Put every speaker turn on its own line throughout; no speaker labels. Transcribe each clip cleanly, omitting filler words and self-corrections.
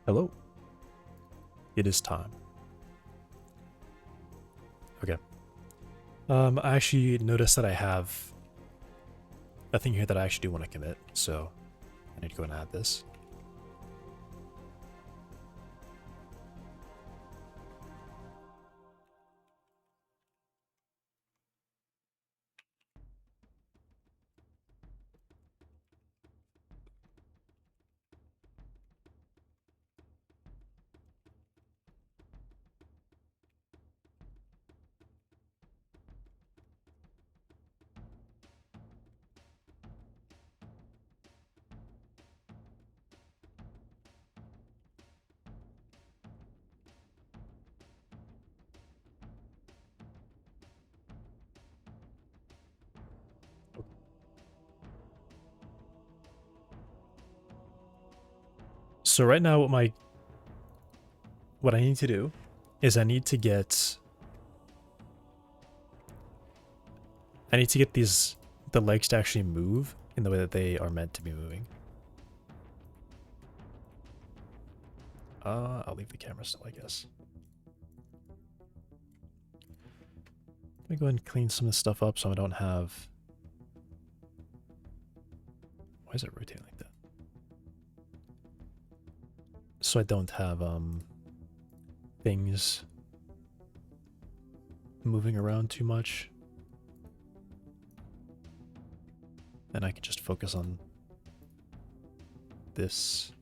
Hello. It is time. Okay. I actually noticed that I have a thing here that I actually do want to commit, so I need to go and add this. So right now what I need to do is I need to get the legs to actually move in the way that they are meant to be moving. I'll leave the camera still, I guess. Let me go ahead and clean some of this stuff up so I don't have... Why is it rotating like that? So I don't have things moving around too much. And I can just focus on this.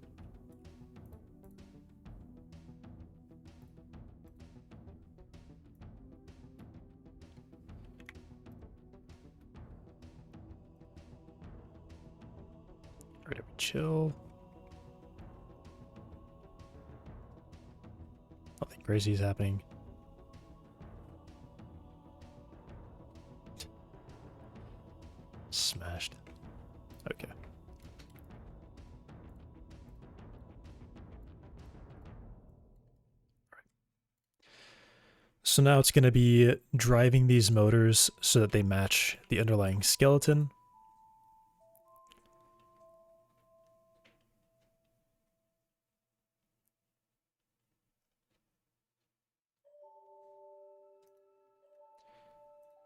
Alright, chill. Nothing crazy is happening. Smashed. Okay. So now it's going to be driving these motors so that they match the underlying skeleton.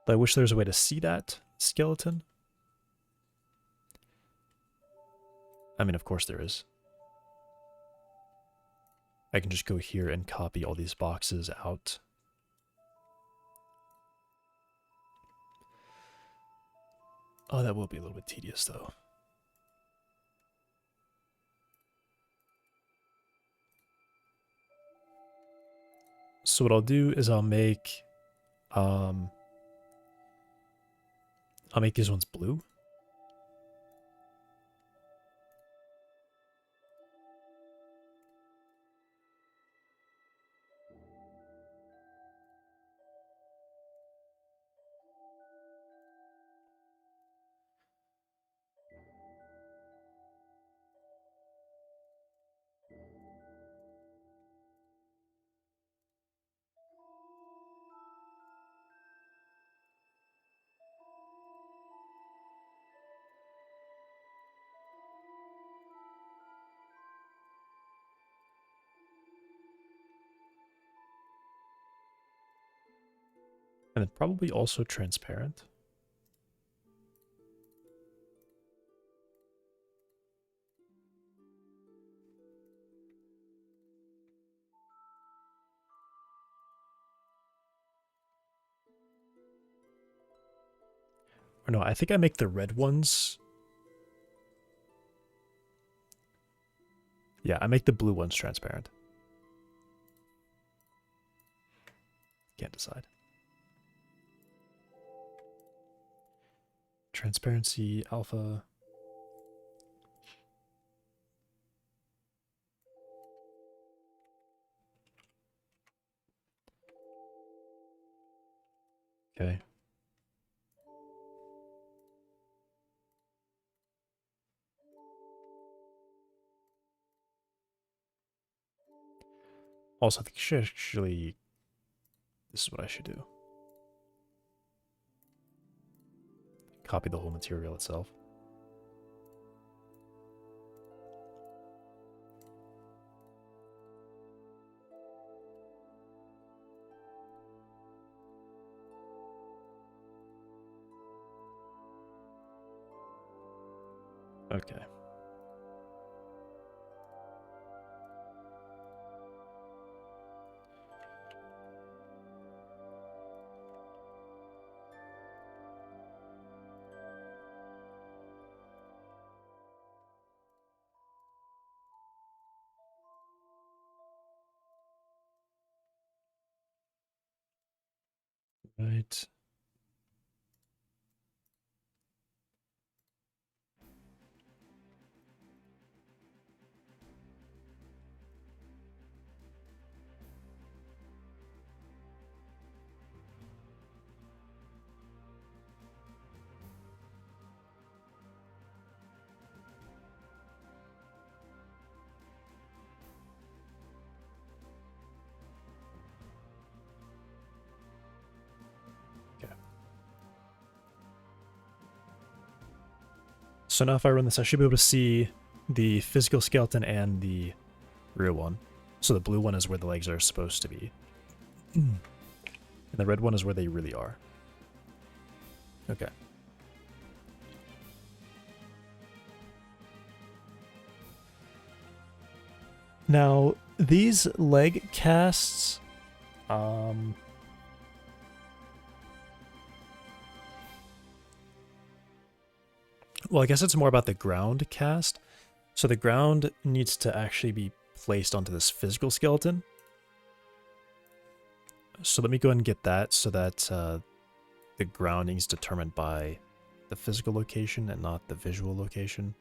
But I wish there was a way to see that skeleton. I mean, of course there is. I can just go here and copy all these boxes out. Oh, that will be a little bit tedious, though. So what I'll do is I'll make these ones blue. And then probably also transparent. Or no, I think I make the red ones. Yeah, I make the blue ones transparent. Can't decide. Transparency, alpha. Okay. Also, I think I should actually... This is what I should do. Copy the whole material itself. Okay. Right. Okay. So now if I run this, I should be able to see the physical skeleton and the real one. So the blue one is where the legs are supposed to be. And the red one is where they really are. Okay. Now, these leg casts, well, I guess it's more about the ground cast. So the ground needs to actually be placed onto this physical skeleton. So let me go ahead and get that so that the grounding is determined by the physical location and not the visual location.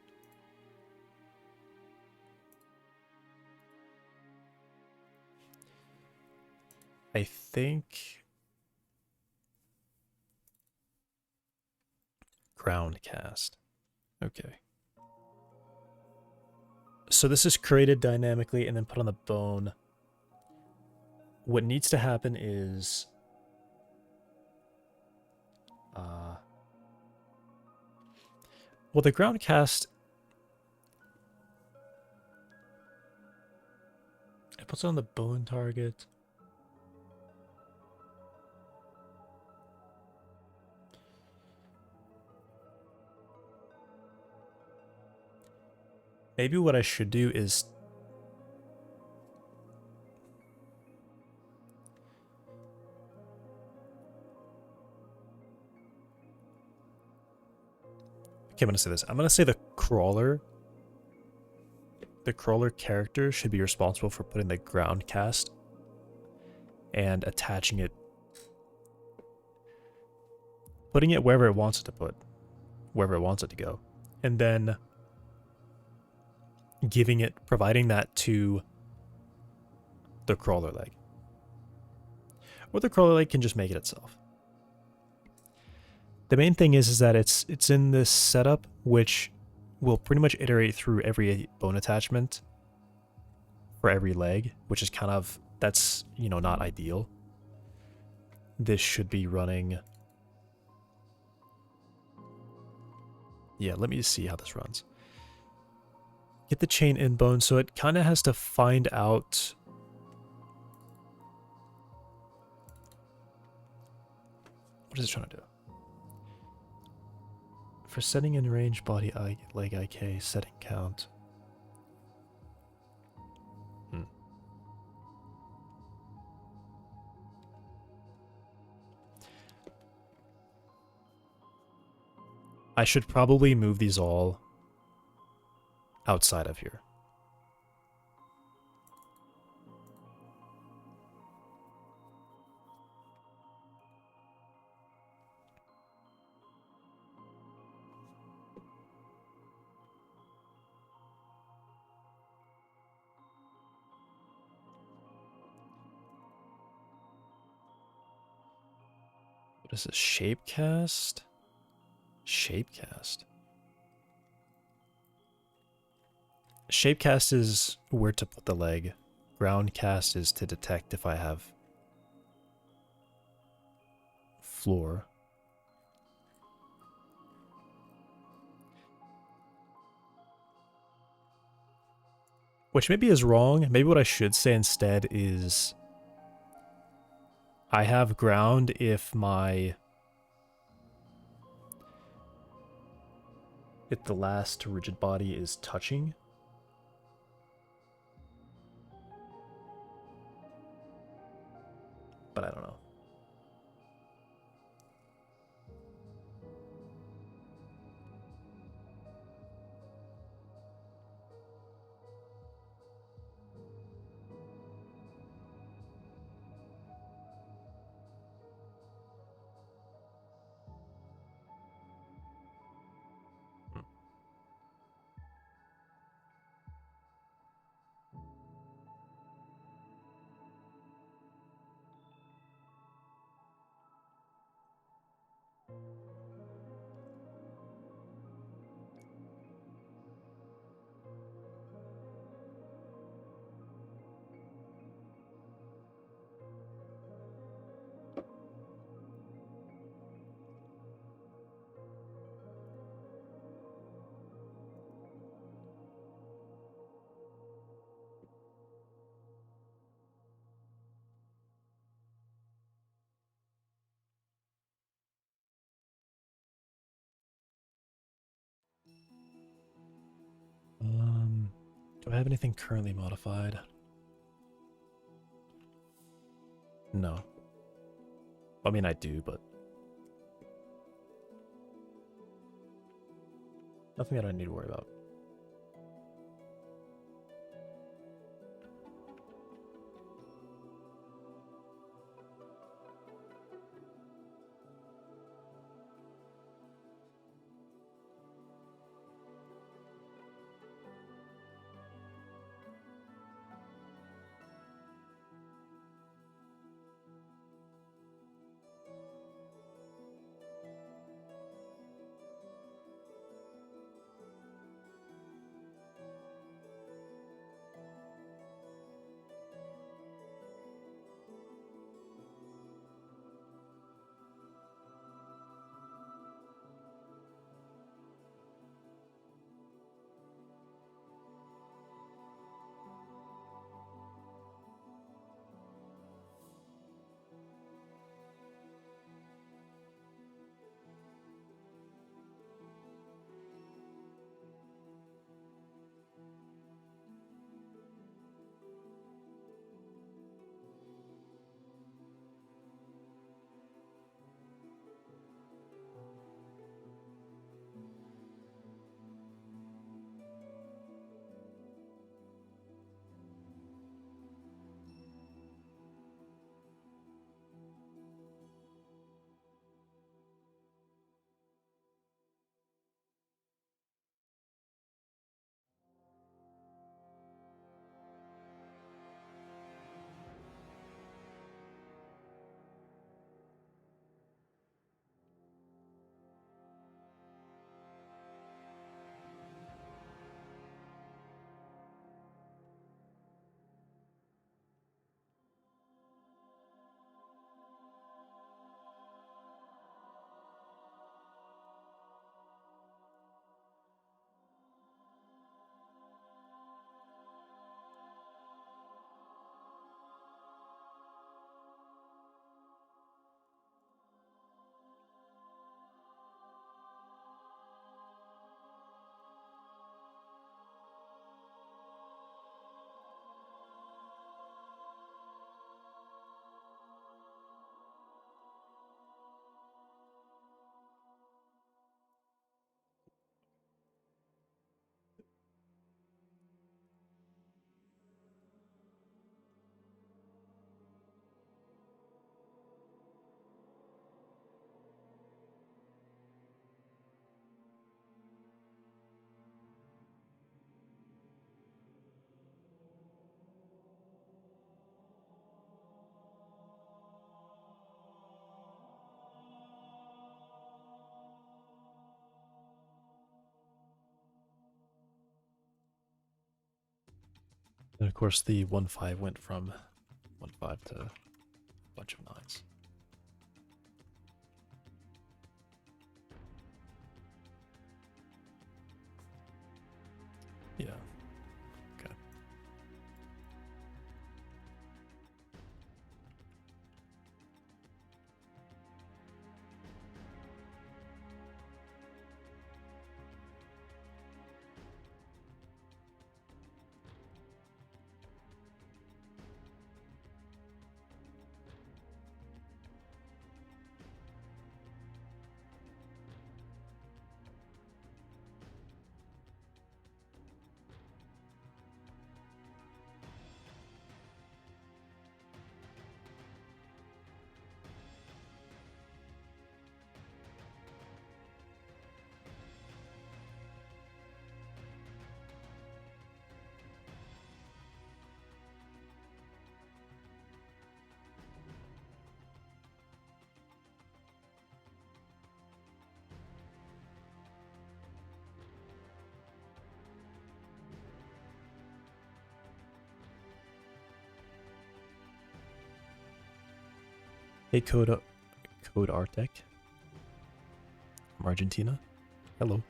I think ground cast. Okay. So this is created dynamically and then put on the bone. What needs to happen is well, the ground cast, it puts on the bone target. Maybe what I should do is okay, I'm gonna say this. I'm gonna say the crawler character should be responsible for putting the ground cast and attaching it, putting it wherever it wants it to put, wherever it wants it to go, and then providing that to the crawler leg. Or the crawler leg can just make it itself. The main thing is that it's in this setup which will pretty much iterate through every bone attachment for every leg, which is kind of, that's, you know, not ideal. This should be running. Yeah, let me see how this runs. Get the chain in bone, so it kind of has to find out. What is it trying to do? For setting in range, body I, leg IK, setting count. I should probably move these all outside of here. What is this? Shapecast? Shapecast. Shapecast is where to put the leg. Groundcast is to detect if I have floor. Which maybe is wrong. Maybe what I should say instead is I have ground if my if the last rigid body is touching. But I don't know. Do I have anything currently modified? No. I mean, I do, but nothing that I need to worry about. And of course, the 1-5 went from 1-5 to a bunch of 9s. Yeah. Okay. Hey, Code Artec from Argentina. Hello.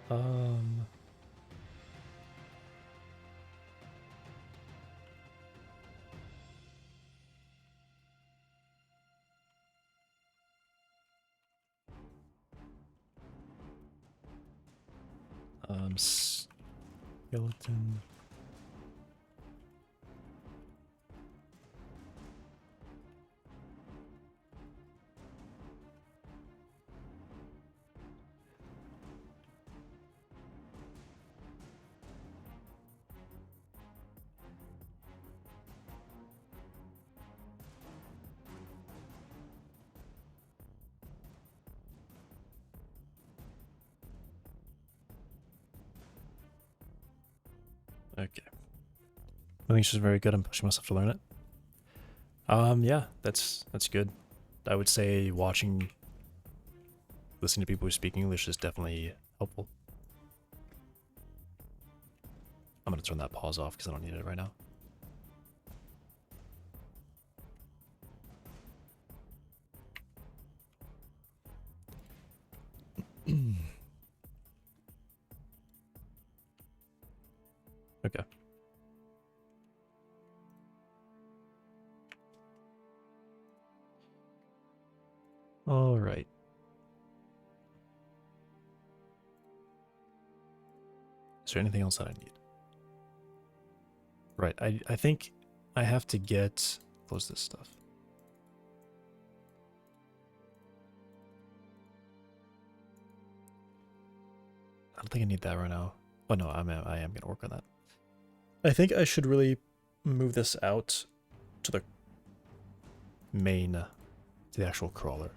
Um. Skeleton. Okay. I think she's very good. I'm pushing myself to learn it. Yeah, that's good. I would say listening to people who speak English is definitely helpful. I'm gonna turn that pause off because I don't need it right now. Okay. All right. Is there anything else that I need? Right. I think I have to close this stuff. I don't think I need that right now. Oh no, I am gonna work on that. I think I should really move this out to the to the actual crawler.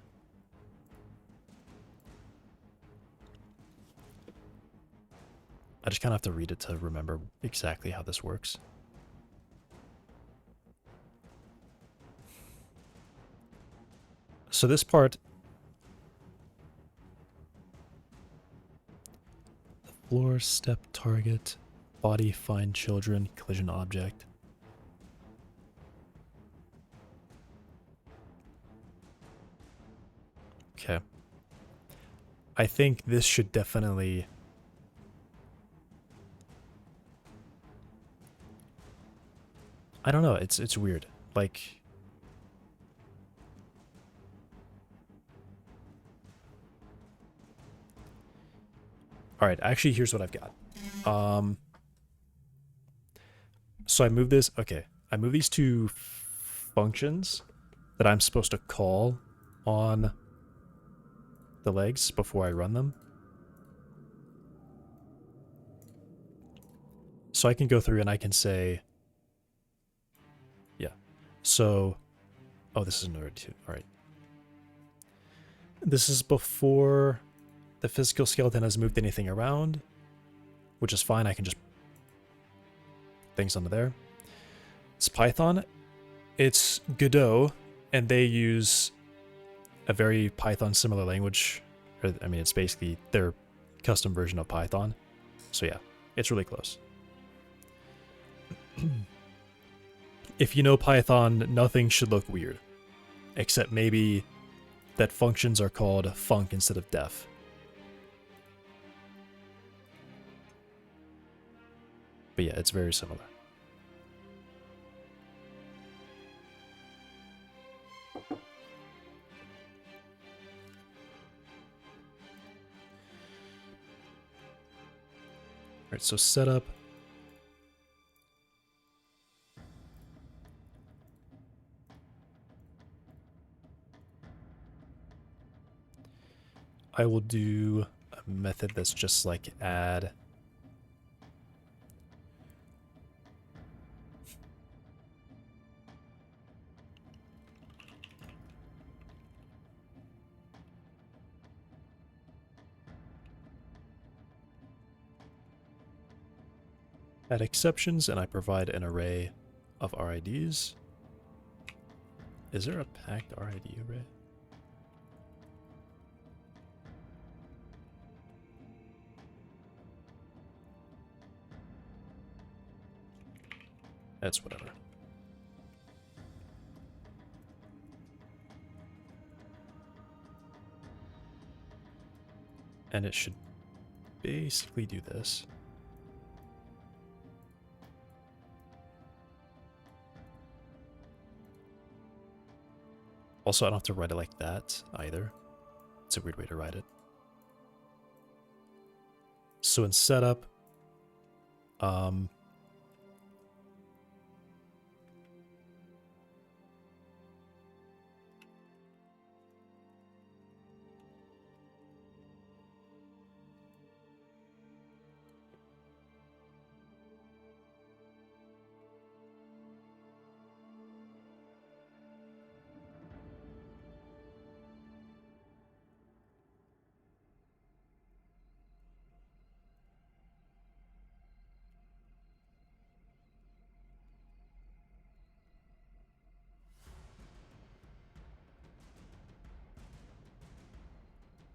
I just kind of have to read it to remember exactly how this works. So this part, floor, step, target, body, find children, collision object. Okay. I think this should definitely... I don't know, it's weird. Like... Alright, actually here's what I've got. So I move this... Okay. I move these two functions that I'm supposed to call on the legs before I run them. So I can go through and I can say... Yeah. So... Oh, this is another two. Alright. This is before the physical skeleton has moved anything around, which is fine. I can just... things under there. It's Python. It's Godot, and they use a very Python similar language. I mean, it's basically their custom version of Python. So yeah, it's really close. If you know Python, nothing should look weird. Except maybe that functions are called func instead of def. But yeah, it's very similar. Alright, so setup. I will do a method that's just like add. Add exceptions, and I provide an array of RIDs. Is there a packed RID array? It's whatever. And it should basically do this. Also, I don't have to write it like that either. It's a weird way to write it. So in setup,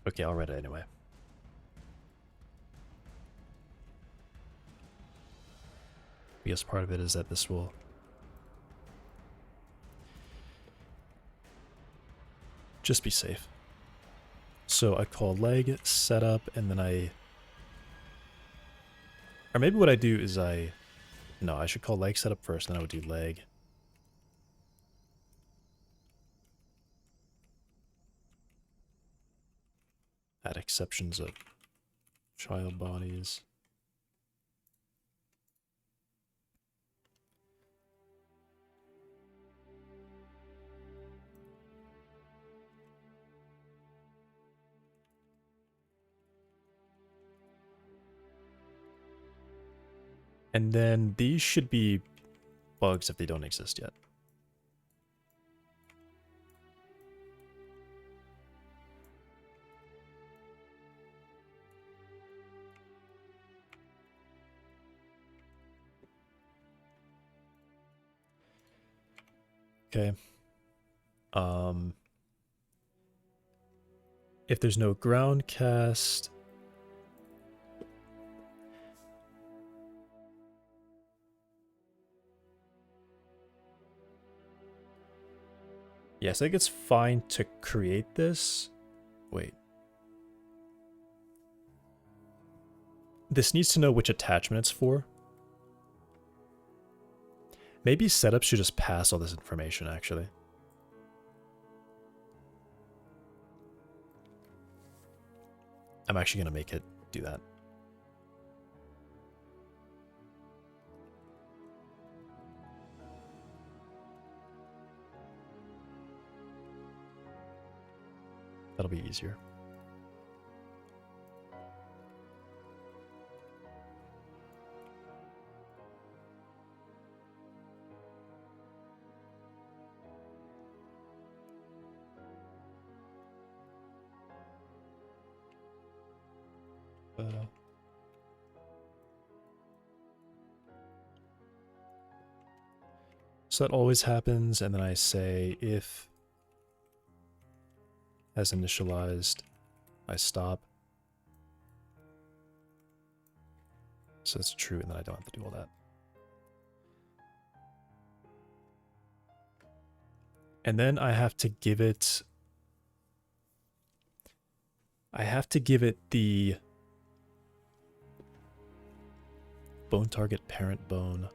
okay, I'll write it anyway. Because part of it is that this will just be safe. So I call leg setup, and then or maybe what I do is no, I should call leg setup first, and then I would do leg. Add exceptions of child bodies. And then these should be bugs if they don't exist yet. Okay. If there's no ground cast, yes, I think it's fine to create this. Wait. This needs to know which attachment it's for. Maybe setup should just pass all this information, actually. I'm actually going to make it do that. That'll be easier. So that always happens, and then I say if as initialized, I stop. So that's true, and then I don't have to do all that. And then I have to give it the bone target parent bone.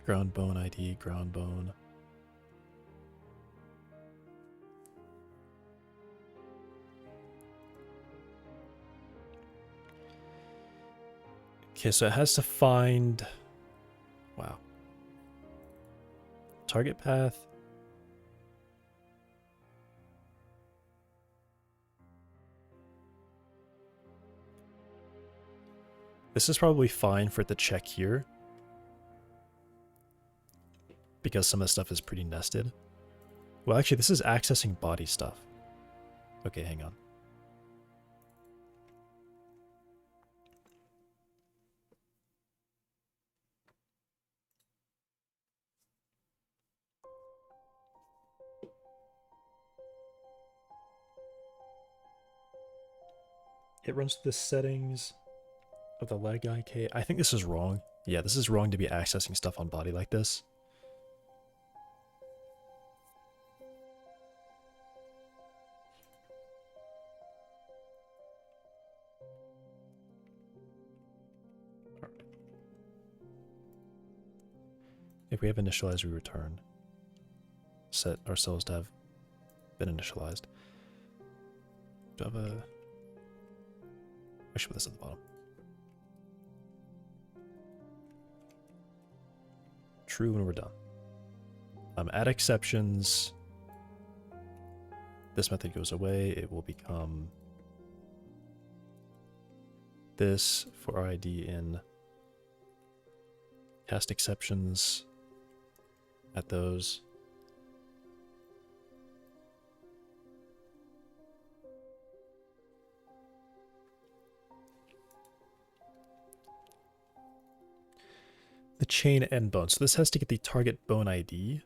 Ground bone ID, ground bone. Okay, so it has to find, wow. Target path. This is probably fine for it to check here, because some of the stuff is pretty nested. Well, actually, this is accessing body stuff. Okay, hang on. It runs through the settings of the leg IK. I think this is wrong. Yeah, this is wrong to be accessing stuff on body like this. If we have initialized, we return. Set ourselves to have been initialized. Do I have a... I should put this at the bottom. True when we're done. Add exceptions. This method goes away. It will become this for our ID in. Cast exceptions at those. The chain end bone. So this has to get the target bone ID.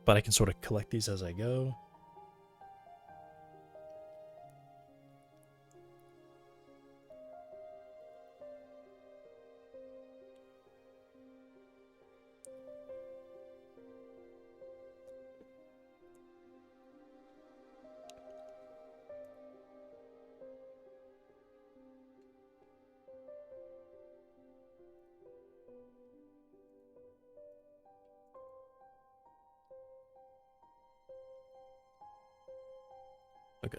But I can sort of collect these as I go. Okay.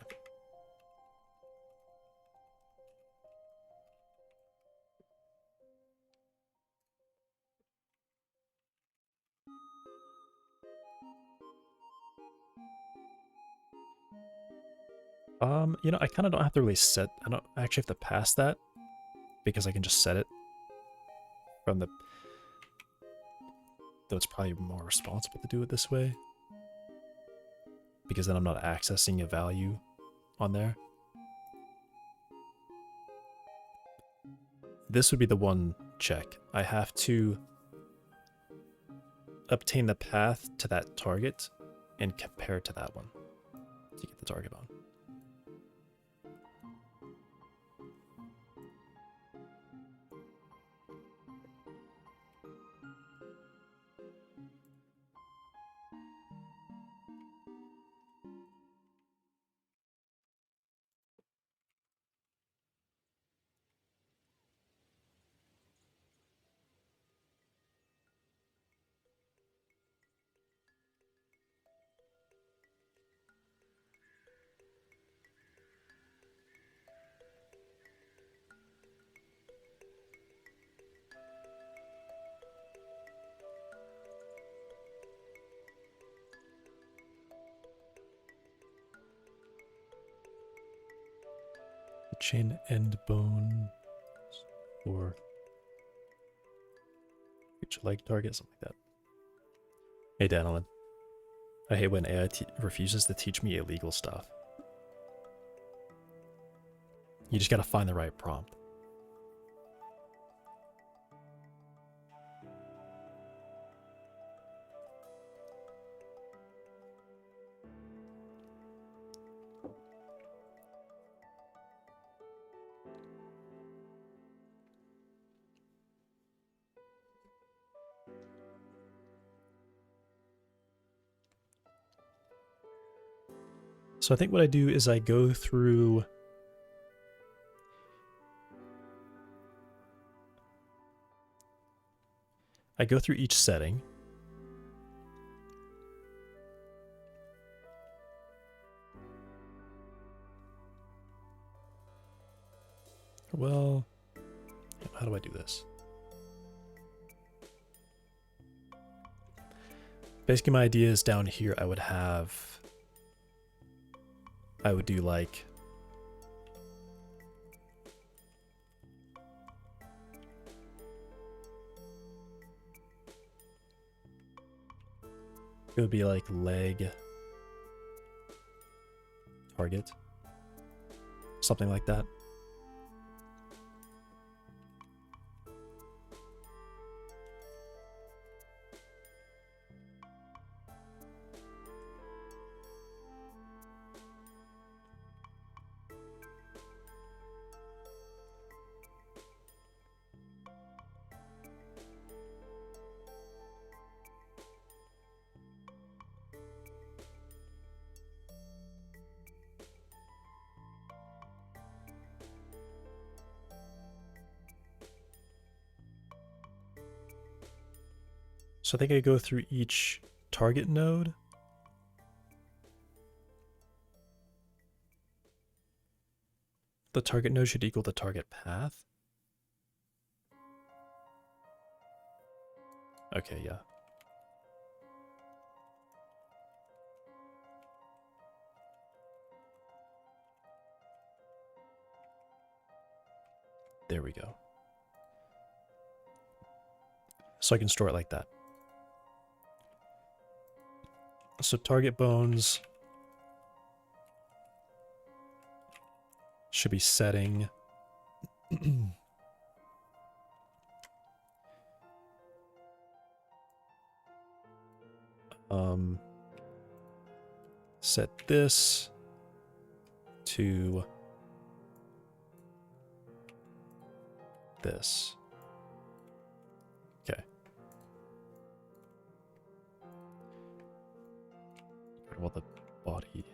You know, I kind of don't have to really set, I don't actually have to pass that because I can just set it from the, though it's probably more responsible to do it this way because then I'm not accessing a value on there. This would be the one check. I have to obtain the path to that target and compare it to that one to get the target bone. Chain end bone or reach a leg target, something like that. Hey, Danilin. I hate when AI refuses to teach me illegal stuff. You just gotta find the right prompt. So I think what I do is I go through each setting. Well, how do I do this? Basically, my idea is down here I would do like it would be like leg target, something like that. So I think I go through each target node. The target node should equal the target path. Okay, yeah. There we go. So I can store it like that. So target bones should be setting set this to this. Okay. Well, the body.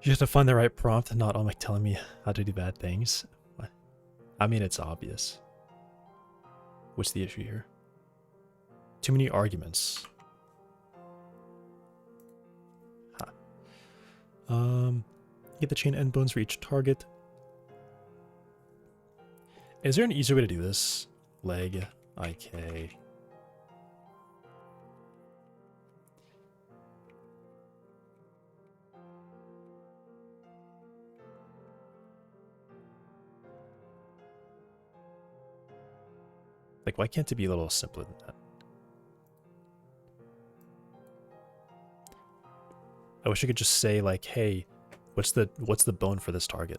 You have to find the right prompt and not like telling me how to do bad things. I mean, it's obvious. What's the issue here? Too many arguments. Get the chain end bones for each target. Is there an easier way to do this? Leg, IK. Like, why can't it be a little simpler than that? I wish I could just say like, hey, what's the bone for this target?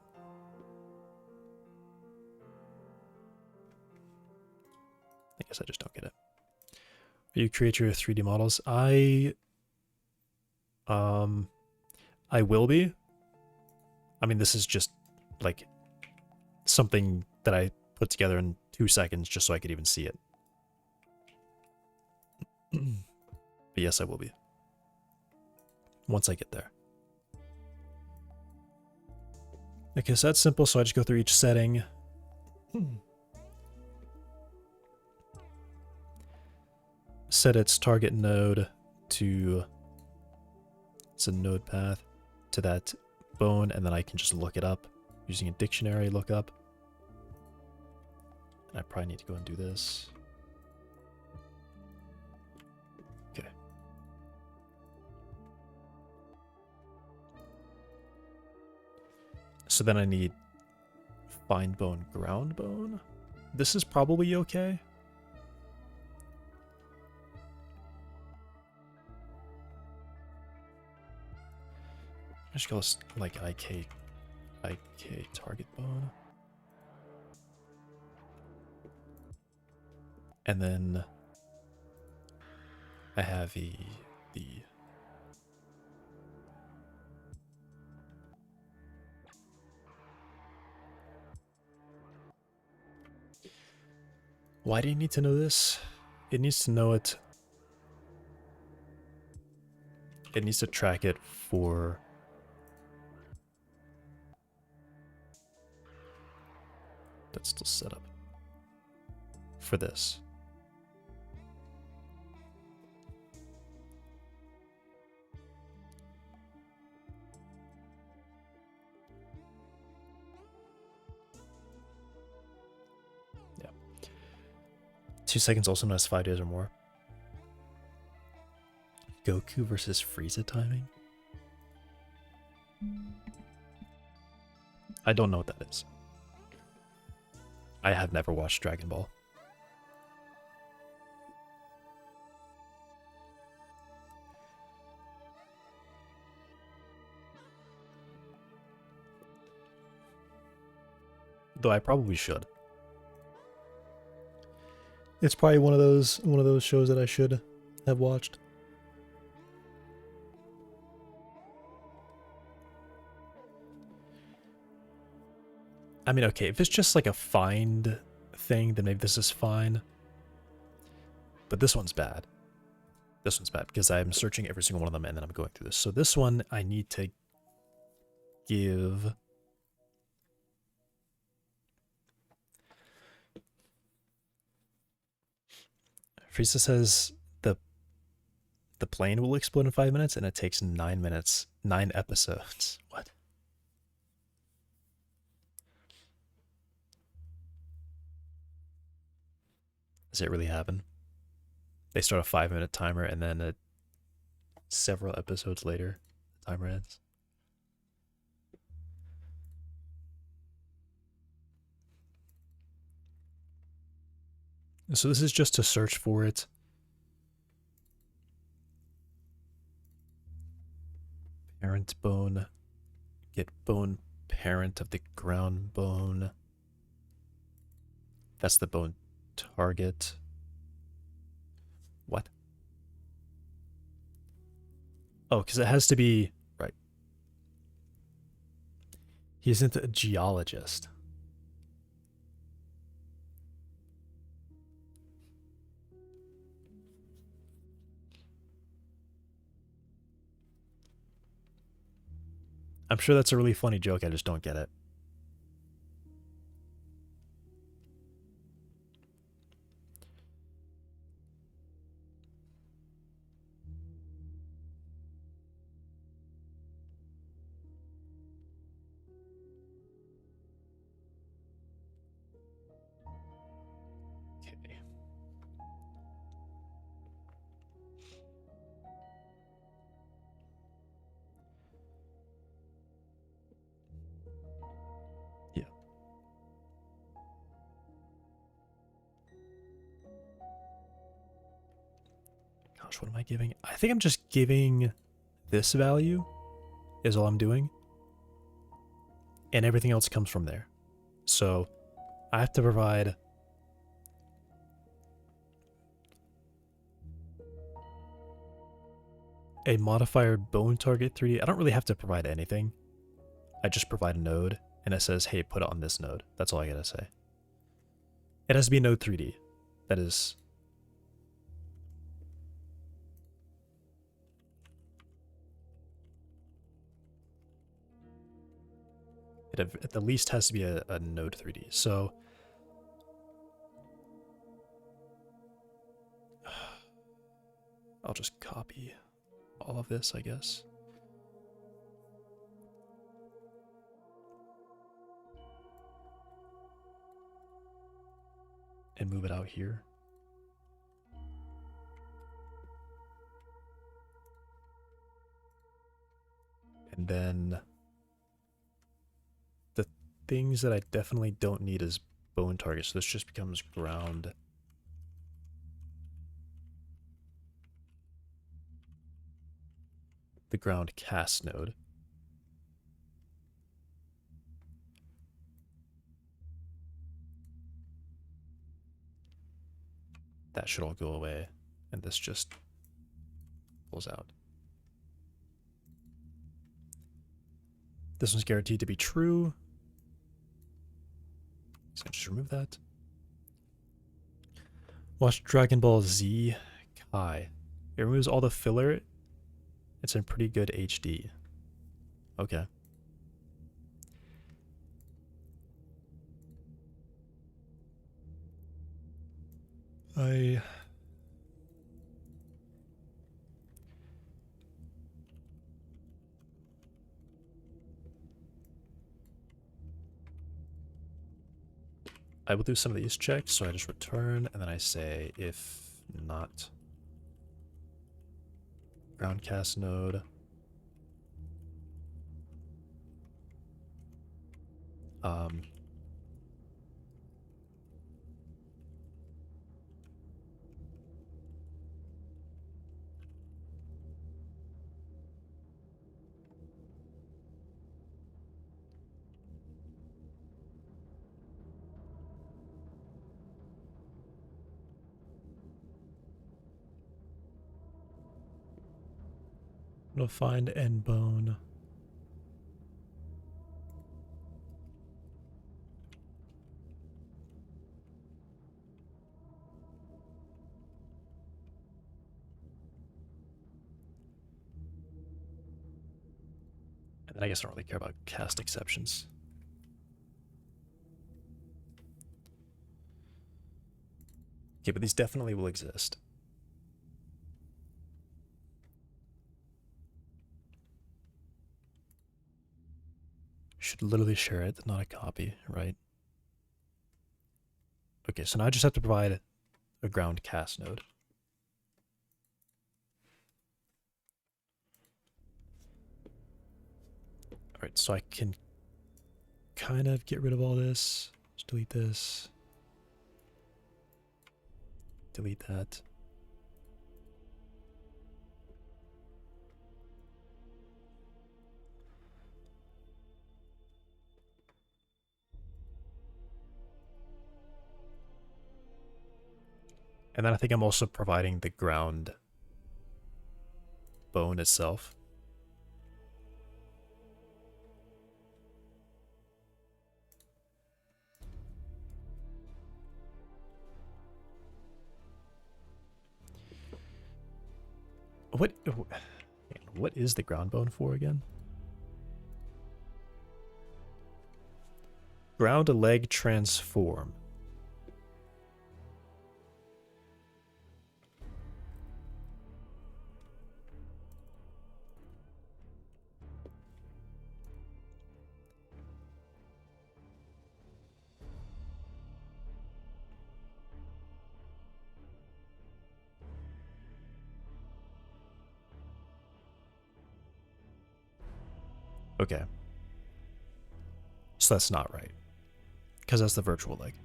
I guess I just don't get it. You create your 3D models. I will be. I mean, this is just like something that I put together in 2 seconds just so I could even see it. But yes, I will be. Once I get there. Okay, so that's simple, so I just go through each setting. Set its target node to, it's a node path, to that bone, and then I can just look it up using a dictionary lookup. And I probably need to go and do this. Okay. So then I need find bone, ground bone. This is probably okay. I just call this like IK target bone. And then I have the why do you need to know this? It needs to know it. It needs to track it for that's still set up for this. Yeah. 2 seconds also known as 5 days or more. Goku versus Frieza timing? I don't know what that is. I have never watched Dragon Ball. Though I probably should. It's probably one of those shows that I should have watched. I mean, okay, if it's just like a find thing, then maybe this is fine. But this one's bad. This one's bad because I'm searching every single one of them and then I'm going through this. So this one I need to give Teresa says the plane will explode in 5 minutes, and it takes 9 minutes, 9 episodes. What? Does it really happen? They start a 5 minute timer, and then several episodes later, the timer ends. So this is just to search for it. Parent bone. Get bone parent of the ground bone. That's the bone target. What? Oh, because it has to be... Right. He isn't a geologist. I'm sure that's a really funny joke, I just don't get it. Okay. Yeah. Gosh, what am I giving? I think I'm just giving this value is all I'm doing. And everything else comes from there. So I have to provide a modifier bone target 3D. I don't really have to provide anything. I just provide a node and it says, hey, put it on this node. That's all I gotta say. It has to be node 3D. That is... It at the least has to be a node 3D. So... I'll just copy all of this, I guess. And move it out here. And then the things that I definitely don't need is bone targets. So this just becomes ground. The ground cast node. That should all go away, and this just pulls out. This one's guaranteed to be true. So I just remove that. Watch Dragon Ball Z Kai. It removes all the filler. It's in pretty good HD. Okay. I will do some of these checks, so I just return, and then I say if not groundcast node, I'm gonna find end bone. And then I guess I don't really care about cast exceptions. Okay, but these definitely will exist. should literally share it, not a copy, right? Okay, so now I just have to provide a ground cast node. All right, so I can kind of get rid of all this. Just delete this. Delete that. And then I think I'm also providing the ground bone itself. What is the ground bone for again? Ground leg transform. Okay. So that's not right. Because that's the virtual leg.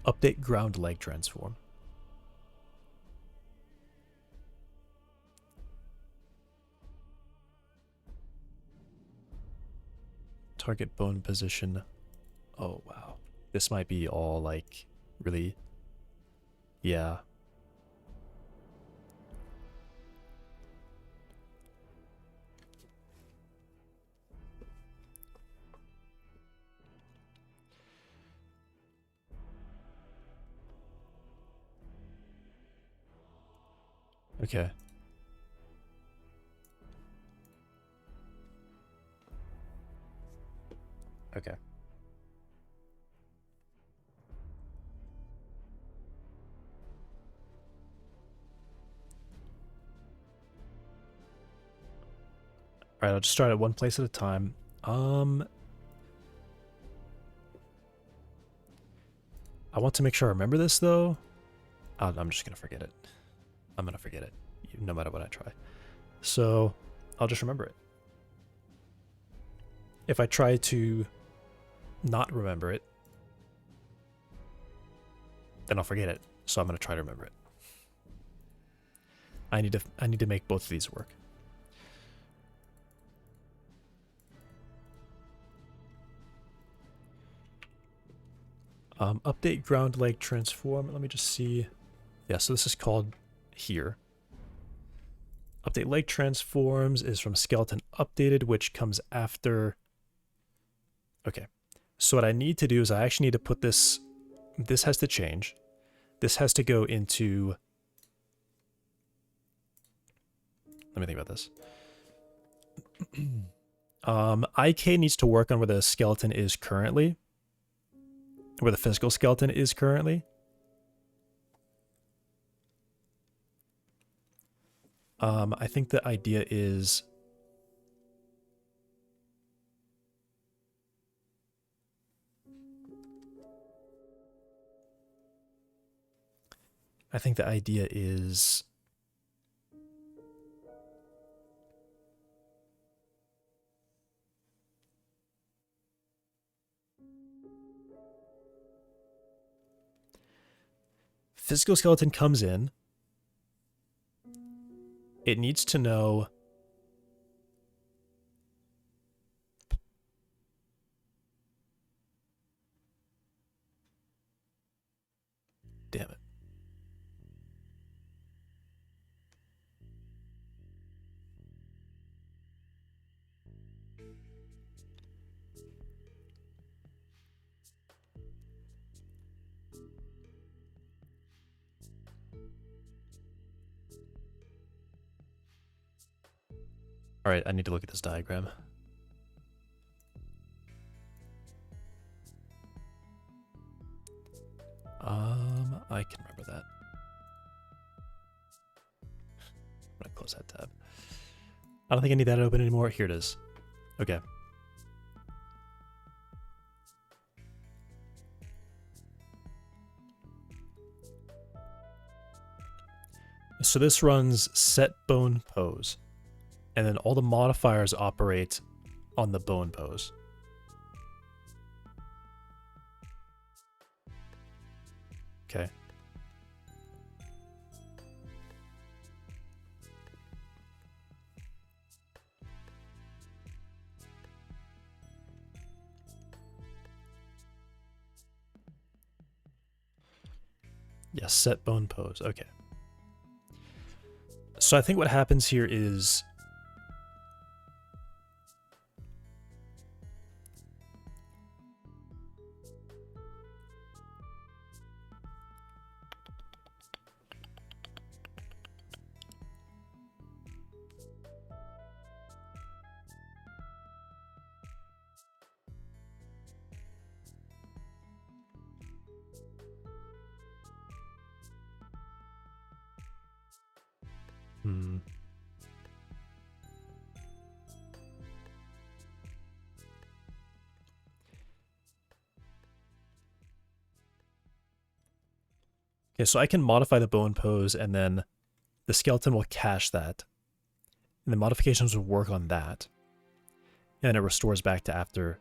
Update ground leg transform. Target bone position. Oh, wow. This might be all like really. Yeah. Okay. Okay. All right, I'll just start at one place at a time. I want to make sure I remember this though. I'm just gonna forget it. I'm gonna forget it, no matter what I try. So I'll just remember it. If I try to not remember it, then I'll forget it. So I'm gonna try to remember it. I need to make both of these work. Update ground leg transform. Let me just see. Yeah, so this is called here. Update leg transforms is from skeleton updated, which comes after. Okay. So what I need to do is I actually need to put this. This has to change. This has to go into. Let me think about this. IK needs to work on where the skeleton is currently. Where the physical skeleton is currently. I think the idea is physical skeleton comes in. It needs to know. Damn it. All right, I need to look at this diagram. I can remember that. I'm gonna close that tab. I don't think I need that open anymore. Here it is. Okay. So this runs set bone pose, and then all the modifiers operate on the bone pose. Okay. Yes, set bone pose. Okay. So I think what happens here is okay, so I can modify the bone pose, and then the skeleton will cache that, and the modifications will work on that, and it restores back to after.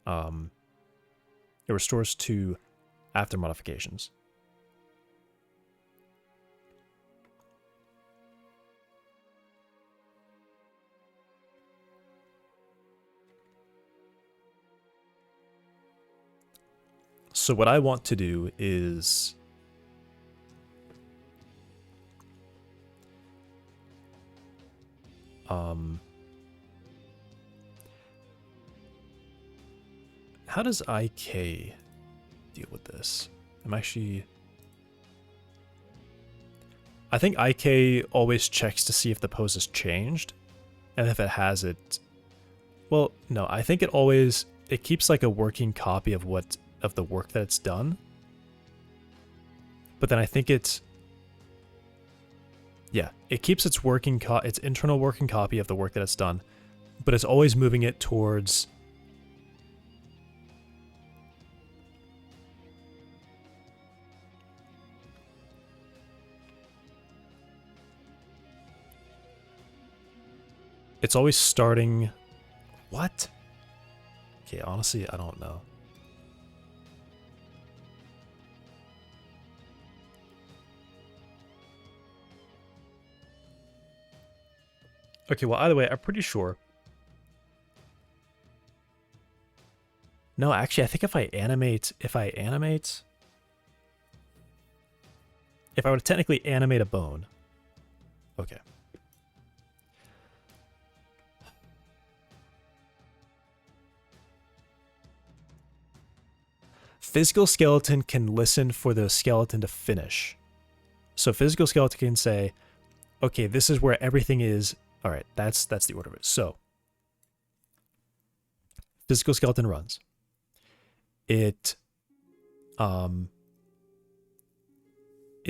It restores to after modifications. So what I want to do is how does IK deal with this? I think IK always checks to see if the pose has changed, and if it has it, well, no, I think it keeps like a working copy of the work that it's done. But then I think it keeps its its internal working copy of the work that it's done, but it's always moving it towards it's always starting. What? Okay, honestly, I don't know. Okay, well, either way, I'm pretty sure. No, actually, I think if I were to technically animate a bone. Okay. Physical skeleton can listen for the skeleton to finish. So physical skeleton can say, okay, this is where everything is. All right, that's the order of it. So physical skeleton runs. It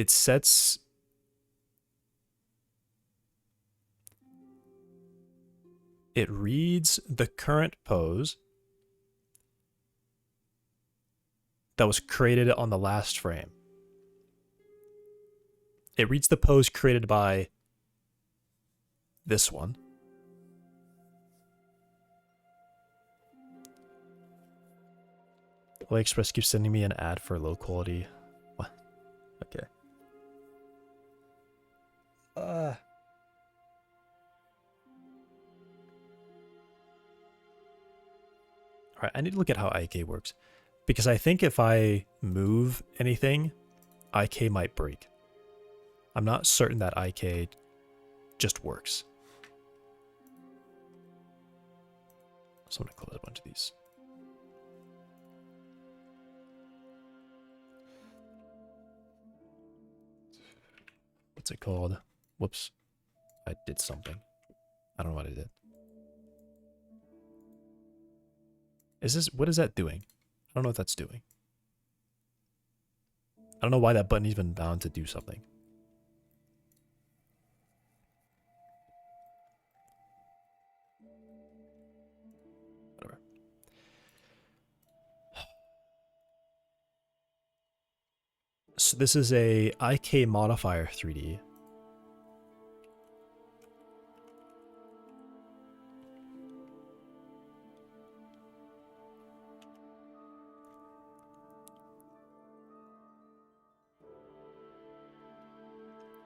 sets it reads the current pose that was created on the last frame. It reads the pose created by this one. AliExpress keeps sending me an ad for low quality. What? Okay. Alright, I need to look at how IK works. Because I think if I move anything, IK might break. I'm not certain that IK just works. So I'm going to close a bunch of these. What's it called? Whoops. I did something. I don't know what I did. What is that doing? I don't know what that's doing. I don't know why that button is even bound to do something. Whatever. So this is a IK modifier 3D.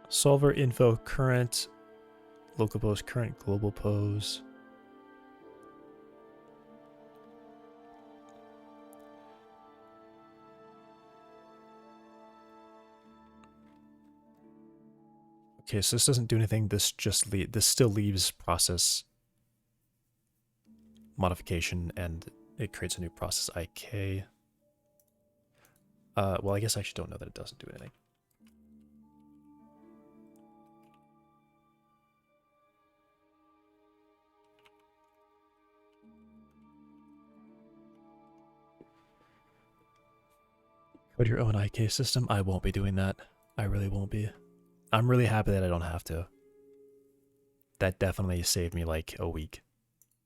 Solver info current, local pose current, global pose. Okay, so this doesn't do anything. This just this still leaves process modification, and it creates a new process IK. Well, I guess I actually don't know that it doesn't do anything. Code your own IK system? I won't be doing that. I really won't be. I'm really happy that I don't have to. That definitely saved me like a week,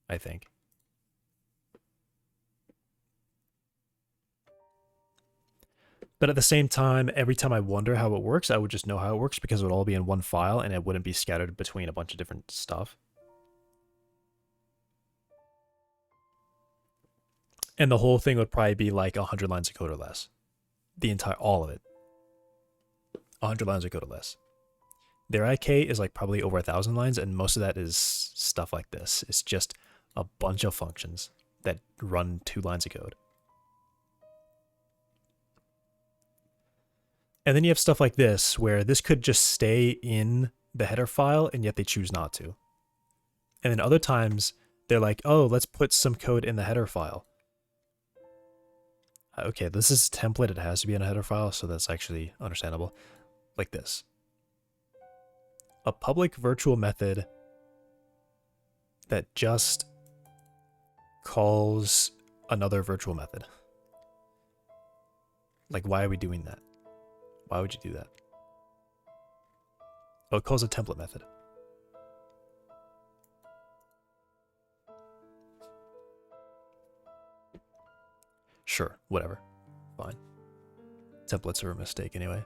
I think. But at the same time, every time I wonder how it works, I would just know how it works because it would all be in one file and it wouldn't be scattered between a bunch of different stuff. And the whole thing would probably be like 100 lines of code or less. All of it. 100 lines of code or less. Their IK is like probably over 1,000 lines, and most of that is stuff like this. It's just a bunch of functions that run 2 lines of code. And then you have stuff like this, where this could just stay in the header file, and yet they choose not to. And then other times, they're like, oh, let's put some code in the header file. Okay, this is a template. It has to be in a header file, so that's actually understandable. Like this. A public virtual method that just calls another virtual method. Like, why are we doing that? Why would you do that? Oh, it calls a template method. Sure, whatever. Fine. Templates are a mistake anyway.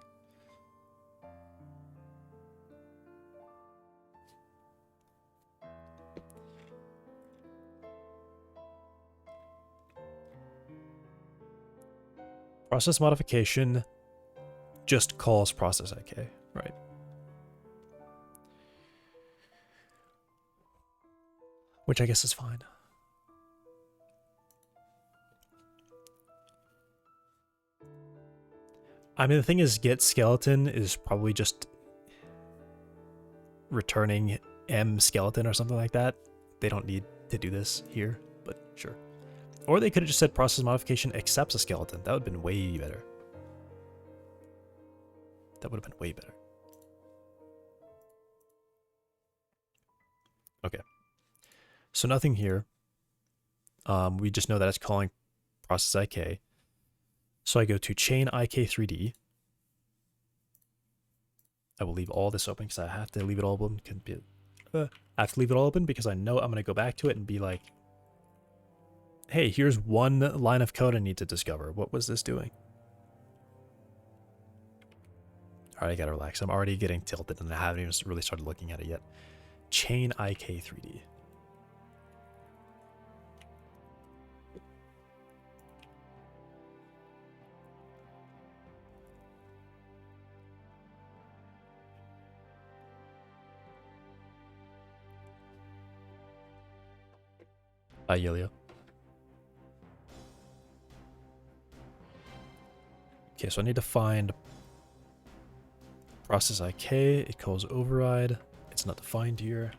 Process modification just calls process IK, right? Which I guess is fine. I mean, the thing is, get skeleton is probably just returning M skeleton or something like that. They don't need to do this here, but sure. Or they could have just said process modification accepts a skeleton. That would have been way better. That would have been way better. Okay. So nothing here. We just know that it's calling process IK. So I go to chain IK3D. I will leave all this open because I have to leave it all open. I have to leave it all open because I know I'm going to go back to it and be like, hey, here's one line of code I need to discover. What was this doing? All right, I got to relax. I'm already getting tilted and I haven't even really started looking at it yet. Chain IK3D. Hi, Yelio. Okay, so I need to find process IK. It calls override. It's not defined here.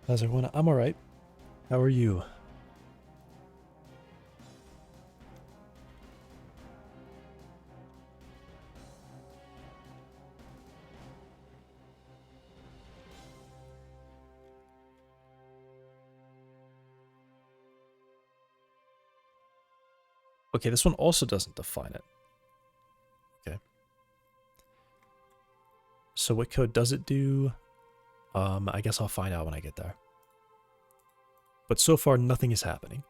How's everyone? I'm alright. How are you? Okay, this one also doesn't define it. Okay. So what code does it do? I guess I'll find out when I get there. But so far, nothing is happening.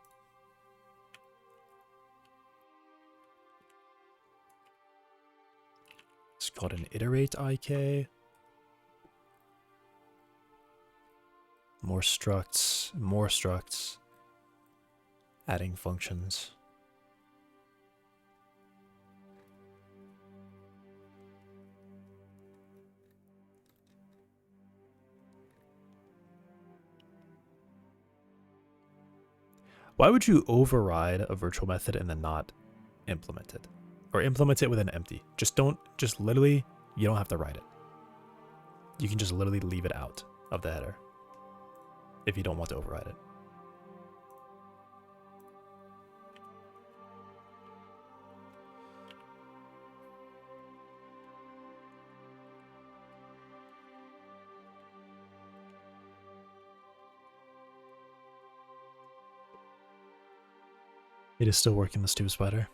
It's called an iterate IK. More structs, more structs. Adding functions. Why would you override a virtual method and then not implement it? Or implement it with an empty? Just literally, you don't have to write it. You can just literally leave it out of the header if you don't want to override it. It is still working, the stupid spider.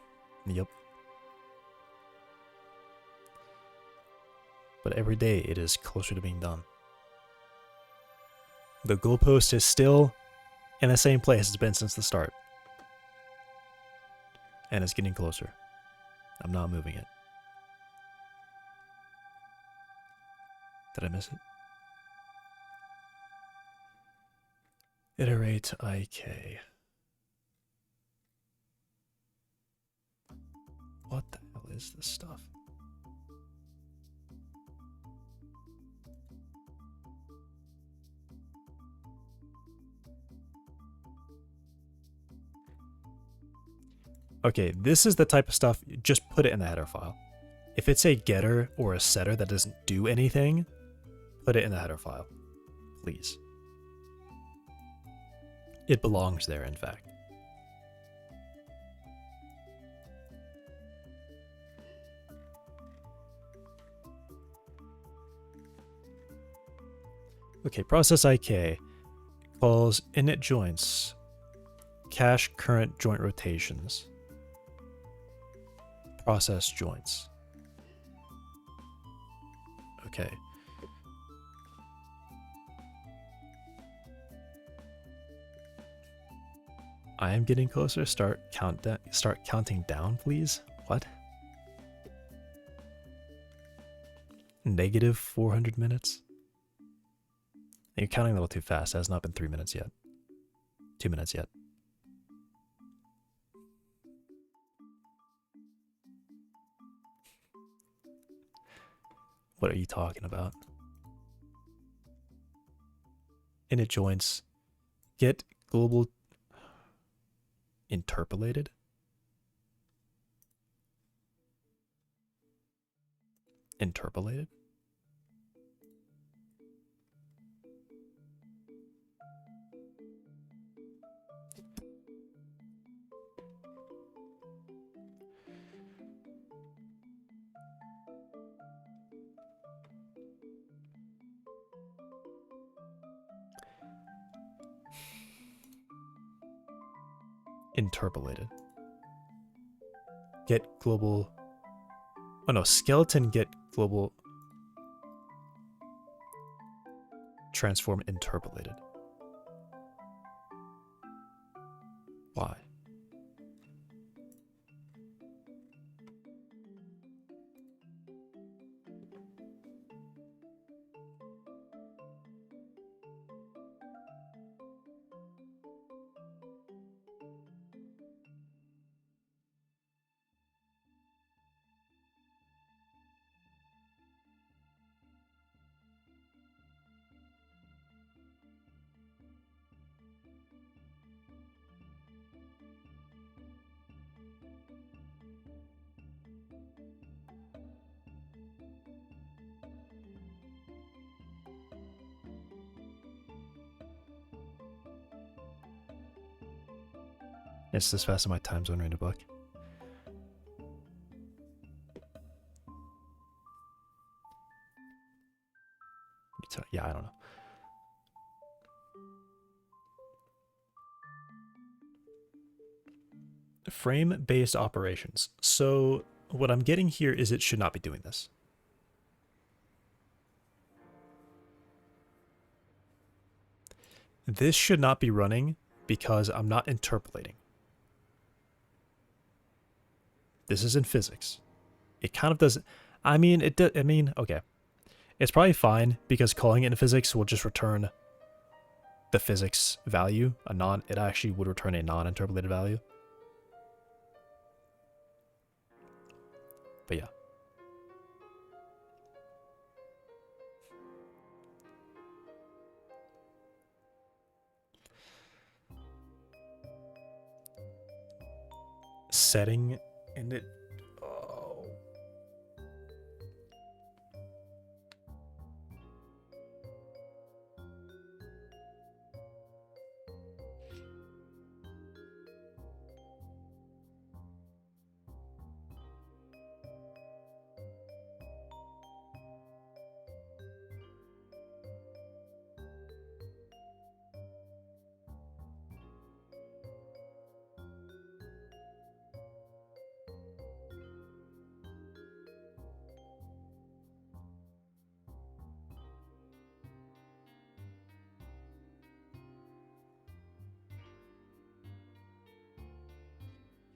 Yep. But every day it is closer to being done. The goalpost is still in the same place it's been since the start. And it's getting closer. I'm not moving it. Did I miss it? Iterate IK. What the hell is this stuff? Okay, this is the type of stuff, just put it in the header file. If it's a getter or a setter that doesn't do anything, put it in the header file, please. It belongs there, in fact. Okay, process IK calls init joints, cache current joint rotations, process joints. Okay. I am getting closer. Start counting down, please. What? Negative 400 minutes? You're counting a little too fast. It has not been 3 minutes yet. 2 minutes yet. What are you talking about? Init joints. Get global interpolated? Interpolated? Interpolated. Get global. Oh no, skeleton get global. Transform interpolated. Why? It's this fast in my time zone reading a book. Yeah, I don't know. Frame-based operations. So what I'm getting here is it should not be doing this. This should not be running because I'm not interpolating. This is in physics. It kind of does. I mean, okay. It's probably fine because calling it in physics will just return the physics value. It actually would return a non-interpolated value. But yeah. Setting and it. Oh.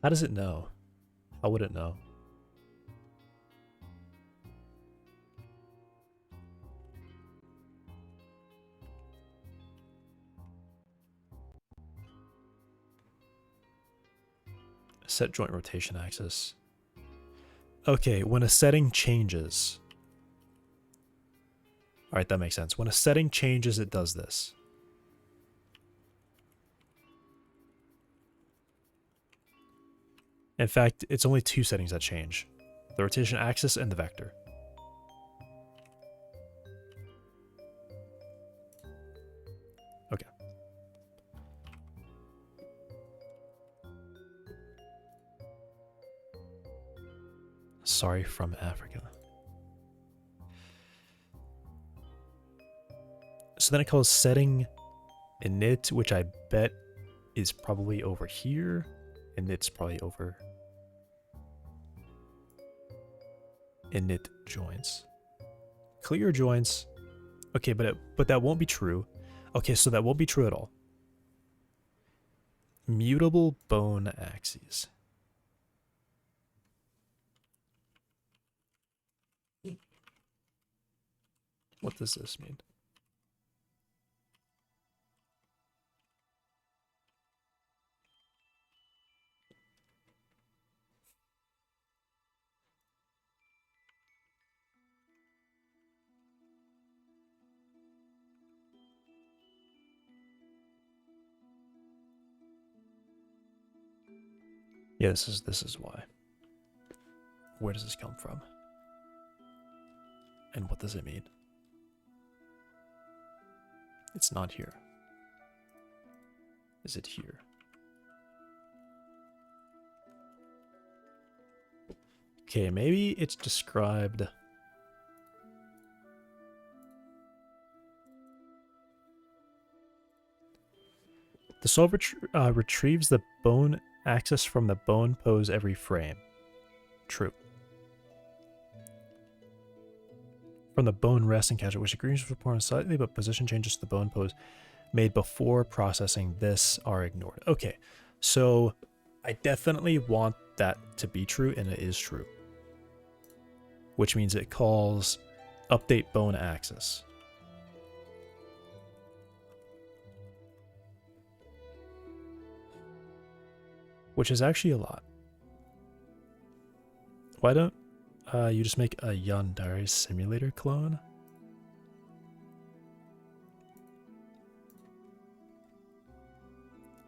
How does it know? How would it know? Set joint rotation axis. Okay, when a setting changes. Alright, that makes sense. When a setting changes, it does this. In fact, it's only two settings that change. The rotation axis and the vector. Okay. Sorry from Africa. So then it calls setting init, which I bet is probably over here. Init's probably over init joints. Clear joints. Okay, but that won't be true. Okay, so that won't be true at all. Mutable bone axes. What does this mean? Yeah, this is why. Where does this come from? And what does it mean? It's not here. Is it here? Okay, maybe it's described. The solver retrieves the bone axis from the bone pose every frame. True. From the bone rest and catch it, which agrees with performance slightly, but position changes to the bone pose made before processing this are ignored. Okay, so I definitely want that to be true, and it is true. Which means it calls update bone axis. Which is actually a lot. Why don't you just make a Yandere simulator clone?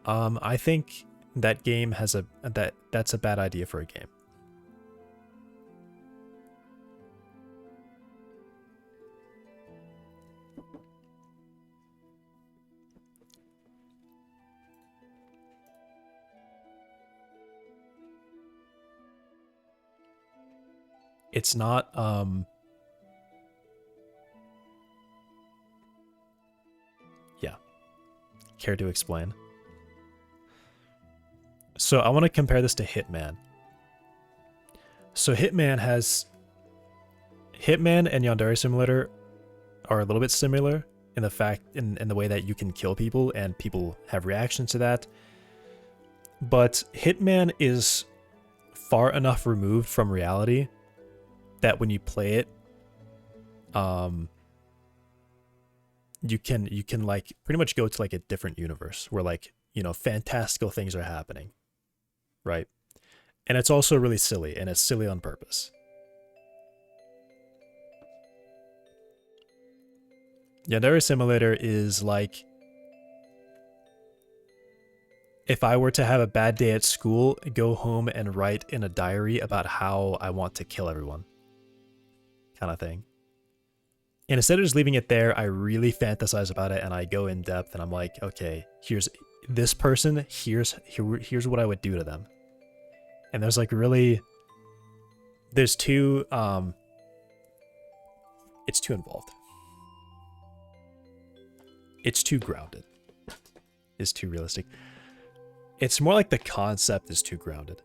I think that game has that's a bad idea for a game. It's not, yeah. Care to explain? So I want to compare this to Hitman. So Hitman and Yandere Simulator are a little bit similar in the fact in the way that you can kill people and people have reactions to that. But Hitman is far enough removed from reality that when you play it, you can like pretty much go to like a different universe where like, you know, fantastical things are happening, right? And it's also really silly, and it's silly on purpose. Yandere Simulator is like, if I were to have a bad day at school, go home and write in a diary about how I want to kill everyone, kind of thing. And instead of just leaving it there, I really fantasize about it, and I go in depth, and I'm like, okay, here's this person, here's what I would do to them. And there's like really, there's two, it's too involved. It's too grounded. It's too realistic. It's more like the concept is too grounded.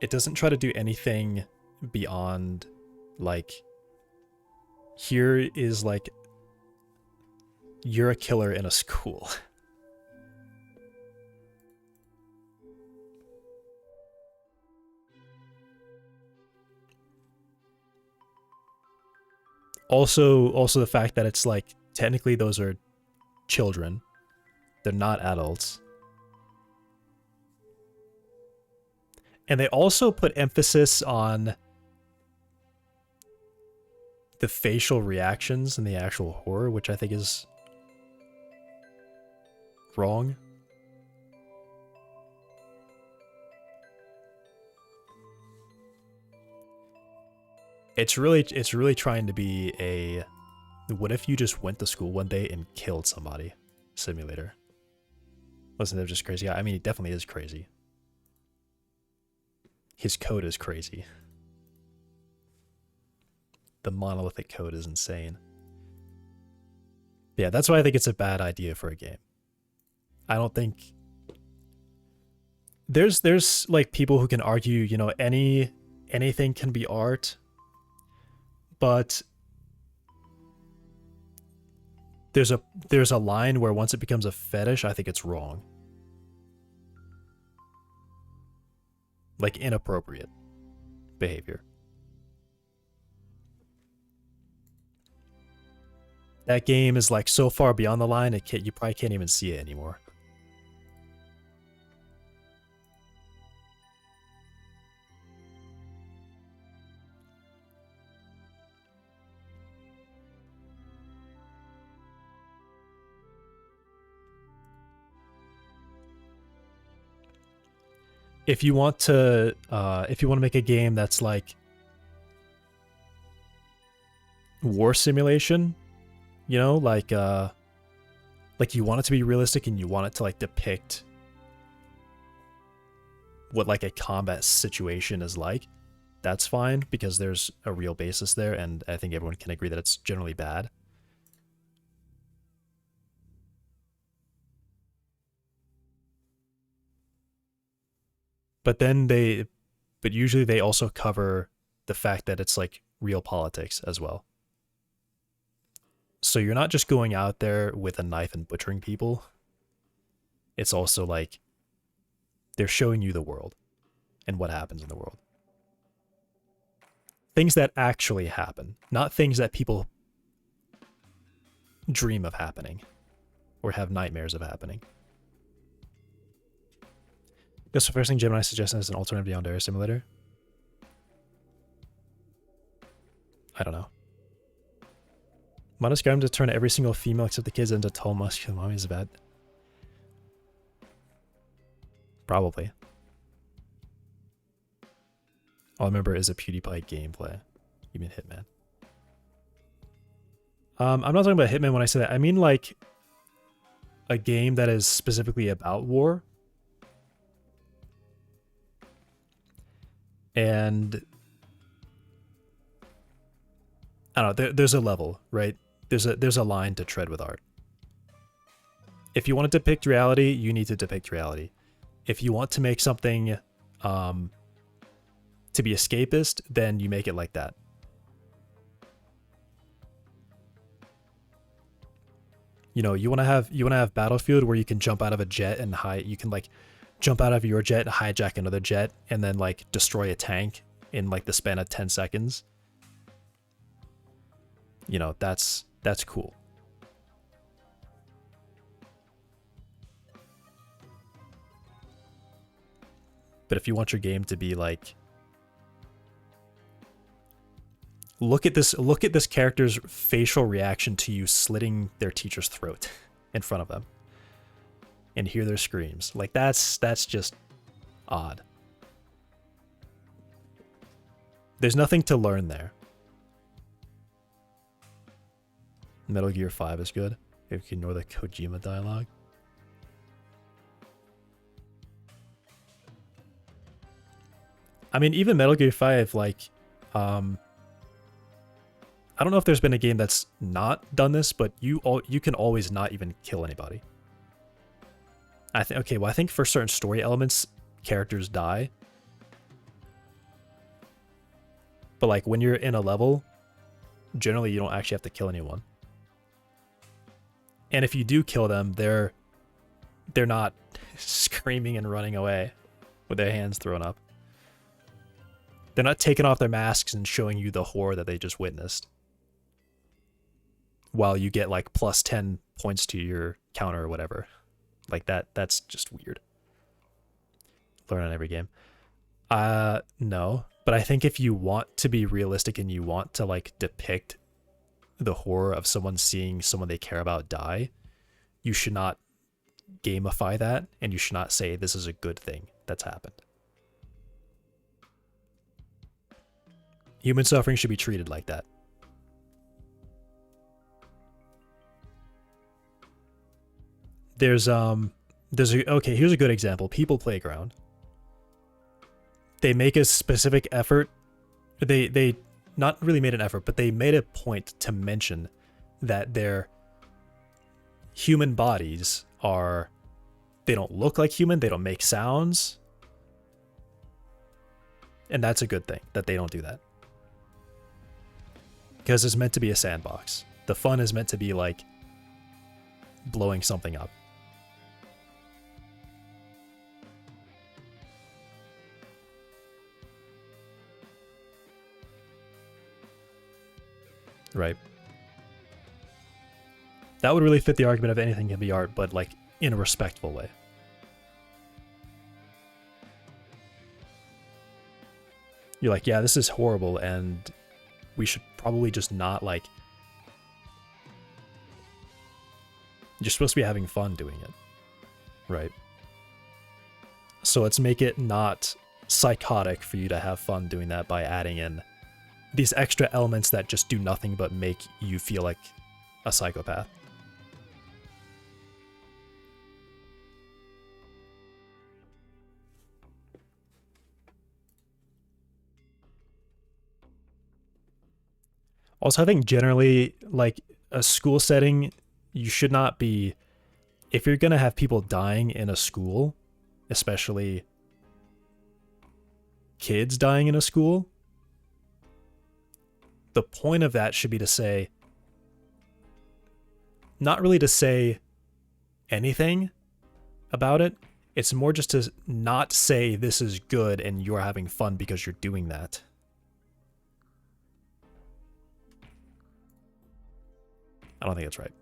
It doesn't try to do anything beyond, like, here is like, you're a killer in a school. Also the fact that it's like, technically those are children. They're not adults. And they also put emphasis on the facial reactions in the actual horror, which I think is wrong. It's really trying to be a, what if you just went to school one day and killed somebody simulator. Wasn't that just crazy? I mean, he definitely is crazy. His code is crazy. The monolithic code is insane. Yeah, that's why I think it's a bad idea for a game. I don't think... There's like people who can argue, you know, anything can be art, but there's a line where once it becomes a fetish, I think it's wrong. Like inappropriate behavior. That game is like so far beyond the line, you probably can't even see it anymore. If you want to make a game that's like war simulation, you know, like you want it to be realistic and you want it to like depict what like a combat situation is like, that's fine because there's a real basis there, and I think everyone can agree that it's generally bad. But usually they also cover the fact that it's like real politics as well. So you're not just going out there with a knife and butchering people. It's also like they're showing you the world and what happens in the world. Things that actually happen, not things that people dream of happening or have nightmares of happening. That's the first thing Gemini suggested as an alternative to Yandere Simulator. I don't know. Modest Skyrim to turn every single female except the kids into tall muscular mommies is bad. Probably. All I remember is a PewDiePie gameplay. You mean Hitman. I'm not talking about Hitman when I say that. I mean like a game that is specifically about war. And I don't know, there's a level, right? There's a line to tread with art. If you want to depict reality, you need to depict reality. If you want to make something to be escapist, then you make it like that. You know, you want to have Battlefield where you can jump out of a jet and hide. You can like jump out of your jet, hijack another jet, and then like destroy a tank in like the span of 10 seconds. You know, that's cool. But if you want your game to be like, look at this character's facial reaction to you slitting their teacher's throat in front of them and hear their screams. Like that's just odd. There's nothing to learn there. Metal Gear 5 is good. If you can ignore the Kojima dialogue. I mean, even Metal Gear 5, like, I don't know if there's been a game that's not done this, but you can always not even kill anybody. I think for certain story elements, characters die. But like when you're in a level, generally you don't actually have to kill anyone. And if you do kill them, they're not screaming and running away with their hands thrown up. They're not taking off their masks and showing you the horror that they just witnessed. While you get like plus 10 points to your counter or whatever. Like that's just weird. Learn on every game. No. But I think if you want to be realistic and you want to like depict the horror of someone seeing someone they care about die, you should not gamify that, and you should not say this is a good thing that's happened. Human suffering should be treated like that. Here's a good example. People Playground. They make a specific effort. They not really made an effort, but they made a point to mention that their human bodies they don't look like human, they don't make sounds. And that's a good thing that they don't do that. Because it's meant to be a sandbox. The fun is meant to be like blowing something up. Right. That would really fit the argument of anything can be art, but like in a respectful way. You're like, yeah, this is horrible, and we should probably just not like... You're supposed to be having fun doing it, right? So let's make it not psychotic for you to have fun doing that by adding in these extra elements that just do nothing but make you feel like a psychopath. Also, I think generally, like, a school setting, you should not be... If you're going to have people dying in a school, especially kids dying in a school, the point of that should be to say... Not really to say anything about it. It's more just to not say this is good and you're having fun because you're doing that. I don't think it's right.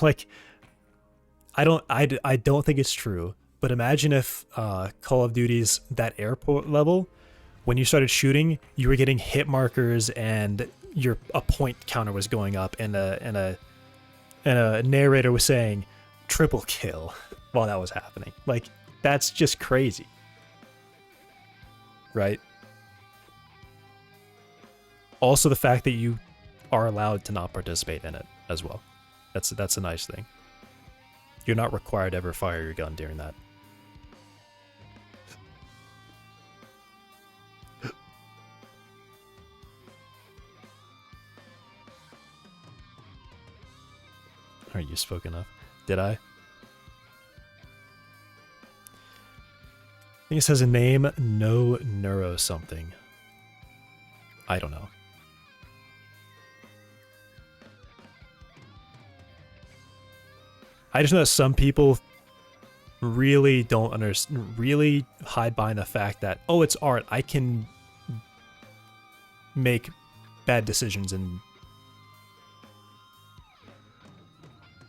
Like, I don't think it's true, but imagine if Call of Duty's that airport level, when you started shooting, you were getting hit markers and a point counter was going up, and a narrator was saying triple kill while that was happening. Like, that's just crazy. Right? Also, the fact that you are allowed to not participate in it as well. That's a nice thing. You're not required to ever fire your gun during that. Alright, you spoke enough. Did I? think it says a name, no neuro something. I don't know. I just know that some people really don't understand, really hide behind the fact that, oh, it's art. I can make bad decisions and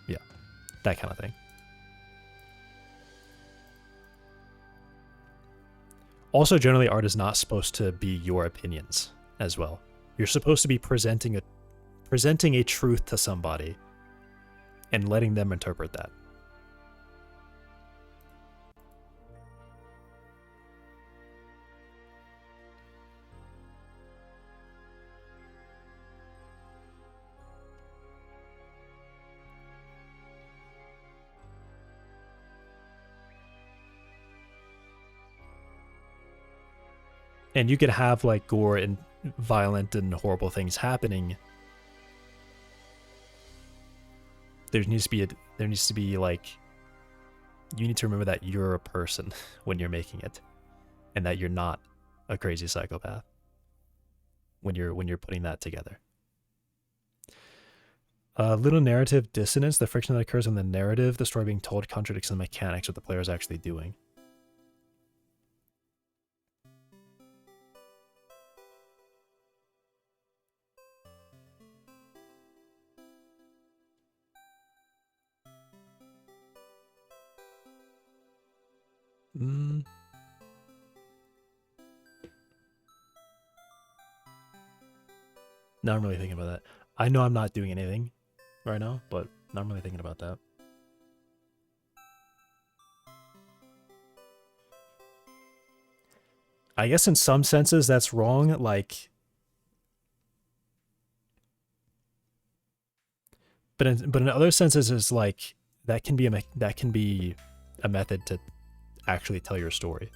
yeah, that kind of thing. Also, generally, art is not supposed to be your opinions as well. You're supposed to be presenting a truth to somebody and letting them interpret that. And you could have like gore and violent and horrible things happening. There needs to be like, you need to remember that you're a person when you're making it, and that you're not a crazy psychopath when you're putting that together. Little narrative dissonance, the friction that occurs when the narrative, the story being told, contradicts the mechanics what the player is actually doing. Now I'm really thinking about that. I know I'm not doing anything right now, but now I'm really thinking about that. I guess in some senses that's wrong, like, but in other senses it's like that can be a method to actually tell your story,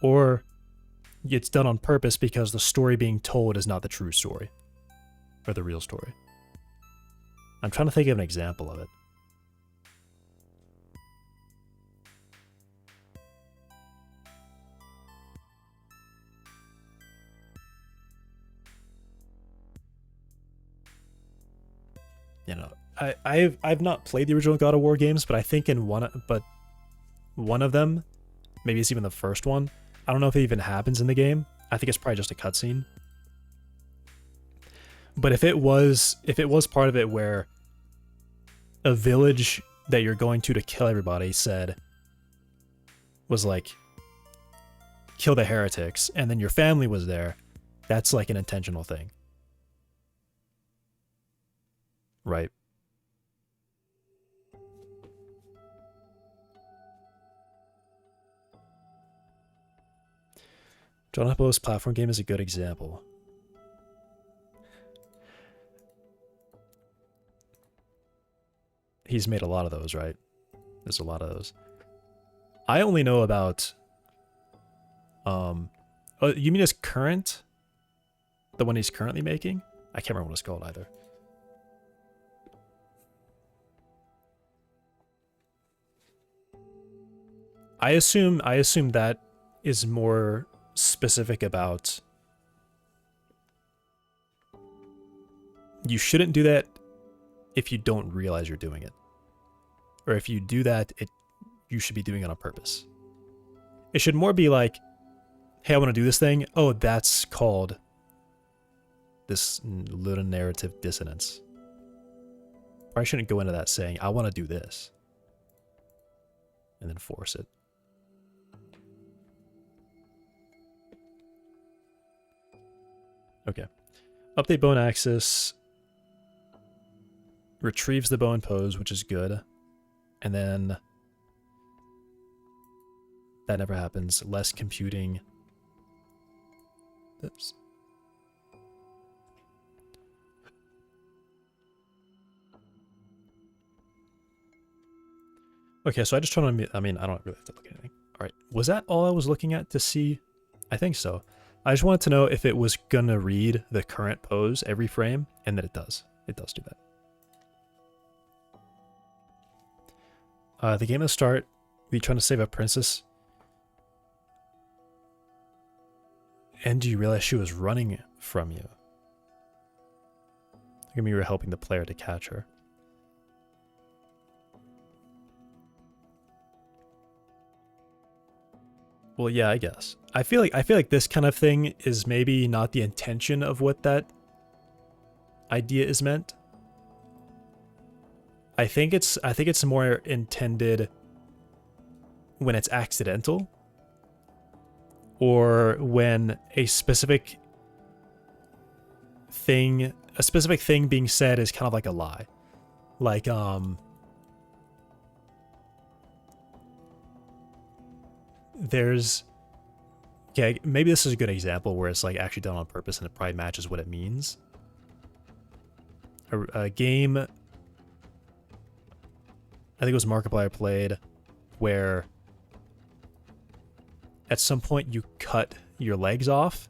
or it's done on purpose because the story being told is not the true story or the real story. I'm trying to think of an example of it. You know, I've not played the original God of War games, but I think in one of them, maybe it's even the first one, I don't know if it even happens in the game. I think it's probably just a cutscene. But if it was part of it where a village that you're going to kill everybody was like, kill the heretics, and then your family was there, that's like an intentional thing. Right. John Hippo's platform game is a good example. He's made a lot of those, right? There's a lot of those. I only know about... Oh, you mean his current? The one he's currently making? I can't remember what it's called either. I assume that is more specific about... You shouldn't do that if you don't realize you're doing it. Or if you do that, you should be doing it on purpose. It should more be like, hey, I want to do this thing. Oh, that's called this little narrative dissonance. Or I shouldn't go into that saying, I want to do this. And then force it. Okay. Update bone axis. Retrieves the bone pose, which is good. And then that never happens. Less computing. Oops. Okay, so I just trying to, I mean, I don't really have to look at anything. All right, was that all I was looking at to see? I think so. I just wanted to know if it was gonna read the current pose every frame, and that it does. It does do that. The game at the start, we trying to save a princess. And you realize she was running from you. Maybe you were helping the player to catch her. Well, yeah, I guess. I feel like this kind of thing is maybe not the intention of what that idea is meant. I think it's more intended when it's accidental, or when a specific thing being said is kind of like a lie. Like there's, okay, maybe this is a good example where it's like actually done on purpose and it probably matches what it means. A game, I think it was Markiplier played, where at some point you cut your legs off,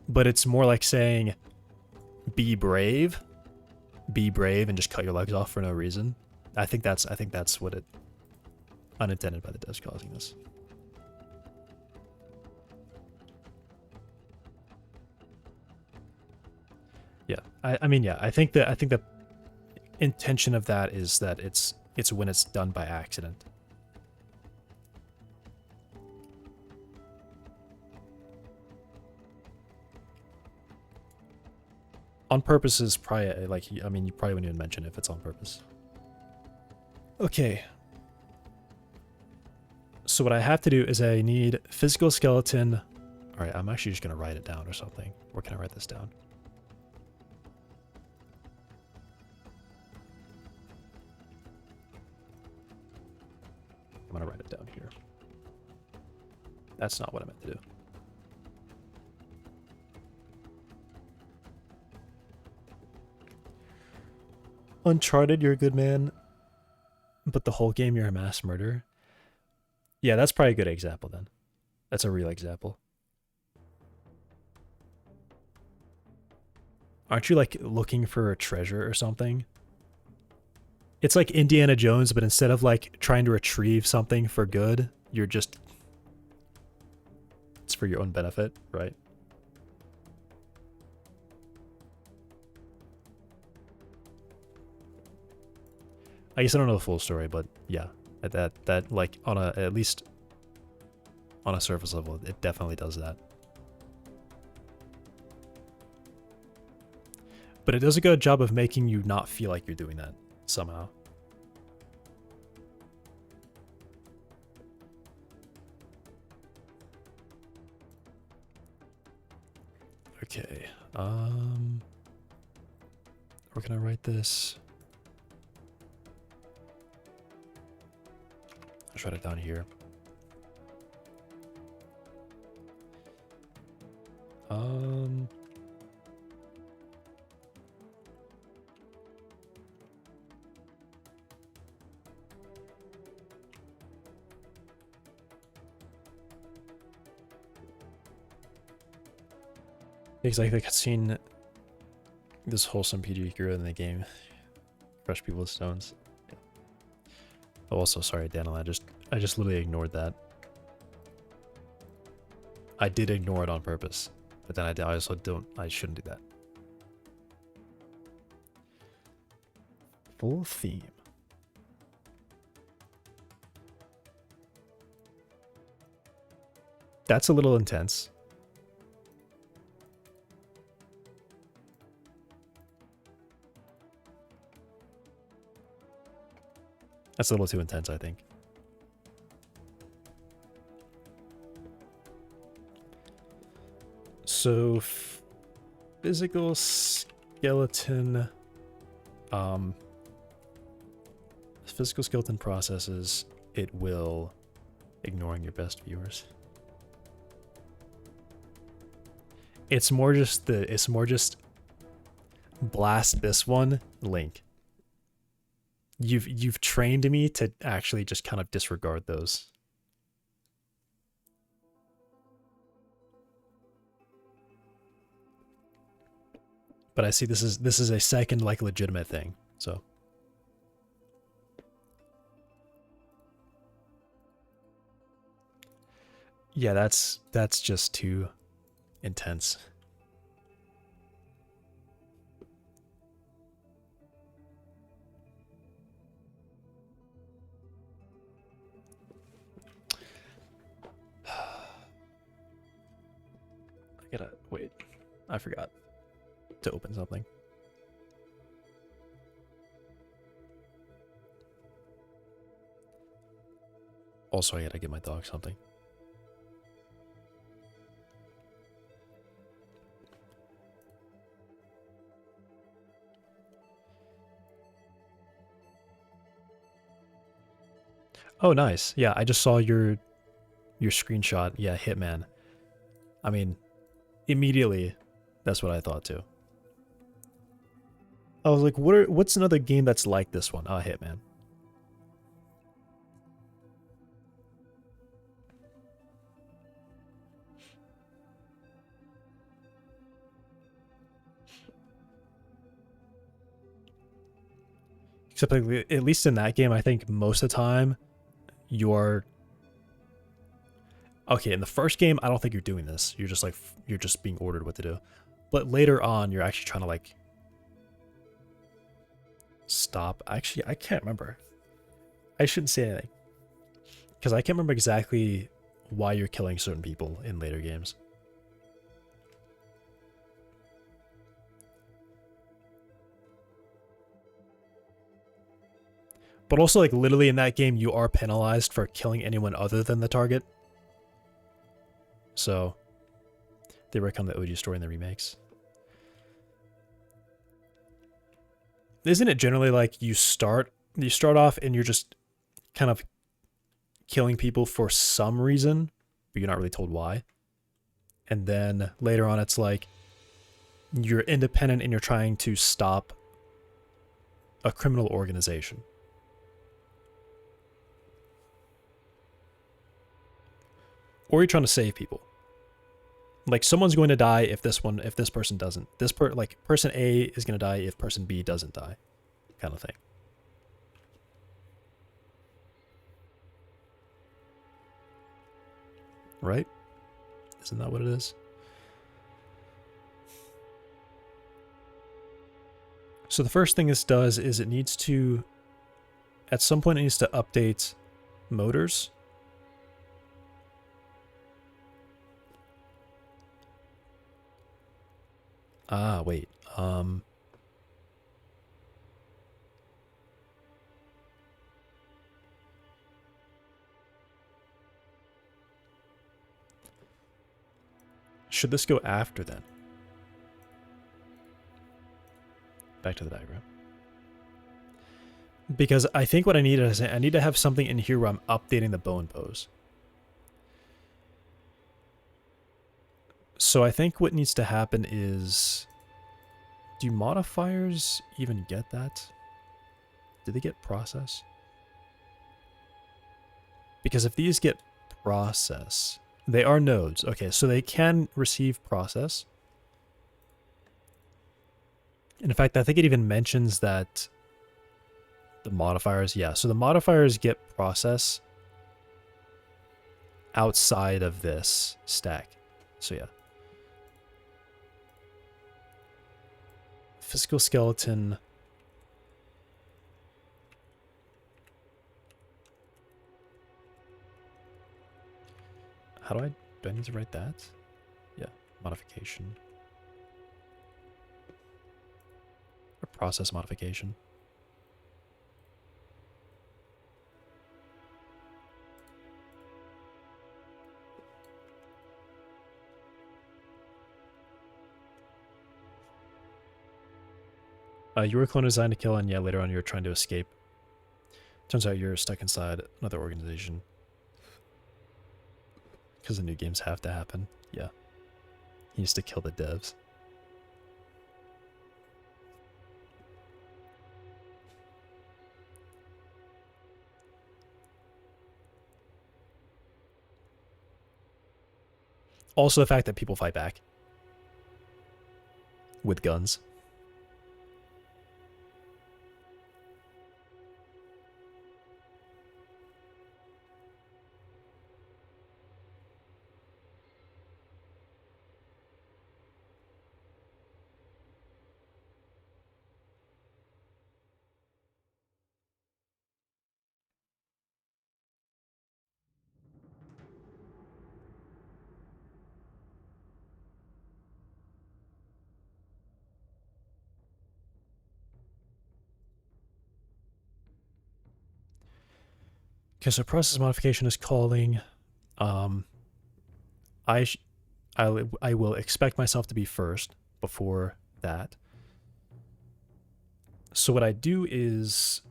but it's more like saying be brave and just cut your legs off for no reason. I think that's what it, unintended by the devs causing this. Yeah, I mean, yeah, I think the intention of that is that it's when it's done by accident. On purpose is probably, like, I mean, you probably wouldn't even mention if it's on purpose. Okay. So what I have to do is I need physical skeleton. All right, I'm actually just going to write it down or something. Where can I write this down? I'm going to write it down here. That's not what I meant to do. Uncharted, you're a good man, but the whole game you're a mass murderer. Yeah, that's probably a good example then. That's a real example. Aren't you like looking for a treasure or something? It's like Indiana Jones, but instead of like trying to retrieve something for good, you're just, it's for your own benefit, right? I guess I don't know the full story, but yeah, that like on a, at least on a surface level, it definitely does that. But it does a good job of making you not feel like you're doing that somehow. Okay, where can I write this? I'll write it down here. Because like the cutscene, this wholesome PG grew in the game, crush people with stones. Oh, also, sorry, Daniel, I just literally ignored that. I did ignore it on purpose, but then I also don't, I shouldn't do that. Full theme. That's a little intense. That's a little too intense, I think. So, physical skeleton, processes, it will, ignoring your best viewers. It's more just blast this one, Link. You've trained me to actually just kind of disregard those. But I see this is a second like legitimate thing. So Yeah, that's just too intense. I gotta wait. I forgot to open something. Also, I gotta give my dog something. Oh, nice. Yeah, I just saw your screenshot. Yeah, Hitman. I mean, immediately, that's what I thought too. I was like, what's another game that's like this one? Ah, Hitman. Except like, at least in that game, I think most of the time you are okay. In the first game, I don't think you're doing this. You're just like you're just being ordered what to do. But later on, you're actually trying to like stop. Actually, I can't remember. I shouldn't say anything because I can't remember exactly why you're killing certain people in later games. But also, like, literally in that game, you are penalized for killing anyone other than the target. So, they retcon the OG story in the remakes. Isn't it generally like you start off and you're just kind of killing people for some reason, but you're not really told why? And then later on, it's like you're independent and you're trying to stop a criminal organization. Or you're trying to save people. Like someone's going to die if this person doesn't. Like person A is going to die if person B doesn't die, kind of thing. Right? Isn't that what it is? So the first thing this does is it needs to, at some point, it needs to update motors. Ah, wait. Should this go after then? Back to the diagram. Because I think what I need is I need to have something in here where I'm updating the bone pose. So I think what needs to happen is, do modifiers even get that? Do they get process? Because if these get process, they are nodes. Okay, so they can receive process. And in fact, I think it even mentions that the modifiers, yeah. So the modifiers get process outside of this stack. So yeah. Physical skeleton. How do I need to write that? Yeah, modification. Or process modification. You were a clone designed to kill, and yeah, later on you're trying to escape. Turns out you're stuck inside another organization. Because the new games have to happen. Yeah. He needs to kill the devs. Also the fact that people fight back. With guns. Okay, so process modification is calling. I, I will expect myself to be first before that. So what I do is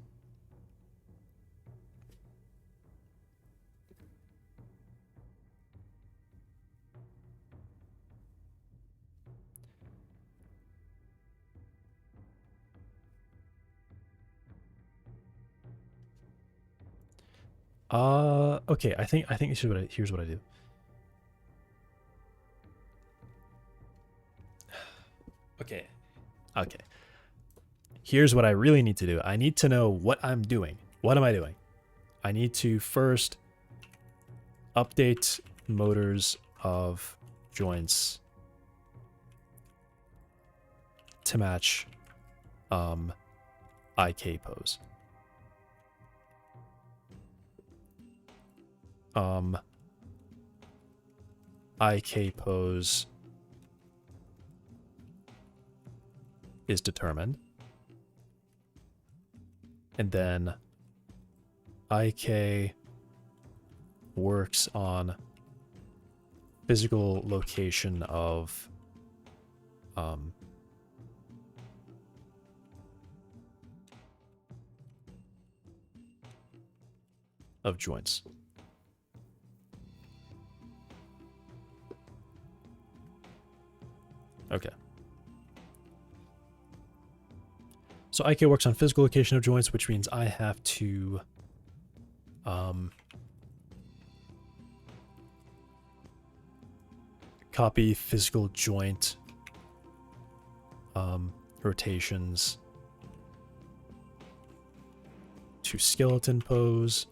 okay, I think here's what I do. Okay. Okay. Here's what I really need to do. I need to know what I'm doing. What am I doing? I need to first update motors of joints to match IK pose. IK pose is determined. And then IK works on physical location of joints. Okay. So IK works on physical location of joints, which means I have to copy physical joint rotations to skeleton pose.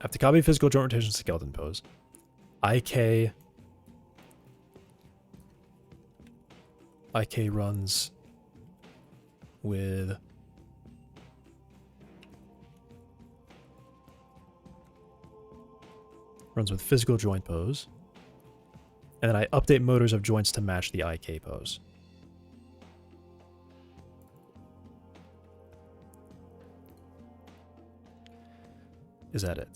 I have to copy physical joint rotations to skeleton pose. IK runs with physical joint pose. And then I update motors of joints to match the IK pose. Is that it?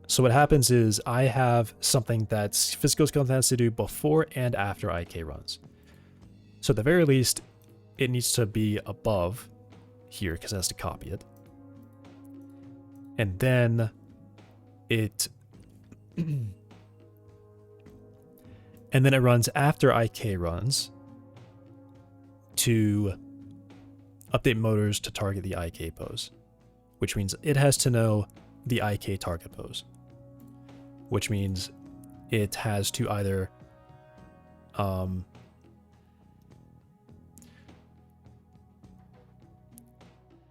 So what happens is I have something that's physical skeleton has to do before and after IK runs. So at the very least, it needs to be above here because it has to copy it. And then it and then it runs after IK runs to update motors to target the IK pose, which means it has to know the IK target pose, which means it has to either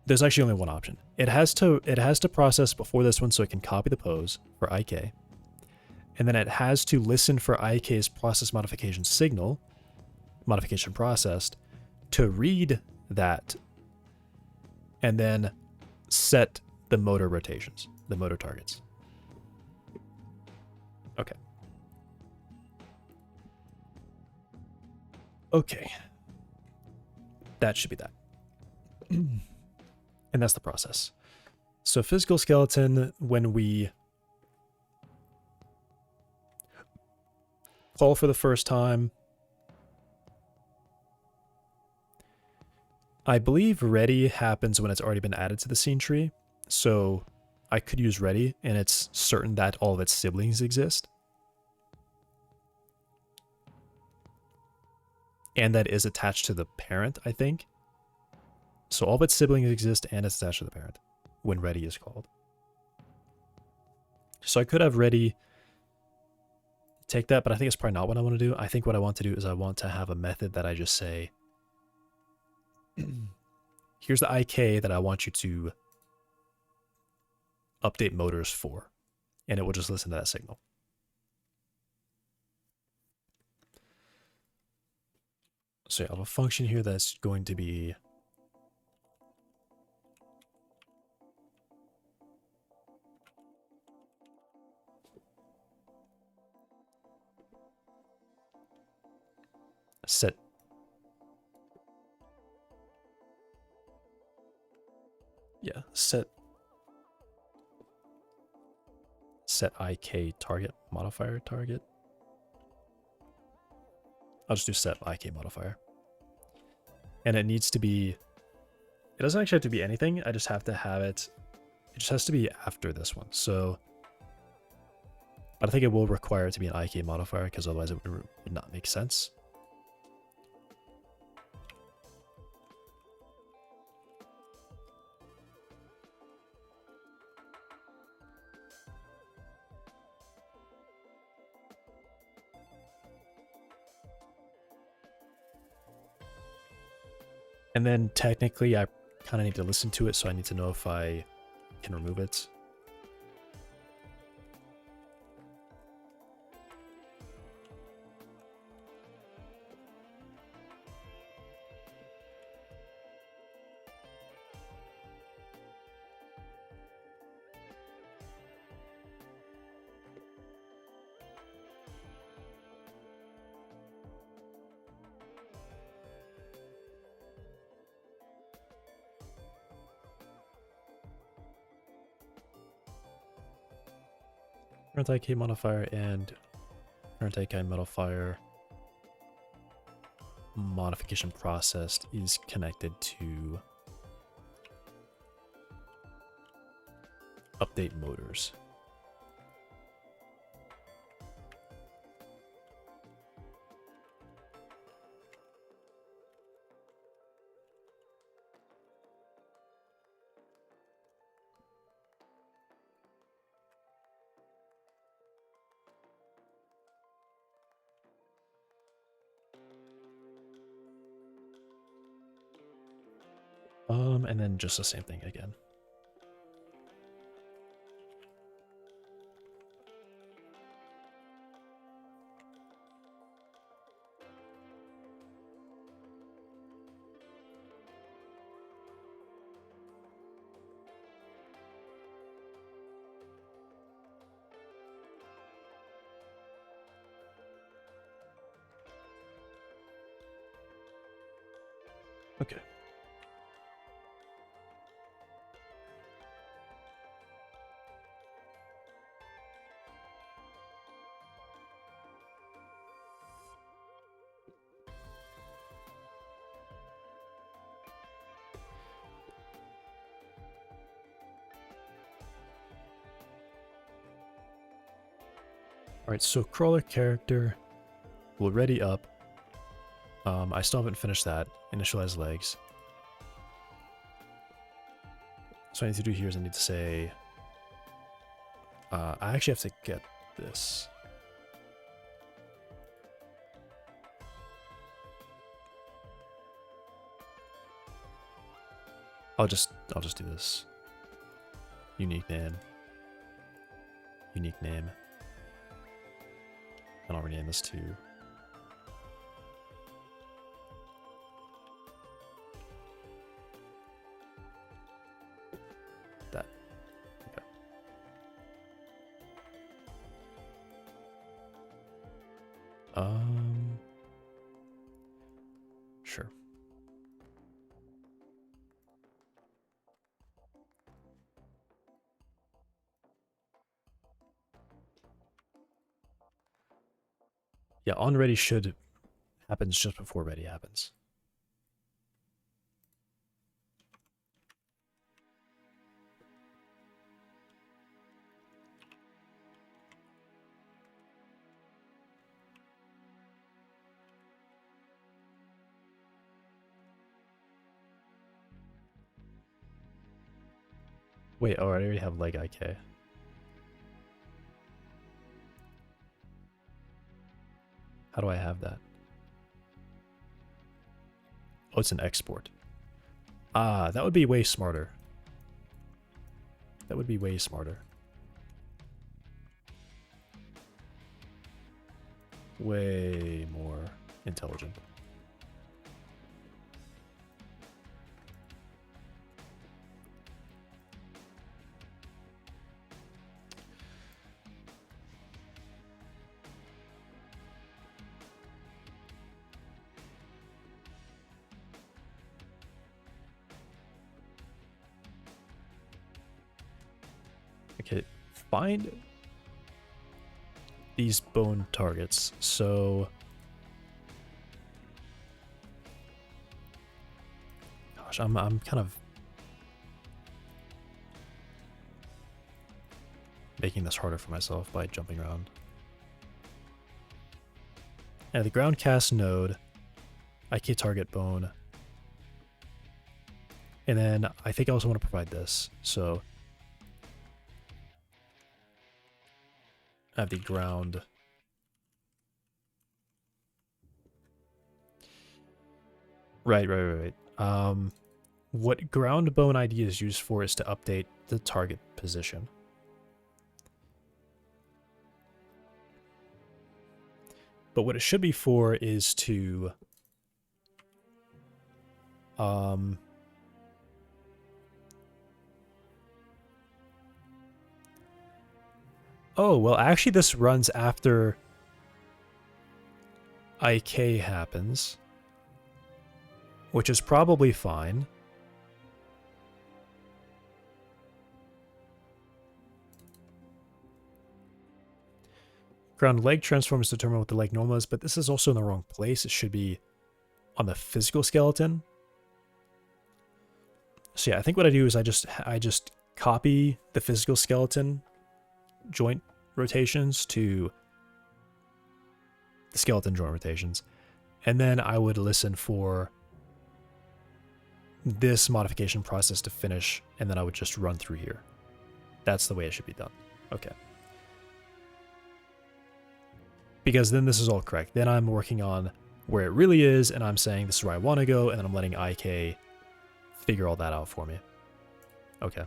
there's actually only one option. It has to process before this one so it can copy the pose for IK. And then it has to listen for IK's process modification signal, modification processed, to read that and then set the motor rotations, the motor targets. Okay. Okay. That should be that. And that's the process. So physical skeleton, when we call for the first time, I believe ready happens when it's already been added to the scene tree. So I could use ready and it's certain that all of its siblings exist. And that is attached to the parent, I think. So all of its siblings exist and it's attached to the parent when ready is called. So I could have ready take that, but I think it's probably not what I want to do. I think what I want to do is I want to have a method that I just say, here's the IK that I want you to update motors for, and it will just listen to that signal. So I have a function here that's going to be set yeah, set IK target modifier target. I'll just do set IK modifier. And it needs to be, it doesn't actually have to be anything. I just have to have it. It just has to be after this one. So, but I think it will require it to be an IK modifier because otherwise it would not make sense. And then technically I kind of need to listen to it, so I need to know if I can remove it. Current IK modifier and current IK modifier modification processed is connected to update motors. And then just the same thing again. Okay. All right, so crawler character will ready up. I still haven't finished that. Initialize legs. So what I need to do here is I need to say, I actually have to get this. I'll just do this. Unique name. Unique name. And I'll rename this to that. Okay. Sure. Yeah, on ready should happens just before ready happens. Wait, oh, I already have leg IK. How do I have that? Oh, it's an export. Ah, that would be way smarter. That would be way smarter. Way more intelligent. Okay, find these bone targets. So, gosh, I'm kind of making this harder for myself by jumping around. And the ground cast node, IK target bone. And then I think I also want to provide this. So I have the ground. Right. What ground bone ID is used for is to update the target position. But what it should be for is to oh, well, actually this runs after IK happens, which is probably fine. Ground leg transforms determine what the leg normal is, but this is also in the wrong place. It should be on the physical skeleton. So yeah, I think what I do is I just copy the physical skeleton joint rotations to the skeleton joint rotations, and then I would listen for this modification process to finish, and then I would just run through here. That's the way it should be done. Okay. Because then this is all correct. Then I'm working on where it really is, and I'm saying this is where I want to go, and then I'm letting IK figure all that out for me. Okay.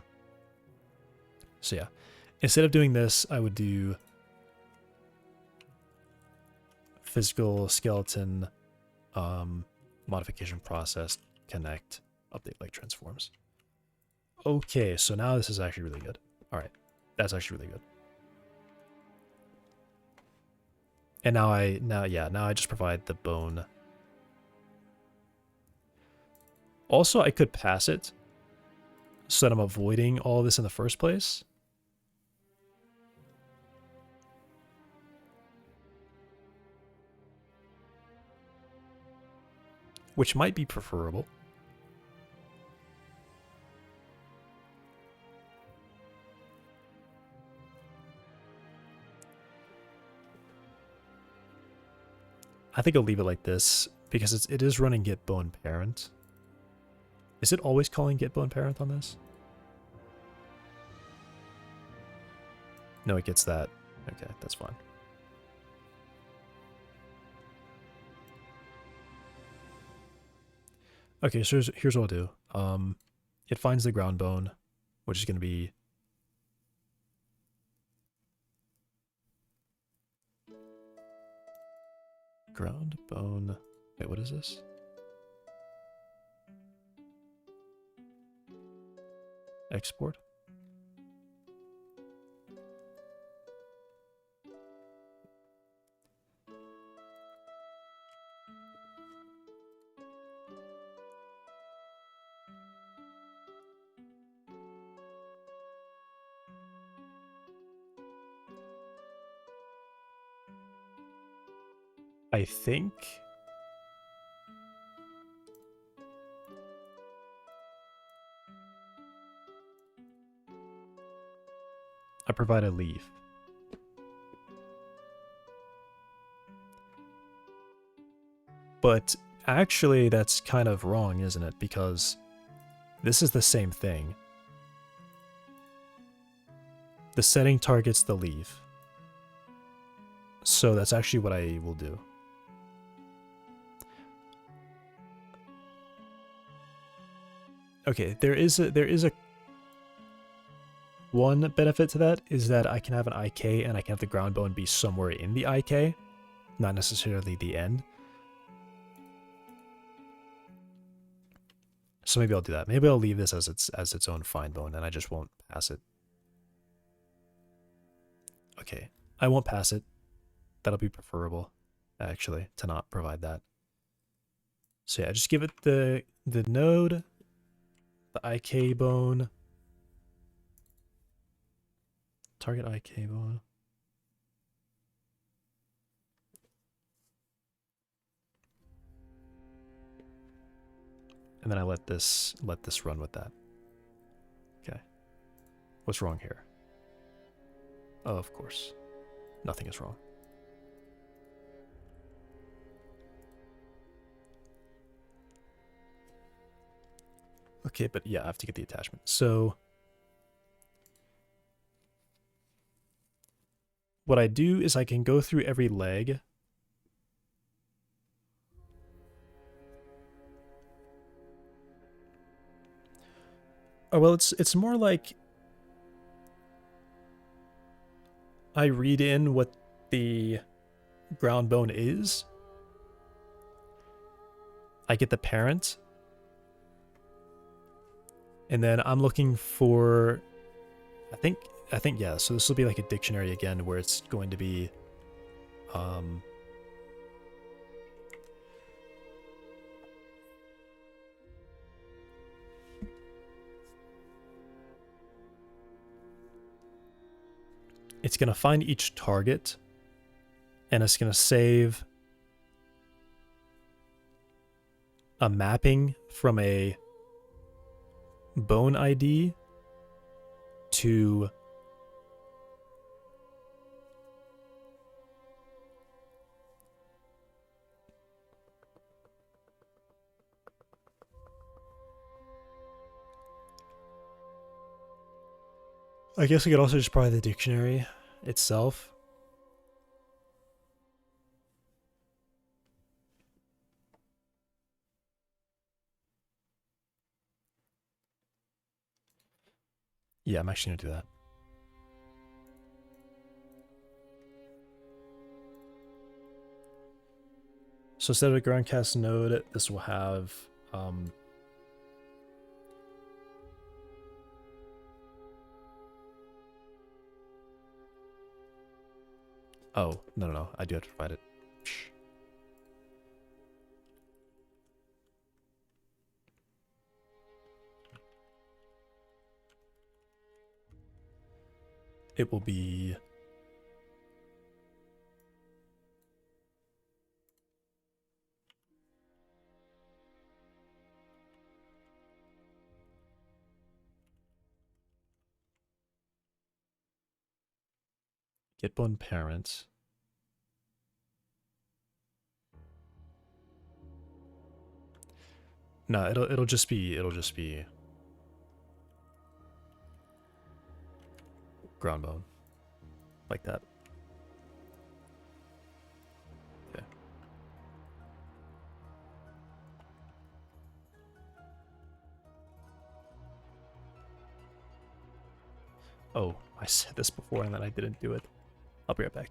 So yeah, instead of doing this, I would do physical skeleton modification process, connect, update leg transforms. Okay, so now this is actually really good. All right, that's actually really good. And now I just provide the bone. Also, I could pass it so that I'm avoiding all this in the first place. Which might be preferable. I think I'll leave it like this because it is running get bone parent. Is it always calling get bone parent on this? No, it gets that. Okay, that's fine. Okay, so here's what I'll do. It finds the ground bone, which is going to be ground bone. Wait, what is this? Export. I think I provide a leaf. But actually that's kind of wrong, isn't it? Because this is the same thing. The setting targets the leaf. So that's actually what I will do. Okay, there is a one benefit to that is that I can have an IK and I can have the ground bone be somewhere in the IK, not necessarily the end. So maybe I'll do that. Maybe I'll leave this as its own fine bone and I just won't pass it. Okay, I won't pass it. That'll be preferable, actually, to not provide that. So yeah, just give it the node, the IK bone, target eye cable. And then I let this run with that. Okay. What's wrong here? Oh, of course. Nothing is wrong. Okay, but yeah, I have to get the attachment. So what I do is I can go through every leg. Oh, well, it's more like I read in what the ground bone is. I get the parent. And then I'm looking for, I think yeah, so this will be like a dictionary again where it's going to be it's going to find each target and it's going to save a mapping from a bone ID to I guess we could also just probably the dictionary itself. Yeah, I'm actually going to do that. So instead of a groundcast node, this will have oh, no. I do have to provide it. It will be get bone parent. No, it'll just be ground bone. Like that. Okay. Oh, I said this before and then I didn't do it. I'll be right back.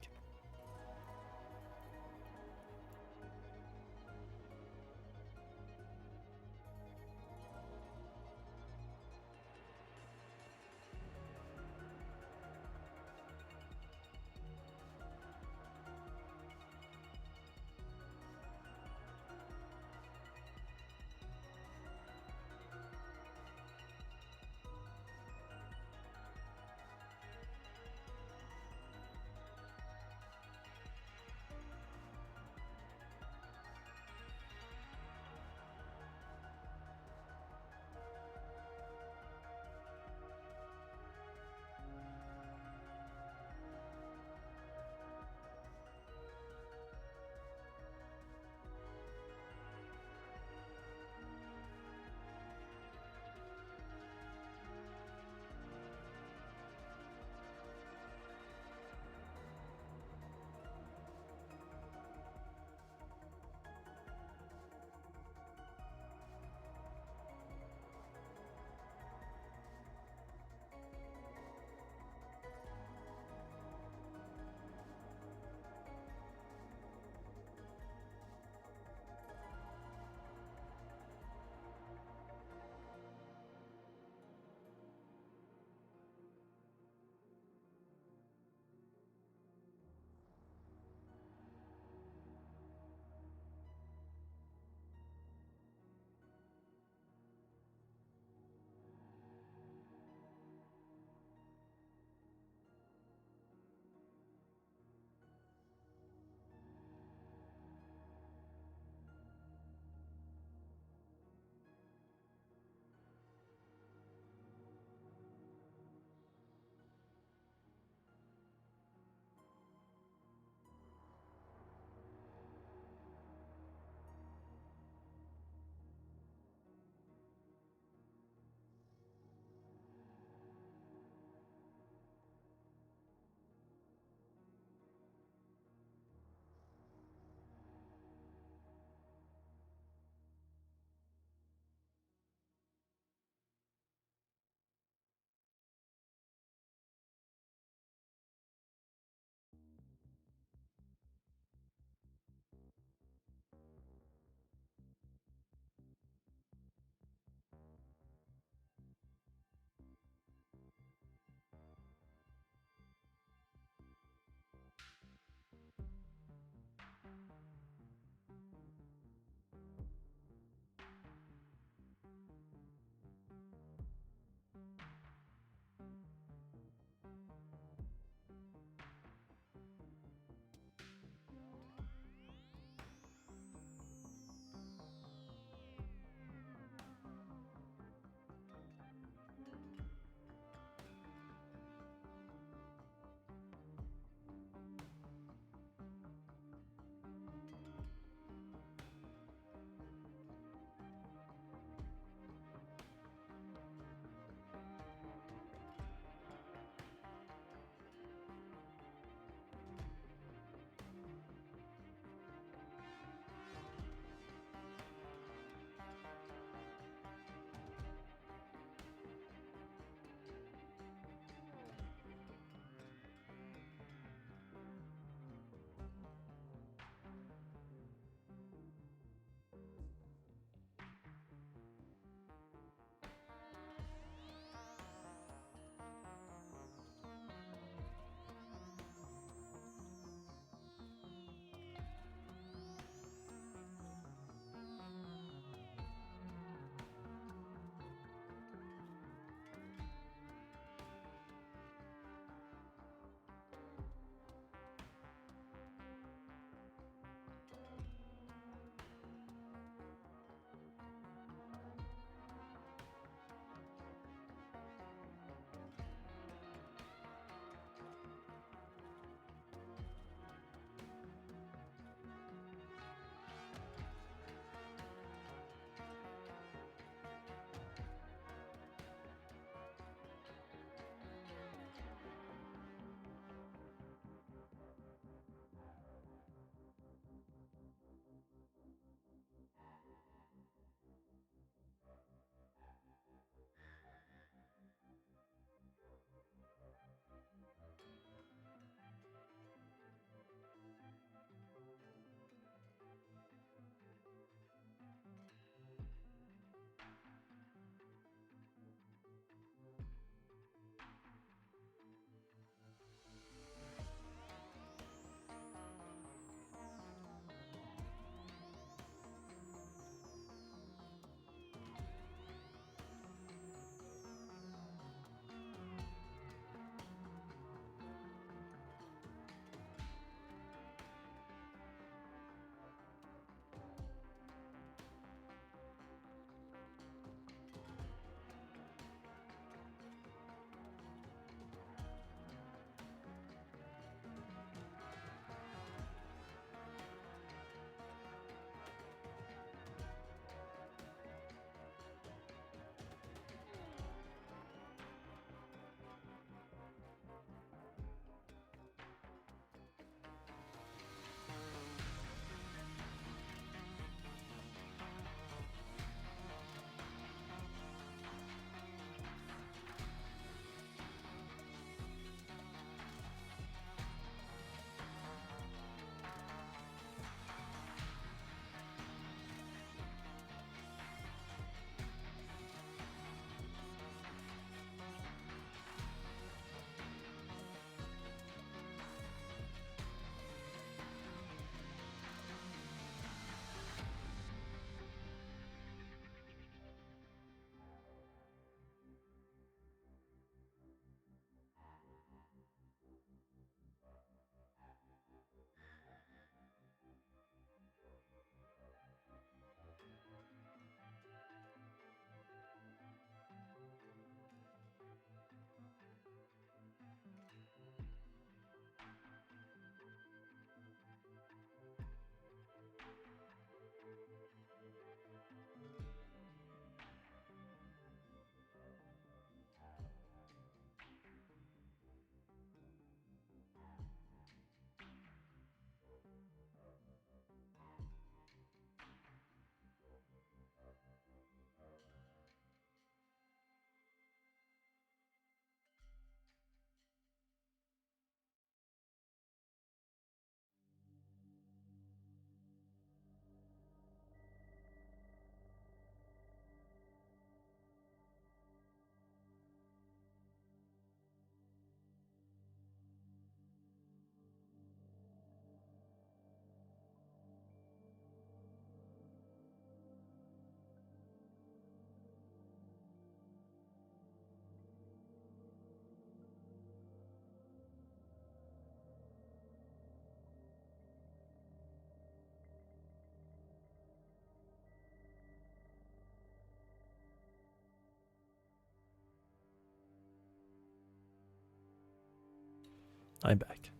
I'm back.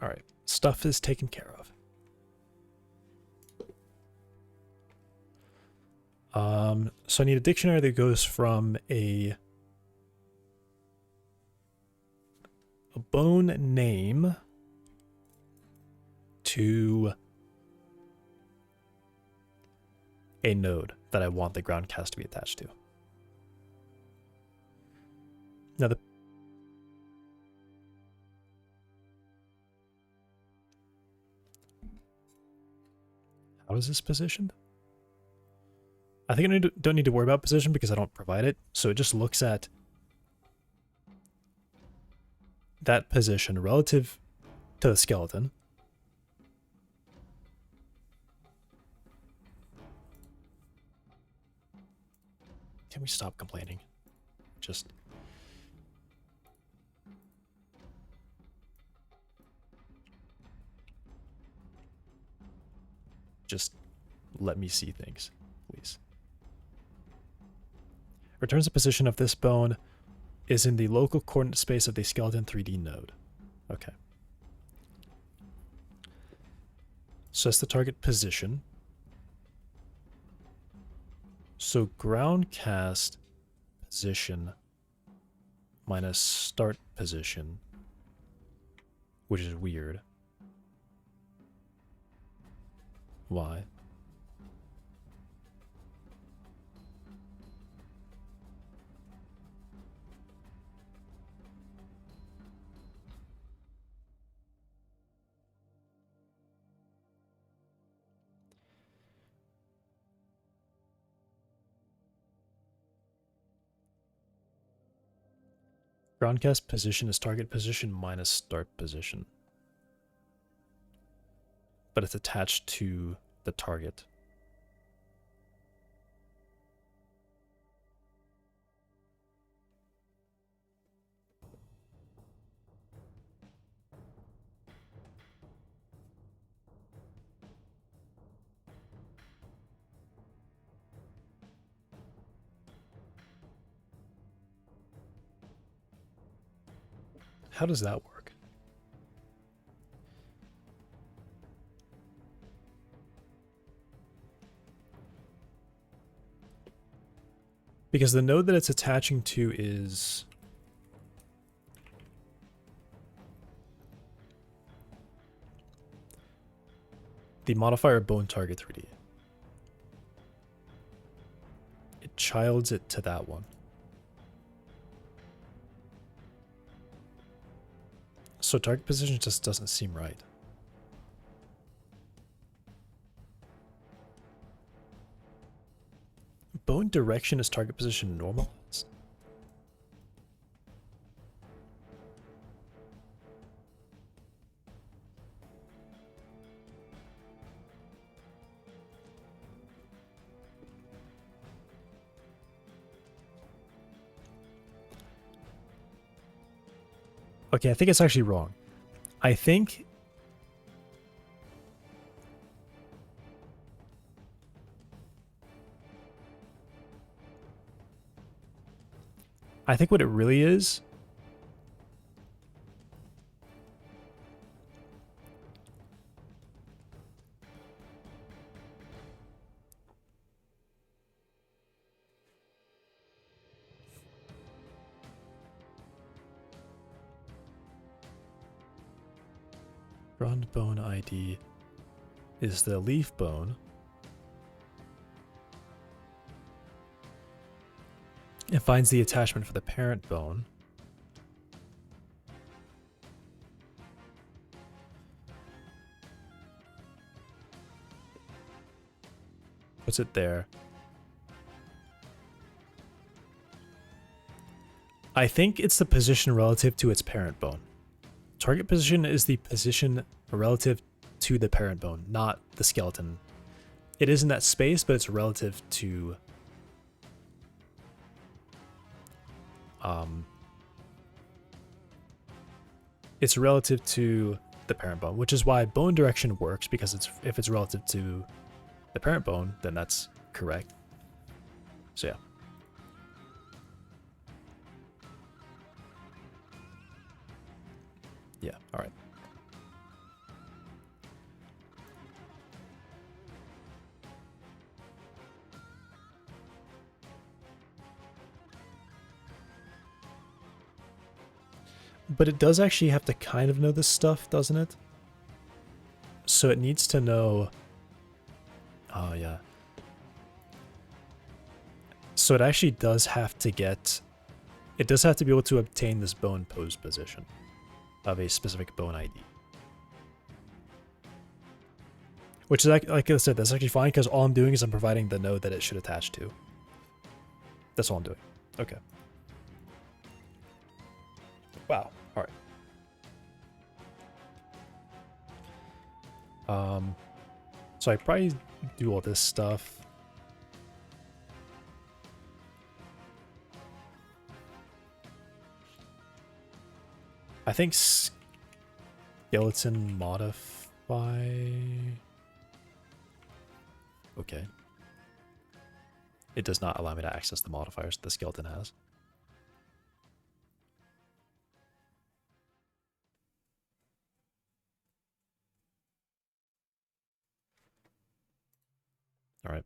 All right, stuff is taken care of. So I need a dictionary that goes from a bone name to a node that I want the groundcast to be attached to. Now how is this positioned? I think I don't need to worry about position because I don't provide it. So it just looks at that position relative to the skeleton. Can we stop complaining? Just let me see things, please. Returns the position of this bone is in the local coordinate space of the skeleton 3D node. Okay. So that's the target position. So groundcast position minus start position, which is weird. Why? Groundcast position is target position minus start position. But it's attached to the target. How does that work? Because the node that it's attaching to is the modifier bone target 3D. It childs it to that one. So target position just doesn't seem right. Bone direction is target position normalized? Okay, I think it's actually wrong. I think what it really is frond bone ID is the leaf bone. It finds the attachment for the parent bone. Puts it there. I think it's the position relative to its parent bone. Target position is the position relative to the parent bone, not the skeleton. It is in that space, but it's relative to it's relative to the parent bone, which is why bone direction works, because if it's relative to the parent bone, then that's correct. So yeah. Yeah, all right. But it does actually have to kind of know this stuff, doesn't it? So it needs to know... Oh, yeah. So it actually does have to get... It does have to be able to obtain this bone pose position of a specific bone ID. Which is, like I said, that's actually fine, because all I'm doing is I'm providing the node that it should attach to. That's all I'm doing. Okay. Wow. All right. So I probably do all this stuff. I think skeleton modify... Okay. It does not allow me to access the modifiers the skeleton has. All right.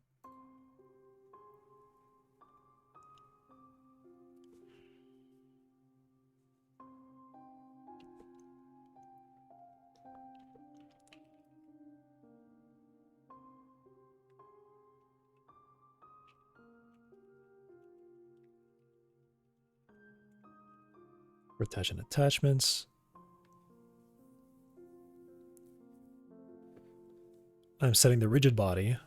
Retention attachments. I'm setting the rigid body.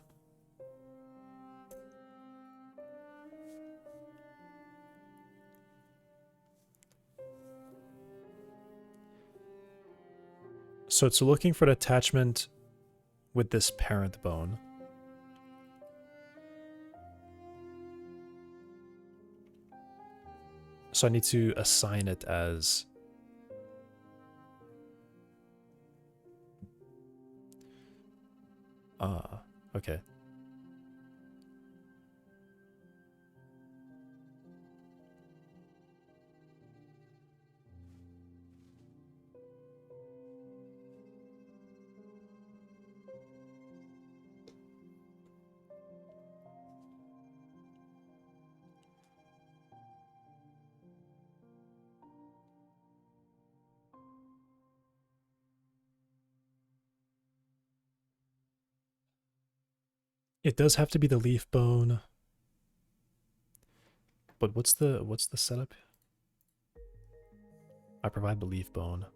So it's looking for an attachment with this parent bone. So I need to assign it as... Okay. It does have to be the leaf bone. But what's the setup? I provide the leaf bone.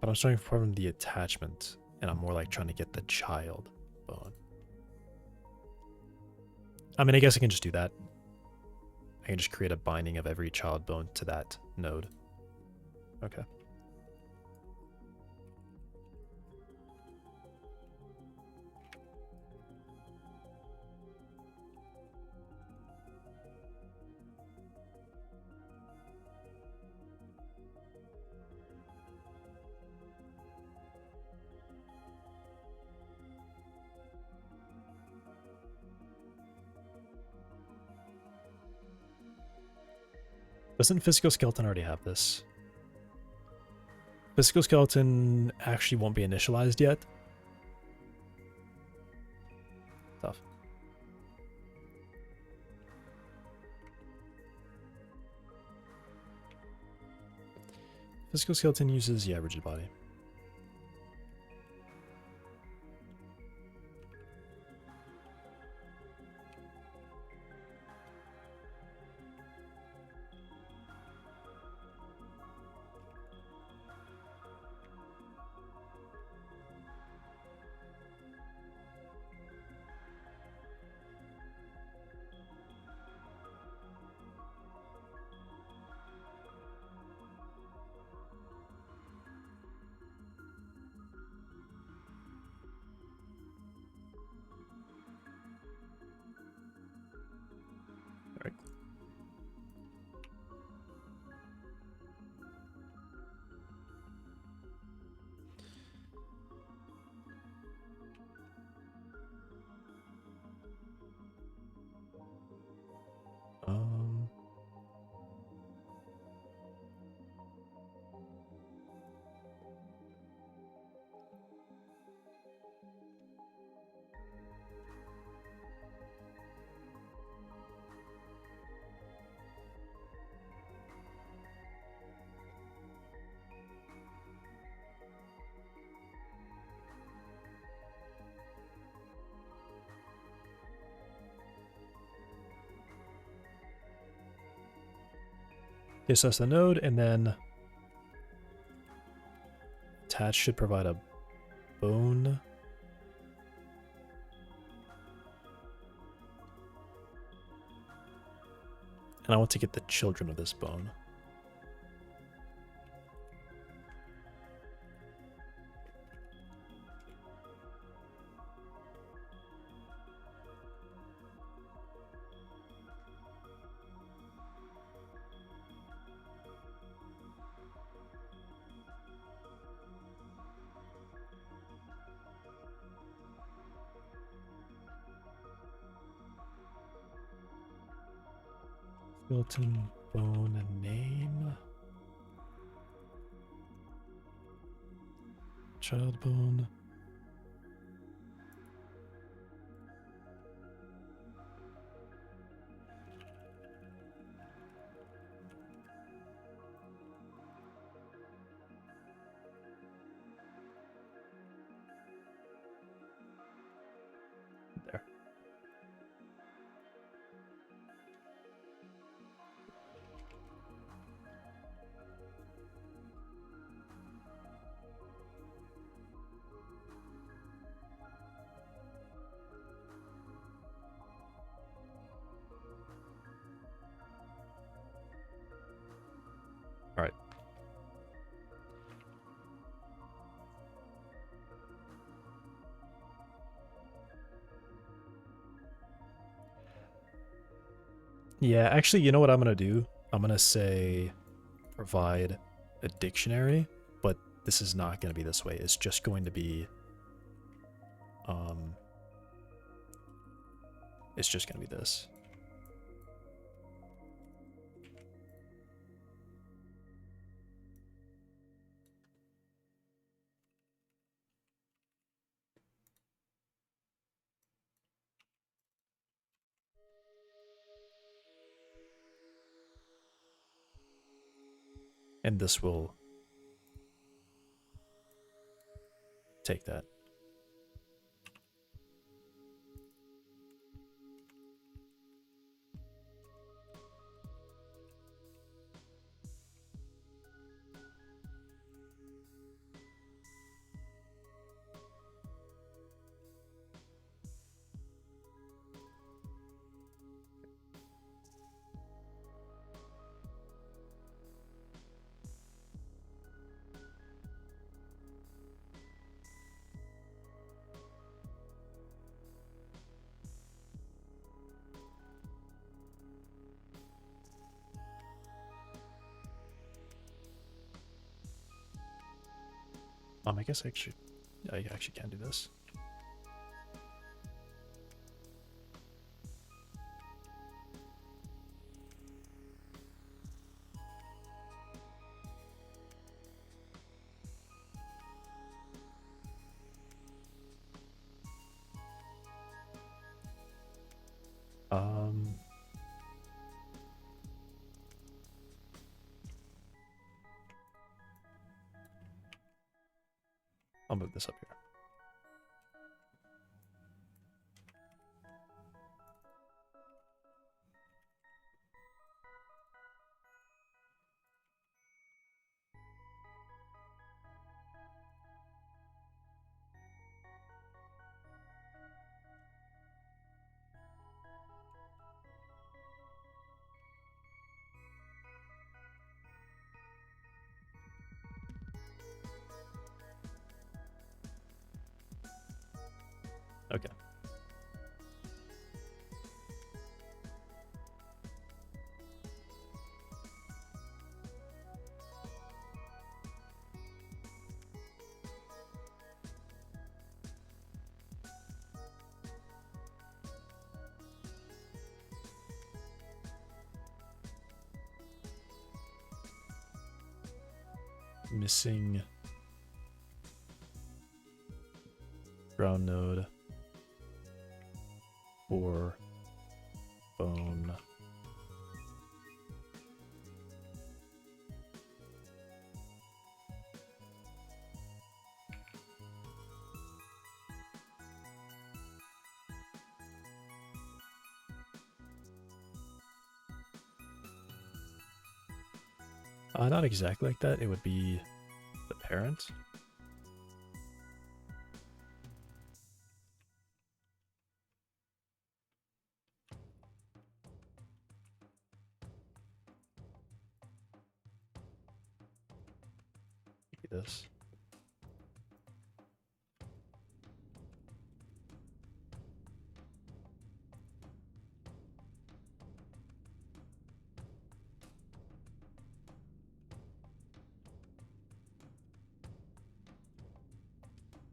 But I'm starting from the attachment, and I'm more like trying to get the child bone. I mean, I guess I can just do that. I can just create a binding of every child bone to that node. Okay. Doesn't Physical Skeleton already have this? Physical Skeleton actually won't be initialized yet. Tough. Physical Skeleton uses, yeah, rigid body. assess the node, and then attach should provide a bone. And I want to get the children of this bone. Skeleton, bone, name. Child bone. There. All right. Yeah, actually, you know what I'm going to do? I'm going to say provide a dictionary, but this is not going to be this way. It's just going to be it's just going to be this. And this will take that. I guess I actually can do this. I'll move this up here. Okay. Missing ground node or bone. Not exactly like that. It would be the parent. This.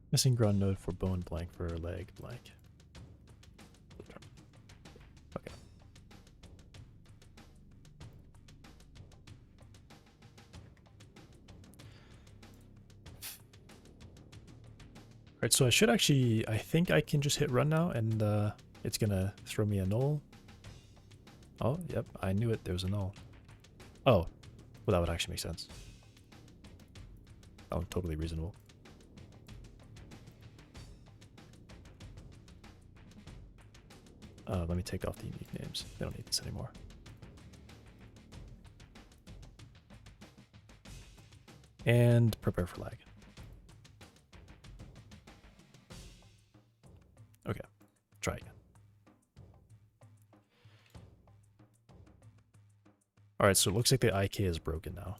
Missing ground node for bone blank for leg blank. Okay. Alright, so I should actually, I think I can just hit run now and it's gonna throw me a null. Oh, yep, I knew it, there was a null. Oh, well that would actually make sense. Oh, totally reasonable. Let me take off the unique names. They don't need this anymore. And prepare for lag. Okay, try again. Alright, so it looks like the IK is broken now.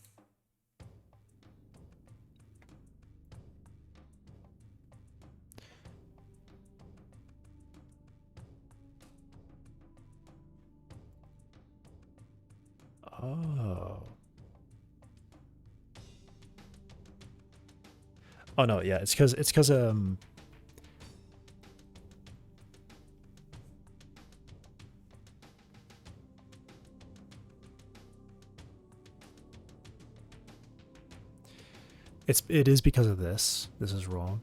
Oh. Oh no, yeah, it's because it is because of this. This is wrong.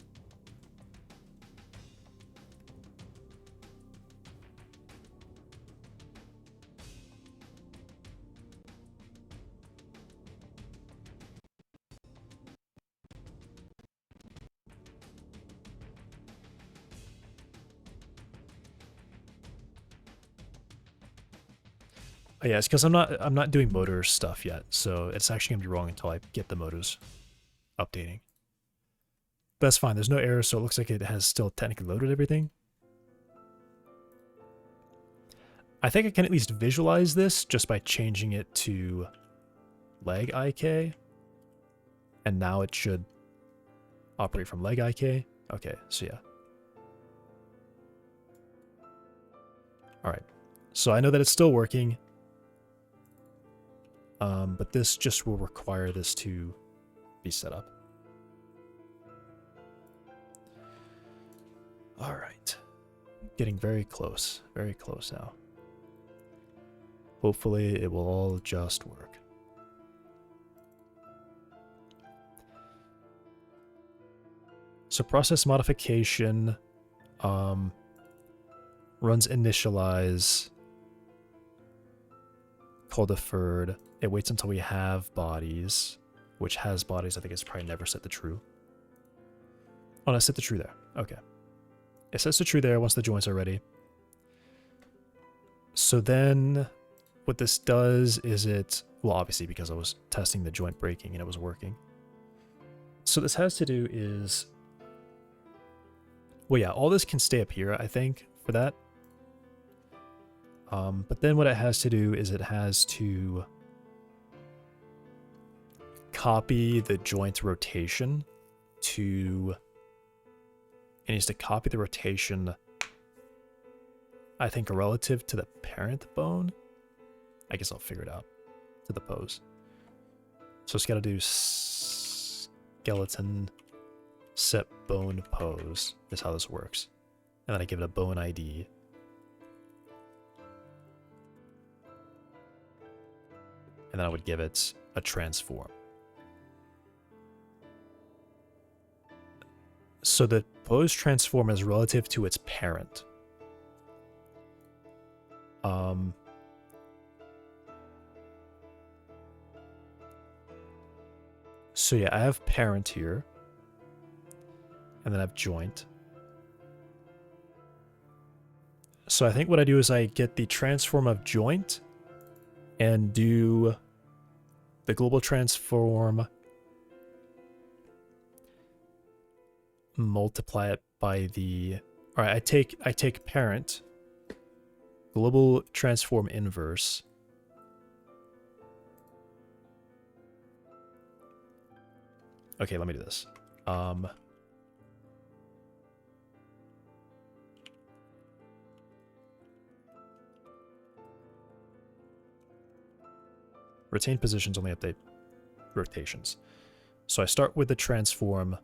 Oh, yeah, it's because I'm not doing motor stuff yet, so it's actually gonna be wrong until I get the motors updating. But that's fine. There's no error, so it looks like it has still technically loaded everything. I think I can at least visualize this just by changing it to leg IK. And now it should operate from leg IK. Okay, so yeah. Alright. So I know that it's still working. But this just will require this to be set up. Alright. Getting very close now. Hopefully it will all just work. So process modification runs initialize, call deferred. It waits until we have bodies, which has bodies. I think it's probably never set to true. Oh, no, set to true there. Okay. It sets to true there once the joints are ready. So then what this does is well, obviously because I was testing the joint breaking and it was working. So this has to do is, well, yeah, all this can stay up here, I think, for that. But then what it has to do is it has to copy the joint rotation to, it needs to copy the rotation, I think, relative to the parent bone. I guess I'll figure it out to the pose. So it's got to do skeleton set bone pose is how this works. And then I give it a bone ID. And then I would give it a transform. So the pose transform is relative to its parent. So yeah, I have parent here. And then I have joint. So I think what I do is I get the transform of joint and do the global transform, multiply it by the, all right, I take parent, global transform inverse, okay, let me do this. Retain positions only update rotations. So I start with the transform.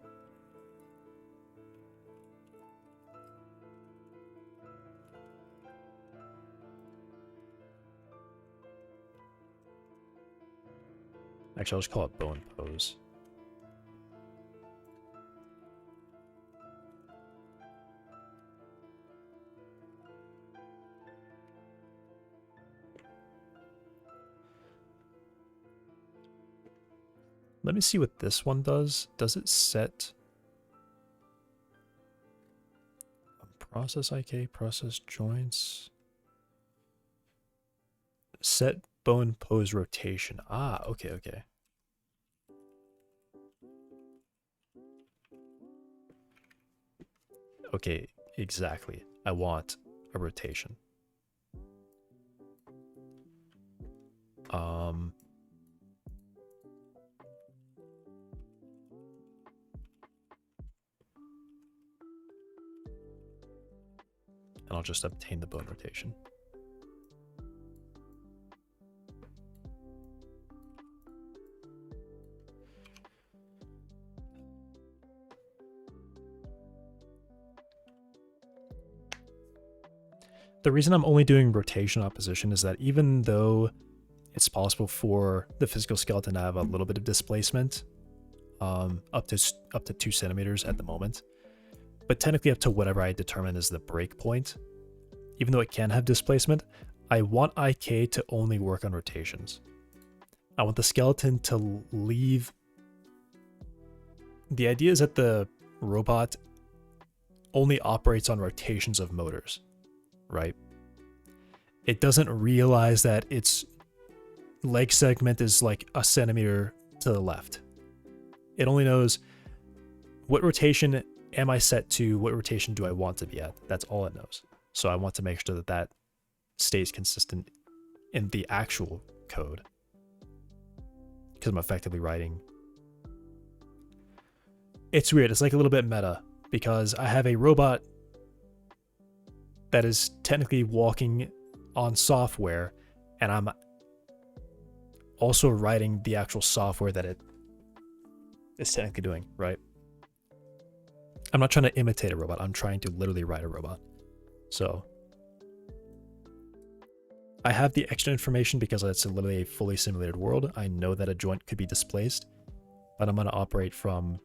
Actually, I'll just call it bone pose. Let me see what this one does. Does it set process IK, process joints? Set bone pose rotation. Ah, okay, okay. Okay, exactly. I want a rotation. And I'll just obtain the bone rotation. The reason I'm only doing rotation opposition is that even though it's possible for the physical skeleton to have a little bit of displacement, up to 2 centimeters at the moment, but technically up to whatever I determine is the break point, even though it can have displacement, I want IK to only work on rotations. I want the skeleton to leave. The idea is that the robot only operates on rotations of motors, right? It doesn't realize that its leg segment is like a centimeter to the left. It only knows what rotation am I set to, what rotation do I want to be at. That's all it knows. So I want to make sure that that stays consistent in the actual code, because I'm effectively writing. It's weird. It's like a little bit meta, because I have a robot that is technically walking on software, and I'm also writing the actual software that it is technically doing, right? I'm not trying to imitate a robot. I'm trying to literally write a robot. So I have the extra information because it's literally a fully simulated world. I know that a joint could be displaced, but I'm going to operate from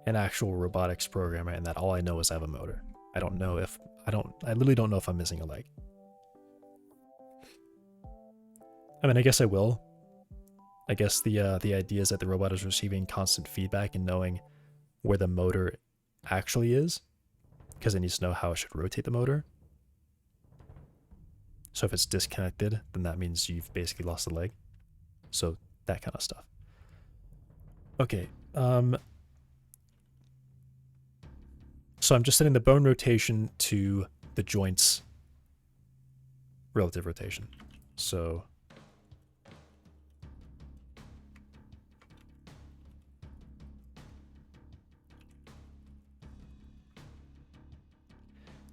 an actual robotics programmer, and that all I know is I have a motor. I literally don't know if I'm missing a leg. I mean, I guess I will. I guess the idea is that the robot is receiving constant feedback and knowing where the motor actually is, because it needs to know how it should rotate the motor. So if it's disconnected, then that means you've basically lost a leg. So that kind of stuff. Okay. So I'm just setting the bone rotation to the joint's relative rotation. So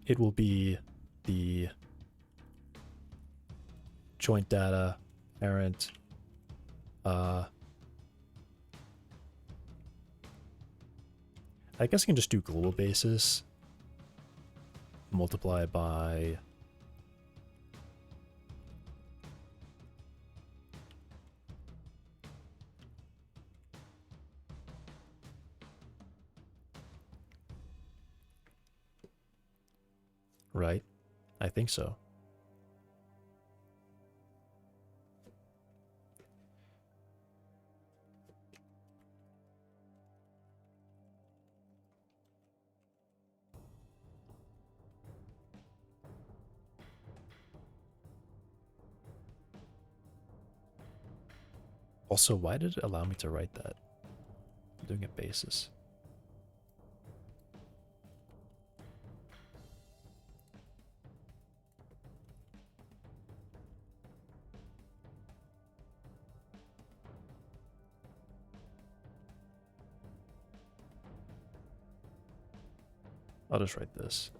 it will be the joint data parent I guess I can just do global basis multiply by right? I think so. Also, why did it allow me to write that? I'm doing a basis. I'll just write this.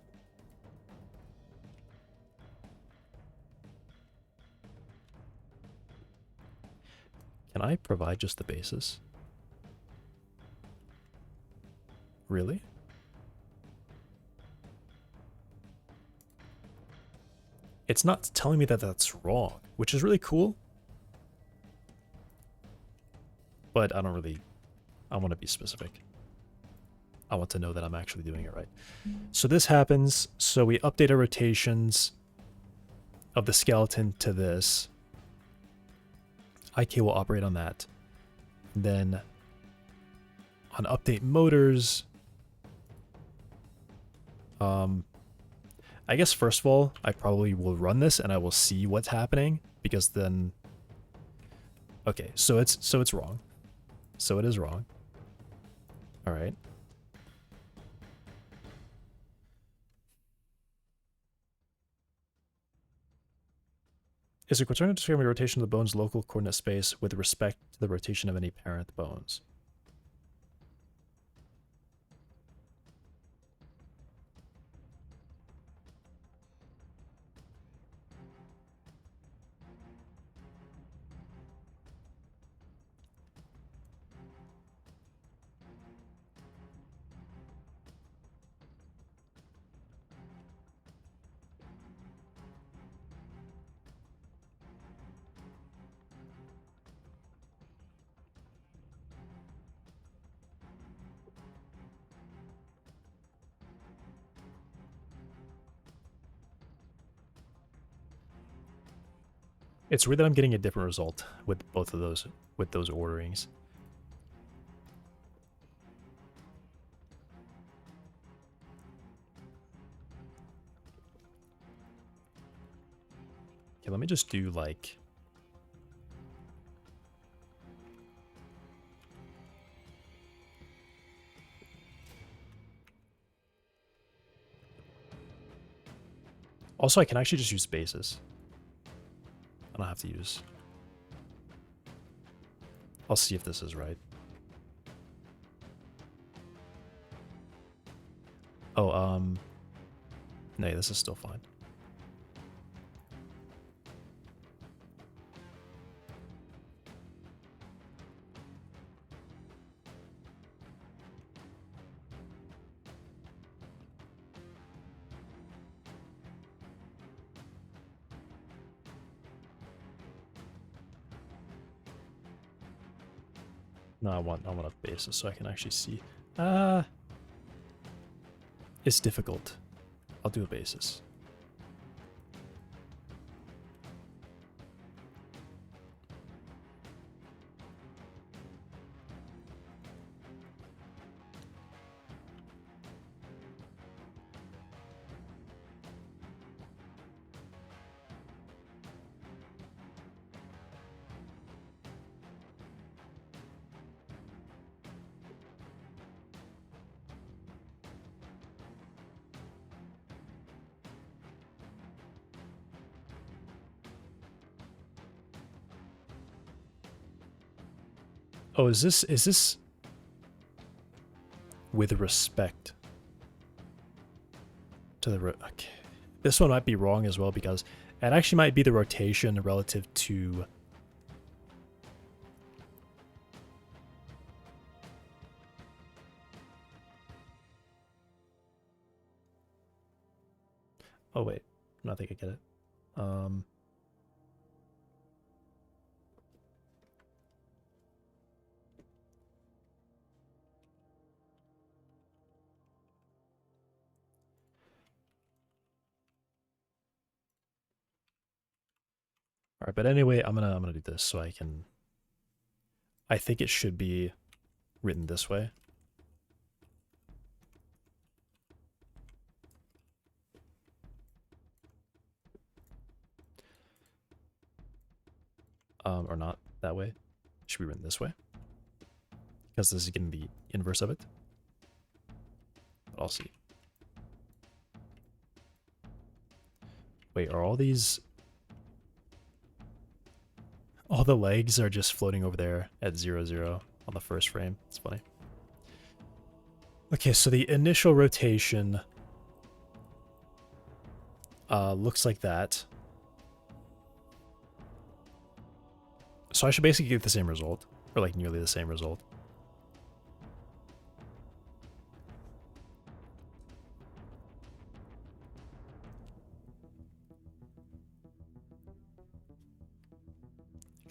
Can I provide just the basis? Really? It's not telling me that that's wrong, which is really cool. But I don't really... I want to be specific. I want to know that I'm actually doing it right. So this happens. So we update our rotations of the skeleton to this. IK will operate on that. And then on update motors, I guess first of all, I probably will run this and I will see what's happening, because then... Okay, so it's wrong. So it is wrong. All right. Is a quaternion describing the rotation of the bone's local coordinate space with respect to the rotation of any parent bones? It's weird that I'm getting a different result with both of those, with those orderings. Okay, let me just do like... Also, I can actually just use bases. I don't have to use... I'll see if this is right. Oh, no, this is still fine. No, I want a basis so I can actually see. It's difficult. I'll do a basis. Oh, is this with respect to the okay. This one might be wrong as well, because it actually might be the rotation relative to... Oh wait, no, I think I get it. All right, but anyway, I'm gonna do this so I can... I think it should be written this way. Or not that way. should be written this way, because this is getting the inverse of it. But I'll see. Wait, are all these... all the legs are just floating over there at 0, 0 on the first frame. It's funny. Okay, so the initial rotation looks like that. So I should basically get the same result, or like nearly the same result.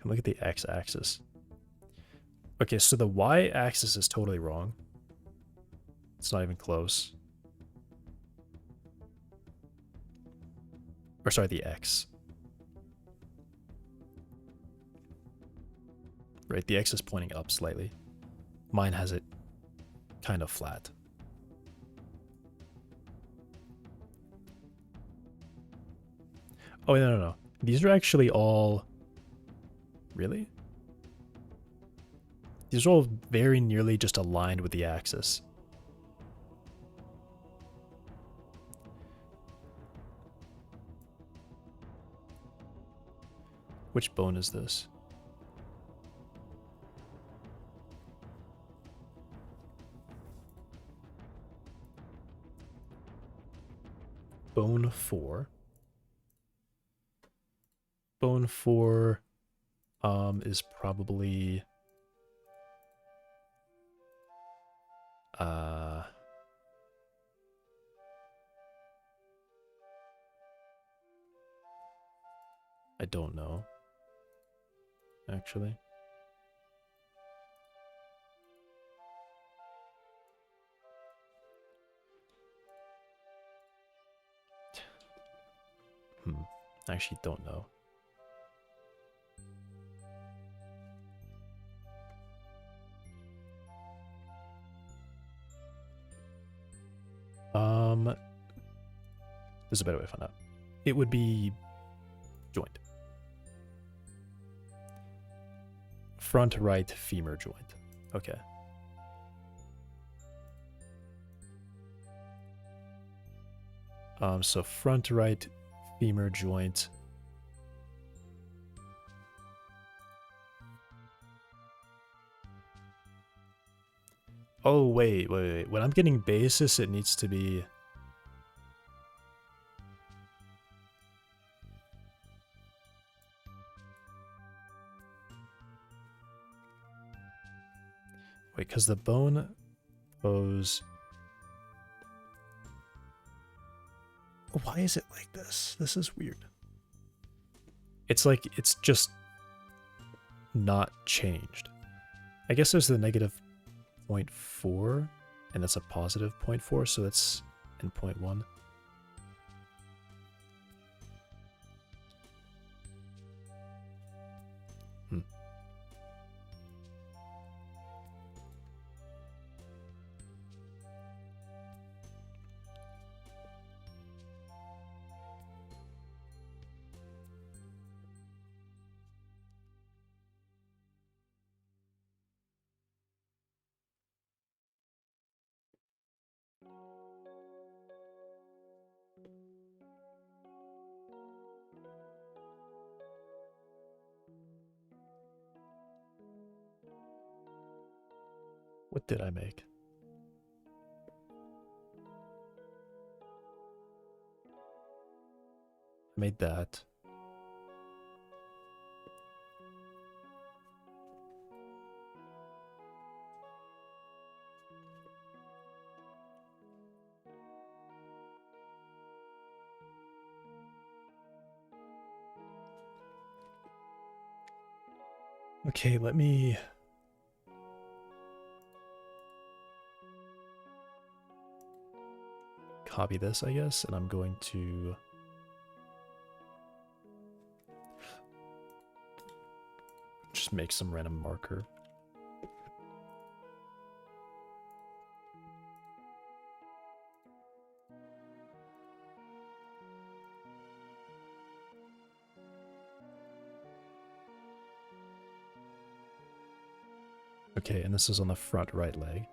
Come look at the x-axis. Okay, so the y-axis is totally wrong. It's not even close. Or sorry, the x. Right, the x is pointing up slightly. Mine has it kind of flat. Oh, no, no, no. These are actually all... Really? These are all very nearly just aligned with the axis. Which bone is this? Bone 4. Bone 4 is probably I don't know, actually. I actually don't know. There's a better way to find out. It would be joint. Front right femur joint. Okay. So front right femur joint. Oh, wait. When I'm getting basis, it needs to be... Wait, because the bone pose... Why is it like this? This is weird. It's like, it's just not changed. I guess there's the negative 0.4, and that's a positive 0.4, so that's in 0.1. What did I make? I made that. Okay, let me... copy this, I guess, and I'm going to... just make some random marker. Okay, and this is on the front right leg.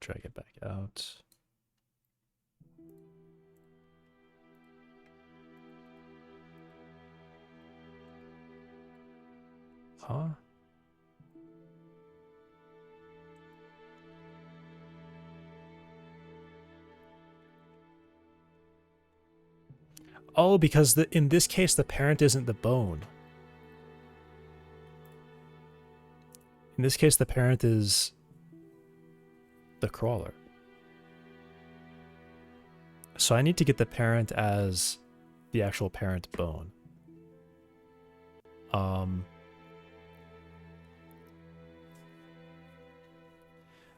Drag it back out. Huh? Oh, because in this case, the parent isn't the bone. In this case, the parent is the crawler. So I need to get the parent as the actual parent bone.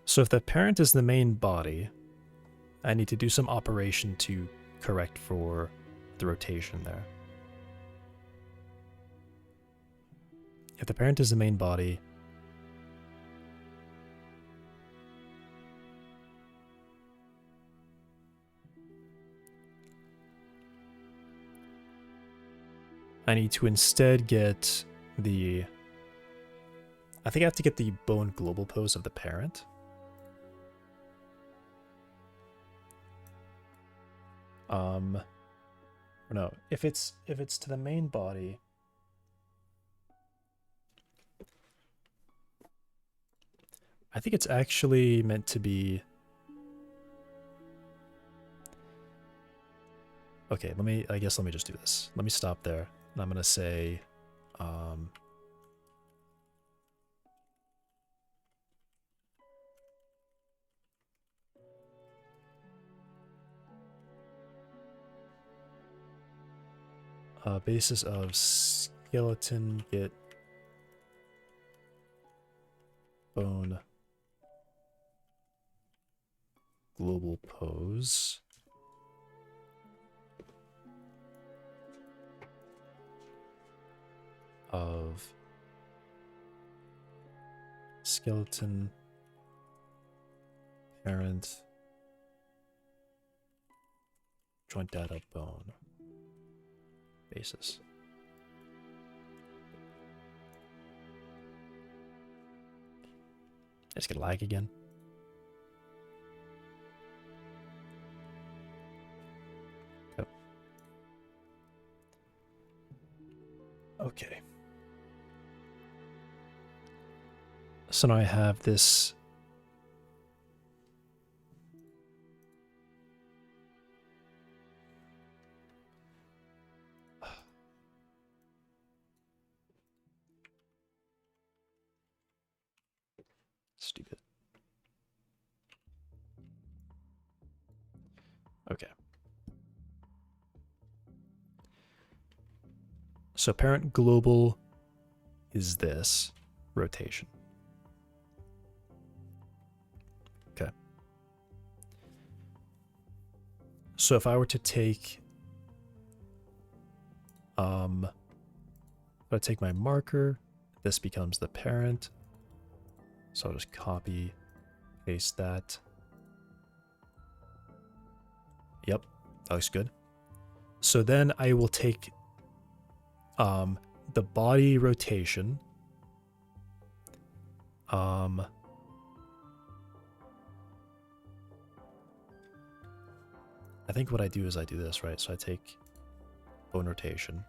So if the parent is the main body, I need to do some operation to correct for the rotation there. If the parent is the main body, I need to instead get the... I think I have to get the bone global pose of the parent. No, if it's to the main body, I think it's actually meant to be... Okay, I guess let me just do this. Let me stop there. And I'm gonna say, basis of skeleton get bone global pose. Of skeleton parent joint data bone basis. It's gonna lag again. Yep. Okay. So now I have this stupid. Okay. So parent global is this rotation. Okay. So if I were to take if I take my marker, this becomes the parent. So I'll just copy, paste that. Yep, that looks good. So then I will take the body rotation. I think what I do is I do this, right? So I take bone rotation.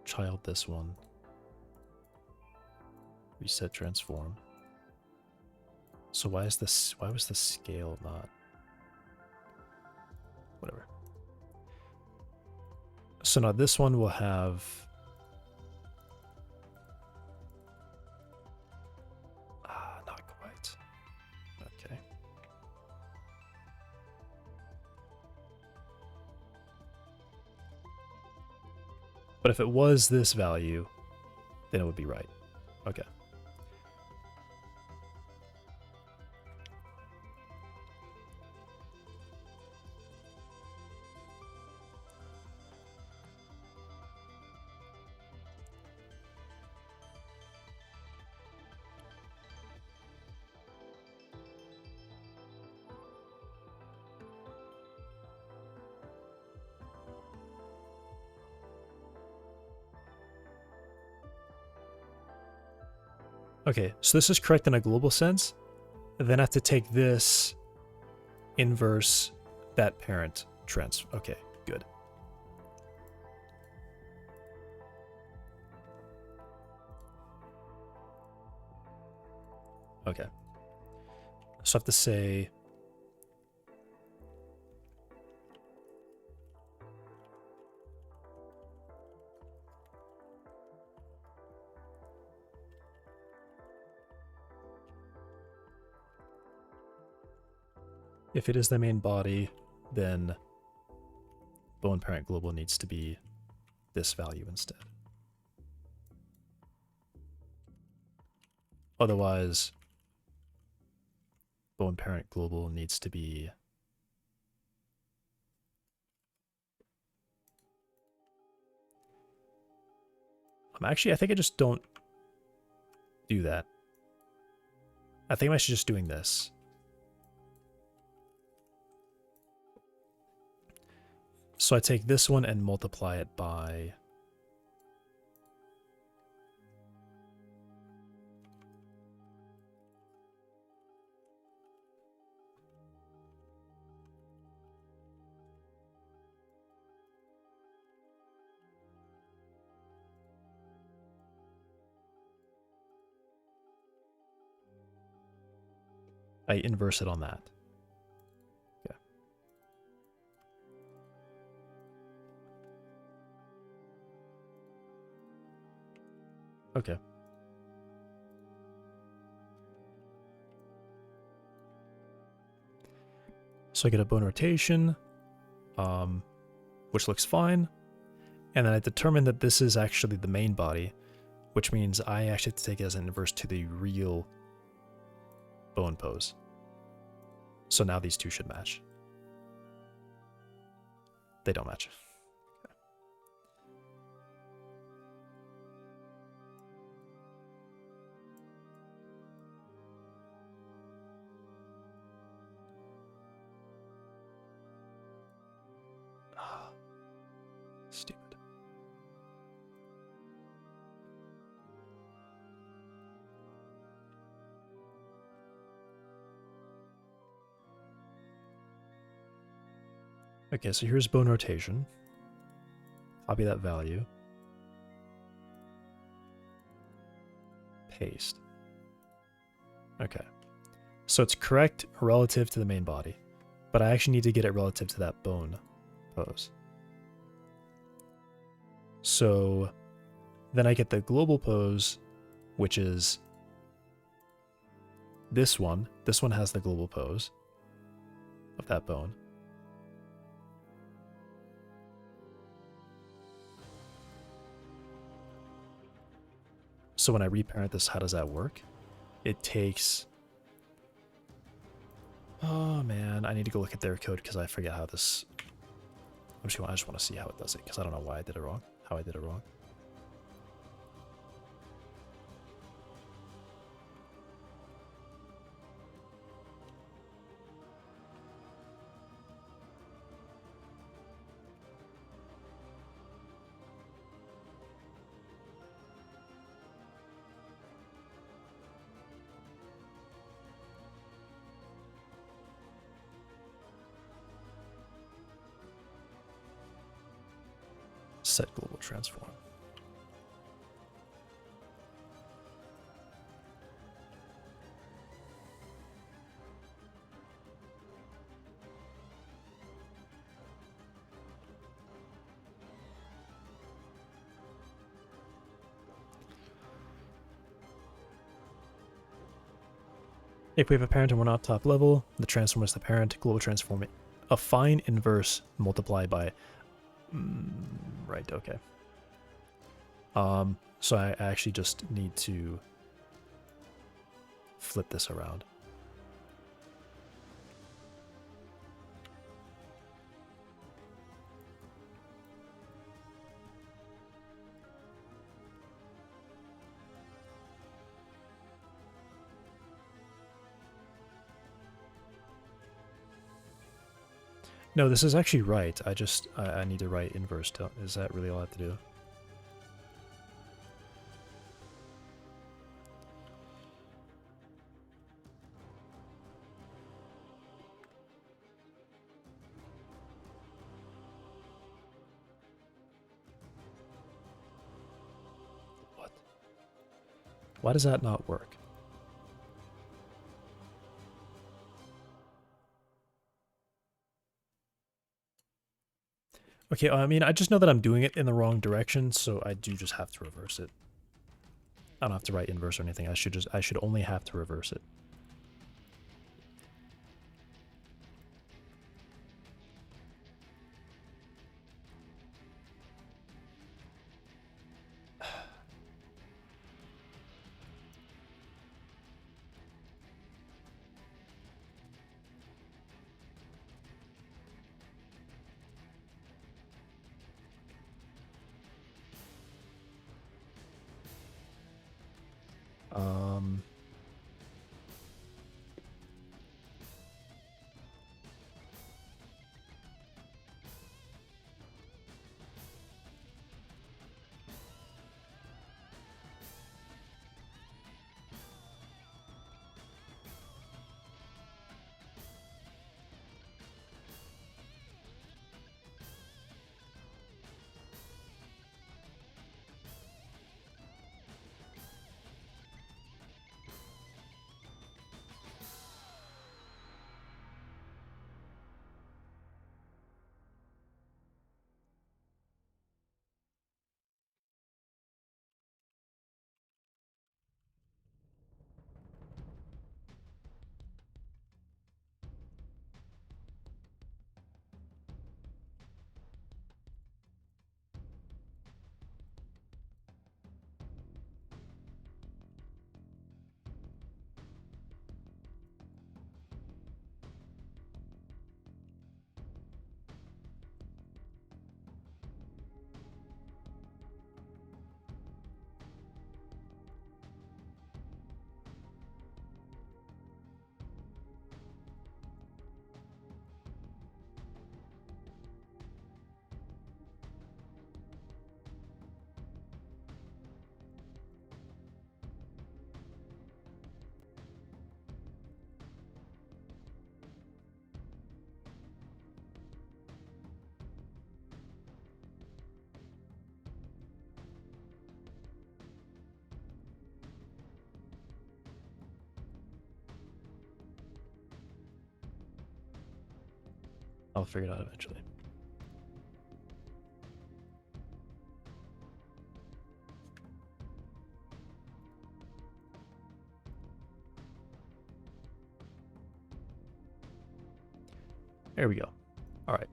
Child this one. Reset transform. So why was the scale not? Whatever. So now this one will have not But if it was this value, then it would be right. Okay. Okay, so this is correct in a global sense. Then I have to take this inverse that parent trans. Okay, good. Okay. So I have to say if it is the main body, then bone parent global needs to be this value instead. Otherwise, bone parent global needs to be actually, I think I just don't do that. I think I should just doing this. So I take this one and multiply it by I inverse it on that. Okay. Okay. So I get a bone rotation, which looks fine. And then I determine that this is actually the main body, which means I actually have to take it as an inverse to the real bone pose. So now these two should match. They don't match. Stupid. Okay, so here's bone rotation. Copy that value. Paste. Okay. So it's correct relative to the main body, but I actually need to get it relative to that bone pose. So then I get the global pose, which is this one. This one has the global pose of that bone. So when I reparent this, how does that work? It takes... Oh man, I need to go look at their code because I forget how this... I just want to see how it does it because I don't know why I did it wrong. How I did it wrong. Set global transform. If we have a parent and we're not top level, the transform is the parent, global transform, a fine inverse multiplied by... right, okay. So I actually just need to flip this around. No, this is actually right. I need to write inverse. Is that really all I have to do? What? Why does that not work? Okay, I mean, I just know that I'm doing it in the wrong direction, so I do just have to reverse it. I don't have to write inverse or anything. I should only have to reverse it. Um, I'll figure it out eventually. There we go. All right.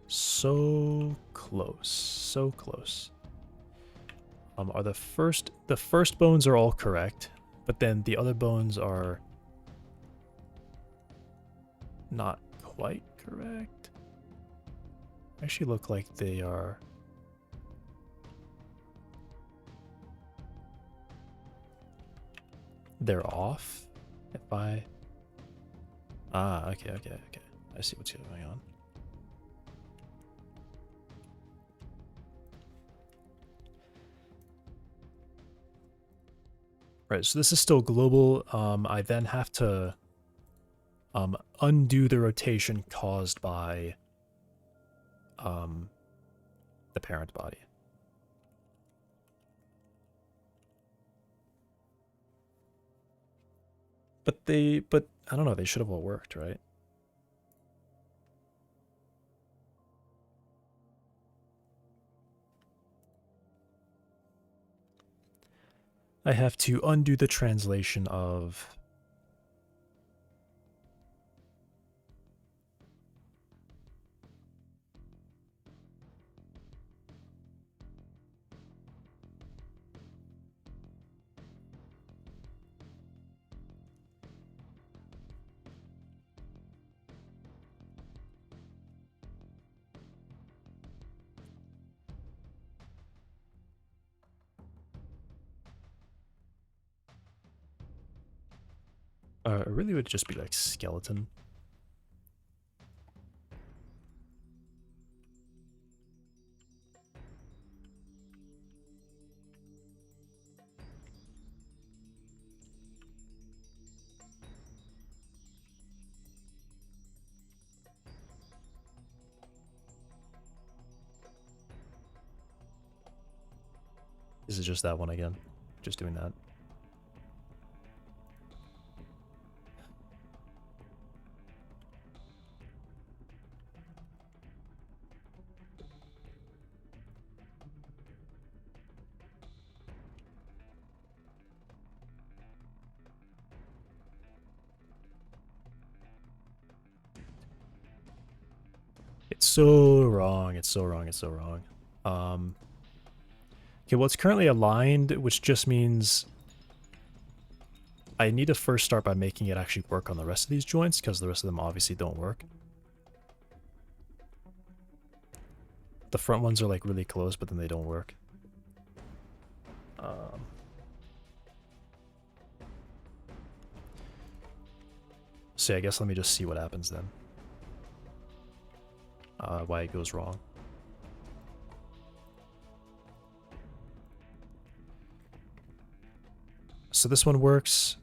So close. So close. Are the first bones are all correct, but then the other bones are not quite correct. Actually look like they are. They're off. If I okay. I see what's going on. Right, so this is still global. I then have to undo the rotation caused by the parent body. But I don't know, they should have all worked, right? I have to undo the translation of It really would just be like skeleton. This is just that one again. Just doing that. It's so wrong. It's so wrong. It's so wrong. Okay, well, it's currently aligned, which just means I need to first start by making it actually work on the rest of these joints, because the rest of them obviously don't work. The front ones are like really close, but then they don't work. So yeah, I guess let me just see what happens then. Why it goes wrong. So this one works.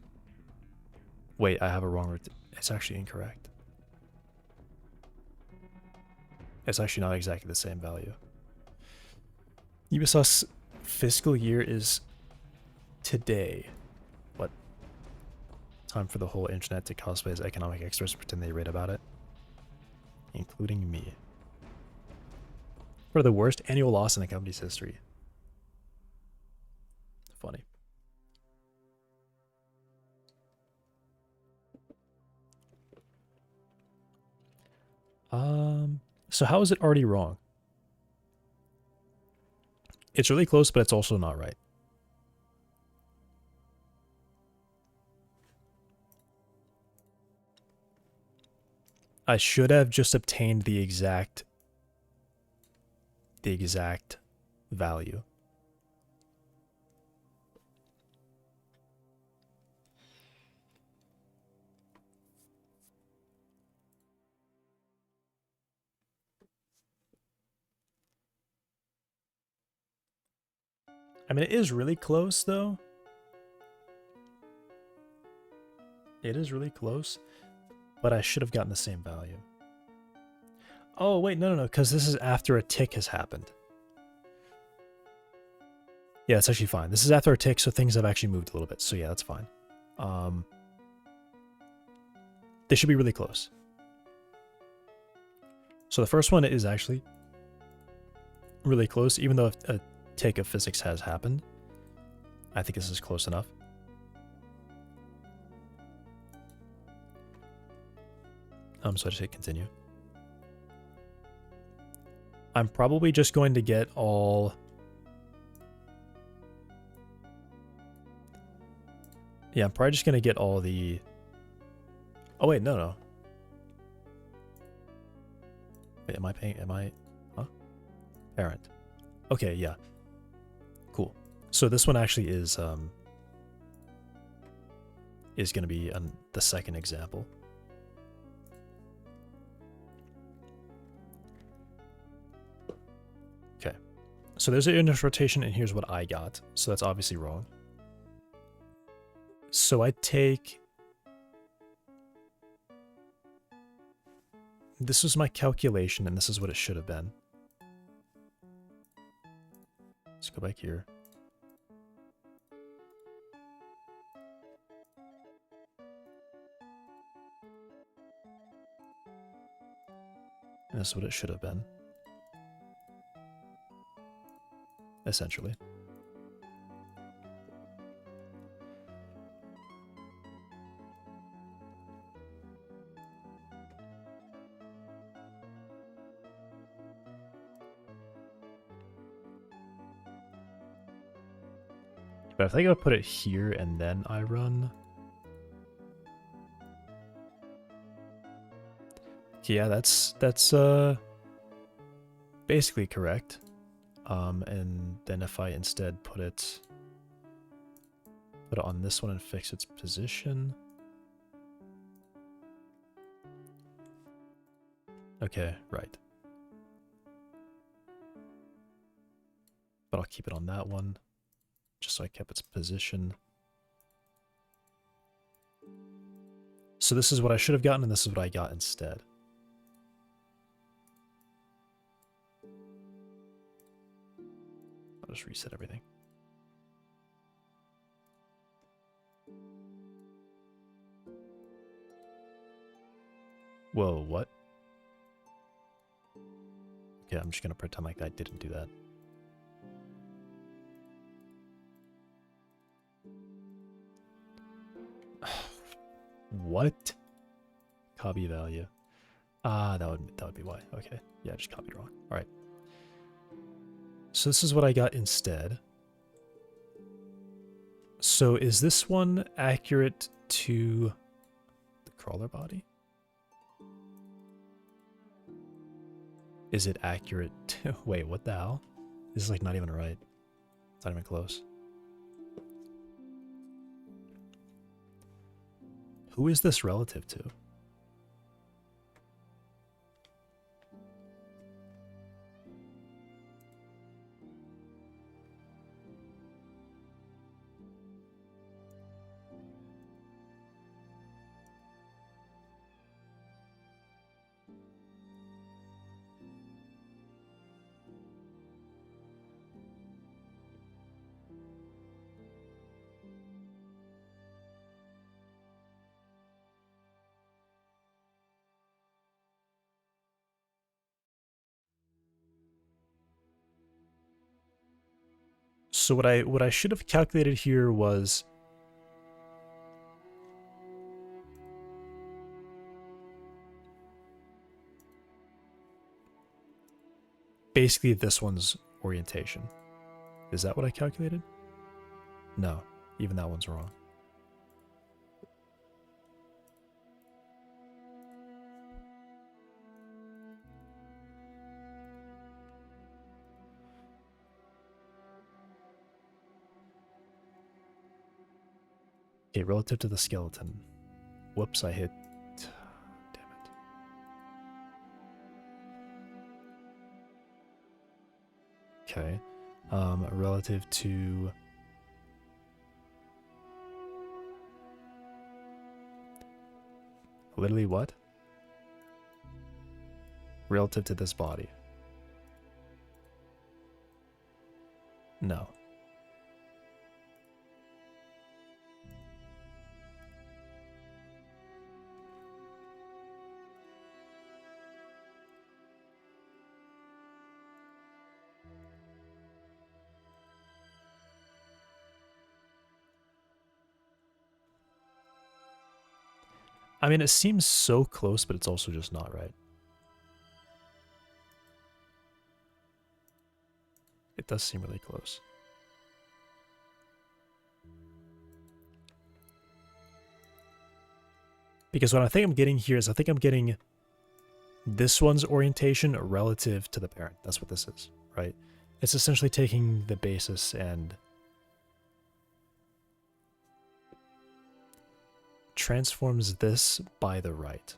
Wait, I have a wrong. It's actually incorrect. It's actually not exactly the same value. Ubisoft's fiscal year is today. What? Time for the whole internet to cosplay as economic experts and pretend they read about it. Including me. For the worst annual loss in the company's history. Funny. So how is it already wrong? It's really close, but it's also not right. I should have just obtained the exact value. I mean, it is really close, though. It is really close, but I should have gotten the same value. Oh, wait, no, because this is after a tick has happened. Yeah, it's actually fine. This is after a tick, so things have actually moved a little bit. So yeah, that's fine. They should be really close. So the first one is actually really close, even though a tick of physics has happened. I think this is close enough. So I just hit continue. I'm probably just going to get all... Yeah, I'm probably just going to get all the... Oh, wait, no. Wait, am I paying... Huh? Parent. Okay, yeah. Cool. So this one actually is going to be the second example. Okay. So there's an index rotation, and here's what I got. So that's obviously wrong. So I take... This was my calculation, and this is what it should have been. Let's go back here. And this is what it should have been. Essentially. But I think I'll put it here and then I run. Yeah, that's basically correct. And then if I instead put it on this one and fix its position. Okay, right. But I'll keep it on that one, just so I kept its position. So this is what I should have gotten, and this is what I got instead. I'll just reset everything. Whoa, what? Okay, I'm just gonna pretend like I didn't do that. What? Copy value. Ah, that would be why. Okay. Yeah, I just copied wrong. Alright. So this is what I got instead. So is this one accurate to the crawler body? Is it accurate to... Wait, what the hell? This is like not even right. It's not even close. Who is this relative to? So what I should have calculated here was basically this one's orientation. Is that what I calculated? No, even that one's wrong. Okay, relative to the skeleton. Whoops, I hit... Damn it. Okay. Relative to... Literally what? Relative to this body. No. I mean, it seems so close, but it's also just not right. It does seem really close. Because what I think I'm getting here is I think I'm getting this one's orientation relative to the parent. That's what this is, right? It's essentially taking the basis and transforms this by the right.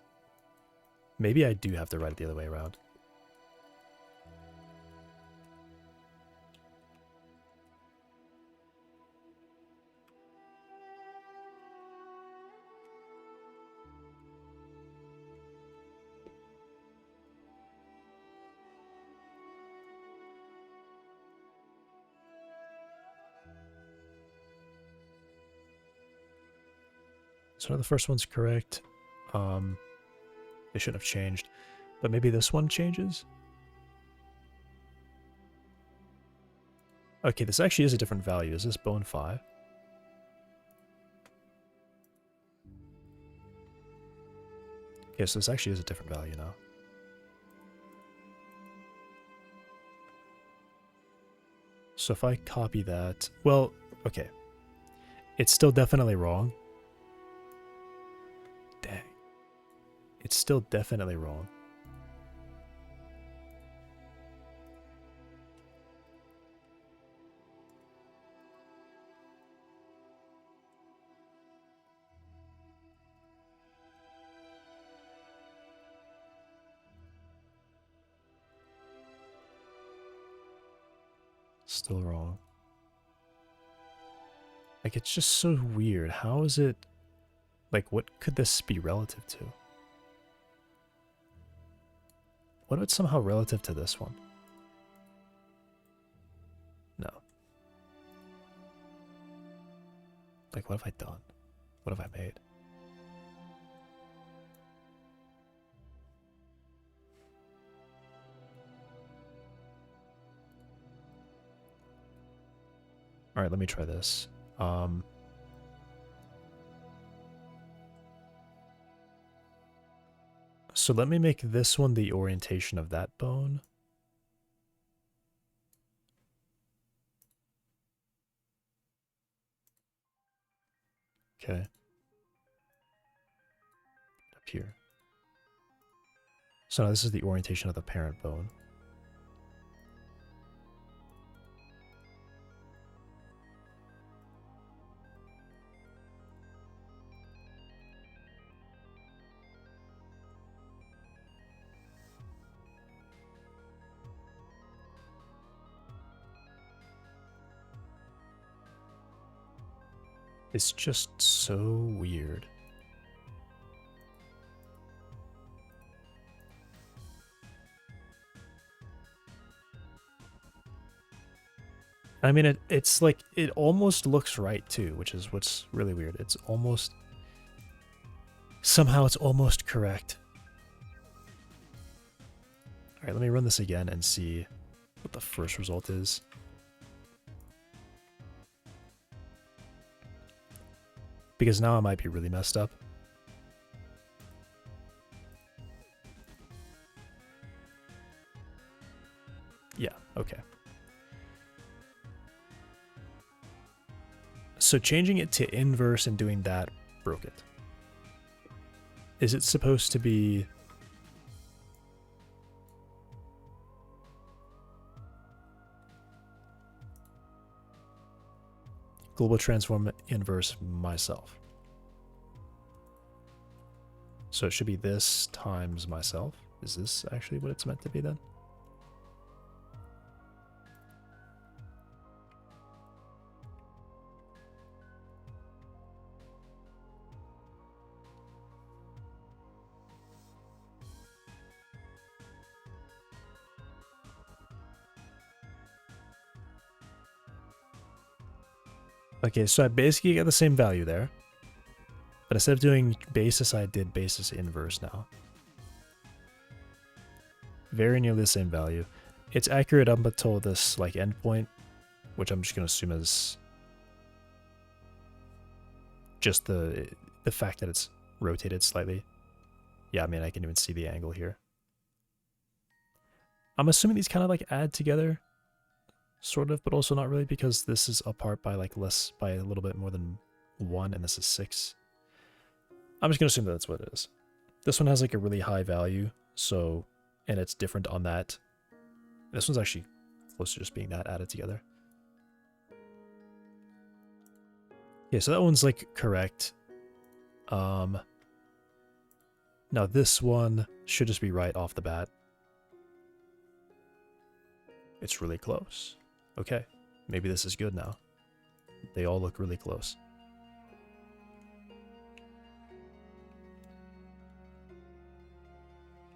Maybe I do have to write it the other way around. So the first one's correct. They shouldn't have changed. But maybe this one changes? Okay, this actually is a different value. Is this bone 5? Okay, so this actually is a different value now. So if I copy that... Well, okay. It's still definitely wrong. Dang. It's still definitely wrong. Still wrong. Like, it's just so weird. How is it... Like, what could this be relative to? What if it's somehow relative to this one? No. Like, what have I done? What have I made? Alright, let me try this. So let me make this one the orientation of that bone. Okay. Up here. So now this is the orientation of the parent bone. It's just so weird. I mean, it's like, it almost looks right too, which is what's really weird. It's almost, somehow it's almost correct. All right, let me run this again and see what the first result is. Because now I might be really messed up. Yeah, okay. So changing it to inverse and doing that broke it. Is it supposed to be... global transform inverse myself. So it should be this times myself. Is this actually what it's meant to be then? Okay, so I basically get the same value there. But instead of doing basis, I did basis inverse now. Very nearly the same value. It's accurate up until this like endpoint, which I'm just going to assume is just the fact that it's rotated slightly. Yeah, I mean, I can even see the angle here. I'm assuming these kind of like add together. Sort of, but also not really, because this is apart by like by a little bit more than 1, and this is 6. I'm just gonna assume that that's what it is. This one has like a really high value, so, and it's different on that. This one's actually close to just being that added together. Yeah, so that one's like correct. Now this one should just be right off the bat. It's really close. Okay, maybe this is good now. They all look really close.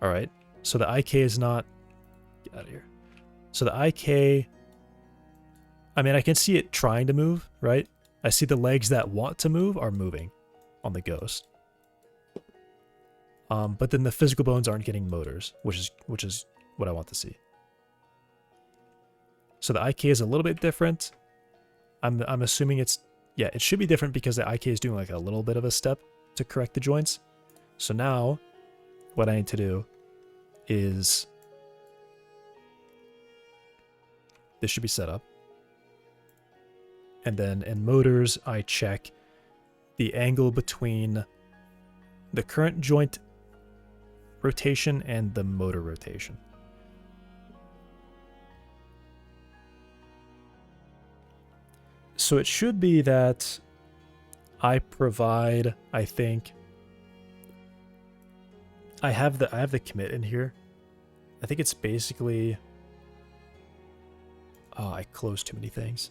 Alright, so the IK is not... Get out of here. So the IK... I mean, I can see it trying to move, right? I see the legs that want to move are moving on the ghost. But then the physical bones aren't getting motors, which is what I want to see. So the IK is a little bit different. I'm assuming it's... Yeah, it should be different because the IK is doing like a little bit of a step to correct the joints. So now, what I need to do is... This should be set up. And then in motors, I check the angle between the current joint rotation and the motor rotation. So it should be that I provide, I think, I have the commit in here. I think it's basically Oh, I closed too many things.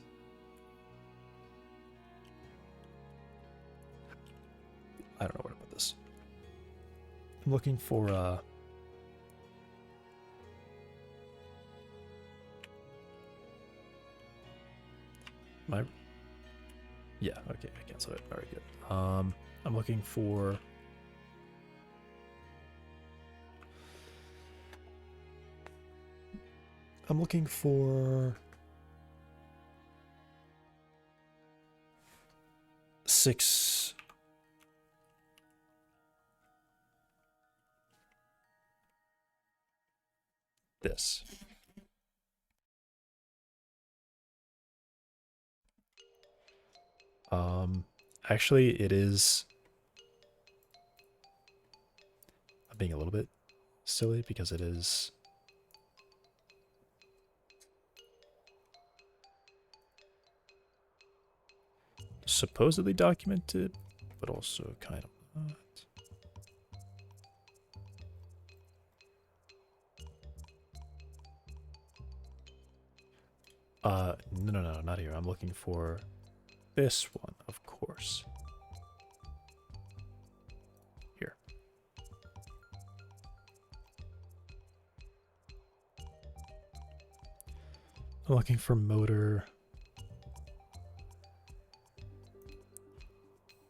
I don't know what about this. I'm looking for yeah, okay, I canceled it. Very good. I'm looking for six. This. Actually, it is. I'm being a little bit silly because it is. Supposedly documented, but also kind of not. No, not here. I'm looking for this one, of course. Here. I'm looking for motor.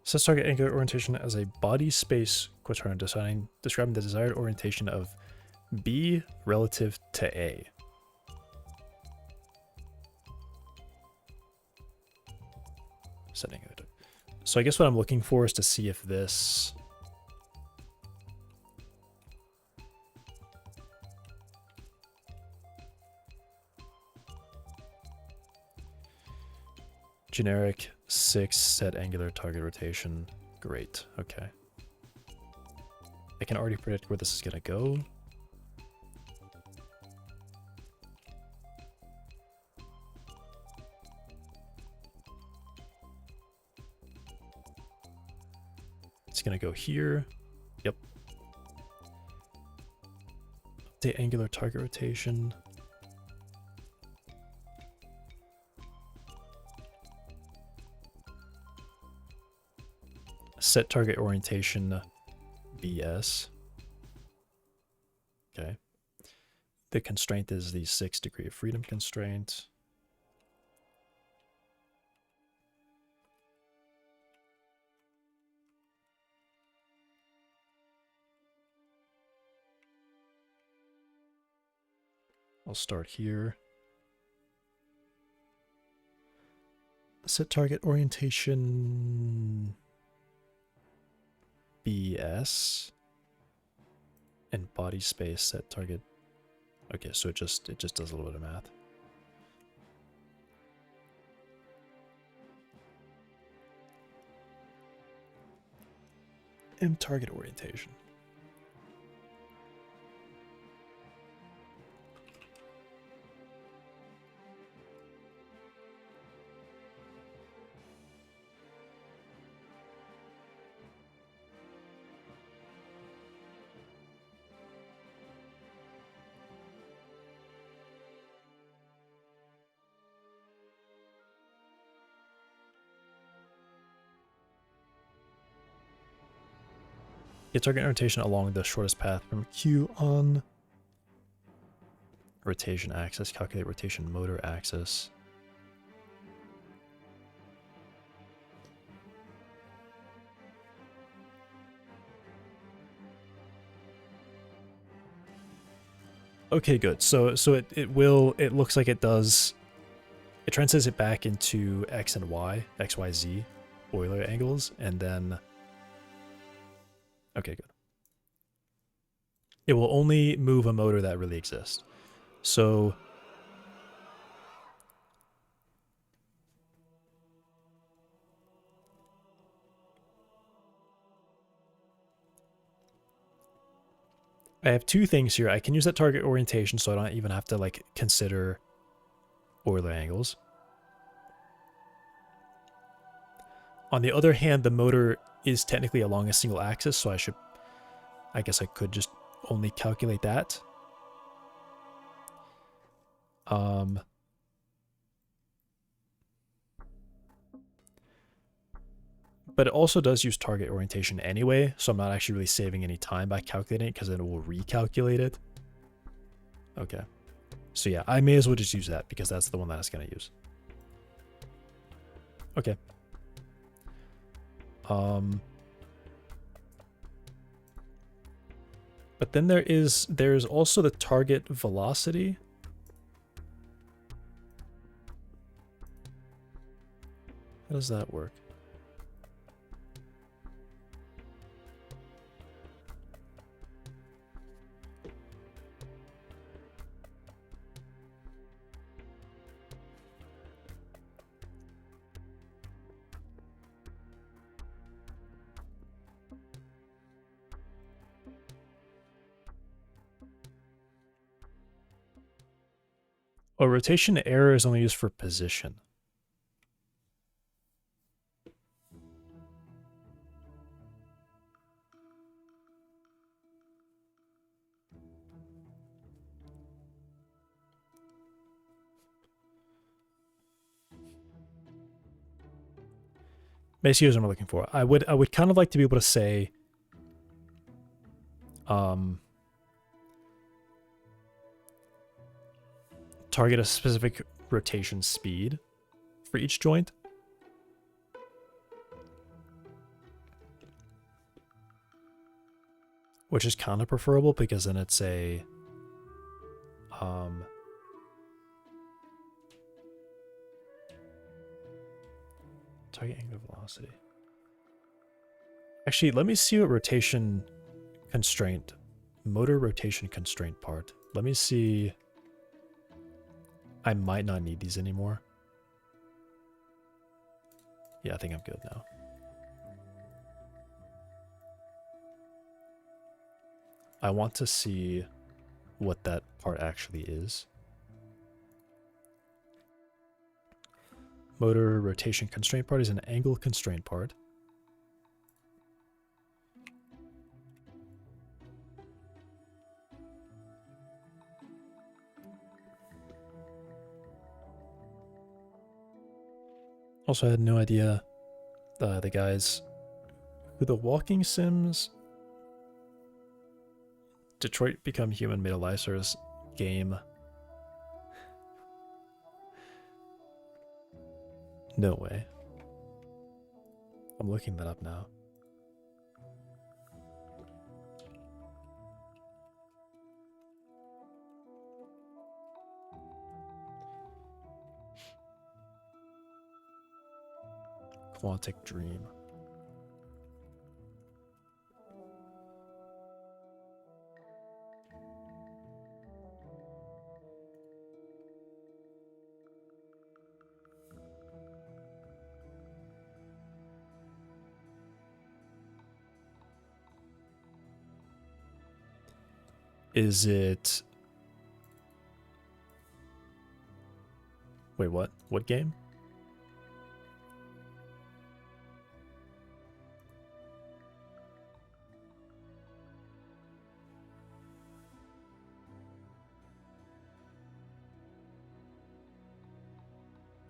Sets target angular orientation as a body space quaternion, describing the desired orientation of B relative to A. Setting it. So I guess what I'm looking for is to see if this generic 6 set angular target rotation. Great. Okay. I can already predict where this is going to go. It's going to go here. Yep. Update angular target rotation. Set target orientation BS. Okay. The constraint is the 6 degree of freedom constraint. I'll start here. Set target orientation BS and body space set target. Okay, so it just does a little bit of math. And target orientation. Get target orientation along the shortest path from Q on rotation axis. Calculate rotation motor axis. Okay, good. So it looks like it does. It translates it back into X and Y, X, Y, Z Euler angles, and then. Okay, good. It will only move a motor that really exists. So I have two things here. I can use that target orientation so I don't even have to like consider Euler angles. On the other hand, the motor is technically along a single axis, so I guess I could just only calculate that. But it also does use target orientation anyway, so I'm not actually really saving any time by calculating it because then it will recalculate it. Okay. So yeah, I may as well just use that because that's the one that it's going to use. Okay. But then there's also the target velocity. How does that work? Oh, rotation error is only used for position. Basically, what I'm looking for. I would kind of like to be able to say, target a specific rotation speed for each joint. Which is kind of preferable because then it's a target angular velocity. Actually, let me see what rotation constraint, motor rotation constraint part. Let me see. I might not need these anymore. Yeah, I think I'm good now. I want to see what that part actually is. Motor rotation constraint part is an angle constraint part. Also, I had no idea the guys who the walking sims Detroit Become Human made a live service game. No way. I'm looking that up now. Quantic Dream. Is it... Wait, what? What game?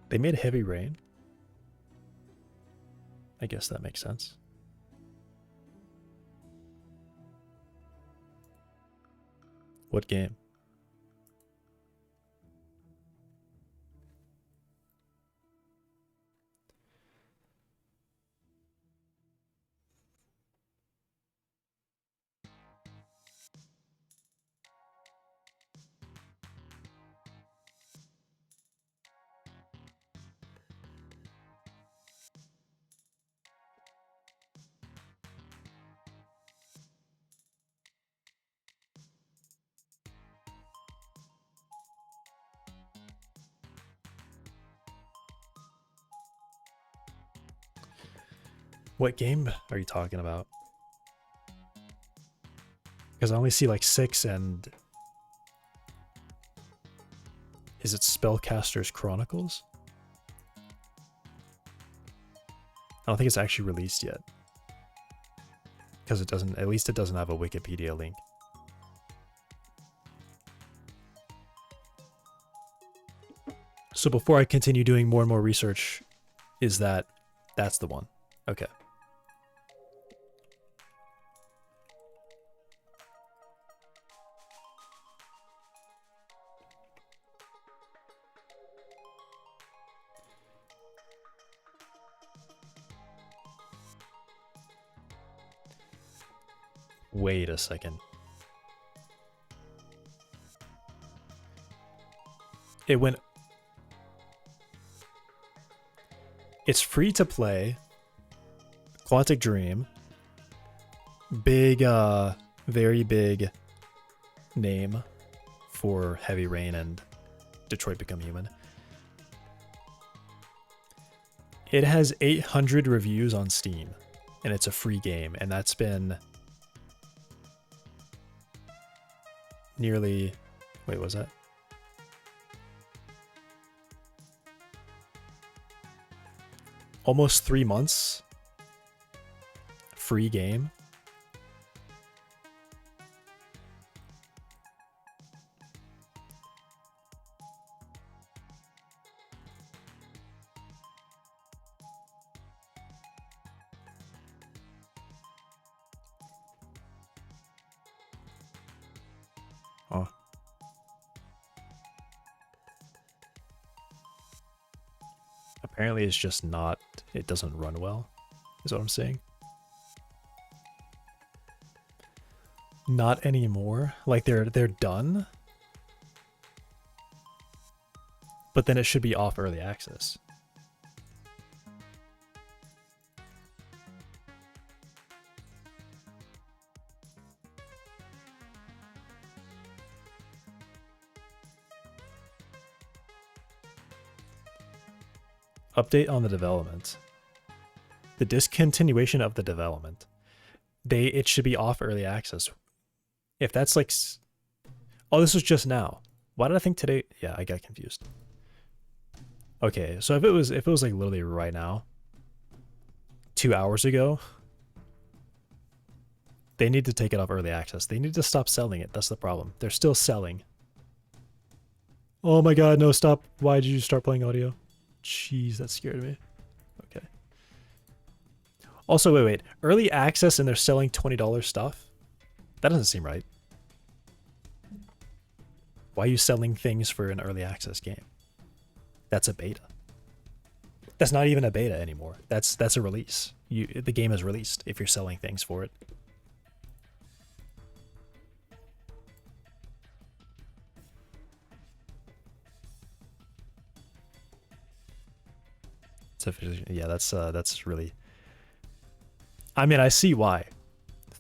They made Heavy Rain? I guess that makes sense. What game? What game are you talking about? Because I only see like 6 and... Is it Spellcaster's Chronicles? I don't think it's actually released yet. Because it doesn't, at least it doesn't have a Wikipedia link. So before I continue doing more and more research, that's the one. Okay. Wait a second. It went... It's free to play. Quantic Dream. Big, very big name for Heavy Rain and Detroit Become Human. It has 800 reviews on Steam, and it's a free game, and that's been nearly... Wait, what was that? Almost 3 months. Free game. Oh. Apparently it's just not, it doesn't run well, is what I'm saying. Not anymore. Like they're done. But then it should be off early access. Update on the development. The discontinuation of the development. It should be off early access. If that's like... Oh, this was just now. Why did I think today? Yeah, I got confused. Okay, so if it was like literally right now, 2 hours ago, they need to take it off early access. They need to stop selling it. That's the problem. They're still selling. Oh my god, no, stop. Why did you start playing audio? Jeez, that scared me. Okay. Also, wait. Early access and they're selling $20 stuff? That doesn't seem right. Why are you selling things for an early access game? That's a beta. That's not even a beta anymore. That's a release. The game is released if you're selling things for it. Yeah, that's really... I mean, I see why.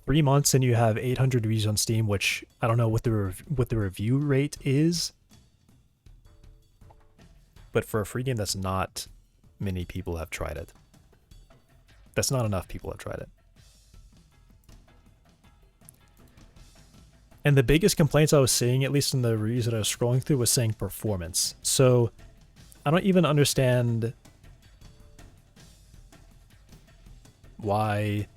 3 months and you have 800 reviews on Steam, which I don't know what the review rate is. But for a free game, that's not many people have tried it. That's not enough people have tried it. And the biggest complaints I was seeing, at least in the reviews that I was scrolling through, was saying performance. So I don't even understand why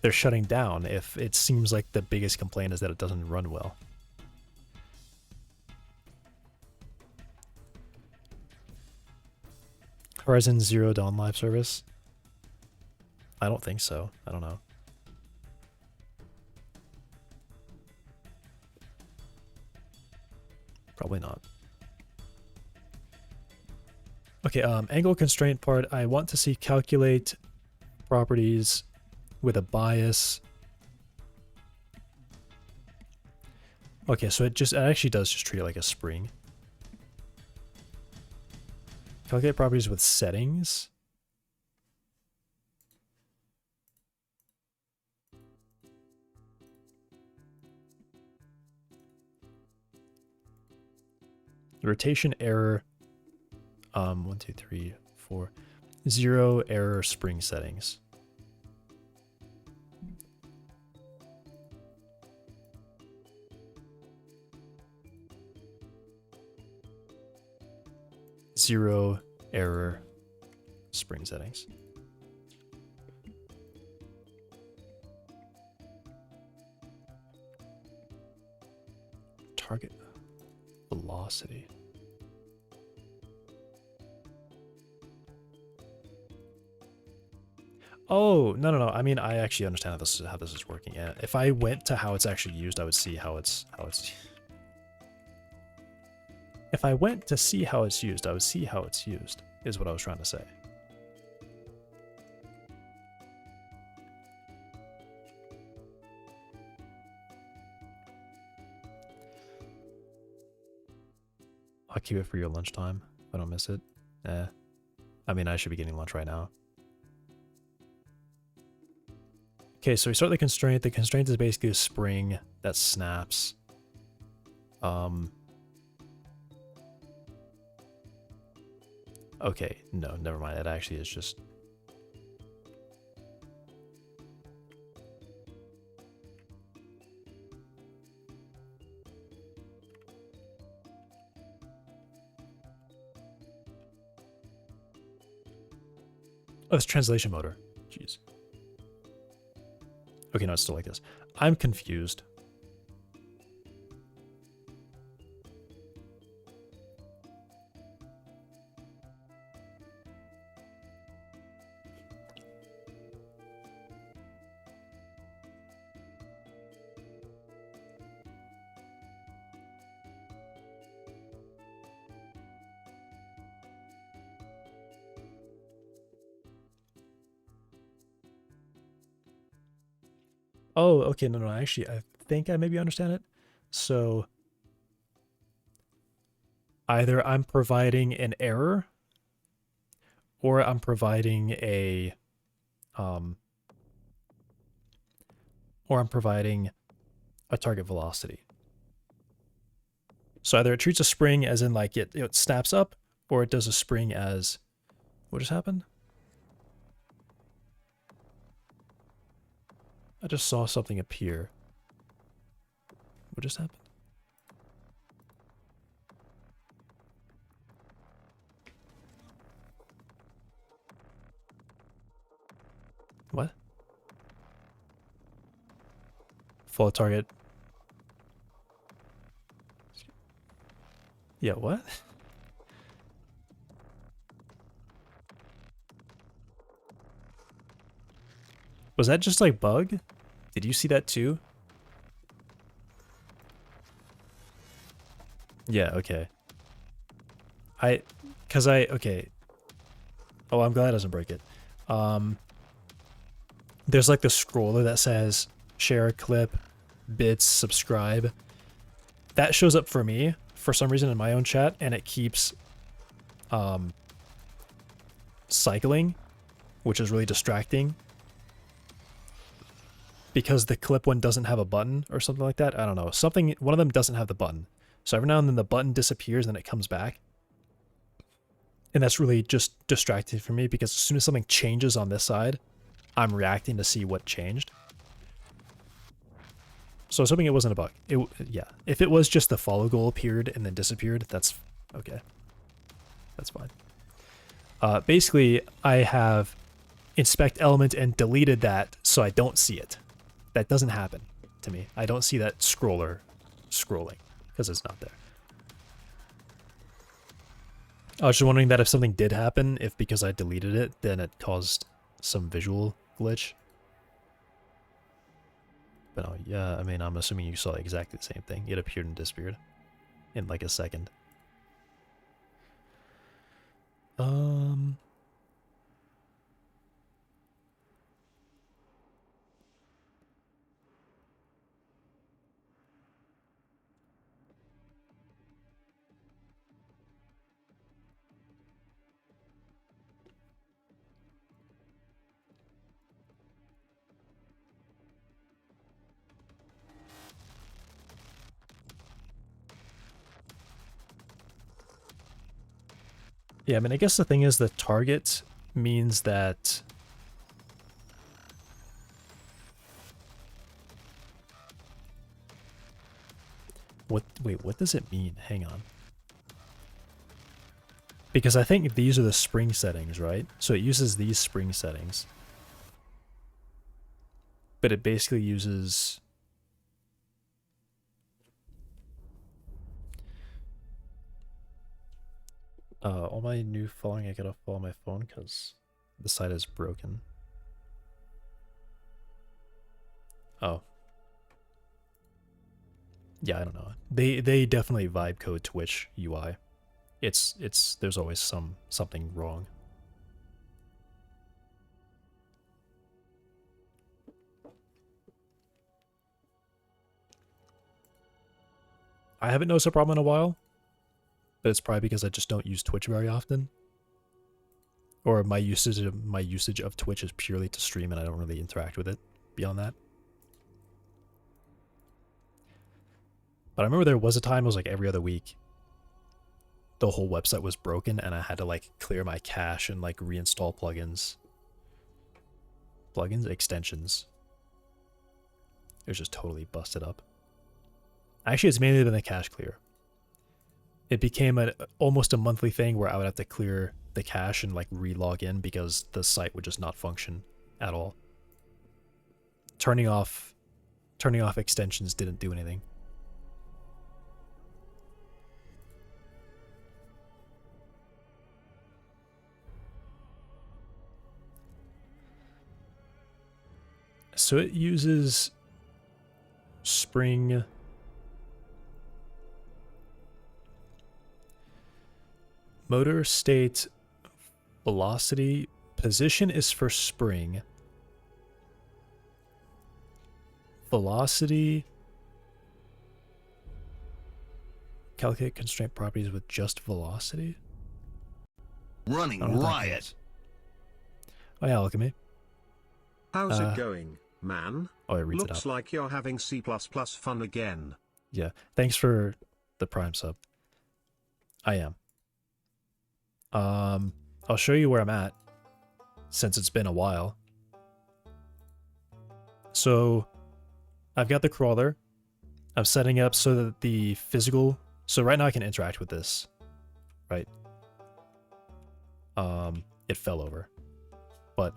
they're shutting down if it seems like the biggest complaint is that it doesn't run well. Horizon Zero Dawn live service? I don't think so. I don't know. Probably not. Okay, angle constraint part. I want to see calculate properties with a bias. Okay, so it actually does just treat it like a spring. Calculate properties with settings. Rotation error. 1, 2, 3, 4. 0 error spring settings. Zero error spring settings. Target velocity. Oh, no. I mean, I actually understand how this is working. Yeah. If I went to how it's actually used, I would see how it's If I went to see how it's used, I would see how it's used, is what I was trying to say. I'll keep it for your lunchtime if I don't miss it. I mean, I should be getting lunch right now. Okay, so we start the constraint. The constraint is basically a spring that snaps. Okay, no, never mind. It actually is just... Oh, it's translation motor. Jeez. Okay, no, it's still like this. I'm confused. Oh, okay, no, actually, I think I maybe understand it. So, either I'm providing an error, or I'm providing a, or I'm providing a target velocity. So either it treats a spring as in like it snaps up, or it does a spring as, what just happened? I just saw something appear. What just happened? What? Follow target. Yeah, what? Was that just like bug? Did you see that too? Yeah, okay. Okay. Oh, I'm glad it doesn't break it. There's like the scroller that says share a clip, bits, subscribe. That shows up for me for some reason in my own chat, and it keeps cycling, which is really distracting. Because the clip one doesn't have a button or something like that. I don't know. One of them doesn't have the button. So every now and then the button disappears and it comes back. And that's really just distracting for me because as soon as something changes on this side, I'm reacting to see what changed. So I was hoping it wasn't a bug. Yeah. If it was just the follow goal appeared and then disappeared, that's okay. That's fine. Basically, I have inspect element and deleted that so I don't see it. That doesn't happen to me. I don't see that scroller scrolling because it's not there. I was just wondering that if something did happen, if because I deleted it, then it caused some visual glitch. But yeah, I mean, I'm assuming you saw exactly the same thing. It appeared and disappeared in like a second. Yeah, I mean, I guess the thing is the target means that... Wait, what does it mean? Hang on. Because I think these are the spring settings, right? So it uses these spring settings. But it basically uses... all my new following I gotta follow my phone because the site is broken. Oh. Yeah, I don't know. They definitely vibe code Twitch UI. There's always something wrong. I haven't noticed a problem in a while. but it's probably because I just don't use Twitch very often. Or my usage of Twitch is purely to stream and I don't really interact with it beyond that. But I remember there was a time it was like every other week the whole website was broken and I had to like clear my cache and like reinstall plugins. Extensions. It was just totally busted up. Actually, it's mainly been the cache clear. It became almost a monthly thing where I would have to clear the cache and like re-log in because the site would just not function at all. Turning off extensions didn't do anything. So it uses Spring. Motor state velocity. Position is for Spring. Velocity. Calculate constraint properties with just velocity.
Running riot.
Oh yeah, look at me.
How's it going, man?
Oh, it reads
Looks
it out.
like you're having C++ fun again.
Yeah, thanks for the Prime sub. I am. I'll show you where I'm at, since it's been a while. So, I've got the crawler. I'm setting it up so that the physical... So right now I can interact with this, right? It fell over. But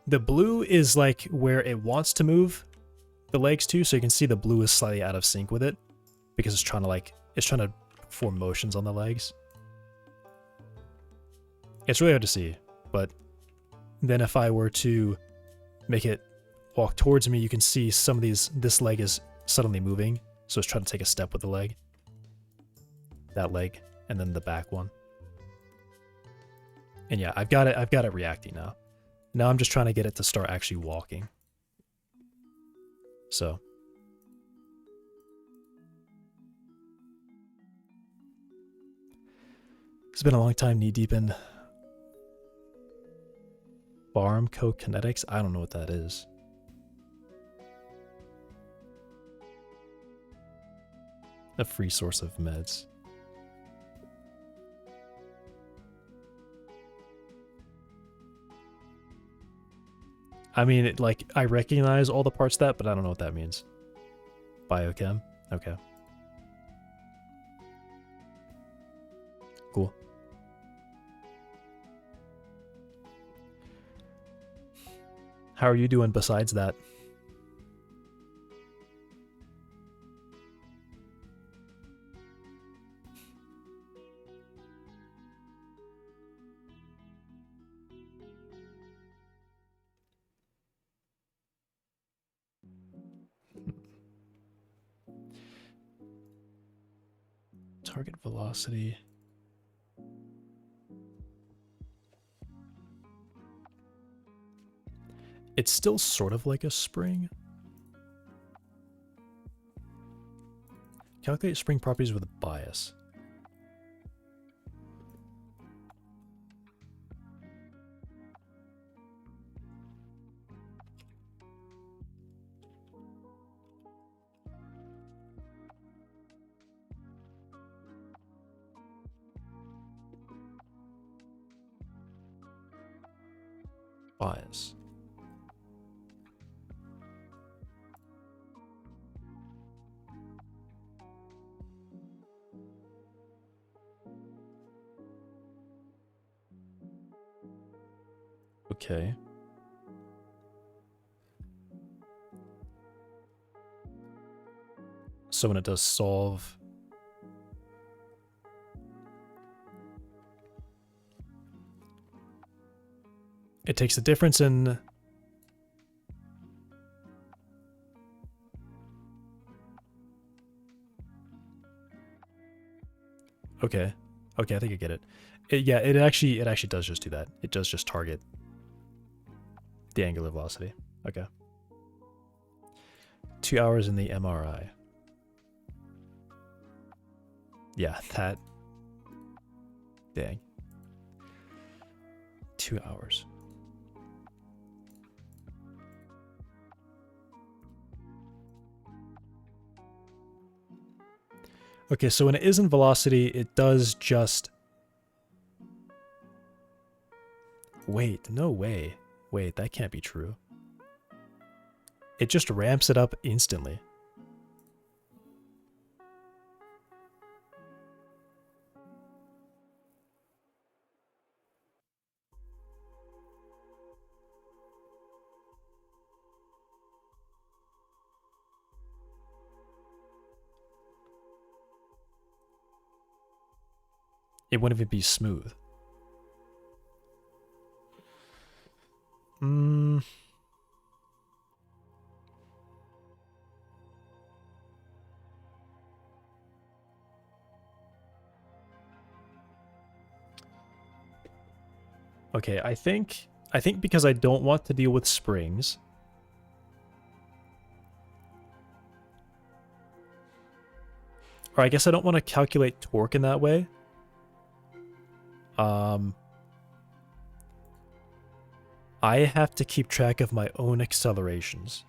the blue is like where it wants to move the legs to, so you can see the blue is slightly out of sync with it because it's trying to form motions on the legs. It's really hard to see, but then if I were to make it walk towards me, you can see some of this leg is suddenly moving, so it's trying to take a step with the leg. That leg, and then the back one. And yeah, I've got it reacting now. Now I'm just trying to get it to start actually walking. So. It's been a long time knee deep in pharmacokinetics. I don't know what that is. A free source of meds. I mean, I recognize all the parts of that, but I don't know what that means. Biochem? Okay. Cool. How are you doing besides that? Target velocity. It's still sort of like a spring. Calculate spring properties with a bias. Bias. Okay. So when it does solve, it takes the difference in okay, I think I get it. Yeah, it actually does just do that. It does just target the angular velocity. Okay. 2 hours in the MRI. Yeah, Dang. 2 hours. Okay, so when it is in velocity, it does just... Wait, no way. Wait, that can't be true. It just ramps it up instantly. It wouldn't even be smooth. Okay, I think because I don't want to deal with springs, or I guess I don't want to calculate torque in that way. I have to keep track of my own accelerations.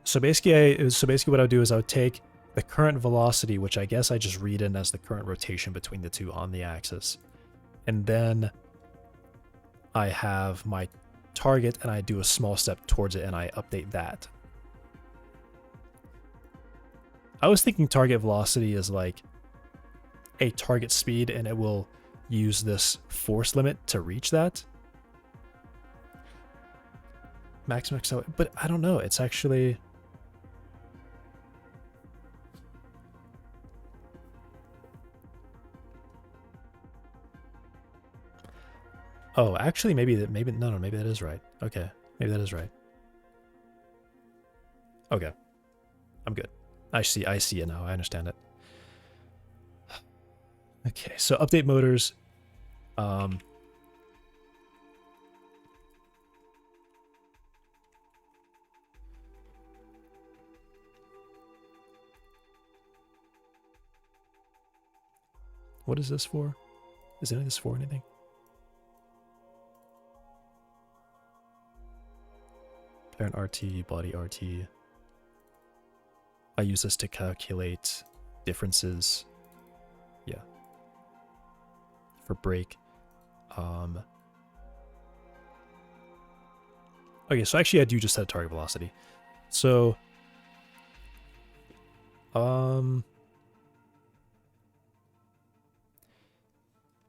So basically what I would do is I would take the current velocity, which I guess I just read in as the current rotation between the two on the axis. And then I have my target and I do a small step towards it and I update that. I was thinking target velocity is like a target speed and it will use this force limit to reach that. Maximum acceleration, but I don't know. It's actually... Oh, actually, maybe that is right. Okay, maybe that is right. Okay, I'm good. I see it now. I understand it. Okay, so update motors. What is this for? Is any of this for anything? Parent RT, body RT. I use this to calculate differences. Yeah. For brake. Okay, so actually I do just set a target velocity. So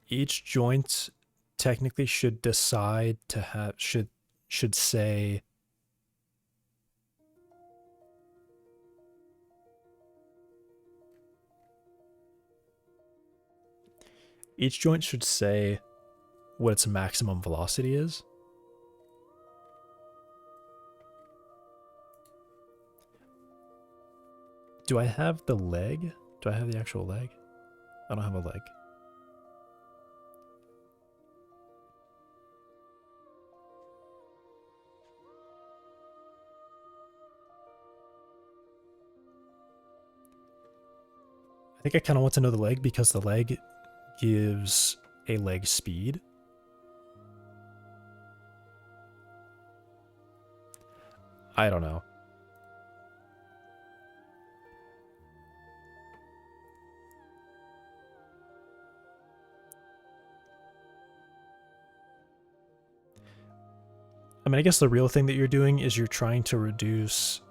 each joint technically should decide to have should say each joint should say what its maximum velocity is. Do I have the leg? Do I have the actual leg? I don't have a leg. I think I kind of want to know the leg because the leg gives a leg speed. I don't know. I mean, I guess the real thing that you're doing is you're trying to reduce...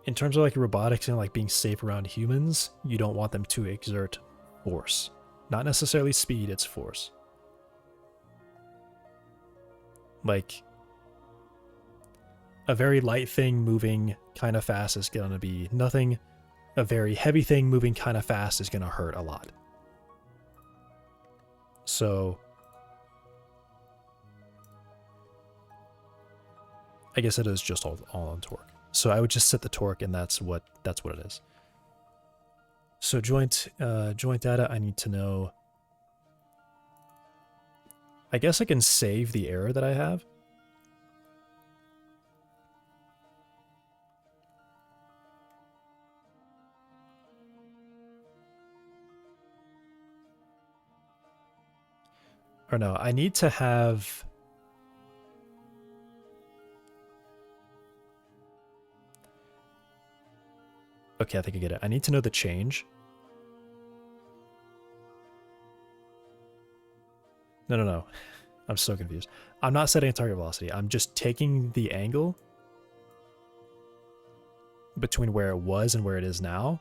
In terms of like robotics and like being safe around humans, you don't want them to exert force. Not necessarily speed, it's force. Like, a very light thing moving kind of fast is going to be nothing. A very heavy thing moving kind of fast is going to hurt a lot. So, I guess it is just all on torque. So I would just set the torque, and that's what it is. So joint data, I need to know I guess I can save the error that I have. Or no, I need to have... Okay, I think I get it. I need to know the change. No. I'm so confused. I'm not setting a target velocity. I'm just taking the angle between where it was and where it is now.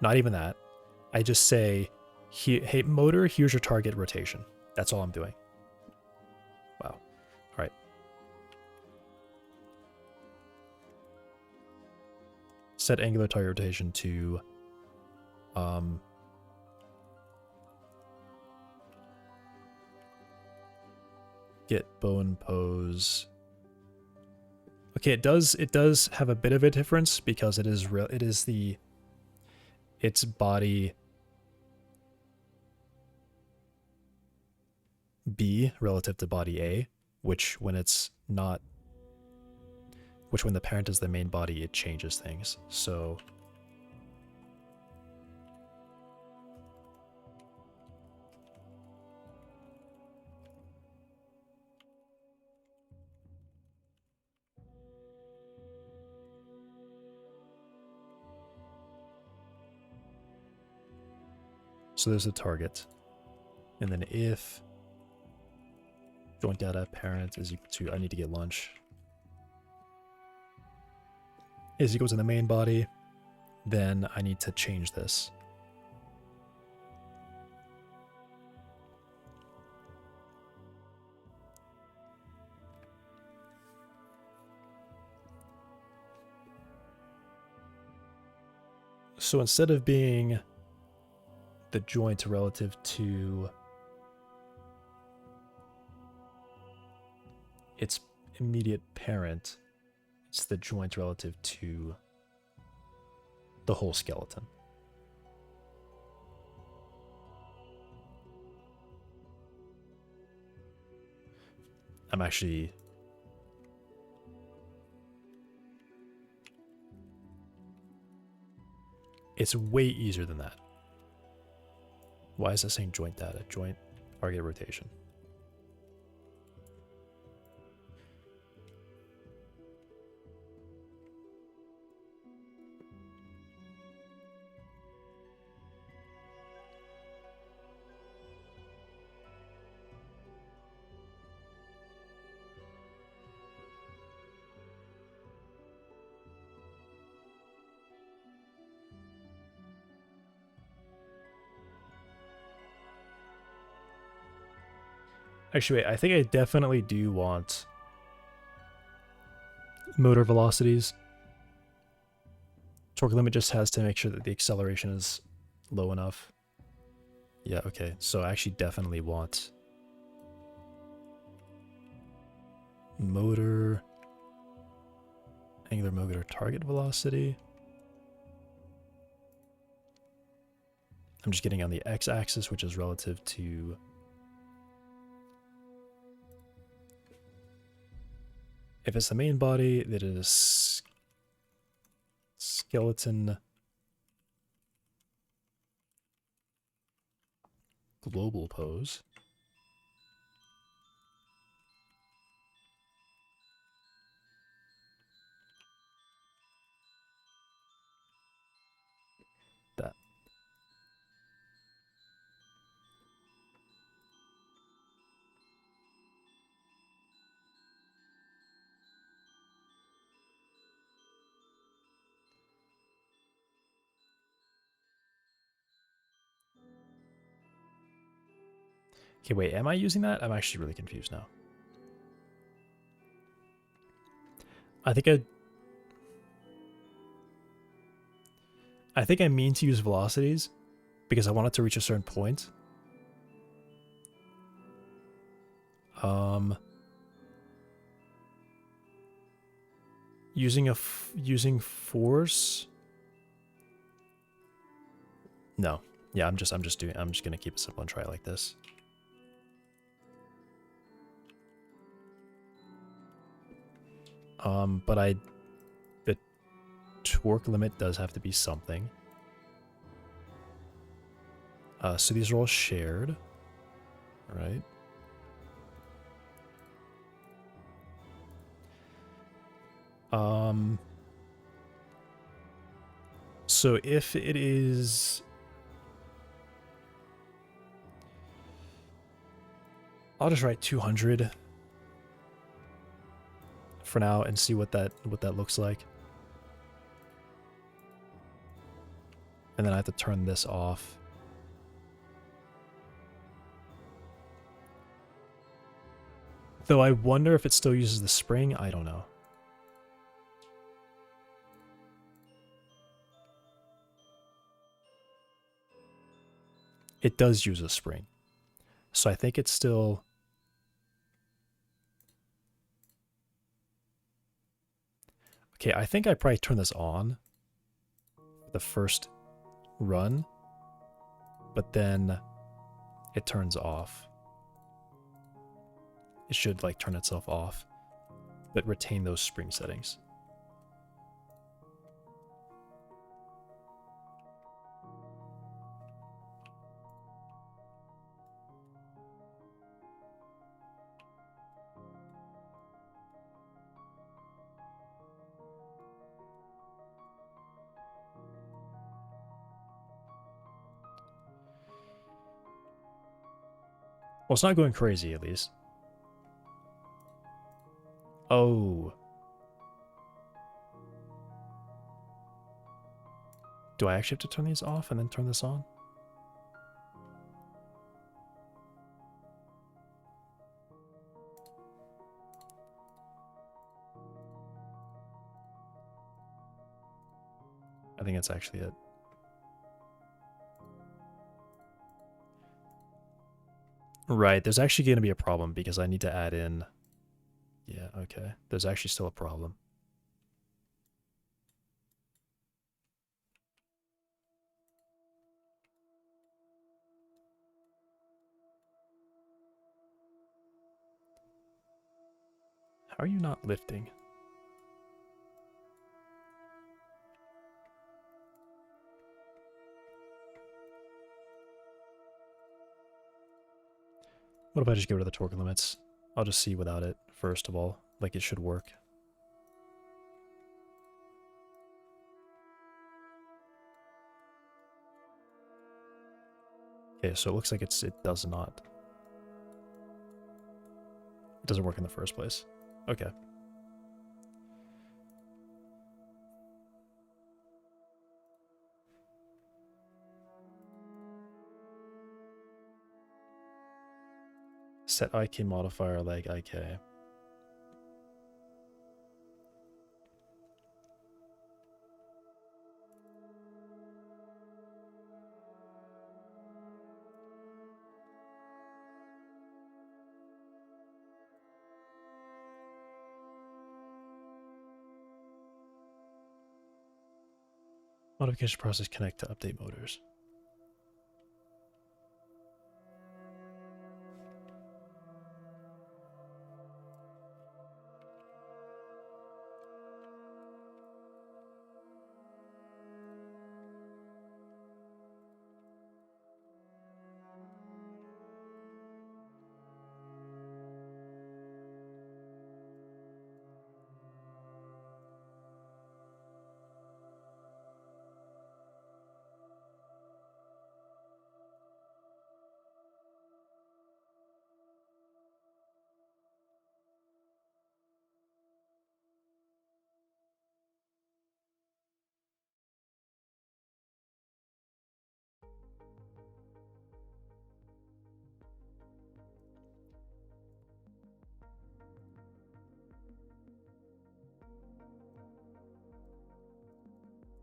Not even that. I just say, hey, motor, here's your target rotation. That's all I'm doing. Wow. All right. Set angular target rotation to get bone pose. Okay, it does have a bit of a difference because its body B relative to body A, which when the parent is the main body, it changes things. So there's a target. And then if joint data parent is equal to, I need to get lunch, is equal to the main body, then I need to change this. So instead of being the joint relative to its immediate parent, it's the joint relative to the whole skeleton. I'm actually... It's way easier than that. Why is it saying joint data? Joint target rotation. Actually, wait, I think I definitely do want motor velocities. Torque limit just has to make sure that the acceleration is low enough. Yeah, okay. So I actually definitely want motor, angular motor target velocity. I'm just getting on the x-axis, which is relative to if it's the main body, that is skeleton global pose. That. Okay, wait, am I using that? I'm actually really confused now. I think I mean to use velocities because I want it to reach a certain point. Using force. No. Yeah, I'm just gonna keep it simple and try it like this. But the torque limit does have to be something. So these are all shared, right? So if it is, I'll just write 200 for now and see what that looks like. And then I have to turn this off. Though I wonder if it still uses the spring, I don't know. It does use a spring. So I think it's still... Okay, I think I probably turn this on the first run, but then it turns off. It should like turn itself off, but retain those spring settings. Well, it's not going crazy, at least. Oh. Do I actually have to turn these off and then turn this on? I think that's actually it. Right, there's actually going to be a problem because I need to add in... Yeah, okay. There's actually still a problem. How are you not lifting? What if I just get rid of the torque limits? I'll just see without it, first of all. Like, it should work. Okay, so it looks like it does not. It doesn't work in the first place. Okay. Set IK modifier leg IK. Modification process connect to update motors.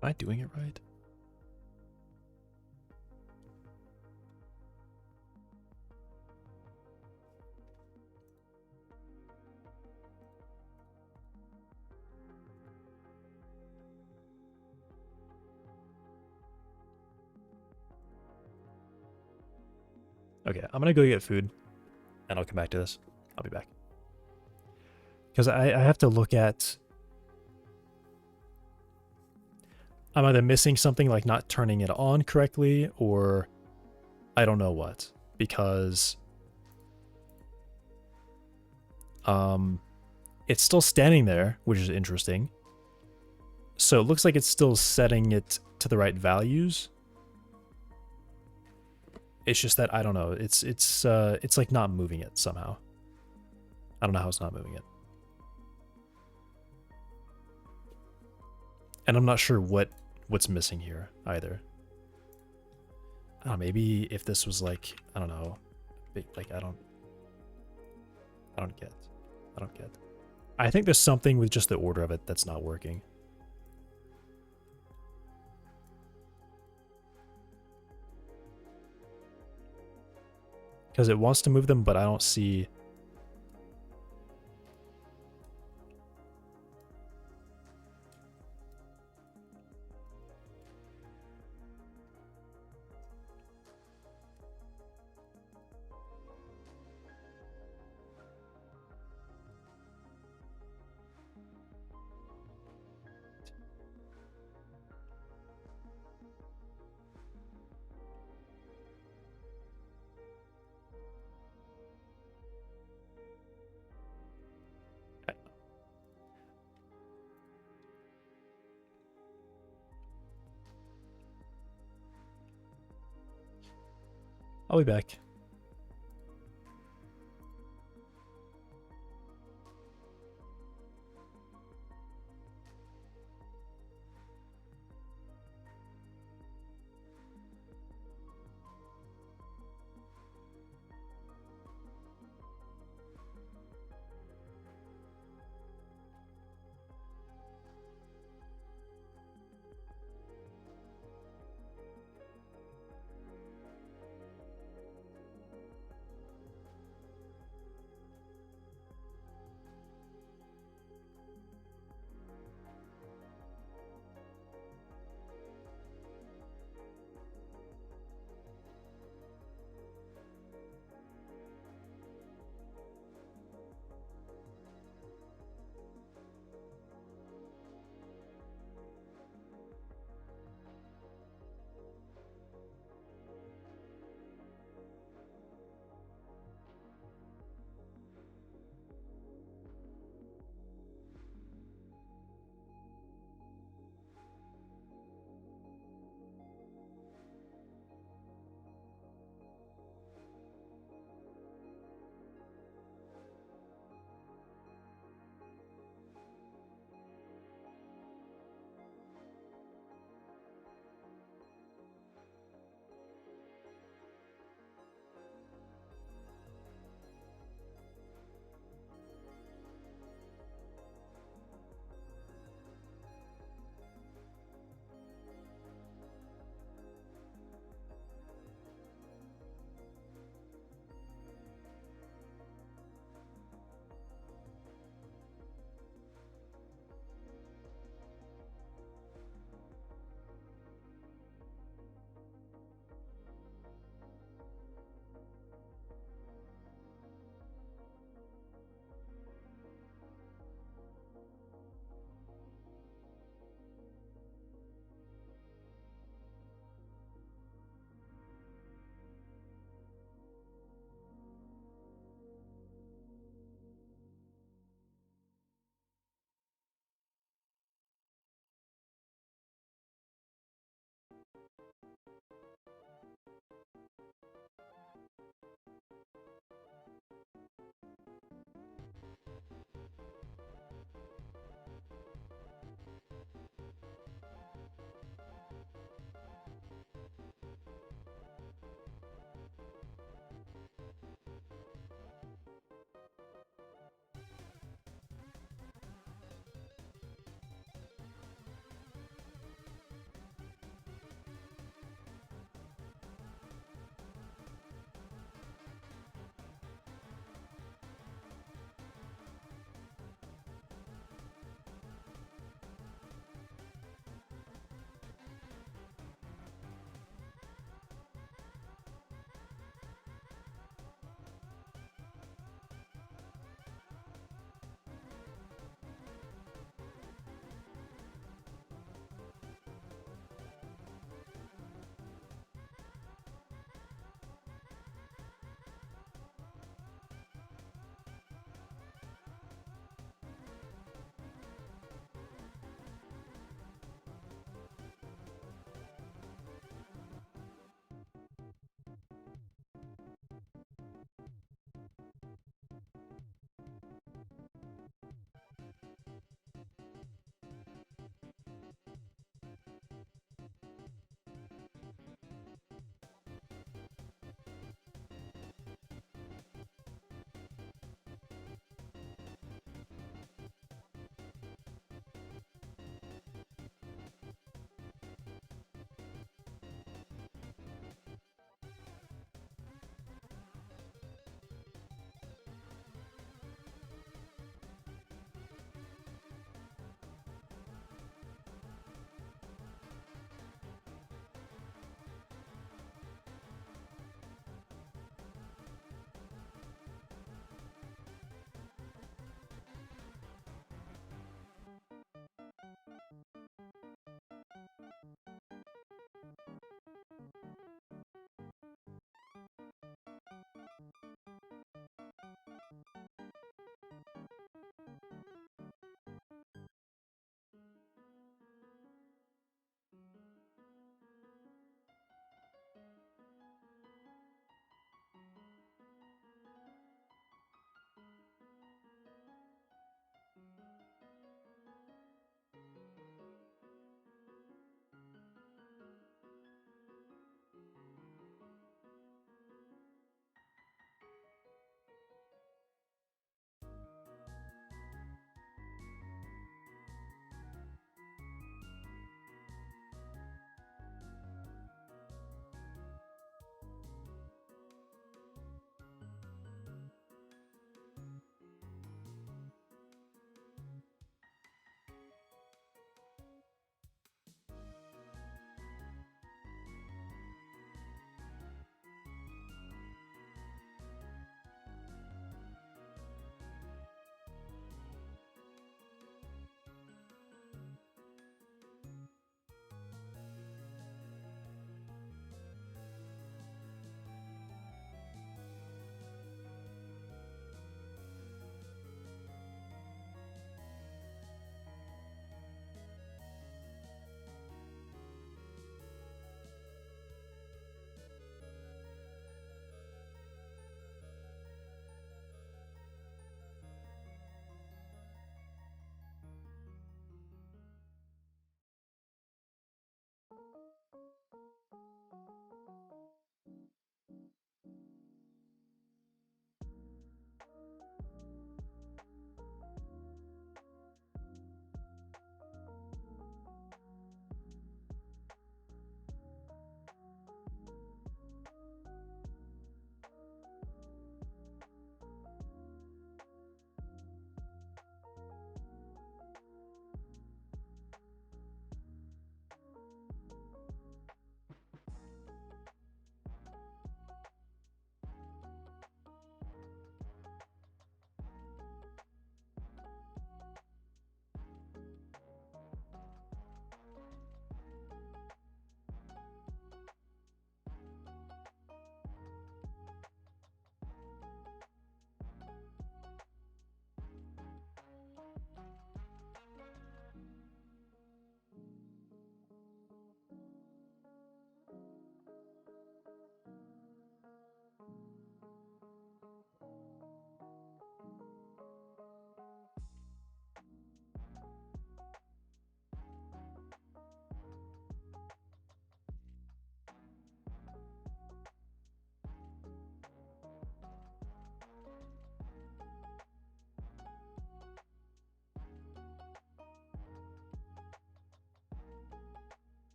Am I doing it right? Okay, I'm gonna go get food, and I'll come back to this. I'll be back. Because I have to look at... I'm either missing something like not turning it on correctly, or I don't know what. Because it's still standing there, which is interesting. So it looks like it's still setting it to the right values. It's just that I don't know. It's like not moving it somehow. I don't know how it's not moving it. And I'm not sure what's missing here either. I don't know, maybe if this was like, I don't know, like I don't get. I think there's something with just the order of it that's not working. Because it wants to move them, but I don't see... I'll be back.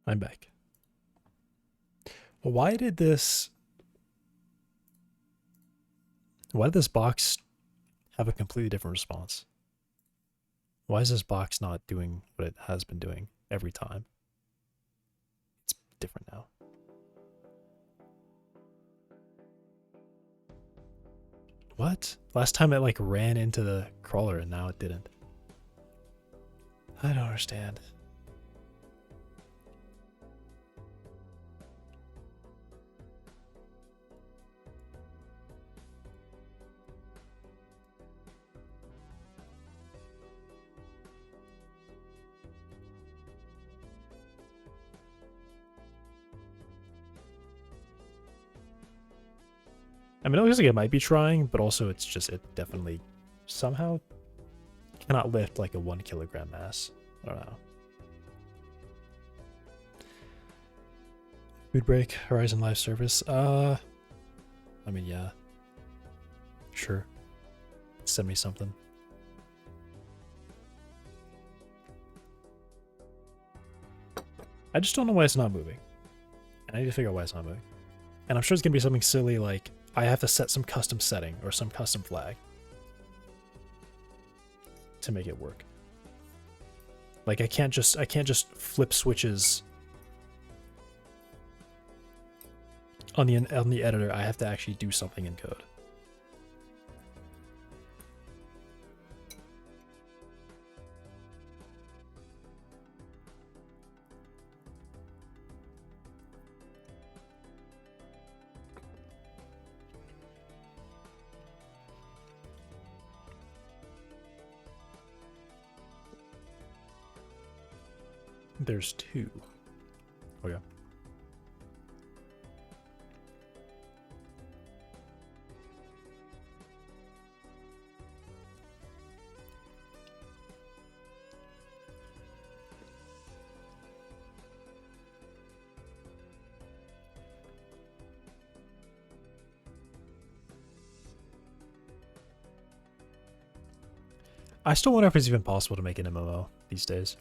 I'm back. Well, why did this box have a completely different response? Why is this box not doing what it has been doing every time? It's different now. What? Last time it like ran into the crawler and now it didn't. I don't understand. I mean, it looks like it might be trying, but also it's just, it definitely somehow cannot lift like a 1 kilogram mass. I don't know. Food break, Horizon Live Service. I mean, yeah. Sure. Send me something. I just don't know why it's not moving. I need to figure out why it's not moving. And I'm sure it's gonna be something silly like I have to set some custom setting or some custom flag to make it work. Like I can't just flip switches on the editor. I have to actually do something in code. There's 2. Oh yeah. I still wonder if it's even possible to make an MMO these days.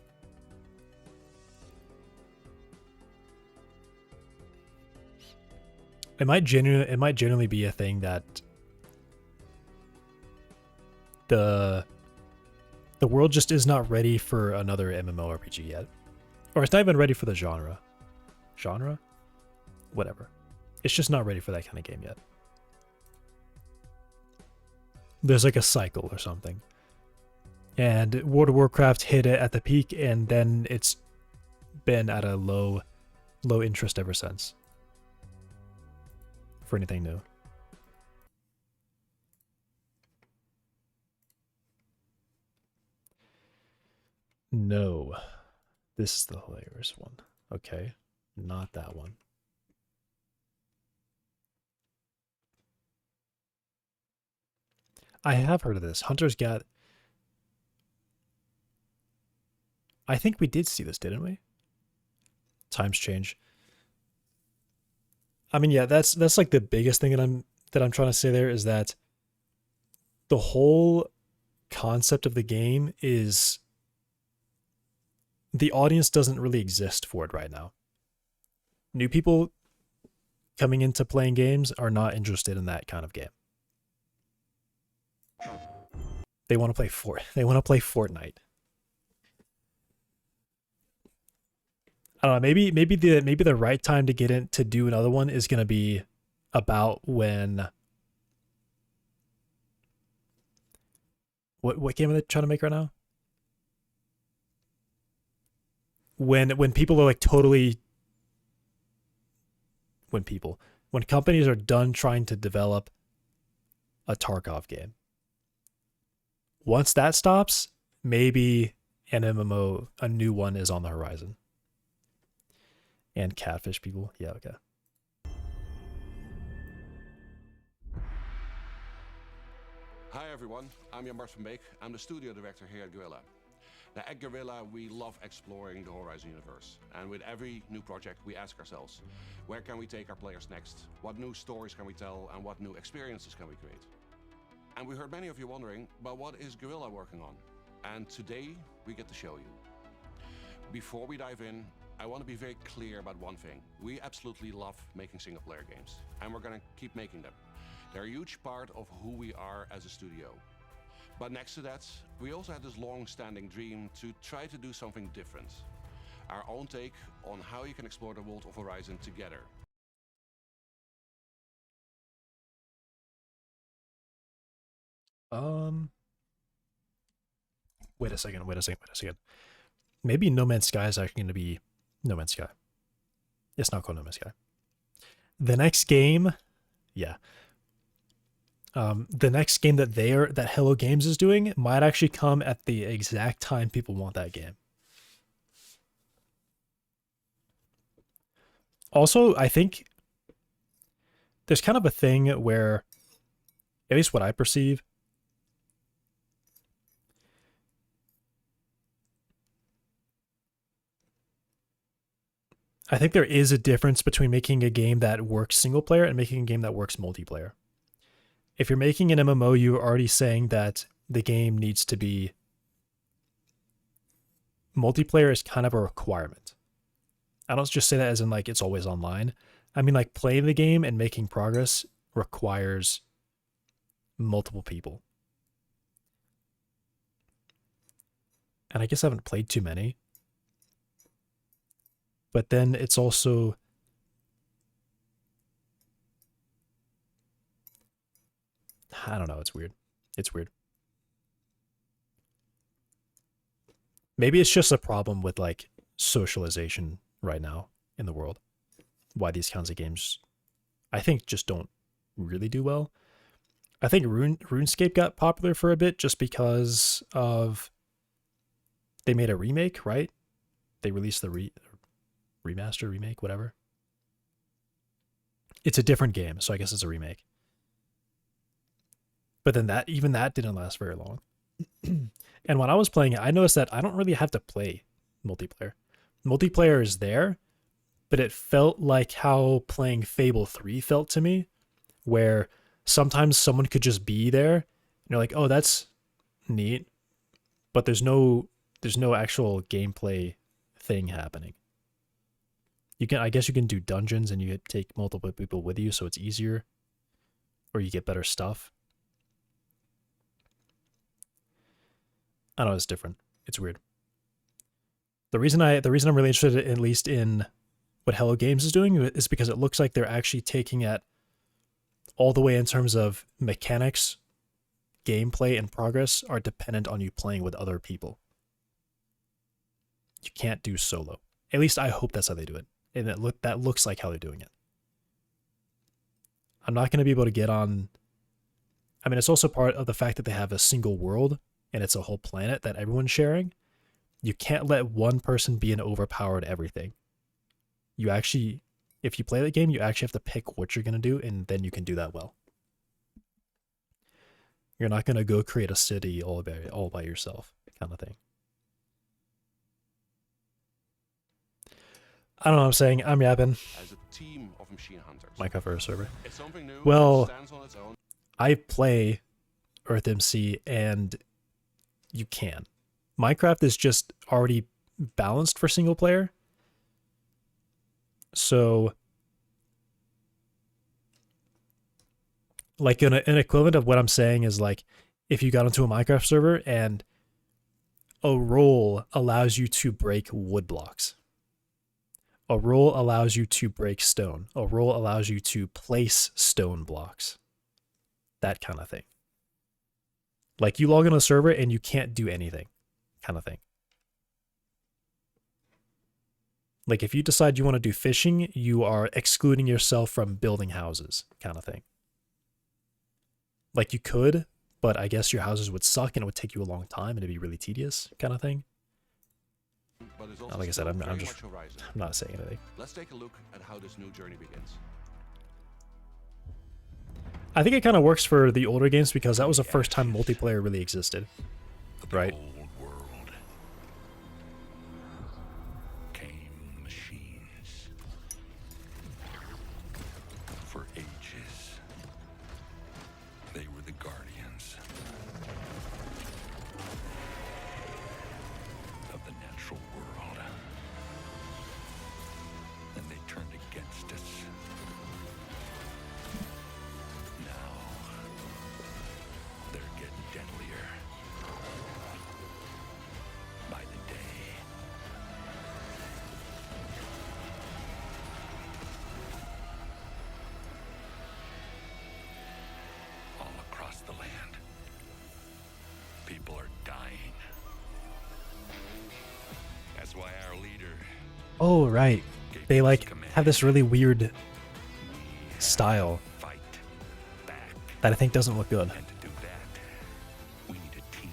It might genuinely be a thing that the world just is not ready for another MMORPG yet. Or it's not even ready for the genre. Genre? Whatever. It's just not ready for that kind of game yet. There's like a cycle or something. And World of Warcraft hit it at the peak, and then it's been at a low interest ever since. For anything new. No. This is the hilarious one. Okay. Not that one. I have heard of this. Hunter's got... I think we did see this, didn't we? Times change. I mean, yeah, that's like the biggest thing that I'm trying to say there is that the whole concept of the game is the audience doesn't really exist for it right now. New people coming into playing games are not interested in that kind of game. They want to play Fortnite. I don't know, maybe the right time to get in to do another one is gonna be about when what game are they trying to make right now? When people are like totally when companies are done trying to develop a Tarkov game. Once that stops, maybe an MMO, a new one is on the horizon. And catfish people. Yeah, okay.
Hi everyone, I'm Jan Bart van Beek. I'm the studio director here at Gorilla. Now at Gorilla, we love exploring the Horizon universe. And with every new project, we ask ourselves, where can we take our players next? What new stories can we tell and what new experiences can we create? And we heard many of you wondering, but what is Gorilla working on? And today, we get to show you. Before we dive in, I want to be very clear about one thing. We absolutely love making single-player games, and we're going to keep making them. They're a huge part of who we are as a studio. But next to that, we also had this long-standing dream to try to do something different. Our own take on how you can explore the world of Horizon together.
Wait a second. Maybe No Man's Sky is actually going to be No Man's Sky. It's not called No Man's Sky. The next game, yeah. The next game that Hello Games is doing might actually come at the exact time people want that game. Also, I think there's kind of a thing where, at least what I perceive, I think there is a difference between making a game that works single player and making a game that works multiplayer. If you're making an MMO, you're already saying that the game needs to be multiplayer is kind of a requirement. I don't just say that as in like it's always online. I mean like playing the game and making progress requires multiple people. And I guess I haven't played too many. But then it's also I don't know, it's weird. It's weird. Maybe it's just a problem with like socialization right now in the world. Why these kinds of games I think just don't really do well. I think RuneScape got popular for a bit just because of they made a remake, right? They released the remaster, remake, whatever. It's a different game, so I guess it's a remake. But then even that didn't last very long. And when I was playing it, I noticed that I don't really have to play multiplayer. Multiplayer is there, but it felt like how playing Fable 3 felt to me, where sometimes someone could just be there, and you're like, oh, that's neat, but there's no actual gameplay thing happening. I guess you can do dungeons and you take multiple people with you, so it's easier, or you get better stuff. I don't know, it's different. It's weird. The reason I'm really interested, at least in what Hello Games is doing, is because it looks like they're actually taking it all the way in terms of mechanics, gameplay, and progress are dependent on you playing with other people. You can't do solo. At least I hope that's how they do it. And that looks like how they're doing it. I'm not going to be able to get on... I mean, it's also part of the fact that they have a single world, and it's a whole planet that everyone's sharing. You can't let one person be an overpowered everything. You actually, if you play the game, you actually have to pick what you're going to do, and then you can do that well. You're not going to go create a city all by yourself, kind of thing. I don't know what I'm saying. I'm yapping.
As a team of machine hunters.
My cover server.
It's something new.
Well,
Stands on its own.
I play EarthMC, and you can. Minecraft is just already balanced for single player. So, like an equivalent of what I'm saying is like, if you got into a Minecraft server and a role allows you to break wood blocks. A role allows you to break stone. A role allows you to place stone blocks. That kind of thing. Like you log in a server and you can't do anything, kind of thing. Like if you decide you want to do fishing, you are excluding yourself from building houses, kind of thing. Like you could, but I guess your houses would suck and it would take you a long time and it'd be really tedious, kind of thing.
But
Like I said, I'm not saying anything.
Let's take a look at how this new journey begins.
I think it kind of works for the older games because that was the first time multiplayer really existed, right?
Old world came machines. For ages, they were the guardians of the natural world. That's why our leader
Oh, right.
gave
They
us
like
command.
have this really weird style
Fight back.
that I think doesn't look good.
And to do that, we need a team.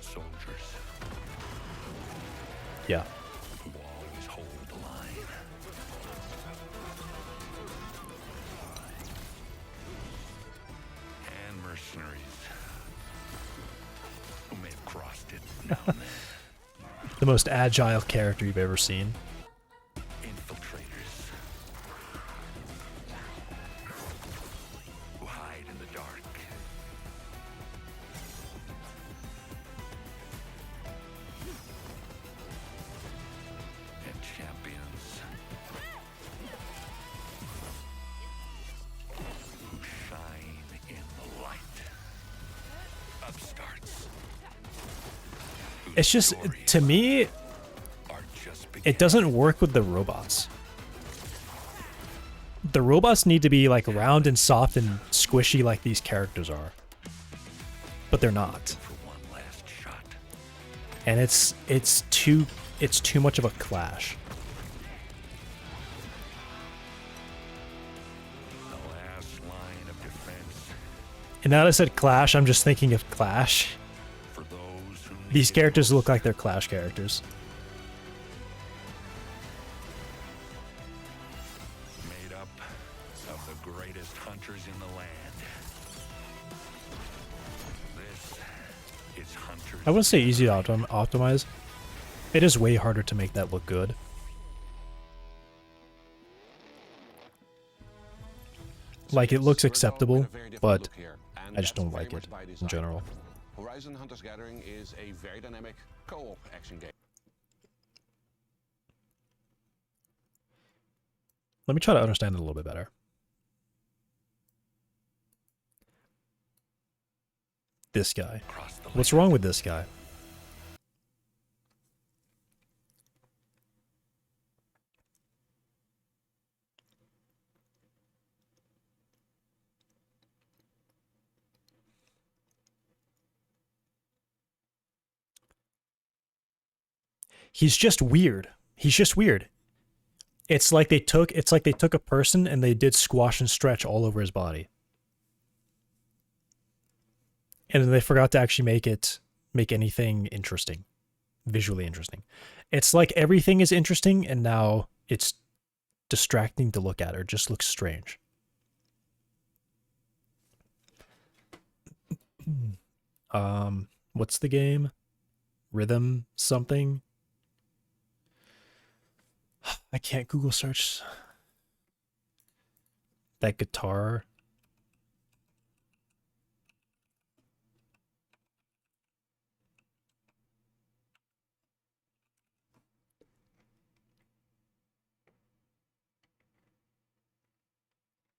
Soldiers
Yeah.
who always hold the line. And mercenaries who may have crossed it now and then.
The most agile character you've ever seen.
Infiltrators who hide in the dark. And champions who shine in the light. Upstarts. whose
It's just,
stories
to me,
are just beginning.
it doesn't work with the robots. The robots need to be like round and soft and squishy like these characters are. But they're not.
For one last shot.
And it's too much of a clash.
The last line of defense
And now that I said Clash, I'm just thinking of Clash.
for those who need
These
it
characters
most.
look like they're Clash characters.
Made up of the greatest hunters in the land. This is Hunters.
I wouldn't say easy to optimize. It is way harder to make that look good. Like, it looks acceptable, but I just don't like it in general.
Horizon Hunters Gathering is a very dynamic co-op action game.
Let me try to understand it a little bit better. This guy.
Across the
What's
land.
wrong with this guy? He's just weird. He's just weird. It's like they took a person and they did squash and stretch all over his body. And then they forgot to actually make anything interesting. Visually interesting. It's like everything is interesting and now it's distracting to look at or just looks strange. What's the game? Rhythm something? I can't Google search that guitar.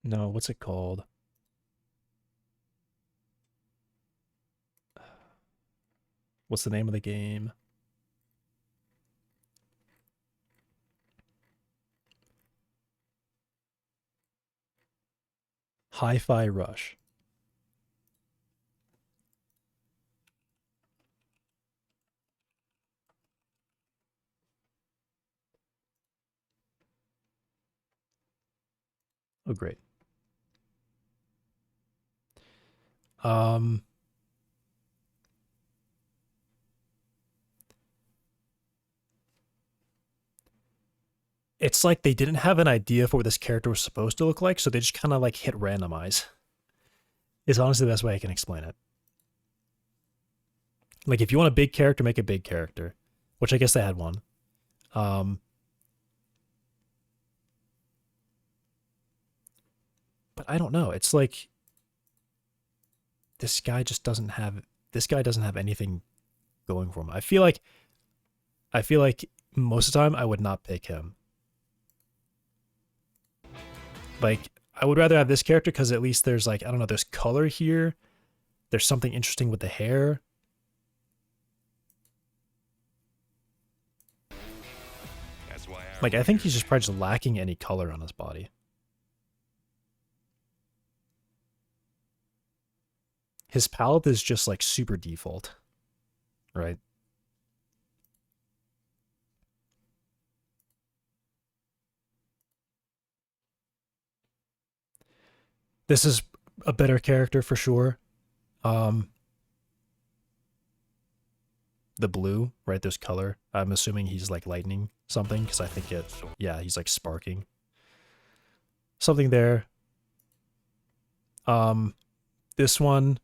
No, what's it called? What's the name of the game? Hi-Fi Rush. Oh, great. It's like they didn't have an idea for what this character was supposed to look like, so they just kind of like hit randomize. Is honestly the best way I can explain it. Like, if you want a big character, make a big character, which I guess they had one. But I don't know. It's like this guy doesn't have anything going for him. I feel like most of the time I would not pick him. Like, I would rather have this character because at least there's like, I don't know, there's color here. There's something interesting with the hair.
That's why our
Like, I think
leader
he's just probably just lacking any color on his body. His palette is just like super default. right? This is a better character for sure. The blue, right? There's color. I'm assuming he's like lightning something because I think yeah, he's like sparking. Something there. This one.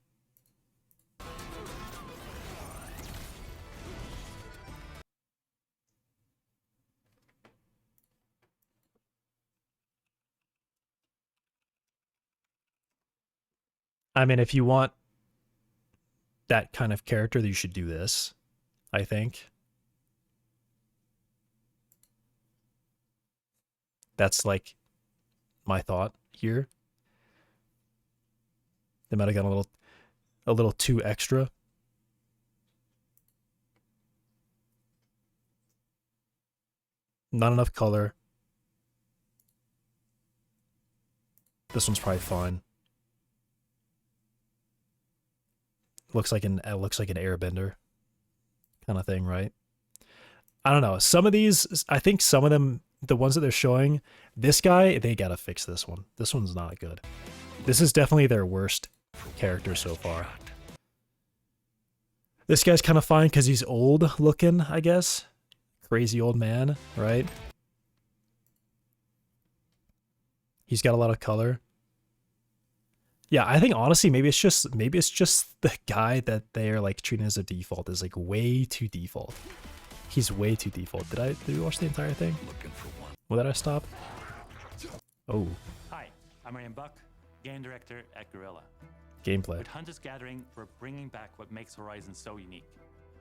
I mean, if you want that kind of character, you should do this, I think. That's like my thought here. They might have gone a little too extra. Not enough color. This one's probably fine. Looks like an airbender kind of thing, right? I don't know. Some of these, I think some of them, the ones that they're showing, this guy, they gotta fix this one. This one's not good. This is definitely their worst character so far. This guy's kind of fine because he's old looking, I guess. Crazy old man, right? He's got a lot of color. Yeah, I think honestly, maybe it's just the guy that they're like treating as a default is like way too default. He's way too default. Did we watch the entire thing? Well, did I stop? Oh.
Hi, I'm Ryan Buck, game director at Guerrilla.
Gameplay.
With Hunters Gathering, we're bringing back what makes Horizon so unique.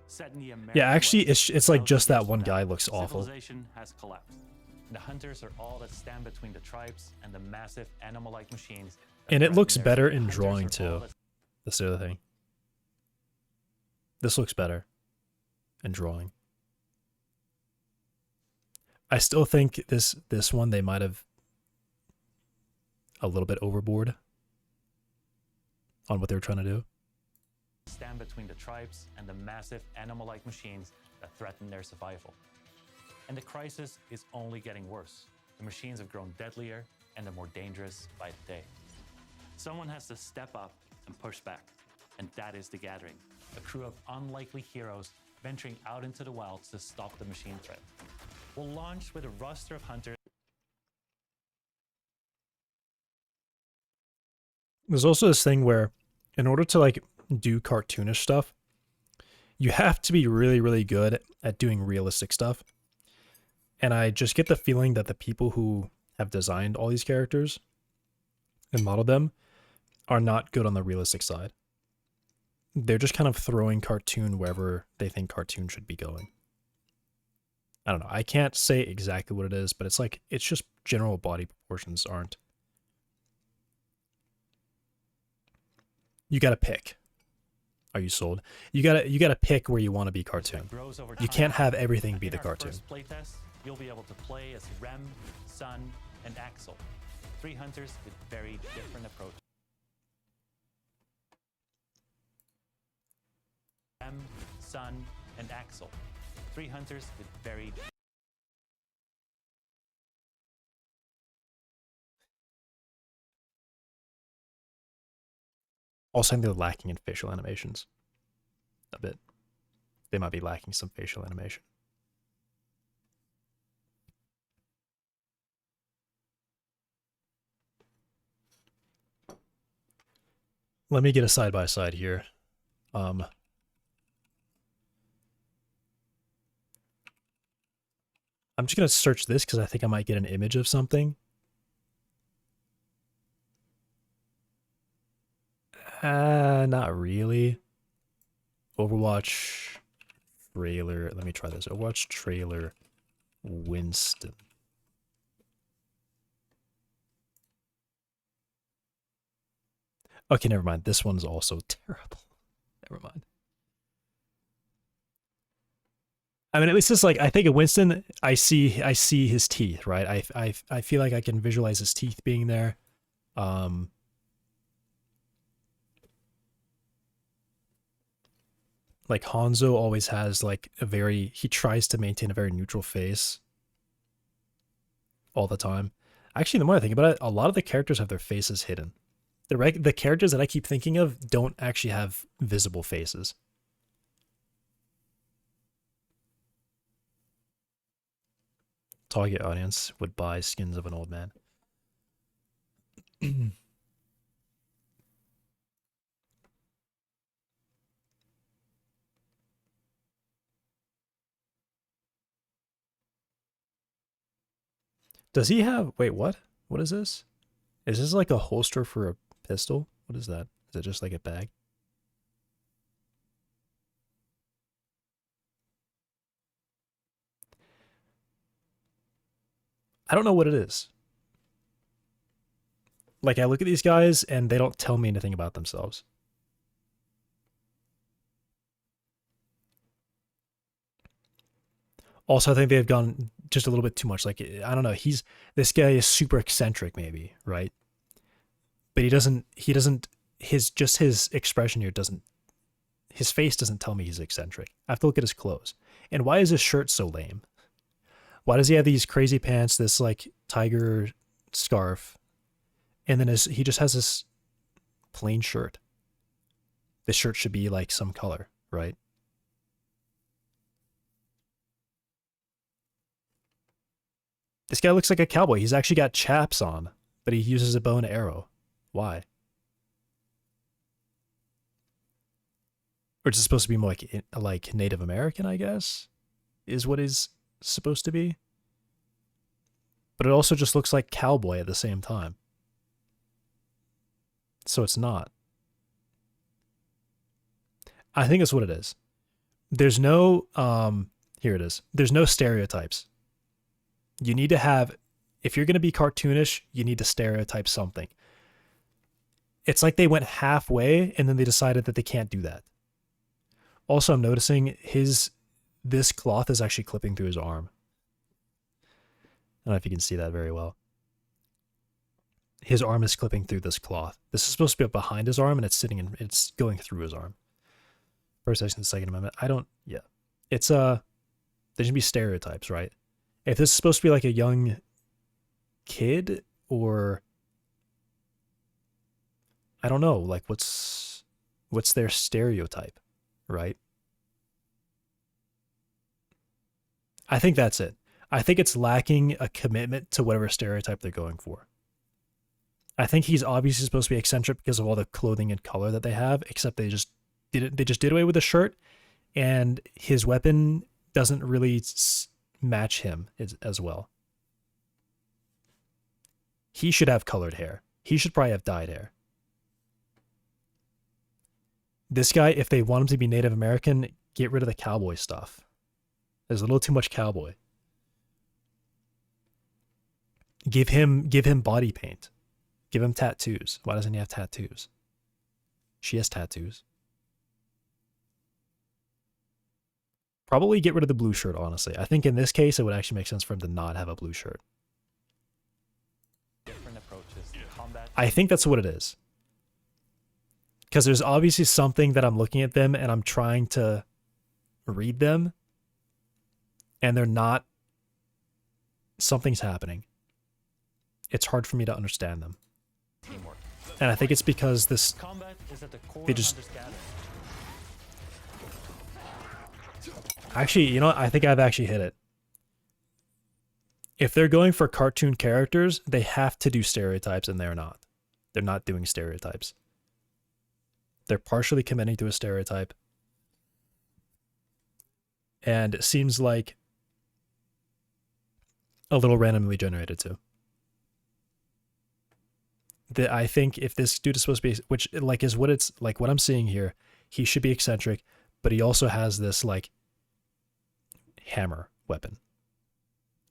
Set in the American
Yeah, actually,
West,
it's like just that
years
one
from
guy
now,
looks awful.
Civilization has collapsed. The hunters are all that stand between the tribes and the massive animal-like machines.
And it looks
threaten
better
their
in
hunters
drawing
are all
too.
that-
That's the other thing. This looks better in drawing. I still think this one they might have a little bit overboard on what they were trying to do.
Stand between the tribes and the massive animal-like machines that threaten their survival. And the crisis is only getting worse. The machines have grown deadlier and they're more dangerous by the day. Someone has to step up and push back, and that is the Gathering, a crew of unlikely heroes venturing out into the wilds to stop the machine threat. We'll launch with a roster of hunters.
There's also this thing where in order to like do cartoonish stuff, you have to be really, really good at doing realistic stuff. And I just get the feeling that the people who have designed all these characters and modeled them are not good on the realistic side. They're just kind of throwing cartoon wherever they think cartoon should be going. I don't know. I can't say exactly what it is, but it's like, it's just general body proportions aren't. You gotta pick. Are you sold? You gotta pick where you want to be cartoon. You can't have everything be the cartoon.
In our first playtest, you'll be able to play as Rem, Sun, and Axel, 3 hunters with very different approaches. Rem, Sun, and Axel, 3 hunters with very.
Also, I think they're lacking in facial animations. A bit. They might be lacking some facial animation. Let me get a side-by-side here. I'm just going to search this because I think I might get an image of something. Not really. Overwatch trailer. Let me try this. Overwatch trailer Winston. Okay, never mind. This one's also terrible. Never mind. I mean, at least it's like, I think of Winston, I see his teeth, right? I feel like I can visualize his teeth being there. Like Hanzo always has like he tries to maintain a very neutral face all the time. Actually, the more I think about it, a lot of the characters have their faces hidden. The characters that I keep thinking of don't actually have visible faces. Target audience would buy skins of an old man. Does he have... Wait, what? What is this? Is this like a holster for a pistol? What is that? Is it just like a bag? I don't know what it is. Like, I look at these guys and they don't tell me anything about themselves. Also, I think they've gone just a little bit too much. Like, I don't know. This guy is super eccentric, maybe, right? But his expression here his face doesn't tell me he's eccentric. I have to look at his clothes. And why is his shirt so lame? Why does he have these crazy pants, this like tiger scarf, and then he just has this plain shirt? This shirt should be like some color, right? This guy looks like a cowboy. He's actually got chaps on, but he uses a bow and arrow. Why? Or is it supposed to be more like Native American, I guess? Is what he's supposed to be? But it also just looks like cowboy at the same time. So it's not. I think that's what it is. There's no, here it is. There's no stereotypes. You need to have, if you're going to be cartoonish, you need to stereotype something. It's like they went halfway and then they decided that they can't do that. Also, I'm noticing this cloth is actually clipping through his arm. I don't know if you can see that very well. His arm is clipping through this cloth. This is supposed to be up behind his arm and it's going through his arm. First section, Second Amendment. It's there should be stereotypes, right? If this is supposed to be like a young kid, or I don't know, like what's their stereotype, right? I think that's it. I think it's lacking a commitment to whatever stereotype they're going for. I think he's obviously supposed to be eccentric because of all the clothing and color that they have, except they just did away with the shirt, and his weapon doesn't really match him as well. He should have colored hair. He should probably have dyed hair. This guy, if they want him to be Native American, get rid of the cowboy stuff. There's a little too much cowboy. Give him body paint. Give him tattoos. Why doesn't he have tattoos? She has tattoos. Probably get rid of the blue shirt, honestly. I think in this case, it would actually make sense for him to not have a blue shirt.
Different approaches. Combat.
I think that's what it is. Because there's obviously something that I'm looking at them and I'm trying to read them, and they're not. Something's happening. It's hard for me to understand them.
Teamwork.
And I think it's because this...
Combat is at the core
They
of
just...
understanding.
Actually, you know what? I think I've actually hit it. If they're going for cartoon characters, they have to do stereotypes, and they're not. They're not doing stereotypes. They're partially committing to a stereotype. And it seems like a little randomly generated too. I think if this dude is supposed to be, which like is what it's like, what I'm seeing here, he should be eccentric, but he also has this like hammer weapon.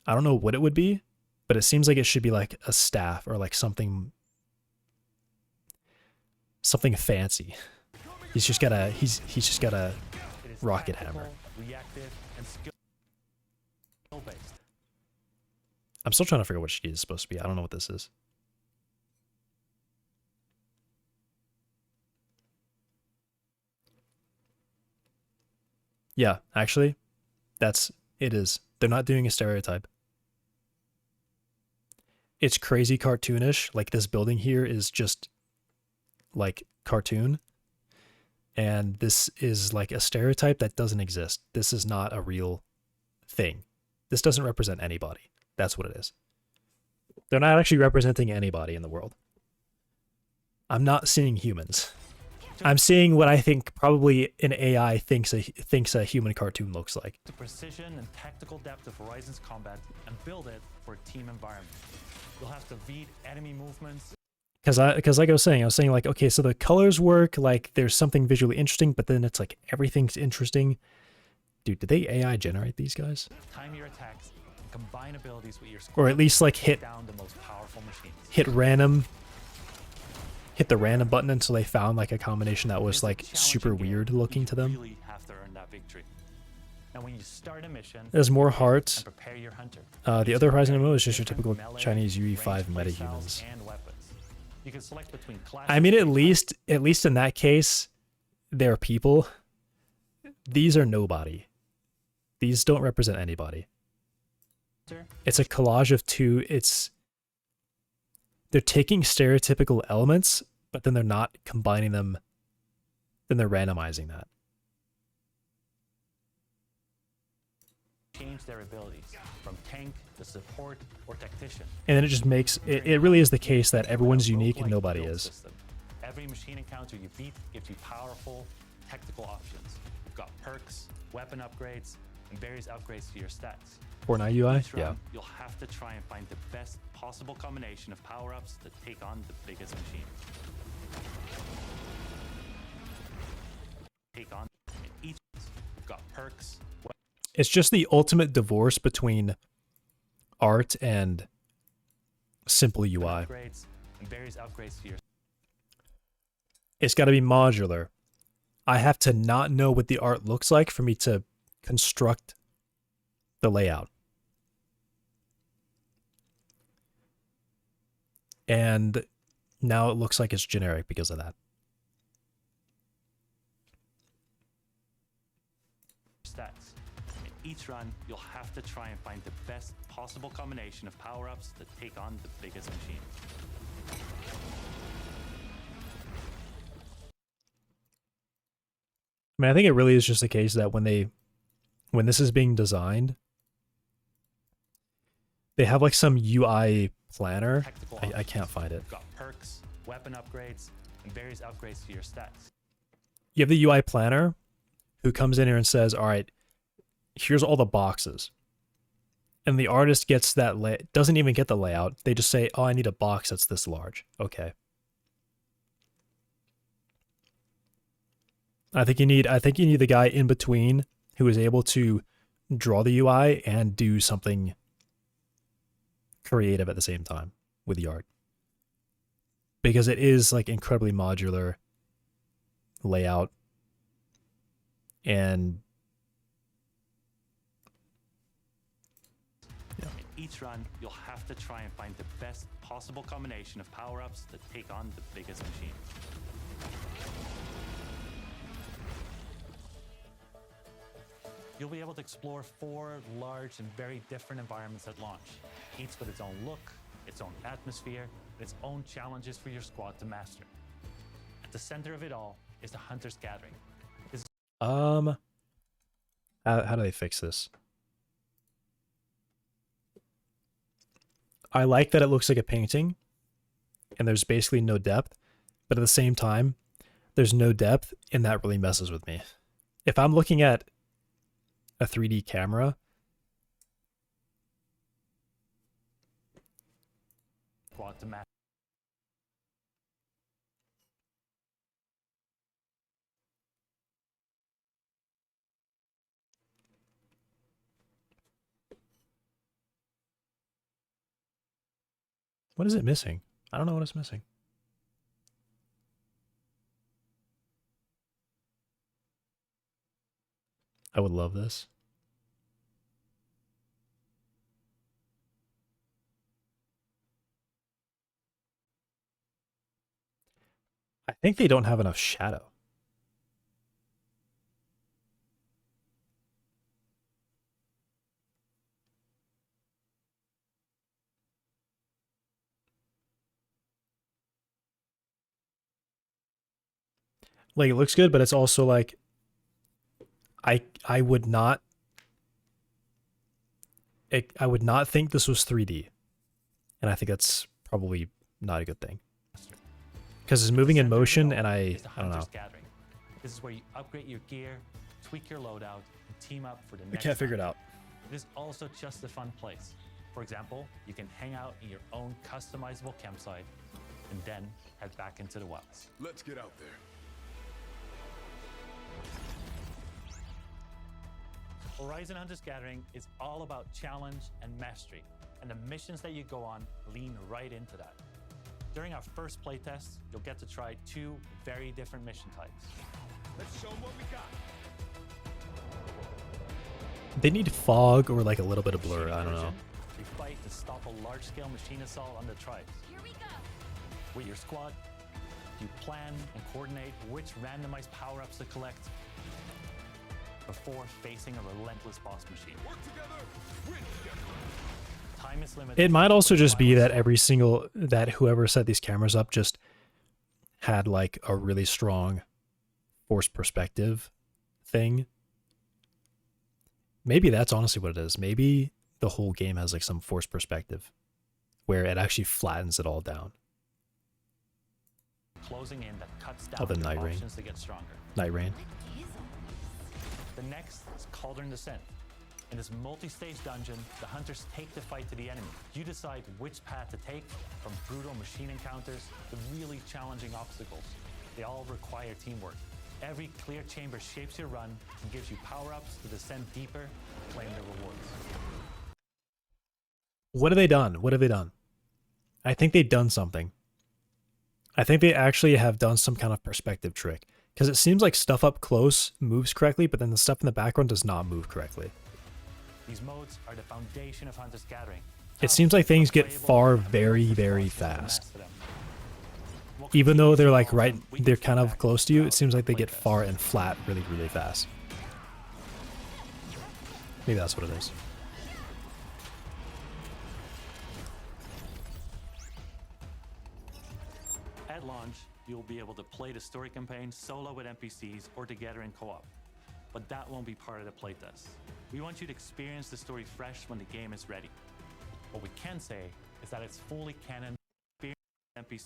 I don't know what it would be, but it seems like it should be like a staff or like something fancy. He's just got a rocket hammer.
Reactive, and skill-based.
I'm still trying to figure out what she is supposed to be. I don't know what this is. Yeah, actually, it is. They're not doing a stereotype. It's crazy cartoonish. Like this building here is just like cartoon. And this is like a stereotype that doesn't exist. This is not a real thing. This doesn't represent anybody. That's what it is. They're not actually representing anybody in the world. I'm not seeing humans. I'm seeing what I think probably an AI thinks a human cartoon looks like.
The precision and tactical depth of Horizon's combat and build it for a team environment. You'll have to read enemy movements.
Because like I was saying like, okay, so the colors work, like there's something visually interesting, but then it's like everything's interesting. Dude, did they AI generate these guys?
Time your attacks, and combine abilities with your
Or at least like hit
down the most powerful machines.
hit the random button until they found like a combination that was like super weird looking to them.
Really have to earn that victory. Now when you start a mission,
There's more hearts.
and prepare your hunter.
The other Horizon MMO is just your
Different
typical
melee,
Chinese UE5
ranged
metahumans.
playstyles, and weapons. You can select between
I mean, at
classic
least in that case, they're people. These are nobody. These don't represent anybody.
hunter,
It's a collage of two. They're taking stereotypical elements, but then they're not combining them. Then they're randomizing that.
change their abilities from tank to support or tactician.
And then it just makes it really is the case that everyone's unique and nobody
Build
is.
system. Every machine encounter you beat gives you powerful tactical options. You've got perks, weapon upgrades, and various upgrades to your stats.
Fortnite UI?
Each
Yeah.
round, you'll have to try and find the best possible combination of power-ups to take on the biggest machine. Take on in each. You've got perks.
It's just the ultimate divorce between art and simple UI.
Upgrades and various upgrades to your.
It's got to be modular. I have to not know what the art looks like for me to construct the layout. And now it looks like it's generic because of that.
Stats. In each run, you'll have to try and find the best possible combination of power-ups to take on the biggest machine.
I mean, I think it really is just the case that when this is being designed, they have like some UI planner.
Tactical
I
options.
can't find it.
You've got perks, weapon upgrades, and various upgrades to your stats.
You have the UI planner who comes in here and says, all right, here's all the boxes. And the artist gets that, doesn't even get the layout. They just say, oh, I need a box that's this large. Okay. I think you need the guy in between who is able to draw the UI and do something creative at the same time with the art. Because it is like incredibly modular layout. And
In each run, you'll have to try and find the best possible combination of power-ups to take on the biggest machine. You'll be able to explore 4 large and very different environments at launch, each with its own look, its own atmosphere, and its own challenges for your squad to master. At the center of it all is the Hunter's Gathering.
how do they fix this? I like that it looks like a painting and there's basically no depth, but at the same time, there's no depth and that really messes with me. If I'm looking at a 3D camera,
Squad to master.
what is it missing? I don't know what it's missing. I would love this. I think they don't have enough shadow. Like, it looks good, but it's also like I would not I would not think this was 3D. And I think that's probably not a good thing. Because it's moving in motion and I don't know.
Gathering. This is where you upgrade your gear, tweak your loadout, and team up for the
I
next
can't figure it
time.
out.
It is also just a fun place. For example, you can hang out in your own customizable campsite and then head back into the wilds.
Let's get out there.
Horizon Hunters Gathering is all about challenge and mastery, and the missions that you go on lean right into that. During our first playtest, you'll get to try 2 very different mission types.
Let's show them what we got.
They need fog or like a little bit of blur. I don't know.
Version, you fight to stop a large-scale machine assault on the tribes.
Here we go.
With your squad, you plan and coordinate which randomized power-ups to collect before facing a relentless boss machine.
Work together, win together.
Time is limited.
It might also just be that that whoever set these cameras up just had like a really strong forced perspective thing. Maybe that's honestly what it is. Maybe the whole game has like some forced perspective where it actually flattens it all down.
Closing in that cuts
Oh,
down
the
your
Night Rain.
options to get stronger.
Night Rain.
What is all
The next is Cauldron Descent. In this multi-stage dungeon, the hunters take the fight to the enemy. You decide which path to take, from brutal machine encounters to really challenging obstacles. They all require teamwork. Every clear chamber shapes your run and gives you power-ups to descend deeper and claim the rewards.
What have they done? What have they done? I think they've done something. I think they actually have done some kind of perspective trick. Because it seems like stuff up close moves correctly, but then the stuff in the background does not move correctly.
These modes are the foundation of Hunters Gathering.
It seems like things get far very, very fast. Even though they're like they're kind of close to you, it seems like they get far and flat really, really fast. Maybe that's what it is.
At launch, you'll be able to play the story campaign solo with NPCs or together in co-op. But that won't be part of the playtest. We want you to experience the story fresh when the game is ready. What we can say is that it's fully canon NPC.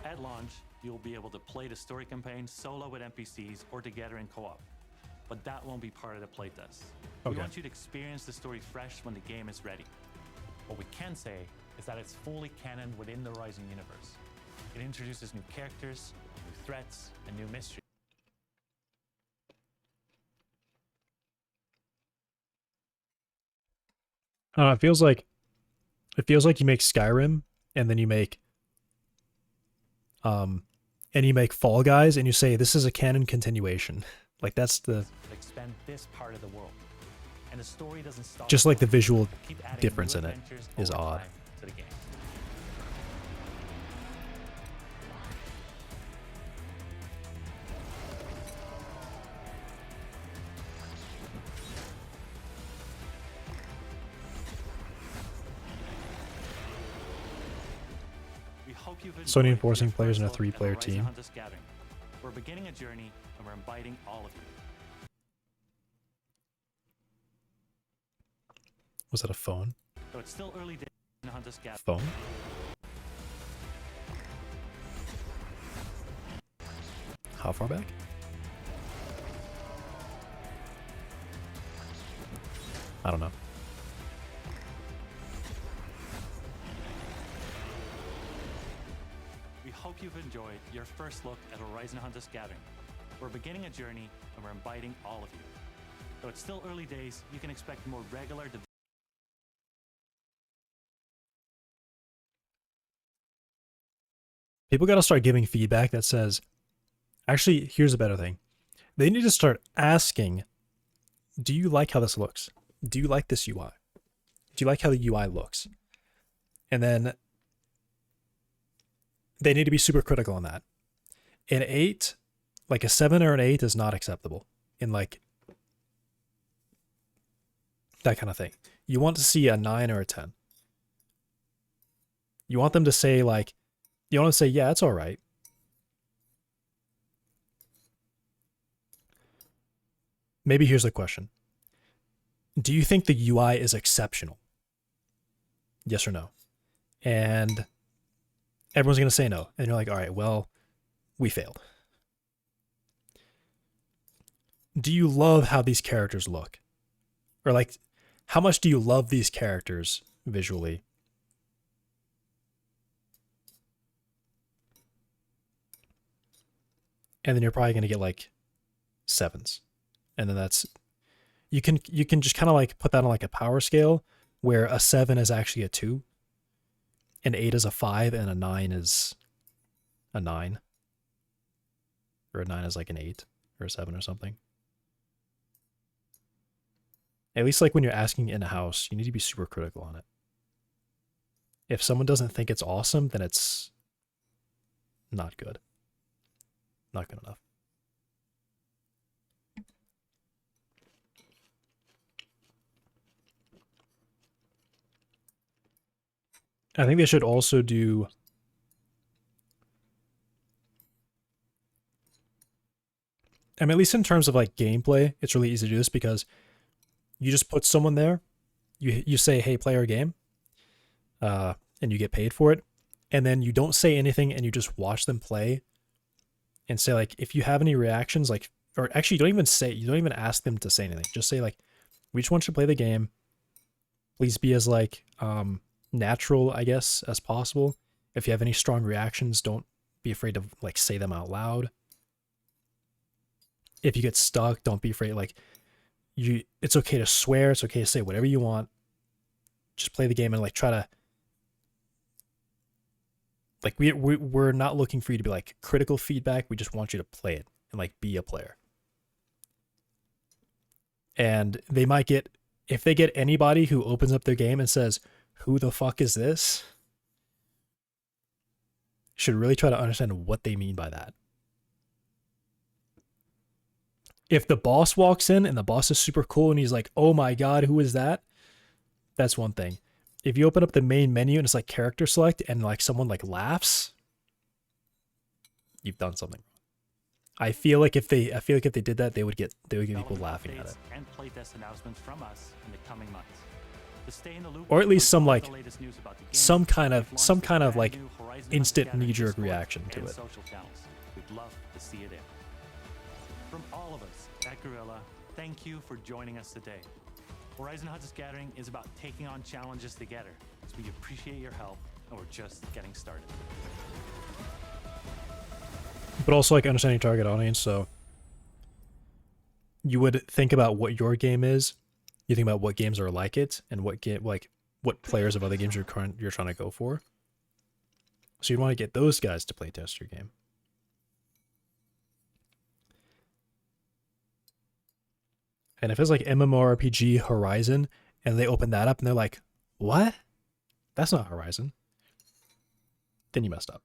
At launch, you'll be able to play the story campaign solo with NPCs or together in co-op. But that won't be part of the playtest. We
Okay.
want you to experience the story fresh when the game is ready. What we can say is that it's fully canon within the Horizon universe. It introduces new characters, new threats, and new mysteries.
I don't know, it feels like you make Skyrim and then you make Fall Guys and you say this is a canon continuation. Like that's the
That expand this part of the world. And the story doesn't stop.
just like the
there.
visual
Keep adding
difference
new
in it
adventures
is
over
odd.
time to the game. We hope you've
Sony
enjoyed
enforcing
your
players in a
first look at
3-player
Horizon
team.
Hunters Gathering. We're beginning a journey and we're inviting all of you.
Was that a phone?
So it's still early days in Hunters Gathering.
Phone? How far back? I don't know.
We hope you've enjoyed your first look at Horizon Hunters Gathering. We're beginning a journey and we're inviting all of you. Though it's still early days, you can expect more regular
People got to start giving feedback that says, actually, here's a better thing. They need to start asking, do you like how this looks? Do you like this UI? Do you like how the UI looks? And then they need to be super critical on that. An 8, like a 7 or an 8 is not acceptable in like that kind of thing. You want to see a 9 or a 10. You want them to say like, you want to say, yeah, it's all right. maybe here's the question. Do you think the UI is exceptional? Yes or no? And everyone's going to say no. And you're like, all right, well, we failed. Do you love how these characters look? Or like, how much do you love these characters visually? And then you're probably going to get like 7s. And then that's, you can just kind of like put that on like a power scale where a 7 is actually a 2, an 8 is a 5, and a 9 is a 9. Or a 9 is like an 8 or a 7 or something. At least like when you're asking in a house, you need to be super critical on it. If someone doesn't think it's awesome, then it's not good. Not good enough. I think they should also do I mean, at least in terms of like gameplay, it's really easy to do this because you just put someone there, you say, hey, play our game, and you get paid for it, and then you don't say anything and you just watch them play and say like, if you have any reactions, like, or actually you don't even ask them to say anything. Just say like, we just want you to play the game. Please be as like natural, I guess, as possible. If you have any strong reactions, don't be afraid to like say them out loud. If you get stuck, don't be afraid. Like, it's okay to swear. It's okay to say whatever you want. Just play the game and like try to. Like we're not looking for you to be like critical feedback. We just want you to play it and like be a player. And they might get, if they get anybody who opens up their game and says, "Who the fuck is this?" should really try to understand what they mean by that. If the boss walks in and the boss is super cool and he's like, "Oh my god, who is that?" That's one thing. If you open up the main menu and it's like character select and like someone like laughs, you've done something. I feel like if they did that, they would get people laughing at it.
And playtest announcements from us in the coming months. To stay in the loop,
Or at least some like
the latest news about the game,
some kind
we've
of
launched a
like
brand new Horizon
instant
Hunt Gathering
knee-jerk
Discord
reaction to
and
it.
social channels. We'd love to see it in. From all of us at Gorilla, thank you for joining us today. Horizon Hunters Gathering is about taking on challenges together, so we appreciate your help, and we're just getting started.
But also like understanding target audience, so you would think about what your game is, you think about what games are like it, and what players of other games you're trying to go for. So you'd want to get those guys to play test your game. And if it's like MMORPG Horizon and they open that up and they're like, "What? That's not Horizon." Then you messed up.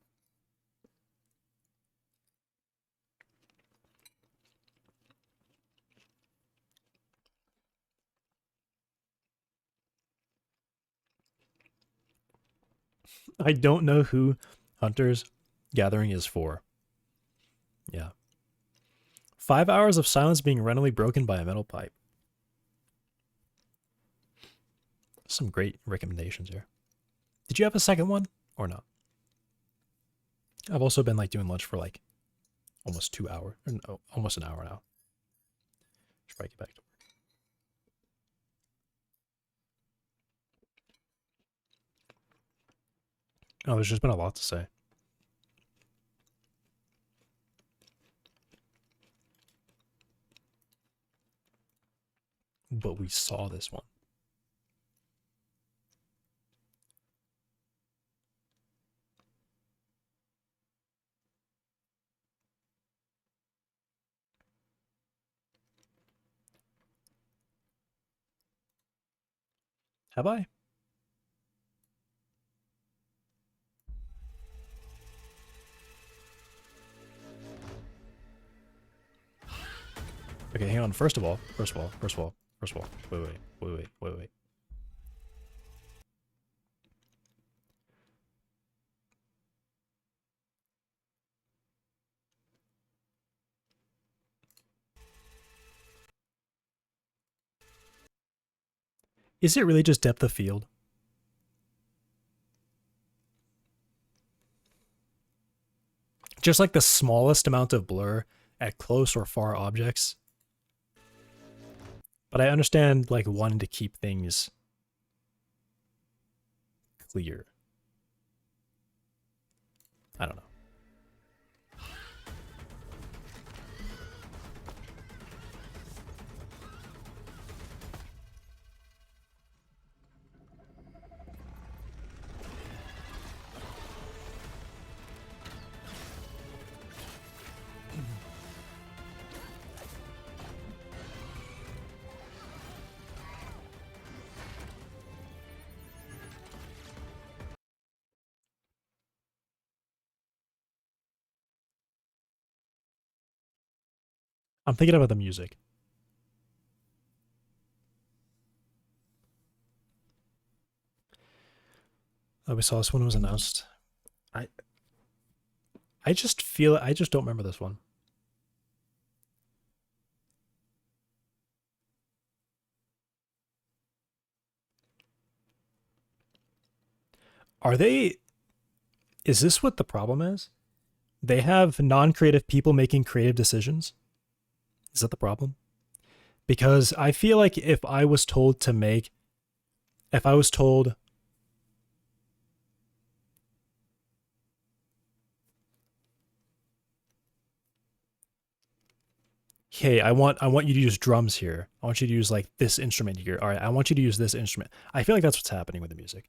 I don't know who Hunter's Gathering is for. Yeah. 5 hours of silence being randomly broken by a metal pipe. Some great recommendations here. Did you have a second one or not? I've also been like doing lunch for like almost 2 hours, or no, almost an hour now. Should probably get back to work. Oh, there's just been a lot to say. But we saw this one. Have I? Okay, hang on. First of all, wait. Is it really just depth of field? Just like the smallest amount of blur at close or far objects. But I understand like wanting to keep things clear. I don't know. I'm thinking about the music. Oh, we saw this one was announced. I just feel I just don't remember this one. Are they is this what the problem is? They have non-creative people making creative decisions? Is that the problem? Because I feel like if I was told, hey, I want you to use drums here. I want you to use like this instrument here. All right, I want you to use this instrument. I feel like that's what's happening with the music.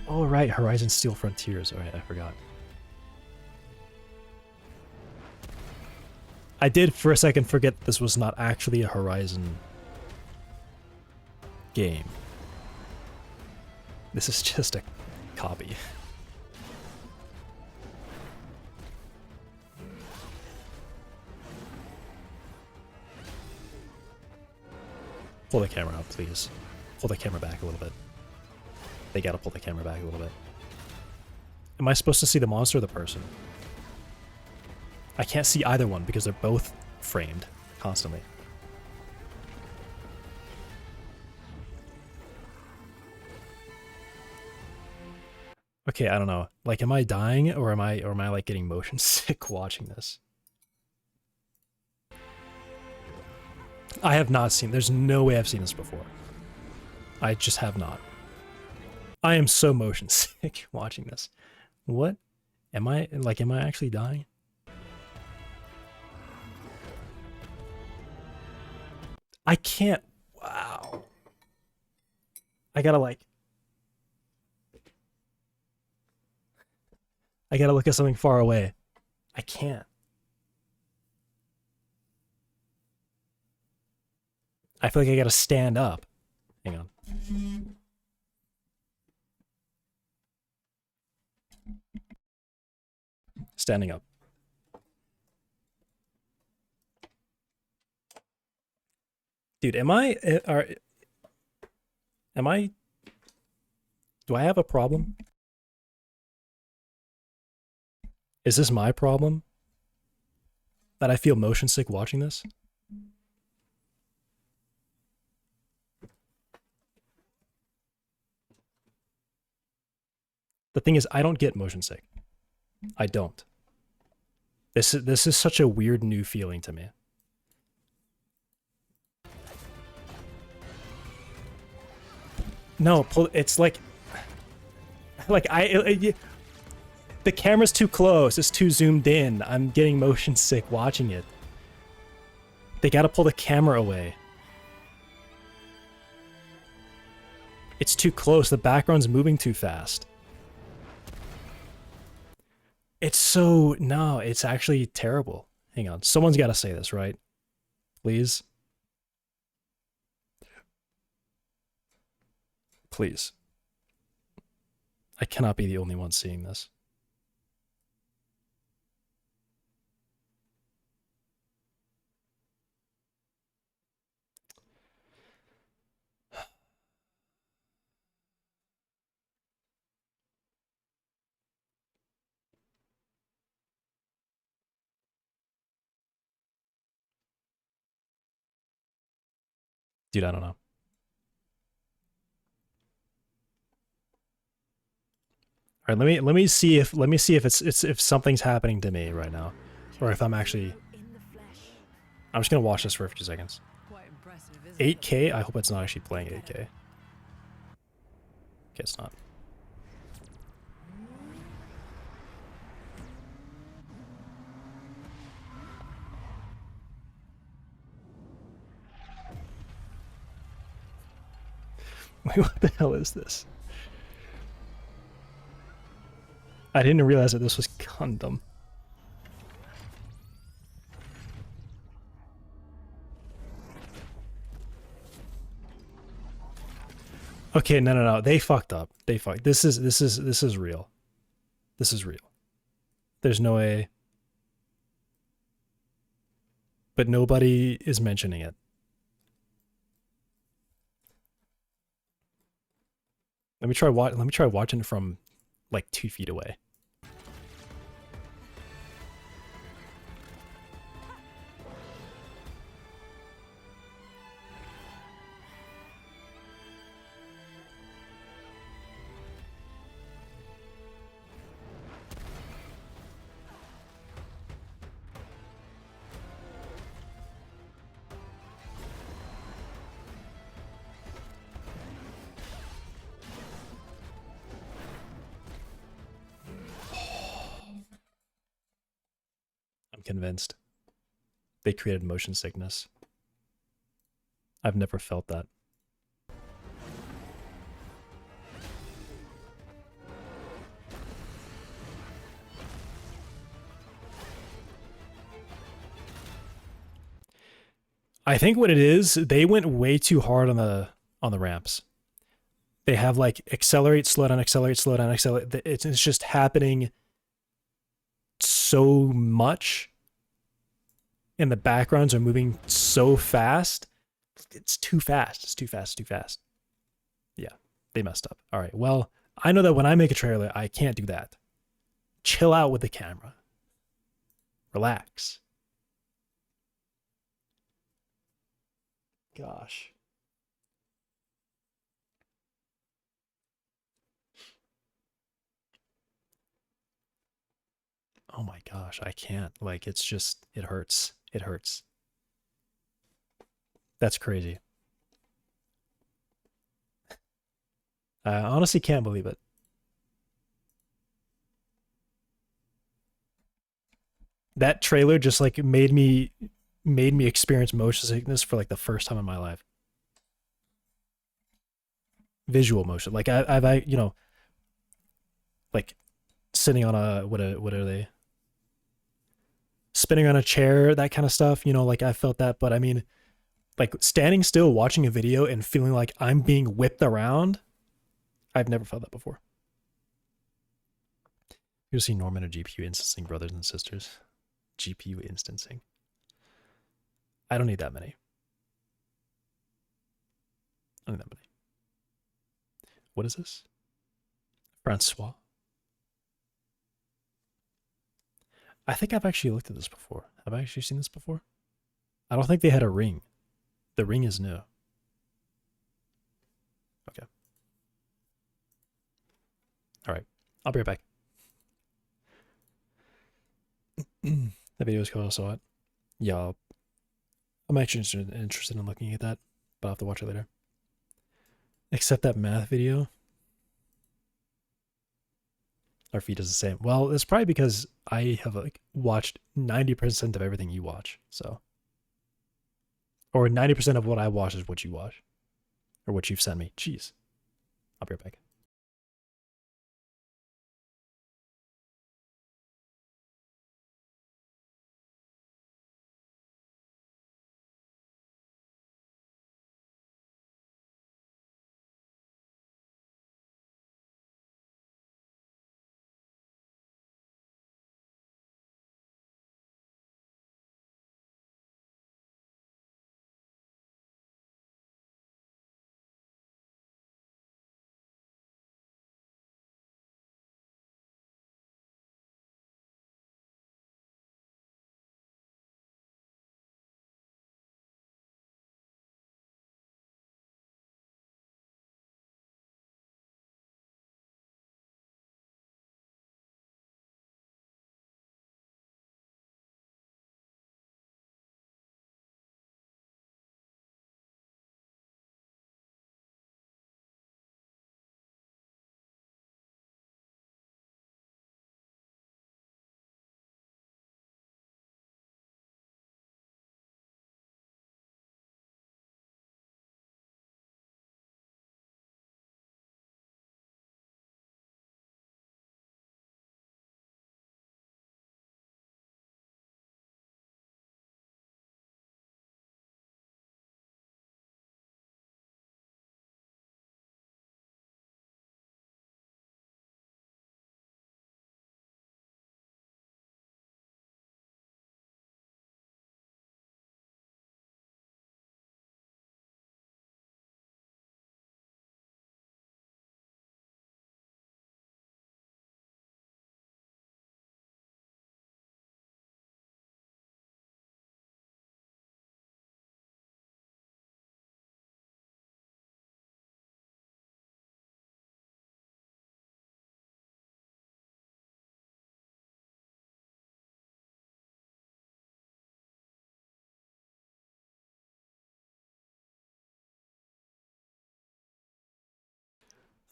Oh, right, Horizon Steel Frontiers. All right, I forgot. I did for a second forget this was not actually a Horizon game. This is just a copy. Pull the camera out, please. Pull the camera back a little bit. They gotta pull the camera back a little bit. Am I supposed to see the monster or the person? I can't see either one because they're both framed constantly. Okay, I don't know. Like, am I dying or am I like getting motion sick watching this? I have not seen. There's no way I've seen this before. I just have not. I am so motion sick watching this. What? Am I actually dying? I can't. Wow. I gotta look at something far away. I can't. I feel like I gotta stand up. Hang on. Standing up. Dude, am I do I have a problem? Is this my problem? That I feel motion sick watching this? The thing is, I don't get motion sick. I don't. This is such a weird new feeling to me. No, it's like the camera's too close. It's too zoomed in. I'm getting motion sick watching it. They gotta pull the camera away. It's too close. The background's moving too fast. It's so... No, it's actually terrible. Hang on. Someone's got to say this, right? Please? Please. I cannot be the only one seeing this. Dude, I don't know. All right, let me see if it's if something's happening to me right now, or if I'm actually.
In the flesh.
I'm just gonna watch this for a few seconds.
Quite impressive, isn't
8K. I hope it's not actually playing 8K. Okay, it's not. Wait, what the hell is this? I didn't realize that this was Gundam. Okay, no. They fucked up. They fucked. This is real. This is real. There's no way. But nobody is mentioning it. Let me try watching it from like 2 feet away. I'm convinced. They created motion sickness. I've never felt that. I think what it is, they went way too hard on the ramps. They have like accelerate, slow down, accelerate, slow down, accelerate. It's just happening so much, and the backgrounds are moving so fast. It's too fast. It's too fast. It's too fast. Yeah, they messed up. All right. Well, I know that when I make a trailer, I can't do that. Chill out with the camera. Relax. Gosh. Oh my gosh, I can't. Like, it's just, it hurts. It hurts. That's crazy. I honestly can't believe it. That trailer just like made me experience motion sickness for like the first time in my life. Visual motion. Like I've you know, like sitting on a what are they? Spinning on a chair, that kind of stuff, you know, like I felt that, but I mean, like standing still watching a video and feeling like I'm being whipped around, I've never felt that before. You'll see Norman and GPU instancing brothers and sisters. GPU instancing. I don't need that many. I don't need that many. What is this? Francois. I think I've actually looked at this before. Have I actually seen this before? I don't think they had a ring. The ring is new. Okay. All right. I'll be right back. The video is cool, I saw it. Yeah, I'm actually interested in looking at that, but I'll have to watch it later. Except that math video. Our feed is the same. Well, it's probably because I have like watched 90% of everything you watch, so. Or 90% of what I watch is what you watch. Or what you've sent me. Jeez. I'll be right back.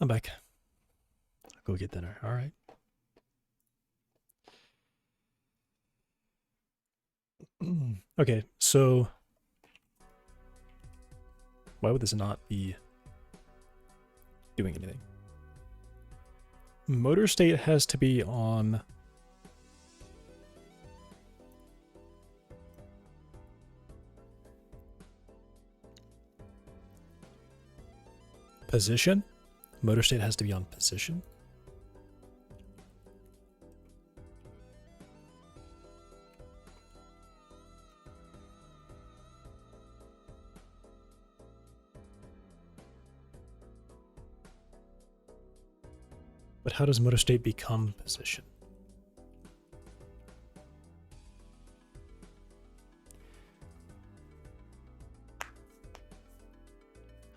I'm back. I'll go get dinner. All right. Okay, so why would this not be doing anything? Motor state has to be on position. Motor state has to be on position. But how does motor state become position?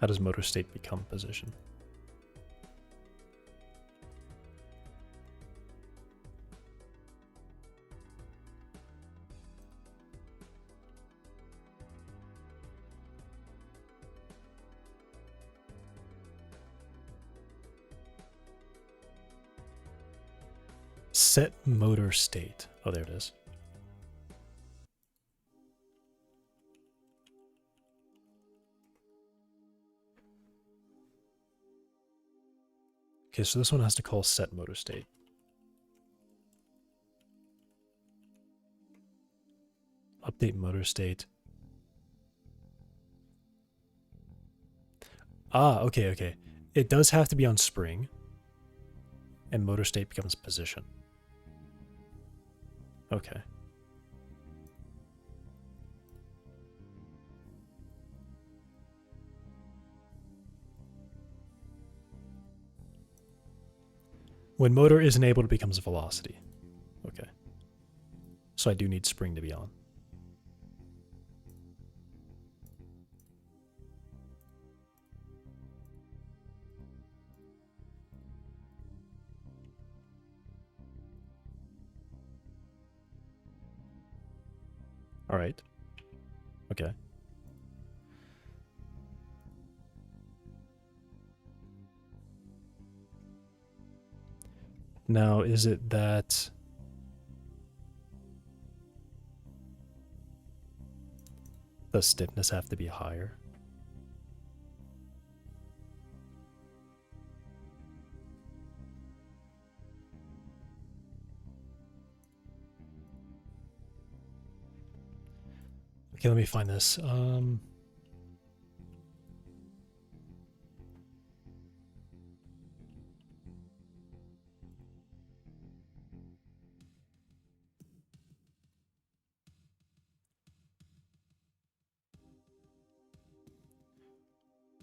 How does motor state become position? Set motor state. Oh, there it is. Okay, so this one has to call set motor state. Update motor state. Ah, okay, okay. It does have to be on spring, and motor state becomes position. Okay. When motor is enabled, it becomes velocity. Okay. So I do need spring to be on. All right. Okay. Now, is it that the stiffness have to be higher? Okay, let me find this.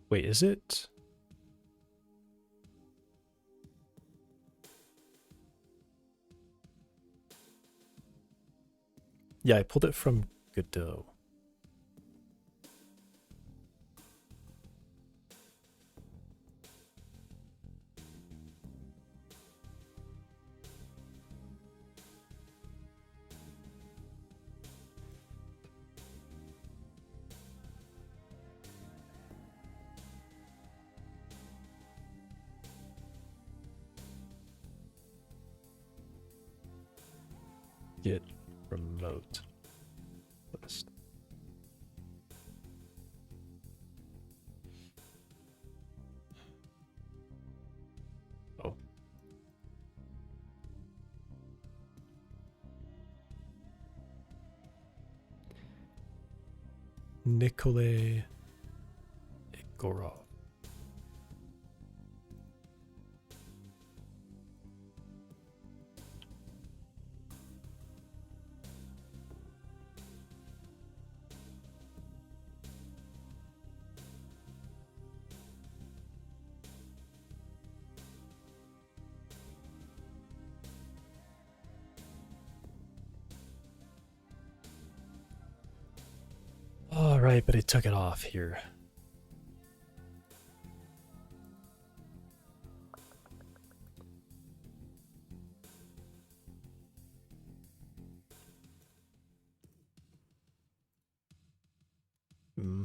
Wait, is it? Yeah, I pulled it from Godot. Git remote list. Oh. Nikolay Igorov. All right, but it took it off here. Hmm.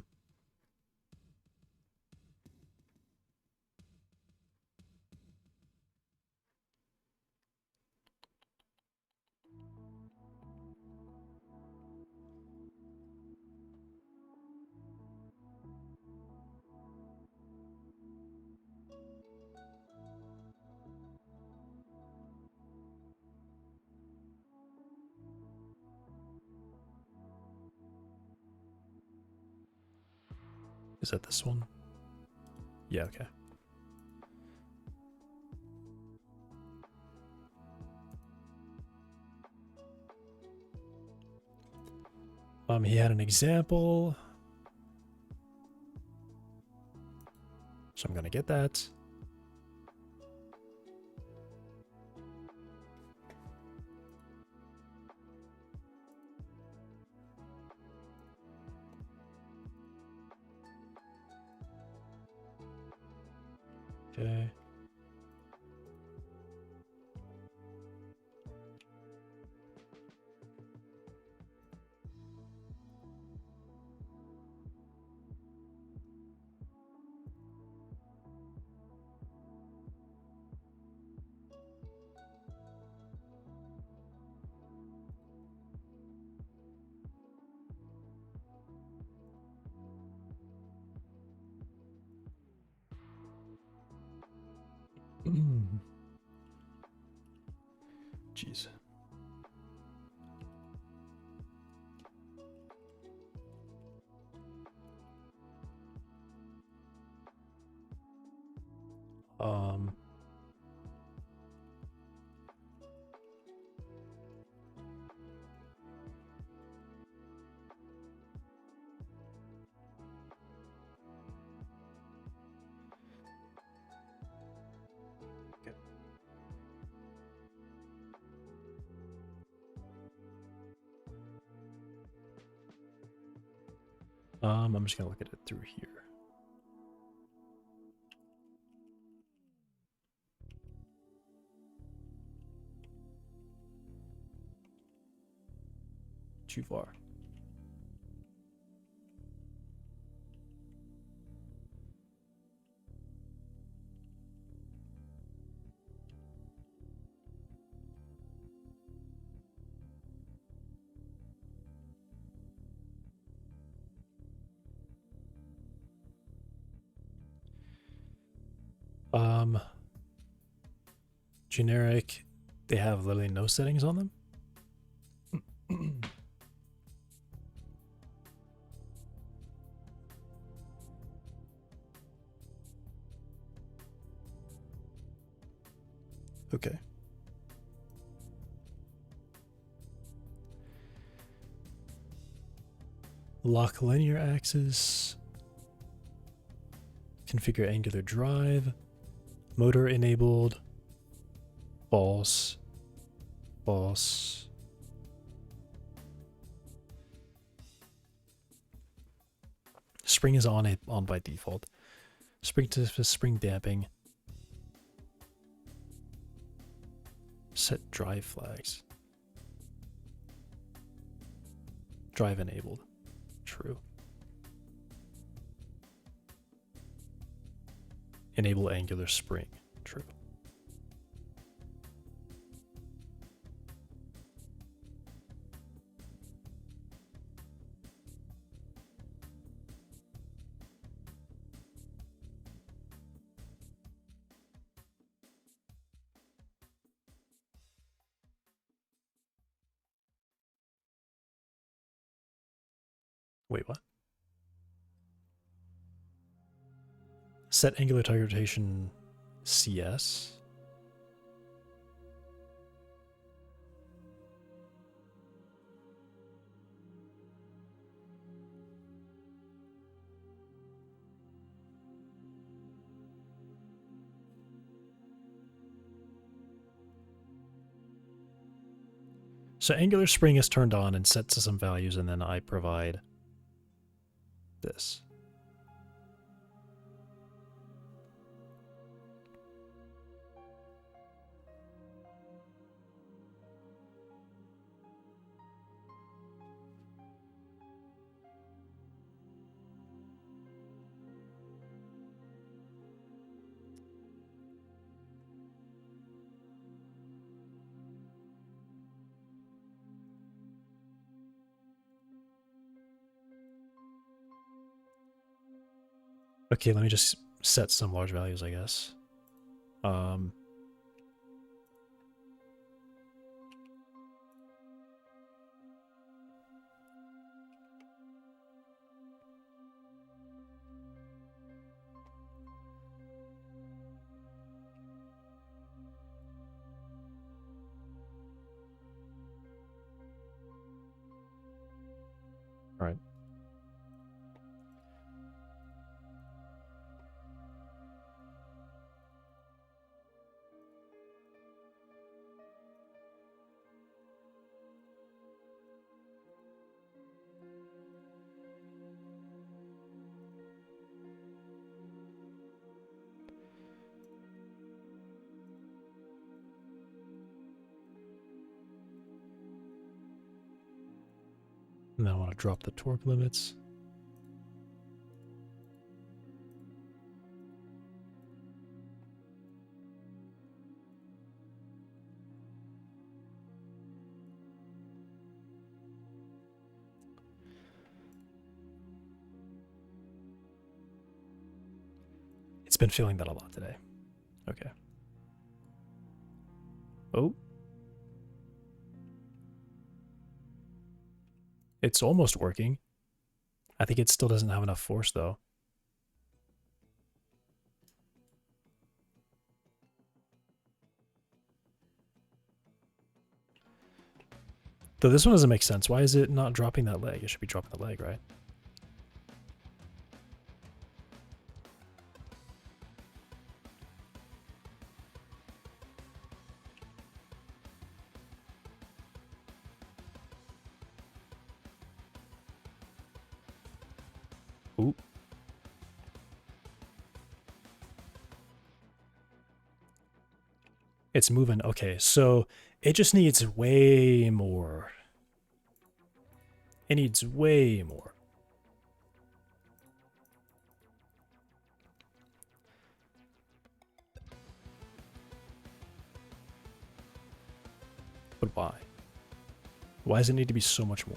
Is that this one? Yeah, okay. He had an example. So I'm gonna get that. Okay. Jeez. Um. Okay. I'm just gonna look at it through here. Too far. Generic, they have literally no settings on them. Okay. Lock linear axis. Configure angular drive. Motor enabled. False. False. Spring is on by default. Spring to spring damping. Set drive flags. Drive enabled. True. Enable angular spring. True. Wait, what? Set angular target rotation CS. So angular spring is turned on and set to some values, and then I provide this. Okay, let me just set some large values, I guess. All right. And then I want to drop the torque limits. It's been feeling that a lot today. Okay. Oh. It's almost working. I think it still doesn't have enough force, though. Though this one doesn't make sense. Why is it not dropping that leg? It should be dropping the leg, right? Ooh. It's moving. Okay, so it just needs way more. It needs way more. But why? Why does it need to be so much more?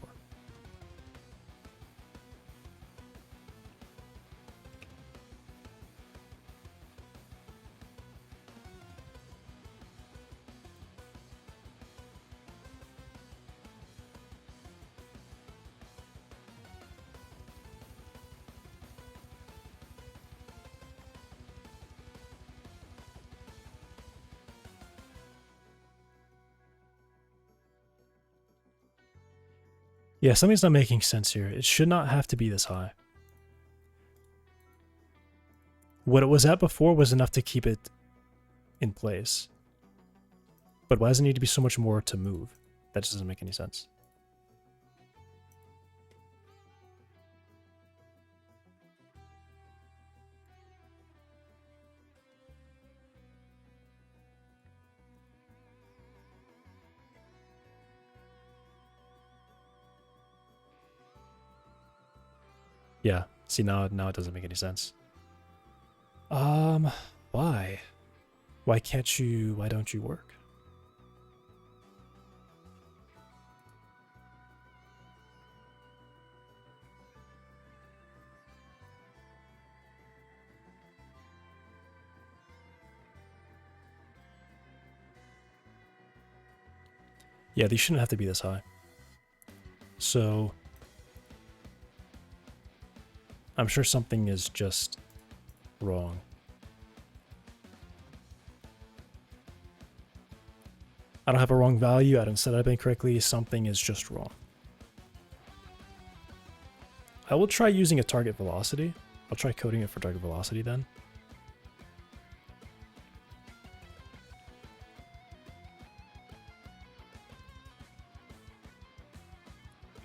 Yeah, something's not making sense here. It should not have to be this high. What it was at before was enough to keep it in place. But why does it need to be so much more to move? That just doesn't make any sense. Yeah, see now it doesn't make any sense. Why? Why don't you work? Yeah, these shouldn't have to be this high. So I'm sure something is just wrong. I don't have a wrong value. I didn't set it up incorrectly. Something is just wrong. I will try using a target velocity. I'll try coding it for target velocity then.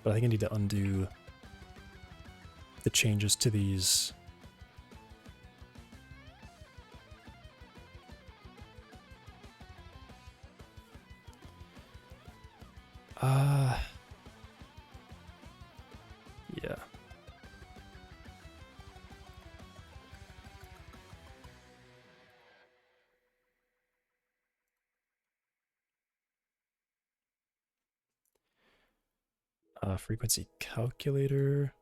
But I think I need to undo the changes to these. Yeah. Frequency calculator.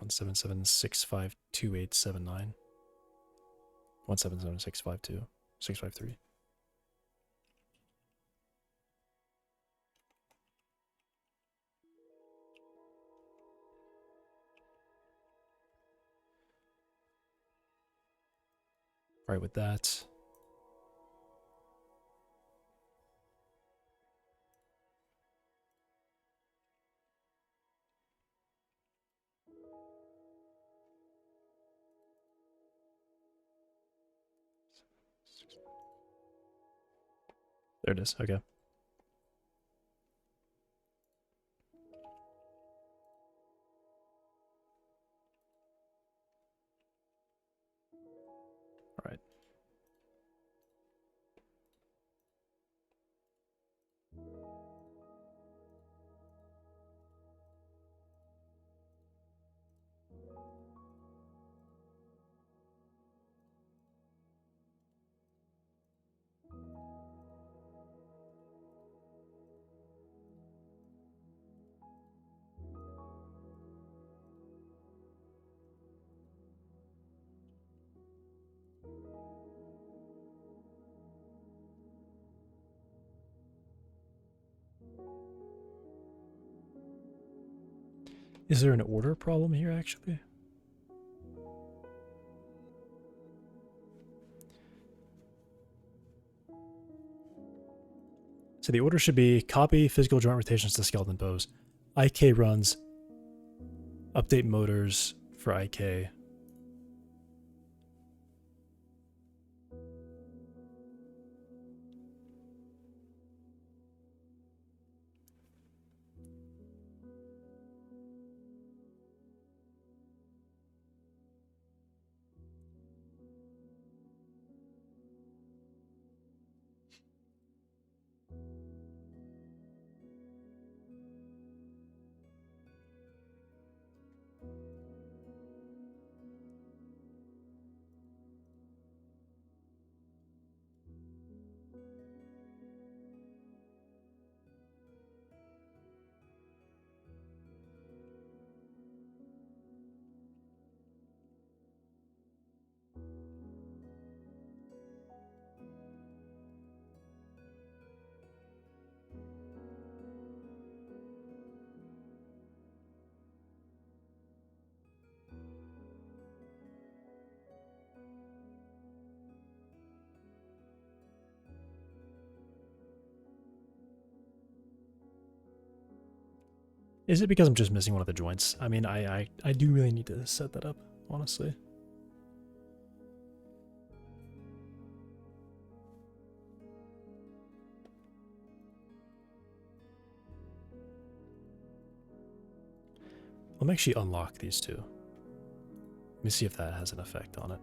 177652879. 177652653. All right, with that. There it is. Okay. All right. Is there an order problem here, actually? So the order should be copy physical joint rotations to skeleton pose. IK runs. Update motors for IK. Is it because I'm just missing one of the joints? I mean, I do really need to set that up, honestly. Let me actually unlock these two. Let me see if that has an effect on it.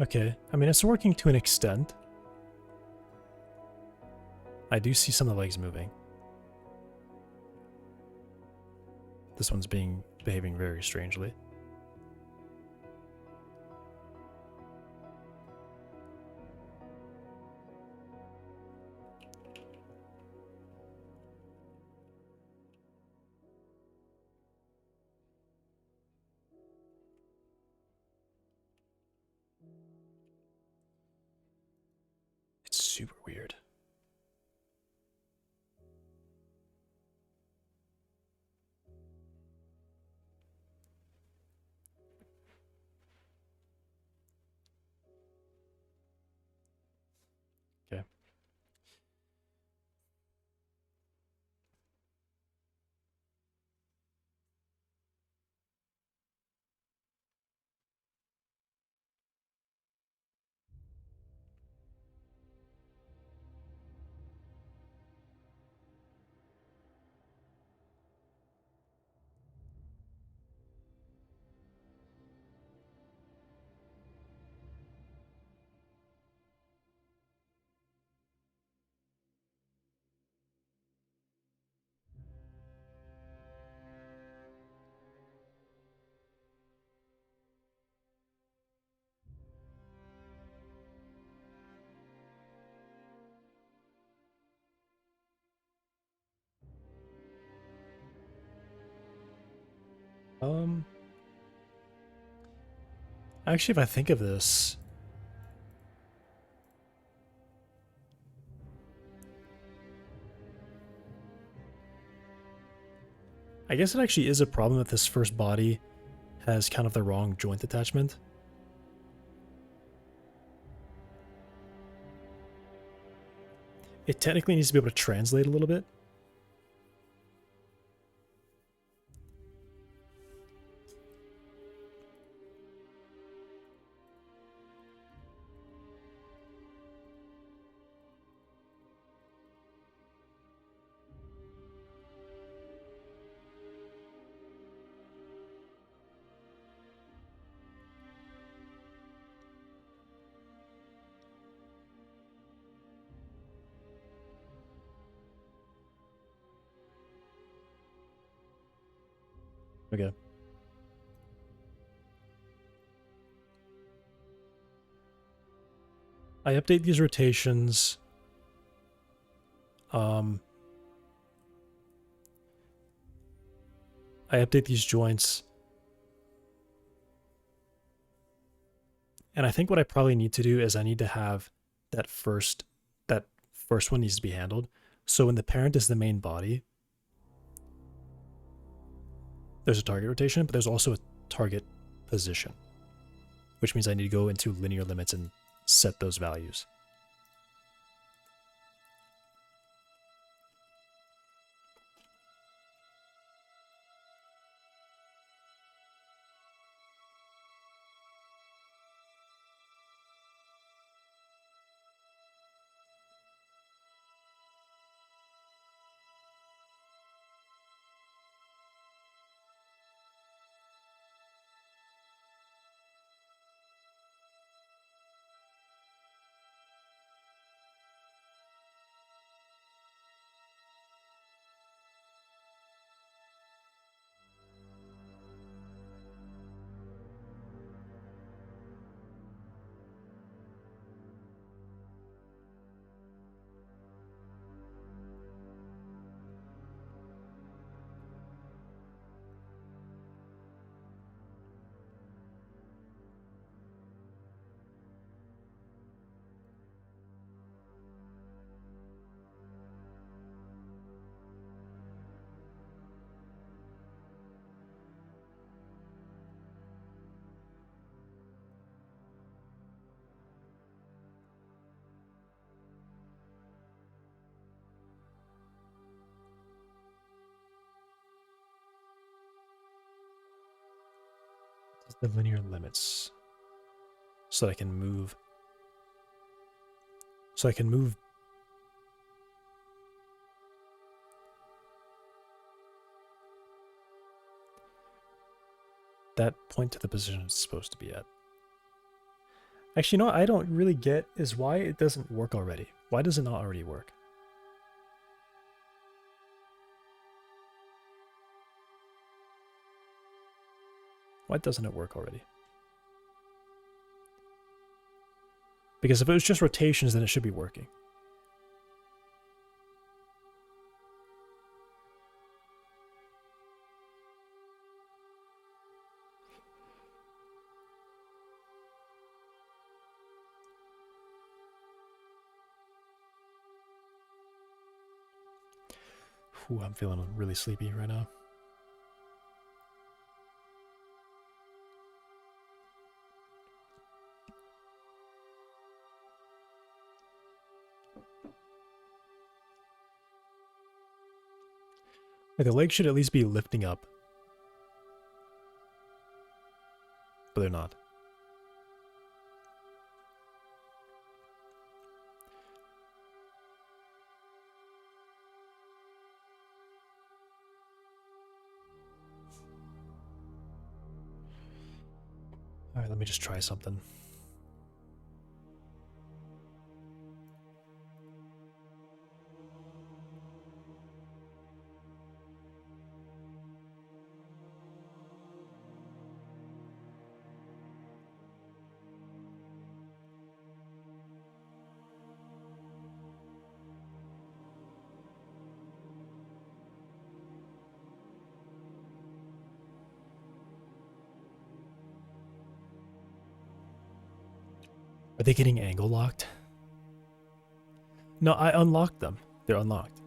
Okay, I mean, it's working to an extent. I do see some of the legs moving. This one's behaving very strangely. It's super weird. Okay. Actually, if I think of this, I guess it actually is a problem that this first body has kind of the wrong joint attachment. It technically needs to be able to translate a little bit. Okay. I update these rotations. I update these joints. And I think what I probably need to do is I need to have that first one needs to be handled. So when the parent is the main body, there's a target rotation, but there's also a target position, which means I need to go into linear limits and set those values. The linear limits so that I can move that point to the position it's supposed to be at. Actually, you know what I don't really get is why it doesn't work already. Why does it not already work? Why doesn't it work already? Because if it was just rotations, then it should be working. Ooh, I'm feeling really sleepy right now. Like, the legs should at least be lifting up. But they're not. Alright, let me just try something. Are they getting angle locked? No, I unlocked them. They're unlocked.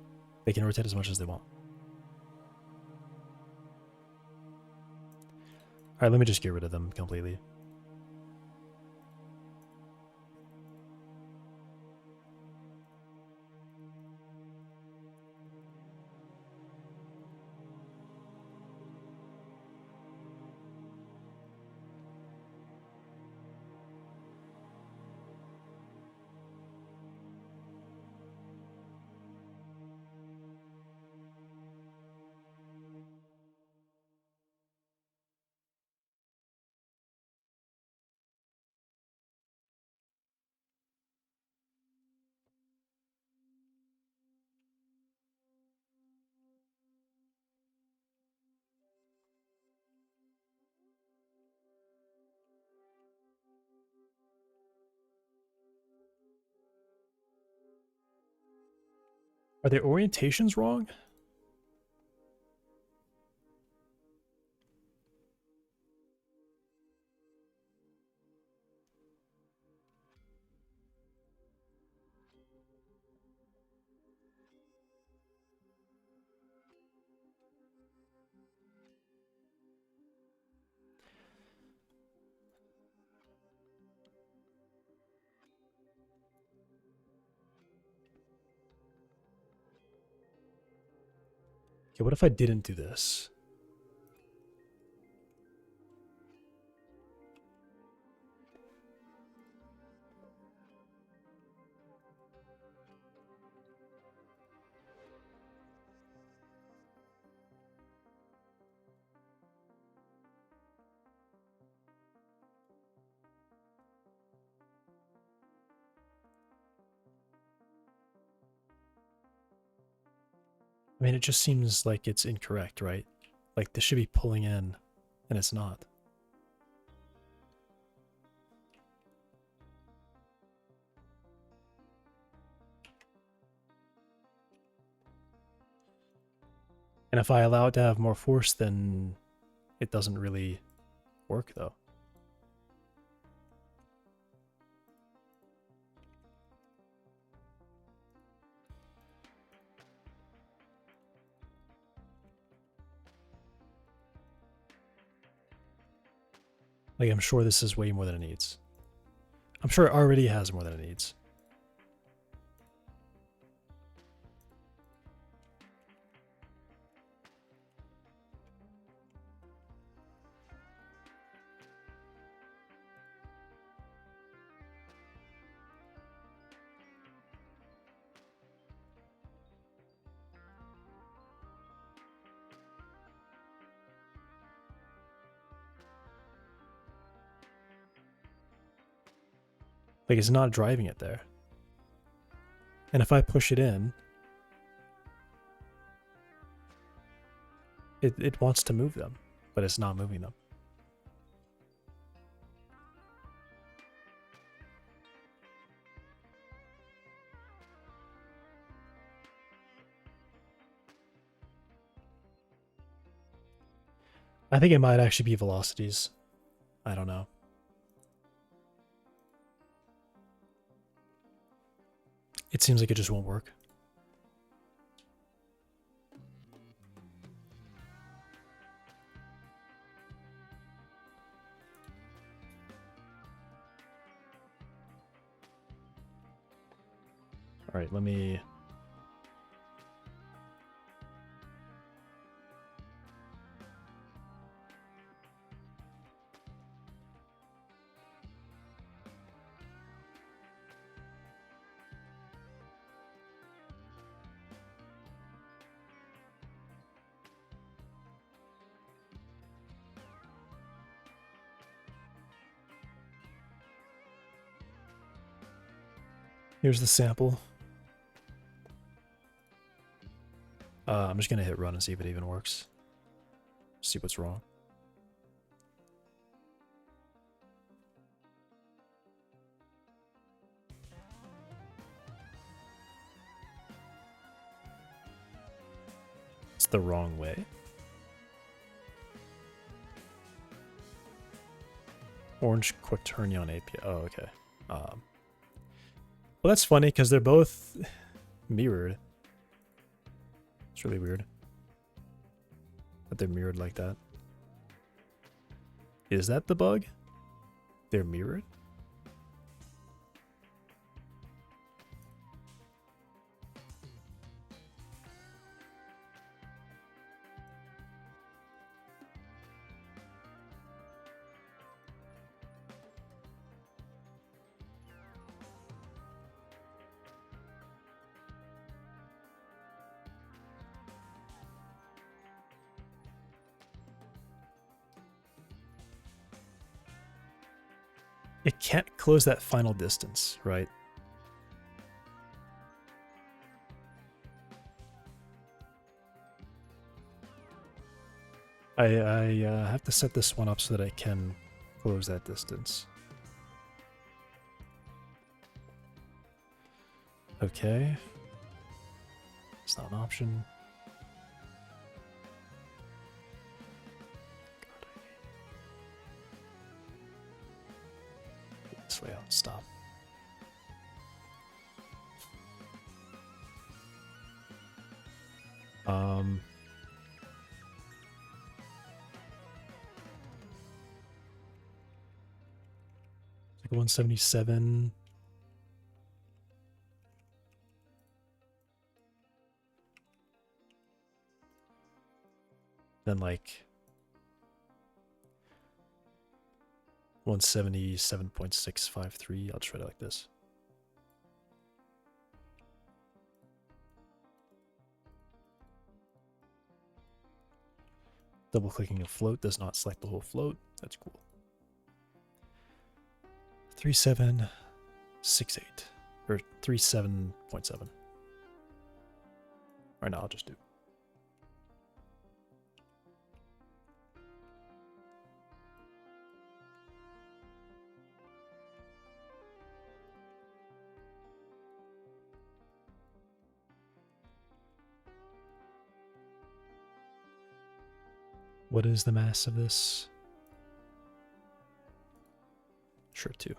They can rotate as much as they want. Alright, let me just get rid of them completely. Are their orientations wrong? Okay, what if I didn't do this? I mean, it just seems like it's incorrect, right? Like, this should be pulling in, and it's not. And if I allow it to have more force, then it doesn't really work, though. Like, I'm sure this is way more than it needs. I'm sure it already has more than it needs. Like, it's not driving it there. And if I push it in, it wants to move them, but it's not moving them. I think it might actually be velocities. I don't know. It seems like it just won't work. All right, let me... Here's the sample. I'm just going to hit run and see if it even works. See what's wrong. It's the wrong way. Orange quick turn on API. Oh, okay. Well, that's funny because they're both mirrored. It's really weird that they're mirrored like that. Is that the bug? They're mirrored? It can't close that final distance, right? I have to set this one up so that I can close that distance. Okay. It's not an option. This layout, stop. Like 177. Then like 177.653. I'll try it like this. Double clicking a float does not select the whole float. That's cool. 3768 or 37.7. Or no, I'll just do. What is the mass of this? Sure, 2.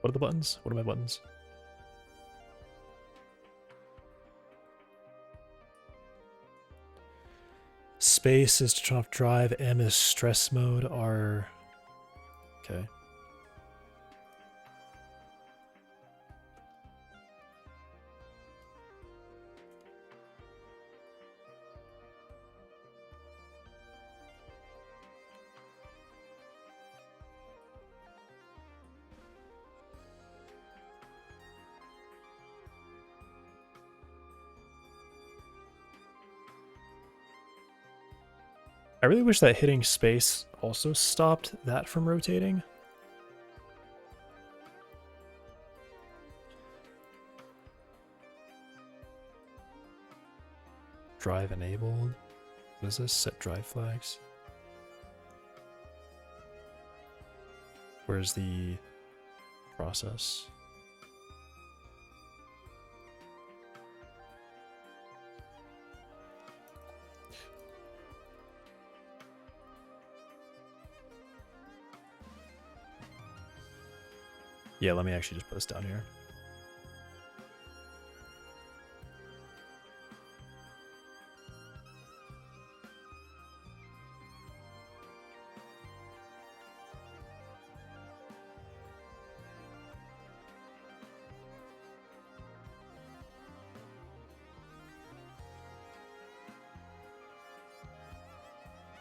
What are the buttons? What are my buttons? Space is to turn off drive. M is stress mode. R. Okay. I really wish that hitting space also stopped that from rotating. Drive enabled. What is this? Set drive flags. Where's the process? Yeah, let me actually just put this down here.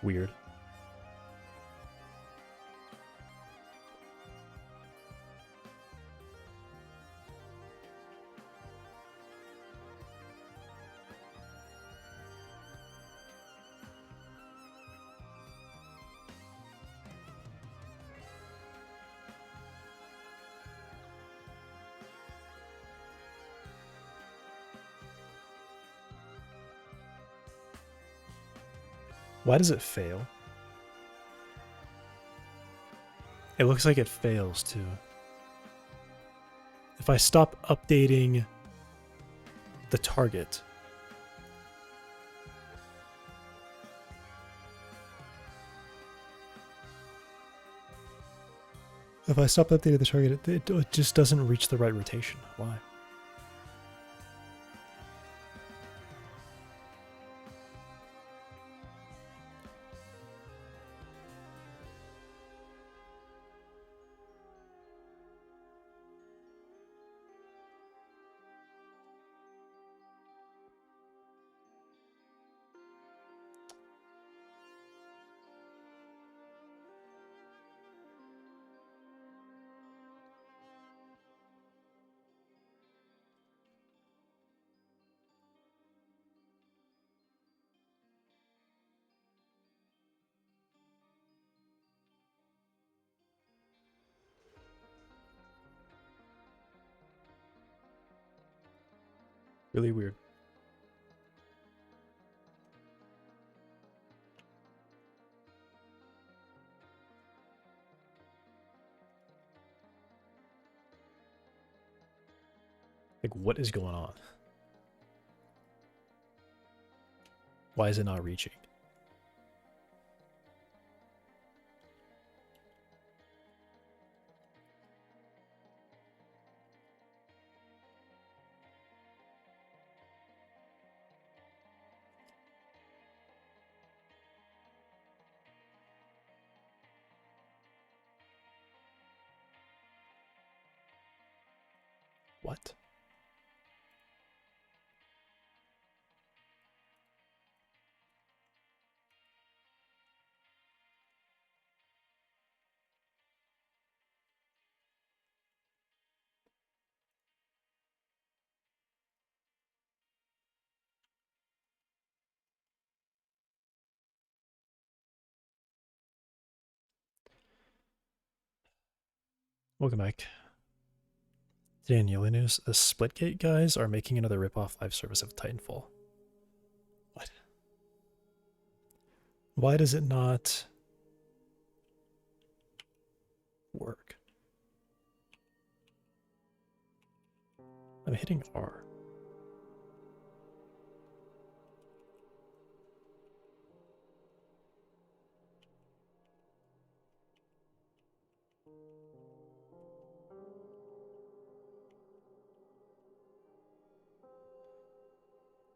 Weird. Why does it fail? It looks like it fails too. If I stop updating the target, if I stop updating the target, it just doesn't reach the right rotation. Why? Really weird. Like, what is going on? Why is it not reaching? What? Welcome back. Today in Yellow News, the Splitgate guys are making another rip-off live service of Titanfall. What? Why does it not work? I'm hitting R.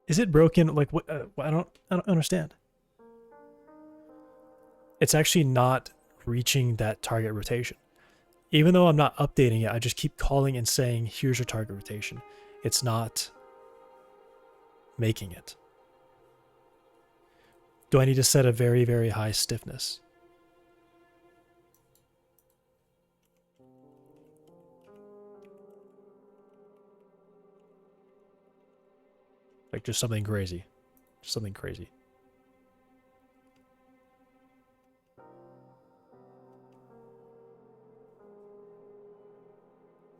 Is it broken? Like, what? I don't understand. It's actually not reaching that target rotation. Even though I'm not updating it, I just keep calling and saying, here's your target rotation. It's not making it. Do I need to set a very, very high stiffness? Like, just something crazy. Just something crazy.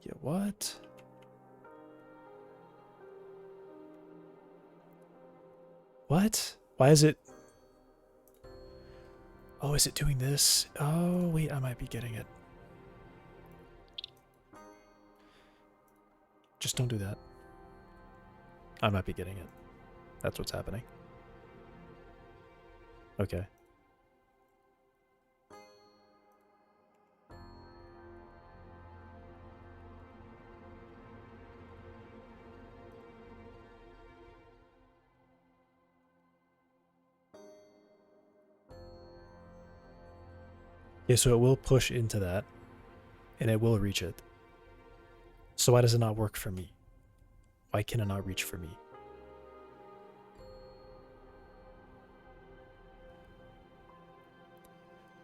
Yeah, what? What? Why is it... Oh, is it doing this? Oh, wait, I might be getting it. Just don't do that. I might be getting it. That's what's happening. Okay. Yeah, so it will push into that, and it will reach it. So why does it not work for me? Why can it not reach for me?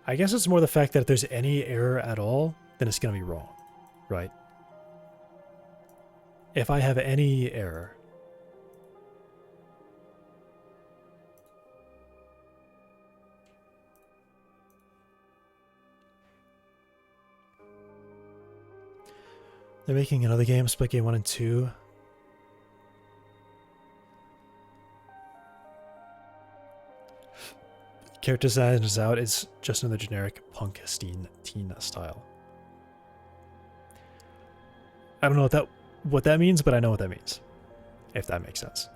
I guess it's more the fact that if there's any error at all, then it's going to be wrong, right? If I have any error, they're making another game, Splitgate 1 and 2. Character design is out. It's just another generic punk teen style. I don't know what that means, but I know what that means. If that makes sense.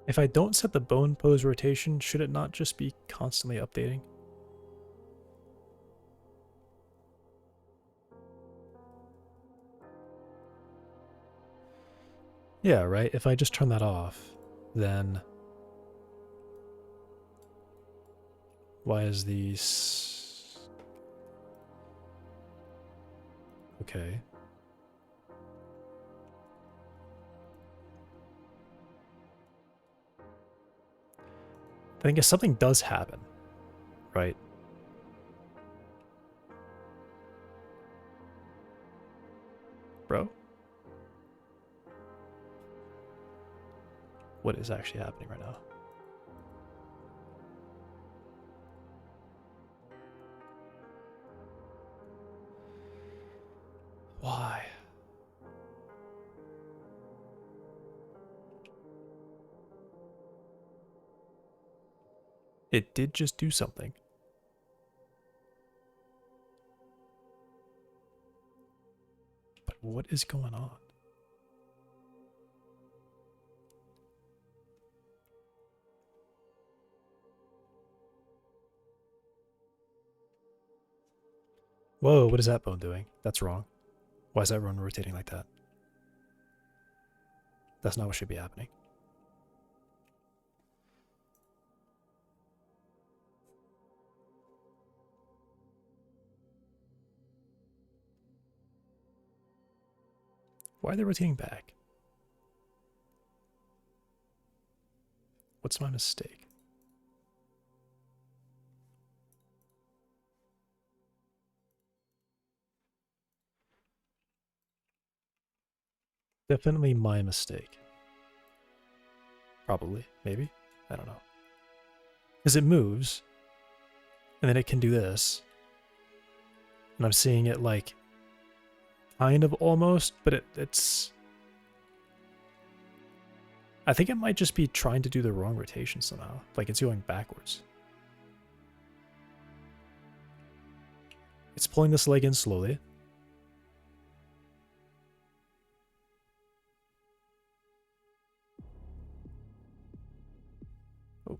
If I don't set the bone pose rotation, should it not just be constantly updating? Yeah, right? If I just turn that off, then why is these... Okay. I think if something does happen, right? Bro? What is actually happening right now? Why? It did just do something. But what is going on? Whoa, what is that bone doing? That's wrong. Why is that bone rotating like that? That's not what should be happening. Why are they rotating back? What's my mistake? Definitely my mistake. Probably, maybe. I don't know. Because it moves, and then it can do this. And I'm seeing it like kind of almost, but it's... I think it might just be trying to do the wrong rotation somehow. Like it's going backwards. It's pulling this leg in slowly. Oh.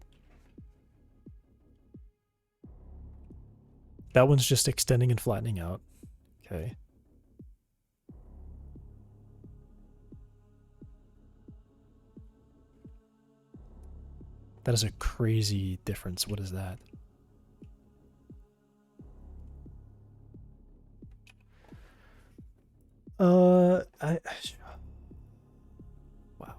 That one's just extending and flattening out. Okay. That is a crazy difference. What is that? Wow.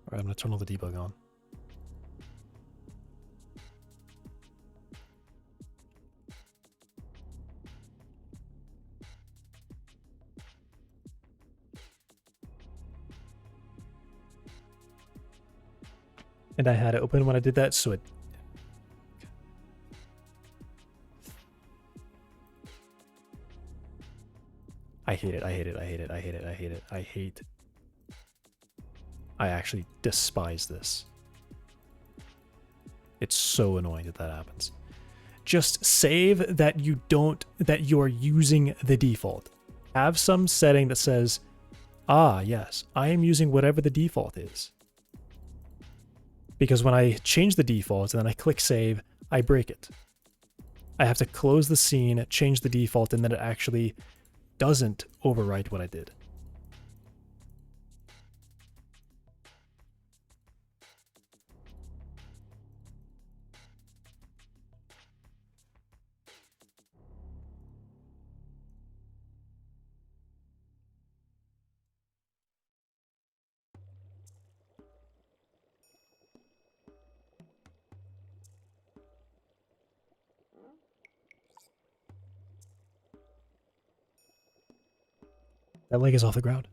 Alright, I'm gonna turn all the debug on. And I had it open when I did that, so it... I hate it, I hate it, I hate it, I hate it, I hate it, I hate... I actually despise this. It's so annoying that that happens. Just save that that you're using the default. Have some setting that says, ah, yes, I am using whatever the default is. Because when I change the default and then I click save, I break it. I have to close the scene, change the default, and then it actually doesn't overwrite what I did. That leg is off the ground.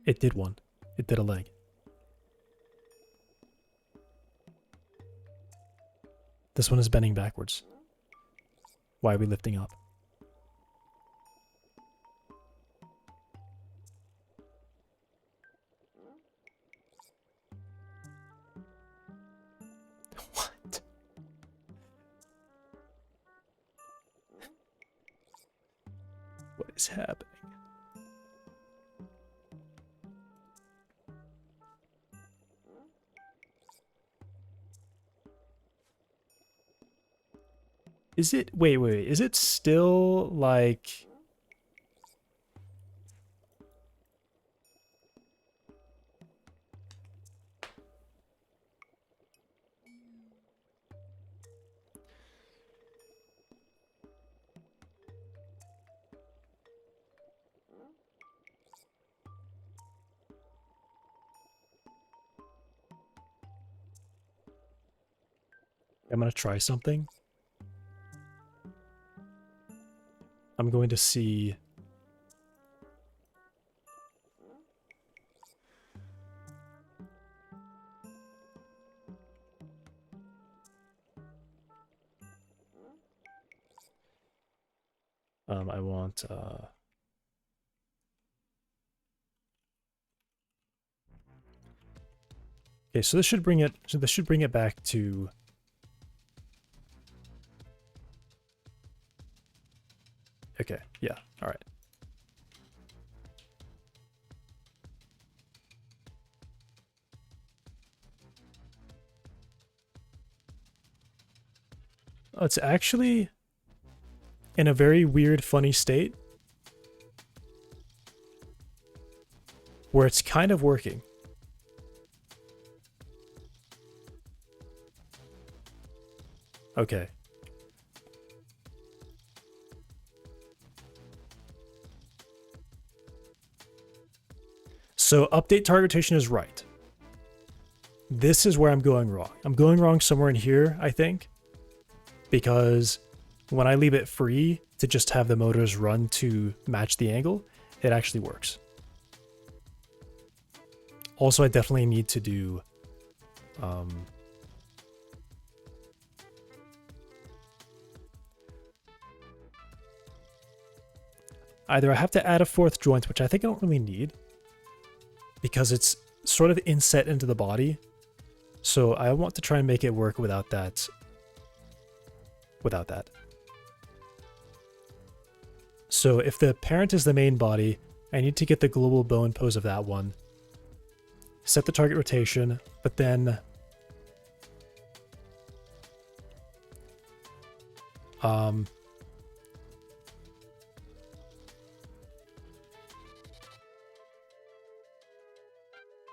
It did one. It did a leg. This one is bending backwards. Why are we lifting up? What? What is happening? Is it, wait, is it still like, I'm gonna try something. I'm going to see. I want okay, so this should bring it back to okay, yeah, all right. Oh, it's actually in a very weird, funny state where it's kind of working. Okay. So update target rotation is right. This is where I'm going wrong. I'm going wrong somewhere in here, I think, because when I leave it free to just have the motors run to match the angle, it actually works. Also, I definitely need to do either I have to add a fourth joint, which I think I don't really need because it's sort of inset into the body. So I want to try and make it work without that. So if the parent is the main body, I need to get the global bone pose of that one. Set the target rotation, but then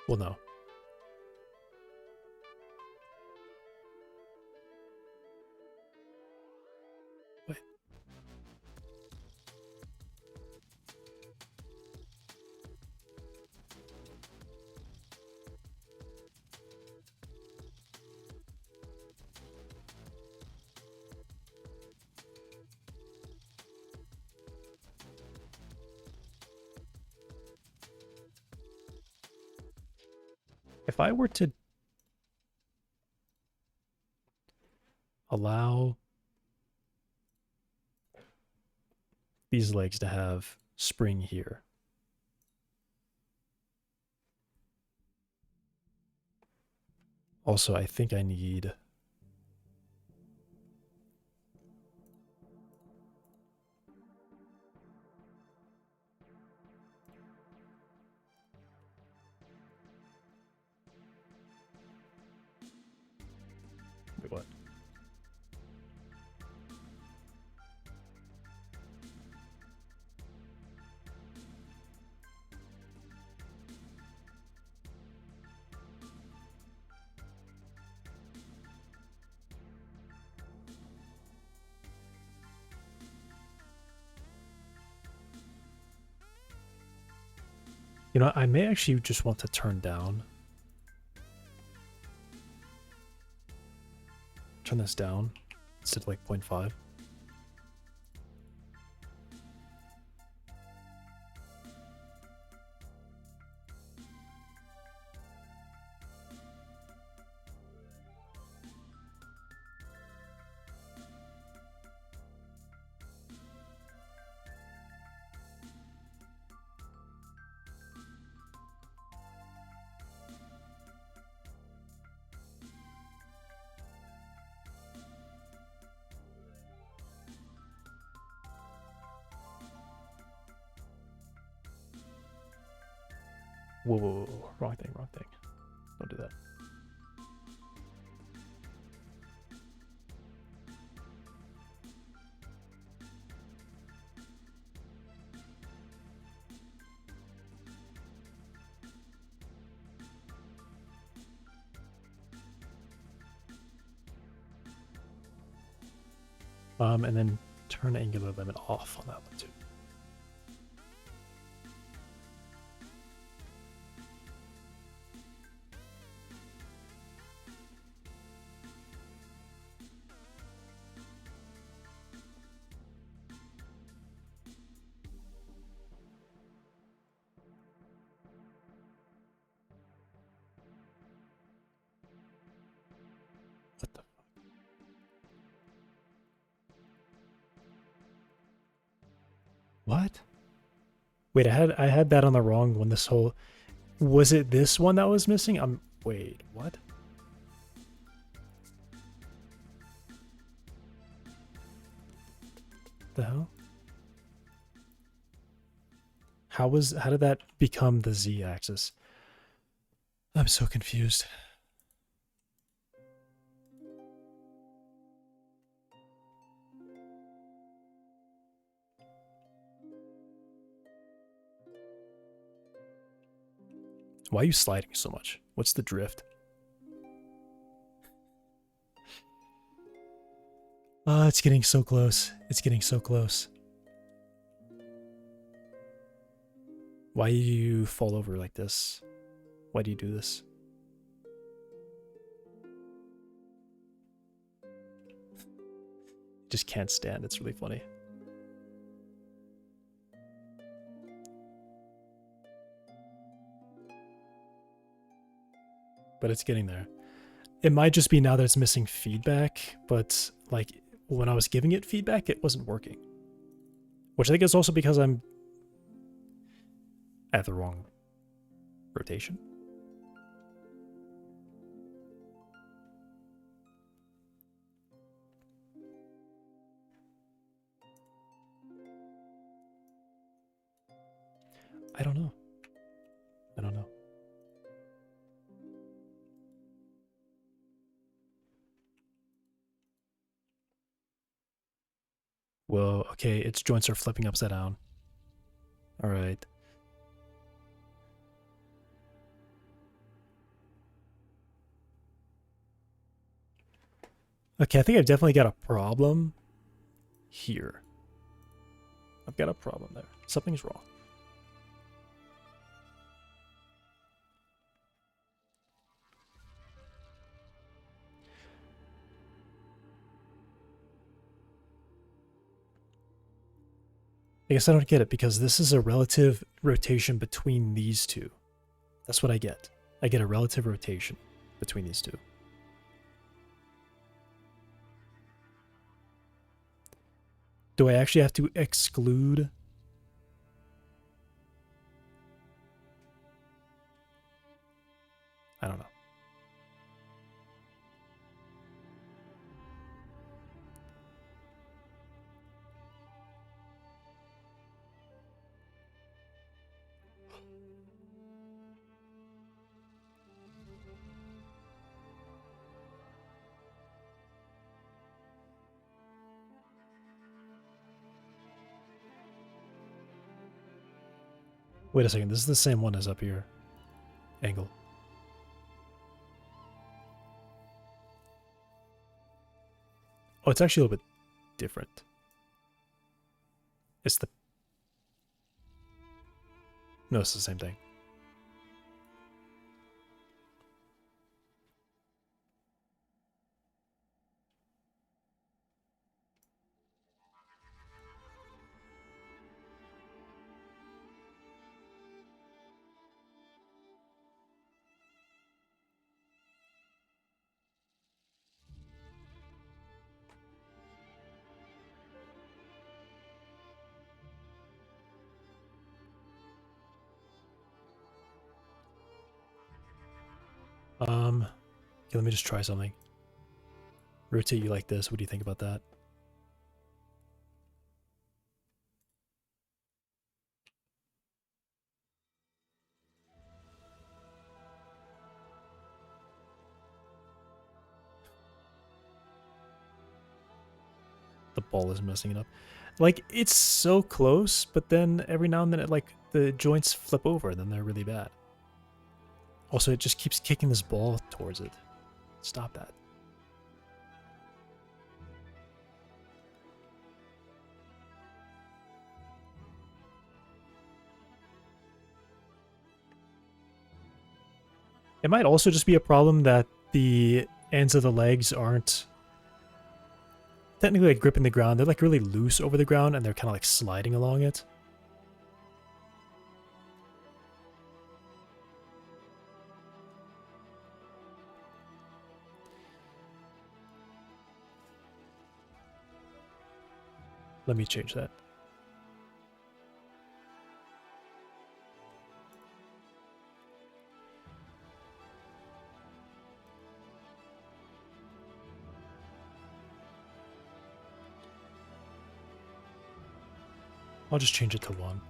well, no. Wait. If I were to allow these legs to have spring here. Also, I think I need wait, what? You know, I may actually just want to turn down. Turn this down instead of like 0.5. Whoa, whoa, whoa. Wrong thing, wrong thing. Don't do that. And then turn the angular limit off on that one too. What the fuck? What? Wait, I had that on the wrong one. This whole, was it this one that was missing? Wait, what? The hell? How did that become the Z axis? I'm so confused. Why are you sliding so much? What's the drift? It's getting so close. It's getting so close. Why do you fall over like this? Why do you do this? Just can't stand. It's really funny. But it's getting there. It might just be now that it's missing feedback, but like when I was giving it feedback, it wasn't working. Which I think is also because I'm at the wrong rotation. I don't know. I don't know. Whoa, okay, its joints are flipping upside down. Alright. Okay, I think I've definitely got a problem here. I've got a problem there. Something's wrong. I guess I don't get it because this is a relative rotation between these two. That's what I get. I get a relative rotation between these two. Do I actually have to exclude? I don't know. Wait a second, this is the same one as up here. Angle. Oh, it's actually a little bit different. It's the... No, it's the same thing. Okay, let me just try something. Rotate you like this. What do you think about that? ball is messing it up. Like, it's so close, but then every now and then, the joints flip over, and then they're really bad. Also, it just keeps kicking this ball towards it. Stop that. It might also just be a problem that the ends of the legs aren't technically like gripping the ground. They're like really loose over the ground, and they're kind of like sliding along it. Let me change that. I'll just change it to 1.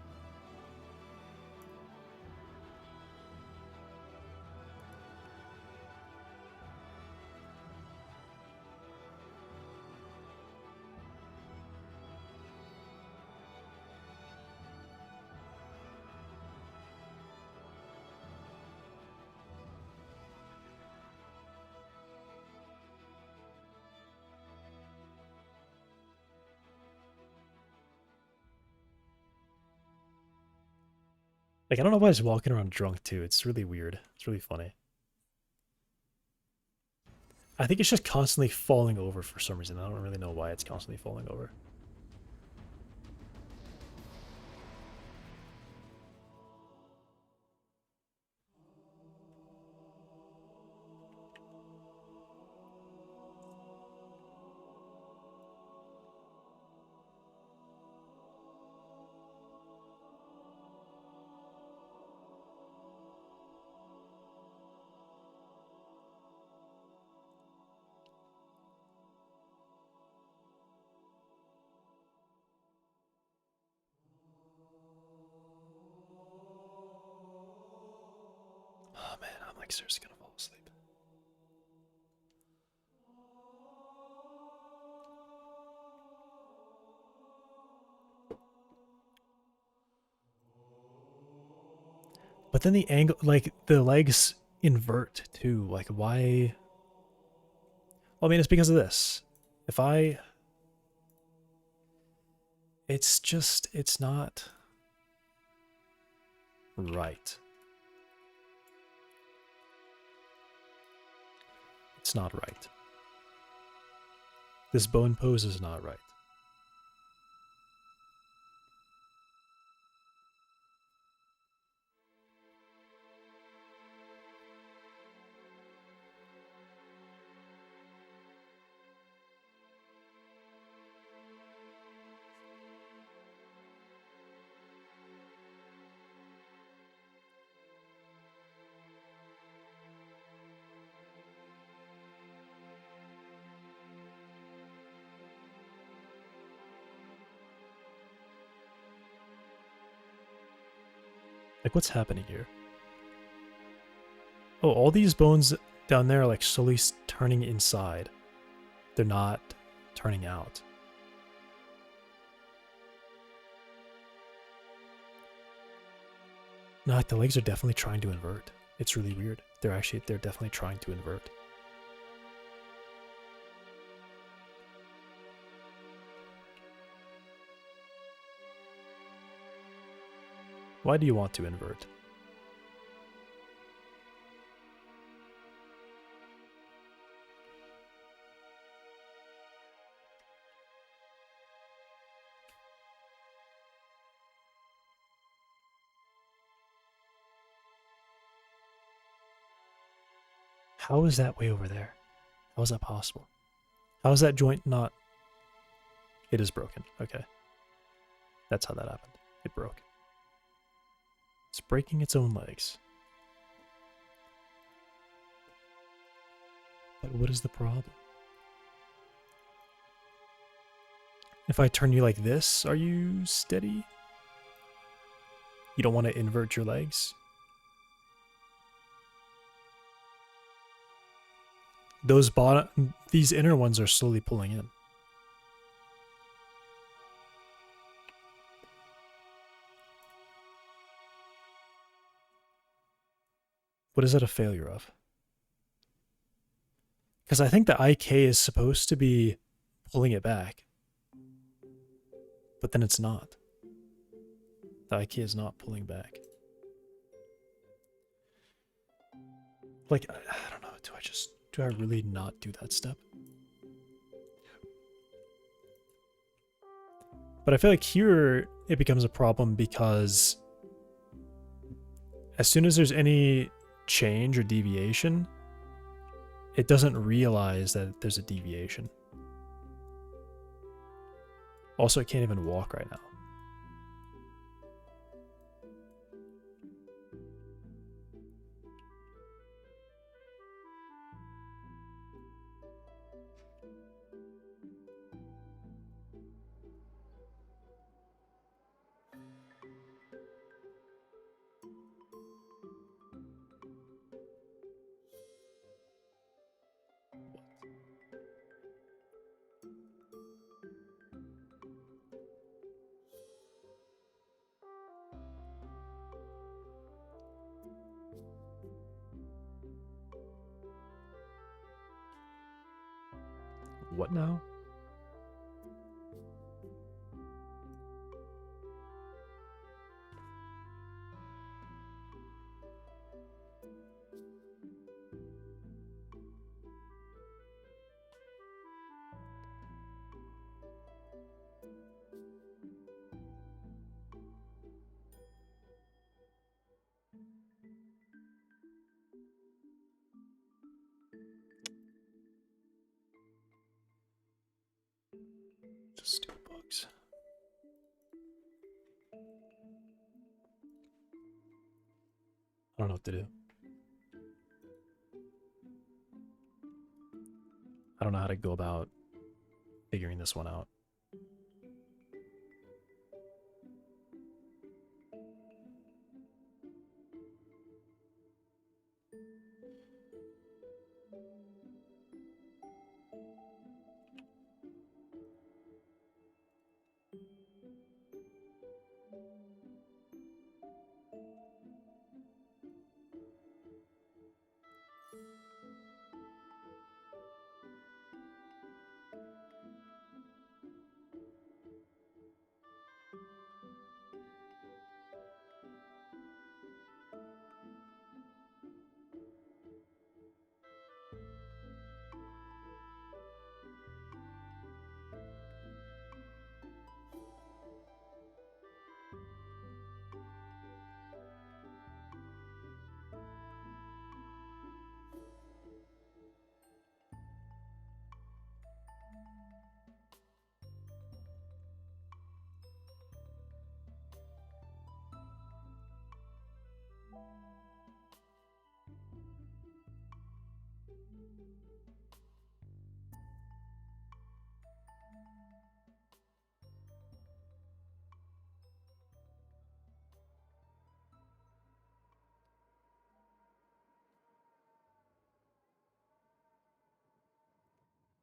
Like, I don't know why he's walking around drunk, too. It's really weird. It's really funny. I think it's just constantly falling over for some reason. I don't really know why it's constantly falling over. Oh man, I'm like seriously gonna fall asleep. But then the angle, like the legs invert too. Like why? Well, I mean, it's because of this. If I, it's just, it's not right. It's not right. This bone pose is not right. Like, what's happening here? Oh, all these bones down there are like slowly turning inside. They're not turning out. No, like the legs are definitely trying to invert. It's really weird. They're definitely trying to invert. Why do you want to invert? How is that way over there? How is that possible? How is that joint not... It is broken. Okay. That's how that happened. It broke. It's breaking its own legs. But what is the problem? If I turn you like this, are you steady? You don't want to invert your legs? These inner ones are slowly pulling in. What is it a failure of? Because I think the IK is supposed to be pulling it back. But then it's not. The IK is not pulling back. Like, I don't know, do I really not do that step? But I feel like here it becomes a problem because as soon as there's any change or deviation, it doesn't realize that there's a deviation. Also, it can't even walk right now. What now? Just stupid bugs. I don't know what to do. I don't know how to go about figuring this one out.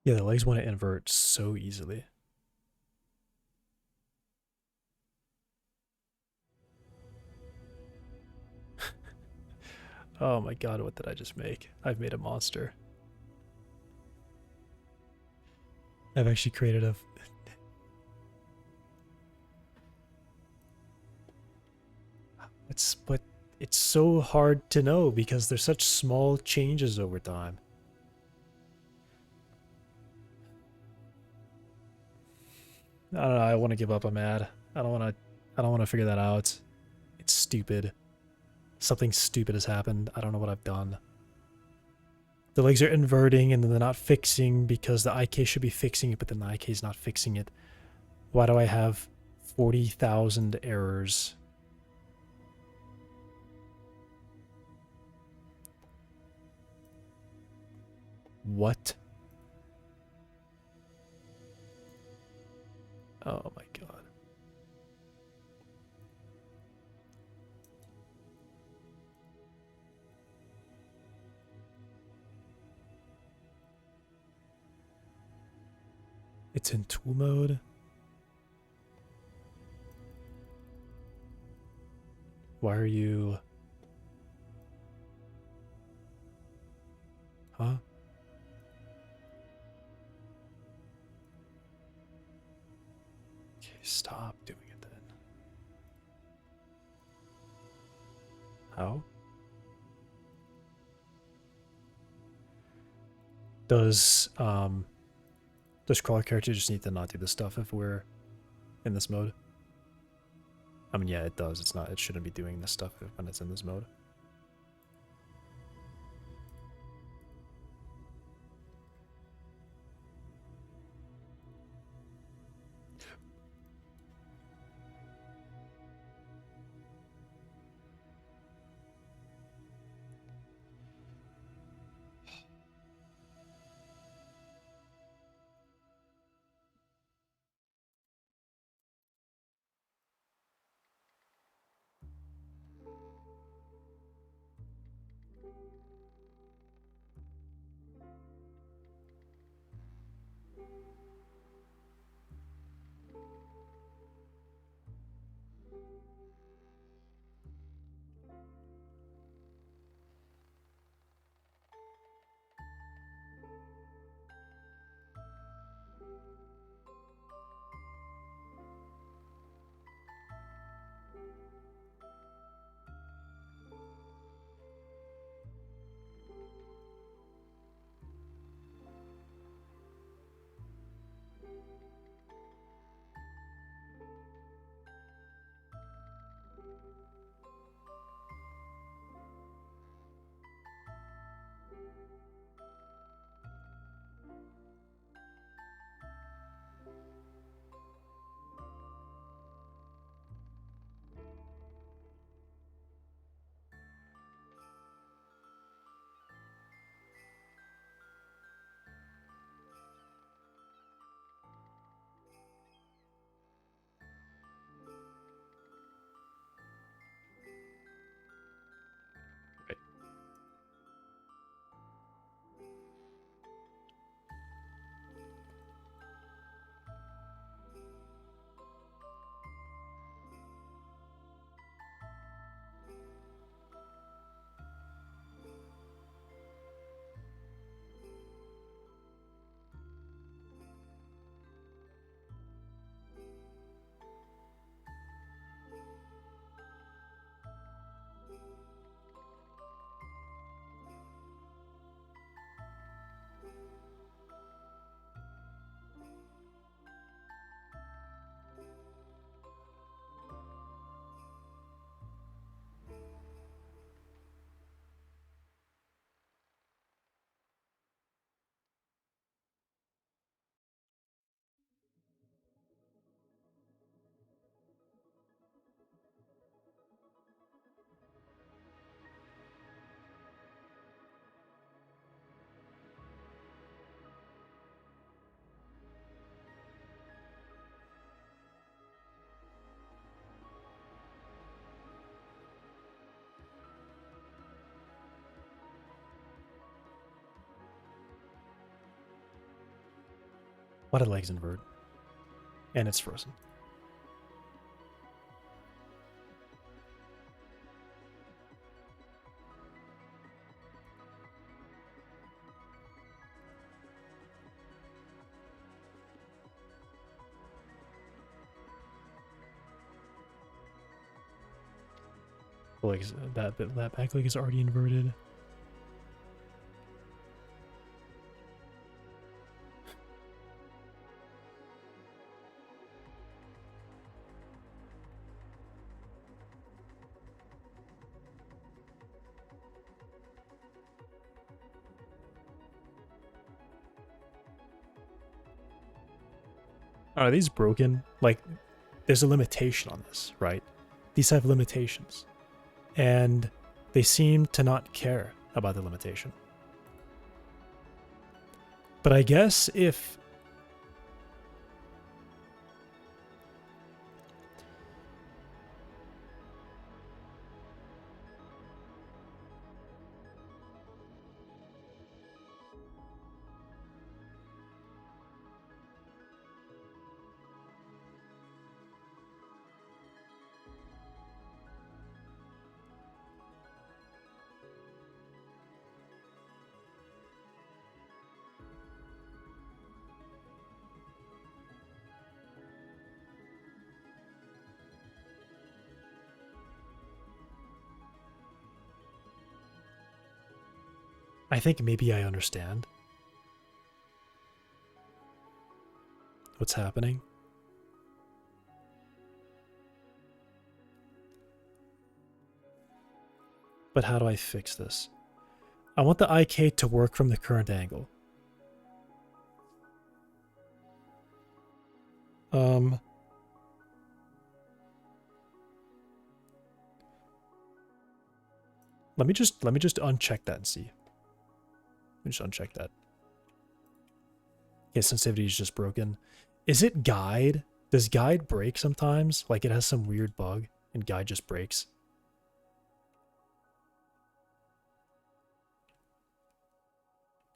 Yeah, the legs want to invert so easily. Oh my god, what did I just make? I've made a monster. I've actually created a... But it's so hard to know because there's such small changes over time. I don't know, I want to give up, I'm mad. I don't want to figure that out. It's stupid. Something stupid has happened. I don't know what I've done. The legs are inverting and then they're not fixing because the IK should be fixing it, but then the IK is not fixing it. Why do I have 40,000 errors? What? Oh my god. It's in tool mode. Why are you... Huh? Okay, stop doing it then. How? Does crawler character just need to not do this stuff if we're in this mode? I mean, yeah, it does. It's not. It shouldn't be doing this stuff when it's in this mode. Why do legs invert? And it's frozen. Like that back leg is already inverted. Are these broken? Like, there's a limitation on this, right? These have limitations. And they seem to not care about the limitation. But I guess if... I think maybe I understand what's happening. But how do I fix this? I want the IK to work from the current angle. Let me just uncheck that and see. Let me just uncheck that. Yeah, sensitivity is just broken. Is it guide? Does guide break sometimes? Like it has some weird bug and guide just breaks.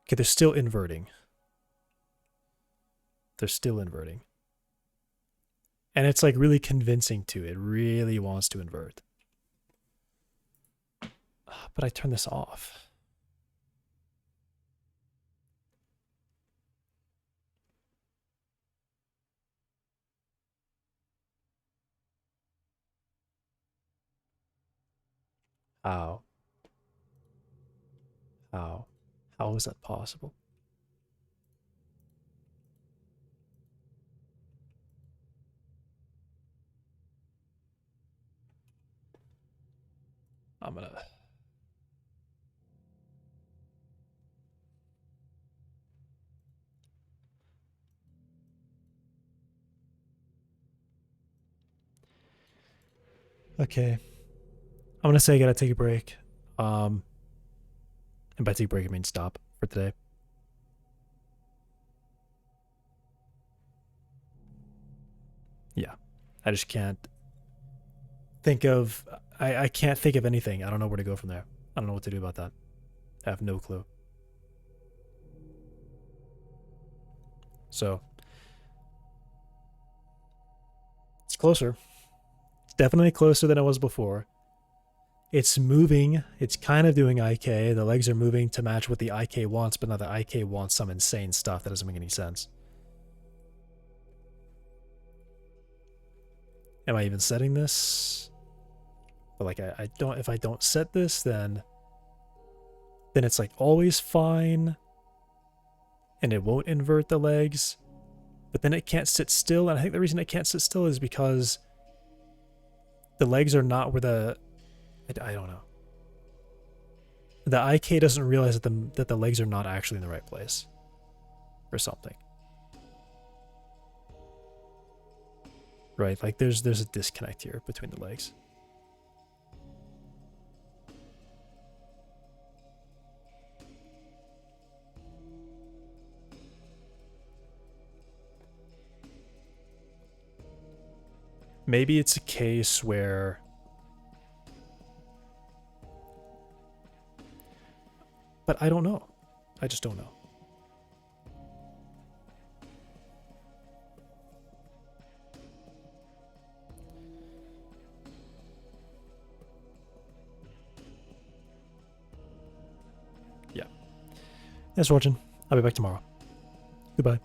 Okay, they're still inverting. They're still inverting. And it's like really convincing too. It really wants to invert. But I turn this off. How? How? How is that possible? I'm gonna... Okay. I'm gonna say I gotta take a break. And by take a break, I mean stop for today. Yeah. I just can't think of... I can't think of anything. I don't know where to go from there. I don't know what to do about that. I have no clue. So... It's closer. It's definitely closer than it was before. It's moving. It's kind of doing IK. The legs are moving to match what the IK wants, but now the IK wants some insane stuff that doesn't make any sense. Am I even setting this? But like I don't, if I don't set this, then it's like always fine. And it won't invert the legs. But then it can't sit still, and I think the reason it can't sit still is because the legs are not where the... I don't know. The IK doesn't realize that the legs are not actually in the right place. Or something. Right, like there's a disconnect here between the legs. Maybe it's a case where... But I don't know. I just don't know. Yeah. Thanks for watching. I'll be back tomorrow. Goodbye.